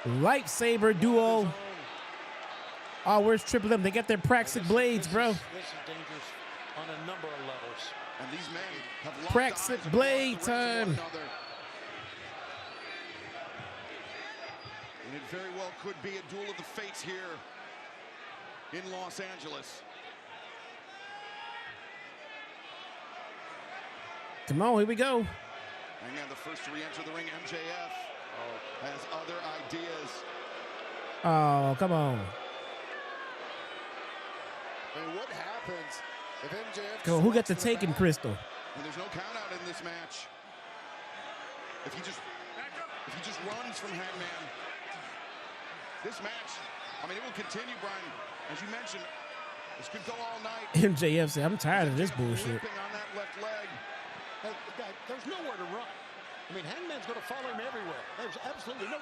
tube. Lightsaber duo. Oh, where's Triple M? They got their Praxic blades, bro. This is dangerous on a number of levels. And these men have locked Praxic eyes blade across the rings of time. one another. And it very well could be a duel of the fates here in Los Angeles. Come on, here we go. Hangman, the first to re-enter the ring, MJF, has other ideas. Oh, come on. I mean, what happens if MJF... Go, who got the taken crystal? And there's no count out in this match. If he just runs from Hangman, this match, I mean, it will continue, Brian. As you mentioned, this could go all night. MJF said, I'm tired of this bullshit. Whipping on that left leg. There's nowhere to run. I mean, Hangman's going to follow him everywhere. There's absolutely no...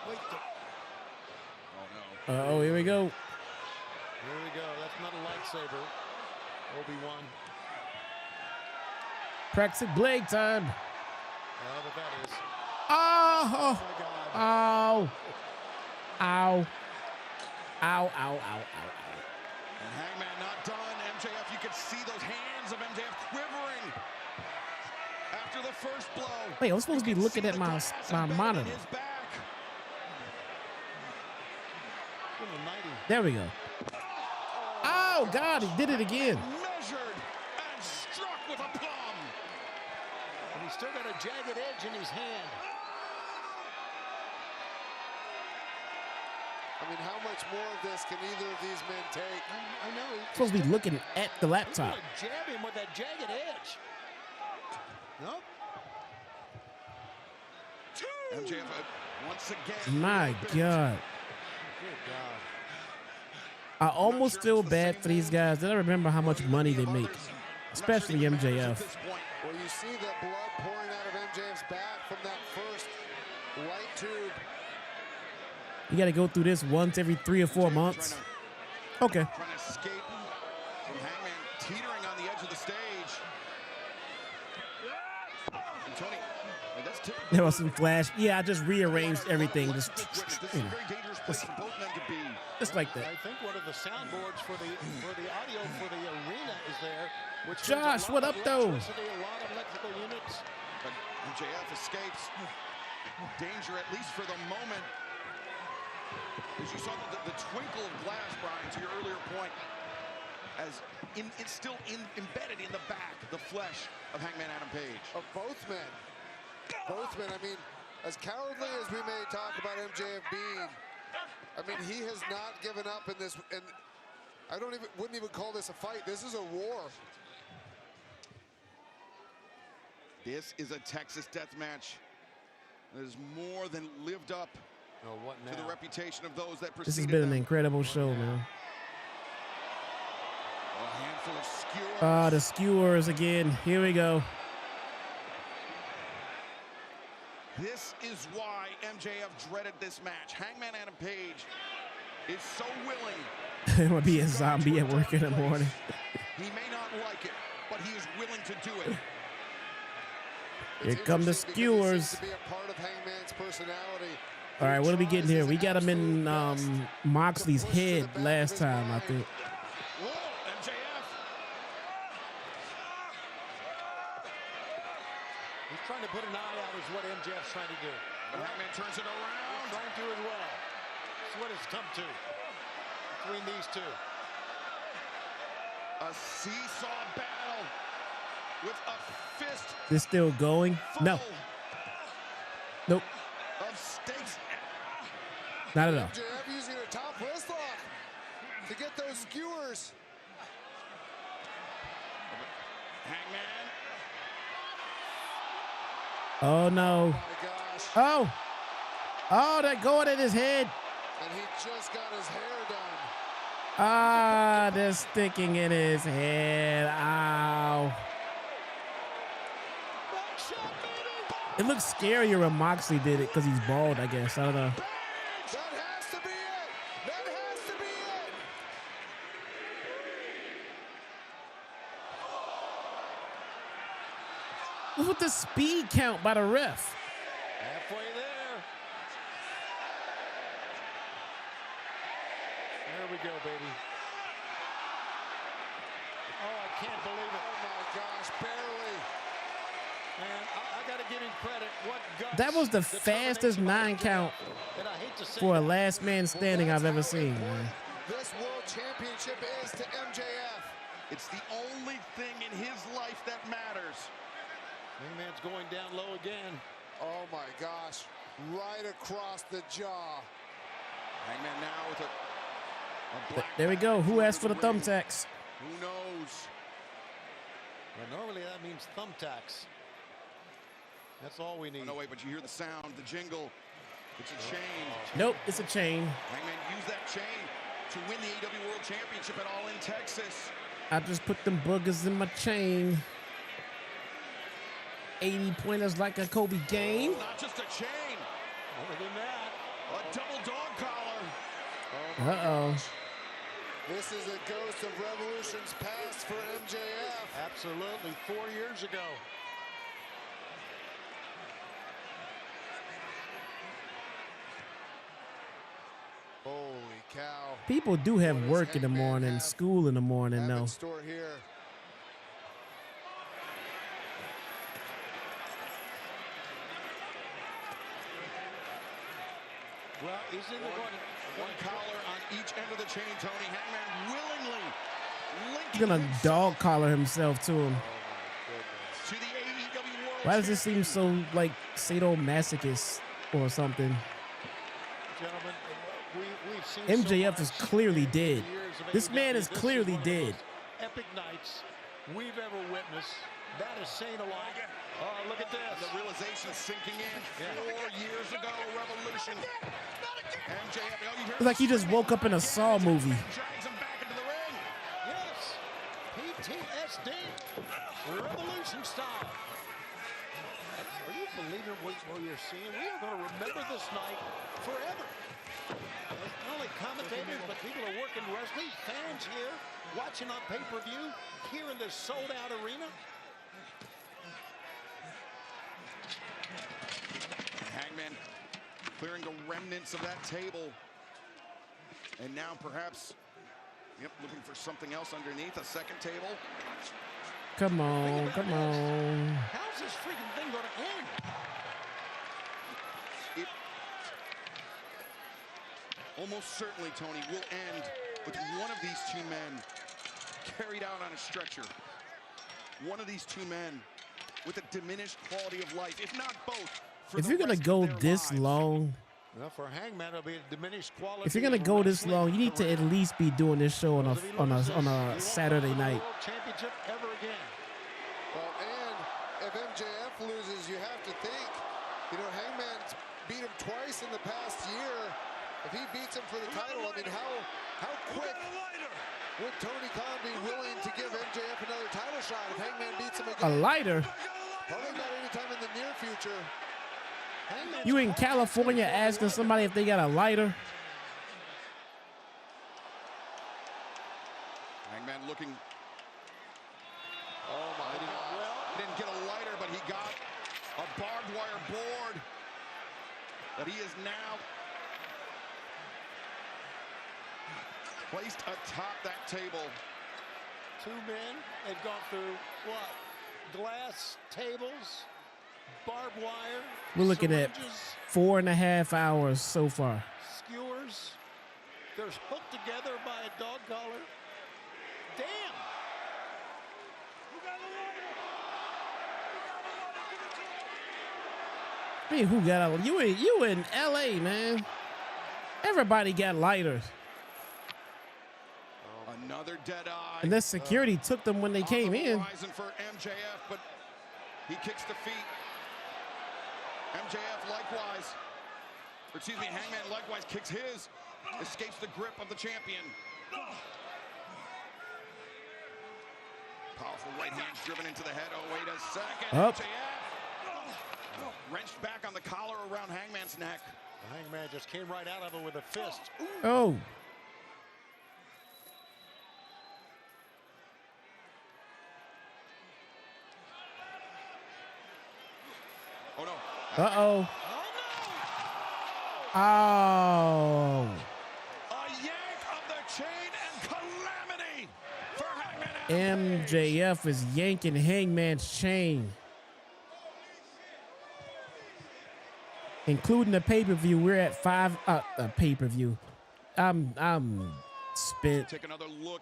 Wait. Oh, no. Oh, here we go. Here we go. That's not a lightsaber. Obi-Wan. Praxic blade time. Oh, but that is... Oh! my God. Ow. Ow. Ow, ow, ow, ow, ow. And Hangman not done. MJF, you could see those hands of MJF quivering after the first blow. Wait, I'm supposed to be looking at my monitor. There we go. Oh, God, he did it again. He's still got a jagged edge in his hand. I mean, how much more of this can either of these men take? I know. Supposed to be looking at the laptop. Jab him with that jagged edge. Nope. MJF once again. My God. Good God. I almost feel bad for these guys. Then I remember how much money they make, especially MJF. Well, you see the blood pouring out of MJF's back from that first light tube. You got to go through this once every 3 or 4 months. Okay. Trying to escape from Hangman, teetering on the edge of the stage. And Tony, that's typical. There was some flash. Yeah, I just rearranged everything. Just, you know, just like that. I think one of the soundboards for the audio for the arena is there. Which Josh, what up, though? A lot of electrical units. But MJF escapes danger, at least for the moment. As you saw the twinkle of glass, Brian, to your earlier point, as it's still embedded in the back, the flesh of Hangman Adam Page. Of both men. Both men. I mean, as cowardly as we may talk about MJF being, I mean, he has not given up in this, and I wouldn't even call this a fight. This is a war. This is a Texas death match that has more than lived up to the reputation of those that preceded This has been an them. incredible show, man. A handful of skewers. Ah, the skewers again. Here we go. This is why MJF dreaded this match. Hangman Adam Page is so willing. It would be a zombie at work in the morning. He may not like it, but he is willing to do it. Here come the skewers. To be a part of Hangman's personality. All right, what are we getting here? We got him in Moxley's head last time, I think. MJF. He's trying to put an eye out is what MJF's trying to do. But Hangman turns it around. He's trying to as well. That's what it's come to between these two. A seesaw battle with a fist. This still going? No. Nope. Of stakes. Not at all. MJF using a top wrist lock to get those skewers. Hangman. Oh, no. Oh, my gosh. Oh. Oh, they're going in his head. And he just got his hair done. Ah, they're sticking in his head. Ow. It looks scarier when Moxley did it because he's bald, I guess. I don't know. That has to be it. That has to be it. What's with the speed count by the ref? Halfway there. There we go, baby. Oh, I can't believe it. Oh, my gosh, barely. Man, I got to give him credit. What guts. That was the fastest 9 count for a last man standing I've ever seen, man. This world championship is to MJF. It's the only thing in his life that matters. Hangman's going down low again. Oh my gosh, right across the jaw. Hangman now with a black. There we go. Who asked for the thumbtacks? Who knows? Well, normally that means thumbtacks. That's all we need. Oh, no, wait, but you hear the sound, the jingle. It's a chain. Nope, it's a chain. Hangman used that chain to win the AEW World Championship at All in Texas. I just put them boogers in my chain. 80 pointers like a Kobe game. Oh, not just a chain. More than that. A double dog collar. Uh-oh. This is a ghost of Revolution's past for MJF. Absolutely, 4 years ago. Holy cow. People do have work in the morning, school in the morning, though. Store here. Well, he's in the one collar on each end of the chain, Tony. Hangman willingly linking He's gonna dog collar himself to him. to the AEW World Why does this seem so like sadomasochist or something? Gentlemen, we've seen MJF so is much clearly in the dead. years of This man AEW. is This clearly one of the dead. most epic nights we've ever witnessed. That is saying a lot. Oh, look at this. The realization is sinking in. 4 years ago, Revolution. MJF. Oh, you hear It's like he just woke up in a Saw movie. drags him back into the ring. Yes. PTSD. Revolution style. Are you believing what you're seeing? We are going to remember this night forever. Not only commentators, but people are working wrestling, fans here, watching on pay-per-view, here in this sold-out arena. Hangman clearing the remnants of that table. And now perhaps, looking for something else underneath, a second table. Come on, come on. How's this freaking thing going to end? It almost certainly, Tony, will end with one of these two men carried out on a stretcher. One of these two men with a diminished quality of life, if not both. If you're gonna go this long, well, for Hangman, it'll be a diminished quality. if you're gonna go this long, you need to at least be doing this show on a Saturday night. Championship ever again. Well, and if MJF loses, you have to think, Hangman beat him twice in the past year. If he beats him for the title, I mean, how quick would Tony Khan be willing to give MJF another title shot if Hangman beats him again? A lighter? Probably not anytime in the near future. You in California asking somebody if they got a lighter? Hangman looking. Oh my God. He didn't get a lighter, but he got a barbed wire board that he is now placed atop that table. Two men had gone through what? Glass tables, barbed wire. We're looking at syringes, 4.5 hours so far. skewers. They're hooked together by a dog collar. Damn. Hey, who got a you in LA, man? Everybody got lighters. Another dead eye. And that security took them when they came in. Horizon for MJF, but he kicks the feet. MJF likewise, or excuse me, Hangman likewise kicks his, escapes the grip of the champion. Powerful right hands driven into the head. Oh, wait a second. Up. MJF wrenched back on the collar around Hangman's neck. Hangman just came right out of it with a fist. Ooh. Oh. Oh, no. Uh-oh. Oh. A yank of the chain and calamity for Hangman. MJF is yanking Hangman's chain. Including the pay-per-view, we're at 5 pay-per-view. I'm spent. Take another look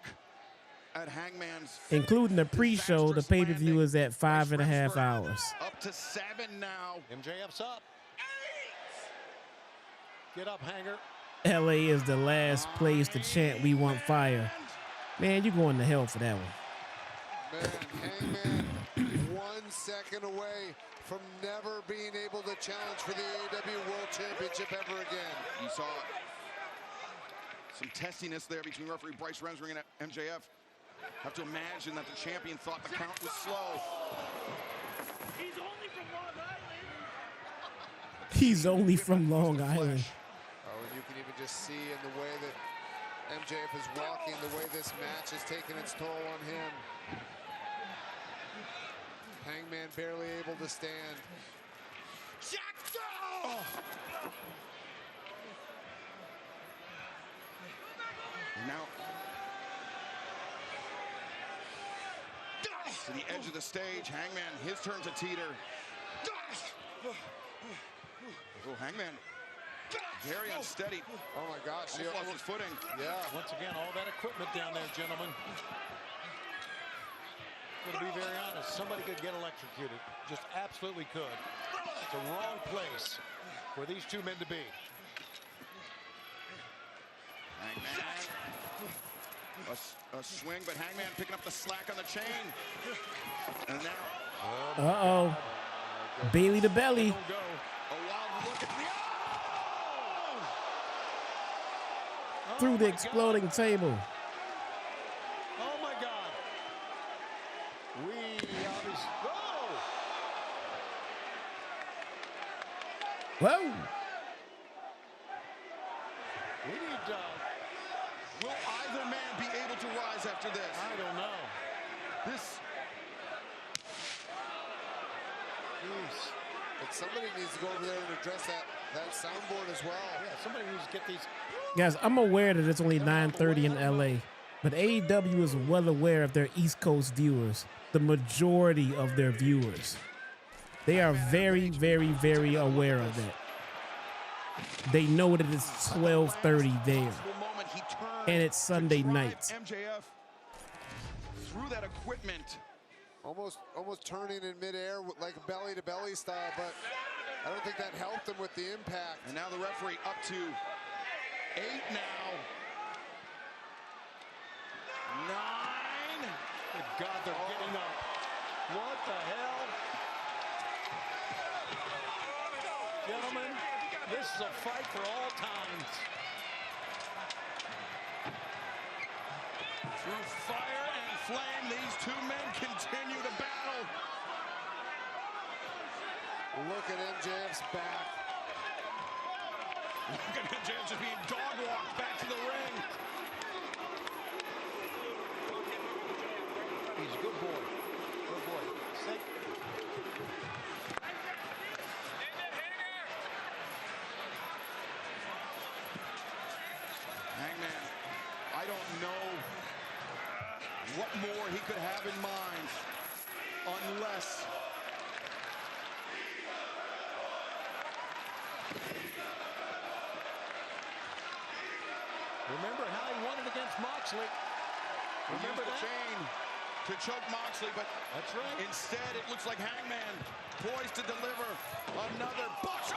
at Hangman's. Including the pre-show, the pay-per-view is at 5.5 hours. Up to 7 now. MJF's up. Get up, Hanger. LA is the last place to chant "We want fire." Man, you're going to hell for that one. Man, Hangman 1 second away from never being able to challenge for the AEW World Championship ever again. You saw some testiness there between referee Bryce Remsring and MJF. Have to imagine that the champion thought the count was slow. He's only from Long Island. He's only from Long Island. Oh, and you can even just see in the way that MJF is walking, the way this match is taking its toll on him. Hangman barely able to stand. Oh. Now to the edge of the stage, Hangman, his turn to teeter. Oh, Hangman, very unsteady. Oh my gosh, Almost lost his footing. Yeah. Once again, all that equipment down there, gentlemen. But to be very honest, somebody could get electrocuted. Just absolutely could. It's a wrong place for these two men to be. Hangman. A swing, but Hangman picking up the slack on the chain. And now. Uh-oh. Bailey to belly. A wild look at the. Oh! Through the exploding table. Oh my God. We obviously. Whoa. We need. Will either man be able to rise after this? I don't know. This. But somebody needs to go over there and address that soundboard as well. Yeah, somebody needs to get these. Guys, I'm aware that it's only 9:30 in LA, but AEW is well aware of their East Coast viewers, the majority of their viewers. They are very, very, very aware of that. They know that it's 12:30 there, and it's Sunday night. MJF through that equipment. Almost turning in midair like a belly-to-belly style, but I don't think that helped him with the impact. And now the referee up to 8 now. 9. Good God, they're getting up. What the hell? Gentlemen, this is a fight for all times. Through fire and flame, these two men continue to battle. Look at MJF's back. Look at MJF just being dog-walked back to the ring. He's a good boy. Good boy. Hangman, I don't know what more he could have in mind unless remember how he won it against Moxley. Remember the that? chain to choke Moxley, but that's right. Instead, it looks like Hangman poised to deliver another botch.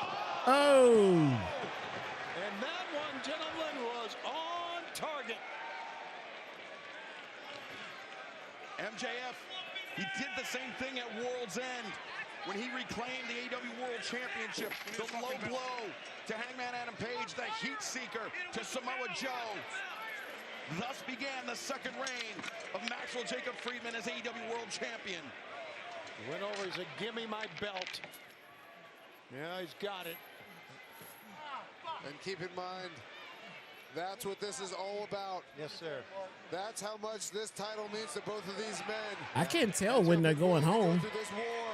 Oh! And that one, gentlemen, was on target. MJF, he did the same thing at World's End when he reclaimed the AEW World Championship. The low blow to Hangman Adam Page, the heat seeker to Samoa Joe. Thus began the second reign of Maxwell Jacob Friedman as AEW World Champion. He went over, he said, give me my belt. Yeah, he's got it. And keep in mind, that's what this is all about. Yes, sir. That's how much this title means to both of these men. I can't tell when they're going home. This war.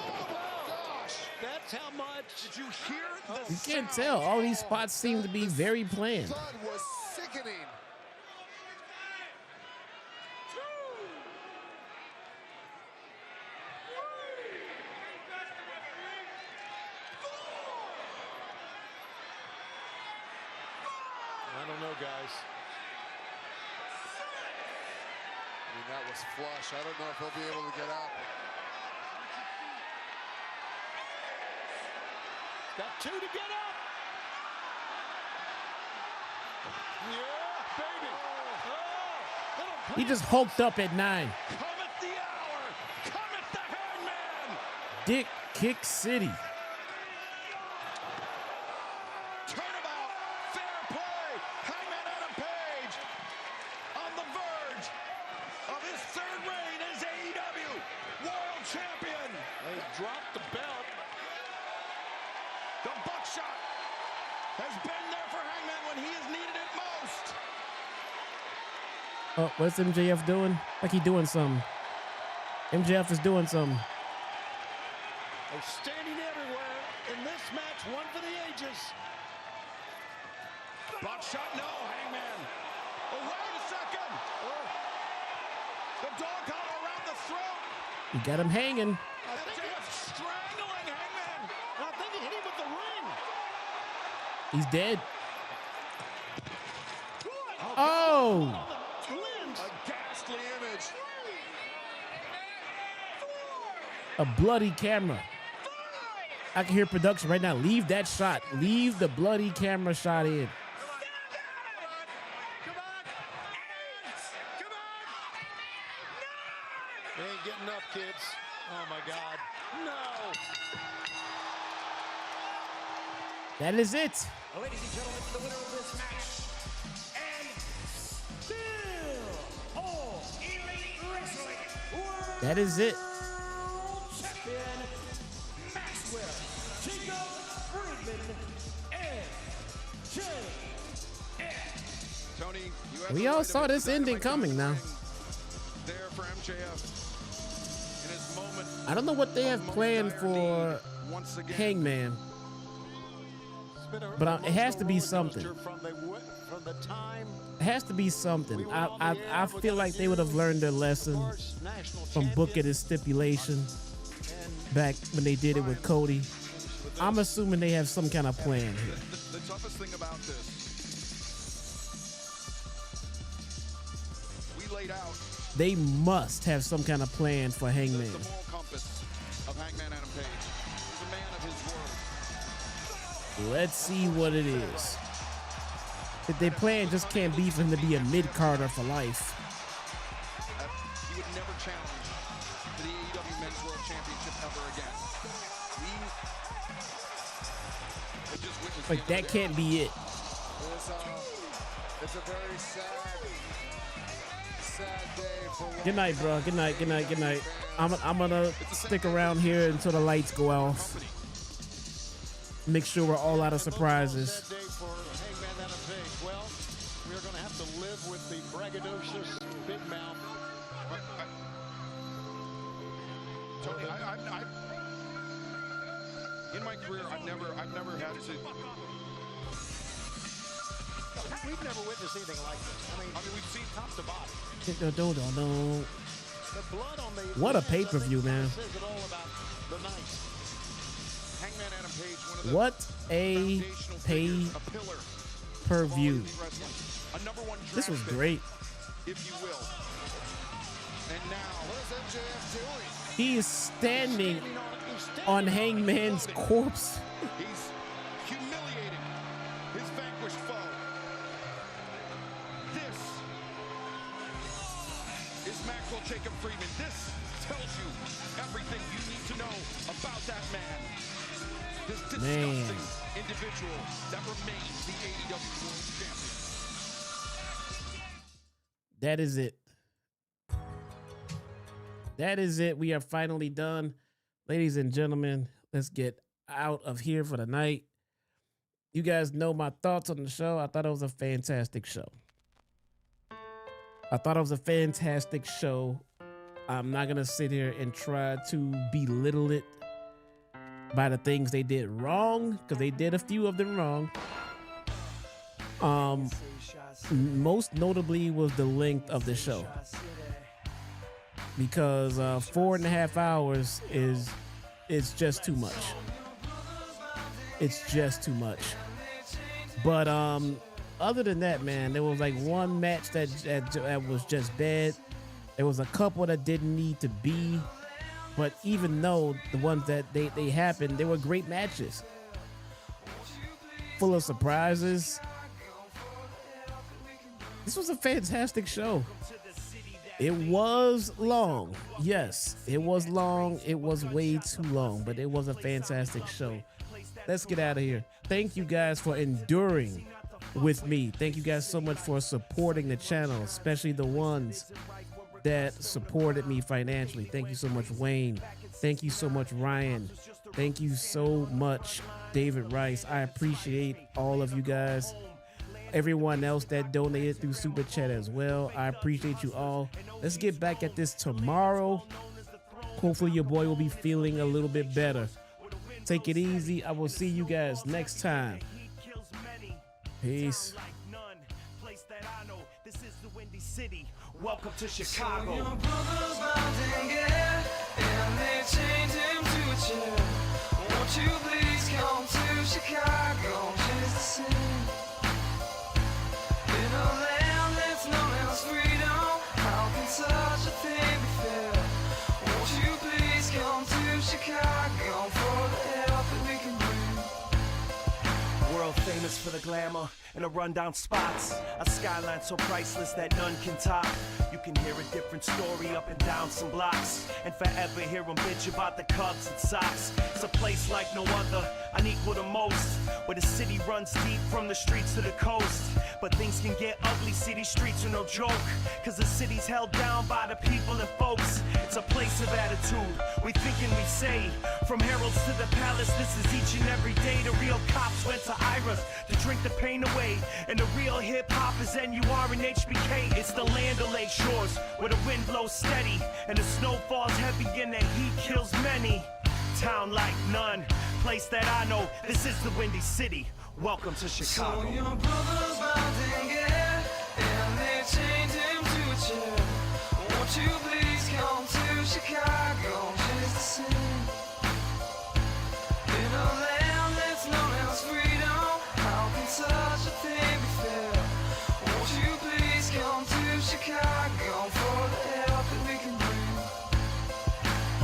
Oh, gosh. That's how much. Did you hear the You can't tell. All these spots seem to be very planned. Thud was sickening. I don't know, guys. I mean, that was flush. I don't know if he'll be able to get up. Got 2 to get up. Yeah, baby. Oh, He just hulked up at 9. Cometh the hour. Cometh the Hangman. Dick Kick City. Turnabout. Fair play. Hangman Adam Page on the verge of his third reign as AEW World Champion. They dropped the belt. The buckshot has been there for Hangman when he has needed it most. Oh, what's MJF doing? Like he doing something. MJF is doing something. They're standing everywhere in this match, one for the ages. Buckshot, no, Hangman. Oh, wait a second. The dog collar around the throat. You got him hanging. MJF strangling Hangman. I think he hit him with the ring. He's dead. Oh! A ghastly image. A bloody camera. I can hear production right now. Leave that shot. Leave the bloody camera shot in. They ain't getting up, kids. Oh, my God. No. That is it. Ladies and gentlemen, the winner of this match, and still all Elite Wrestling World That is it. Champion, Maxwell, Jacob Friedman, and JF. Tony, you have We the all right saw to this make ending the coming now. there for MJF. In his moment, I don't know what they have planned for once again. Hangman, but it has to be something. From the time It has to be something. I feel like they would have learned their lesson from Booker to Stipulation back when they did it with Cody. I'm assuming they have some kind of plan here. The toughest thing about this, we laid out They must have some kind of plan for Hangman. the moral compass of Hangman Adam Page. He's a man of his word. Let's see what it is. If their plan just can't be for him to be a mid-carder for life. He would never challenge for the AEW Men's World Championship ever again. We just witnessed Like, that can't be it. It's a very sad day for one. Good night, bro. Good night, good night, good night. I'm gonna stick around here until the lights go off. Make sure we're all out of surprises. Sad day for Hangman Adam Page. Well, we're going to have to live with the braggadocious big mouth. Tony, in my career, I've never had to. We've never witnessed anything like this. I mean we've seen top to bottom. The blood on the What a pay-per-view, man. says it all about the night. Hangman Adam Page, one of the What a pay-per-view. a number one This was draft pick, great. if you will. And now, what is MJF doing? He is standing on Hangman's corpse. He's humiliating his vanquished foe. This is Maxwell Jacob Friedman. This tells you everything you need to know about that man. This disgusting individual that remains the AEW World Champion. That is it. That is it. We are finally done. Ladies and gentlemen, let's get out of here for the night. You guys know my thoughts on the show. I thought it was a fantastic show. I'm not going to sit here and try to belittle it by the things they did wrong, because they did a few of them wrong. Most notably was the length of the show, because 4.5 hours is just too much. It's just too much. But other than that, man, there was like one match that was just bad. There was a couple that didn't need to be, but even though the ones that they happened, they were great matches, full of surprises. This was a fantastic show. It was long. Yes, it was long. It was way too long, but it was a fantastic show. Let's get out of here. Thank you guys for enduring with me. Thank you guys so much for supporting the channel, especially the ones that supported me financially. Thank you so much, Wayne. Thank you so much, Ryan. Thank you so much, David Rice. I appreciate all of you guys. Everyone else that donated through Super Chat as well. I appreciate you all. Let's get back at this tomorrow. Hopefully your boy will be feeling a little bit better. Take it easy. I will see you guys next time. Peace. Welcome to Chicago. So your brother's mounting, yeah, and they chained him to a chair. Won't you please come to Chicago just the same? In a land that's known as freedom, how can such a thing be fair? Won't you please come to famous for the glamour and the rundown spots. A skyline so priceless that none can top. You can hear a different story up and down some blocks, and forever hear them bitch about the Cubs and Sox. It's a place like no other, unequal to most, where the city runs deep from the streets to the coast. But things can get ugly, city streets are no joke, cause the city's held down by the people and folks. It's a place of attitude, we think and we say. From heralds to the palace, this is each and every day. The real cops went to Ira's to drink the pain away, and the real hip-hop is NUR and HBK. It's the land of Lake Shores, where the wind blows steady and the snow falls heavy and the heat kills many. Town like none, place that I know, this is the Windy City. Welcome to Chicago. So your brother's bound to get, and they chained him to a chair. Won't you please come to Chicago just the same? In a land that's known as freedom, how can such a thing be fair? Won't you please come to Chicago for the help that we can bring?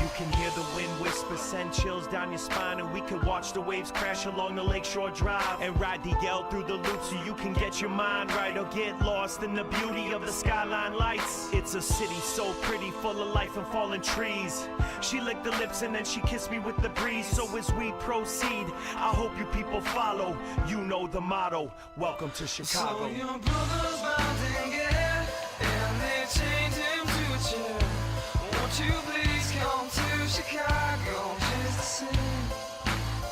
You can hear the wind whisper, send chills down your spine, and we can watch the waves crash along the Lakeshore Drive and ride the L through the loop so you can get your mind right or get lost in the beauty of the skyline lights. It's a city so pretty, full of life and fallen trees. She licked the lips and then she kissed me with the breeze. So as we proceed, I hope you people follow. You know the motto, welcome to Chicago. So your brother's bound to get, and they chained him to a chair. Won't you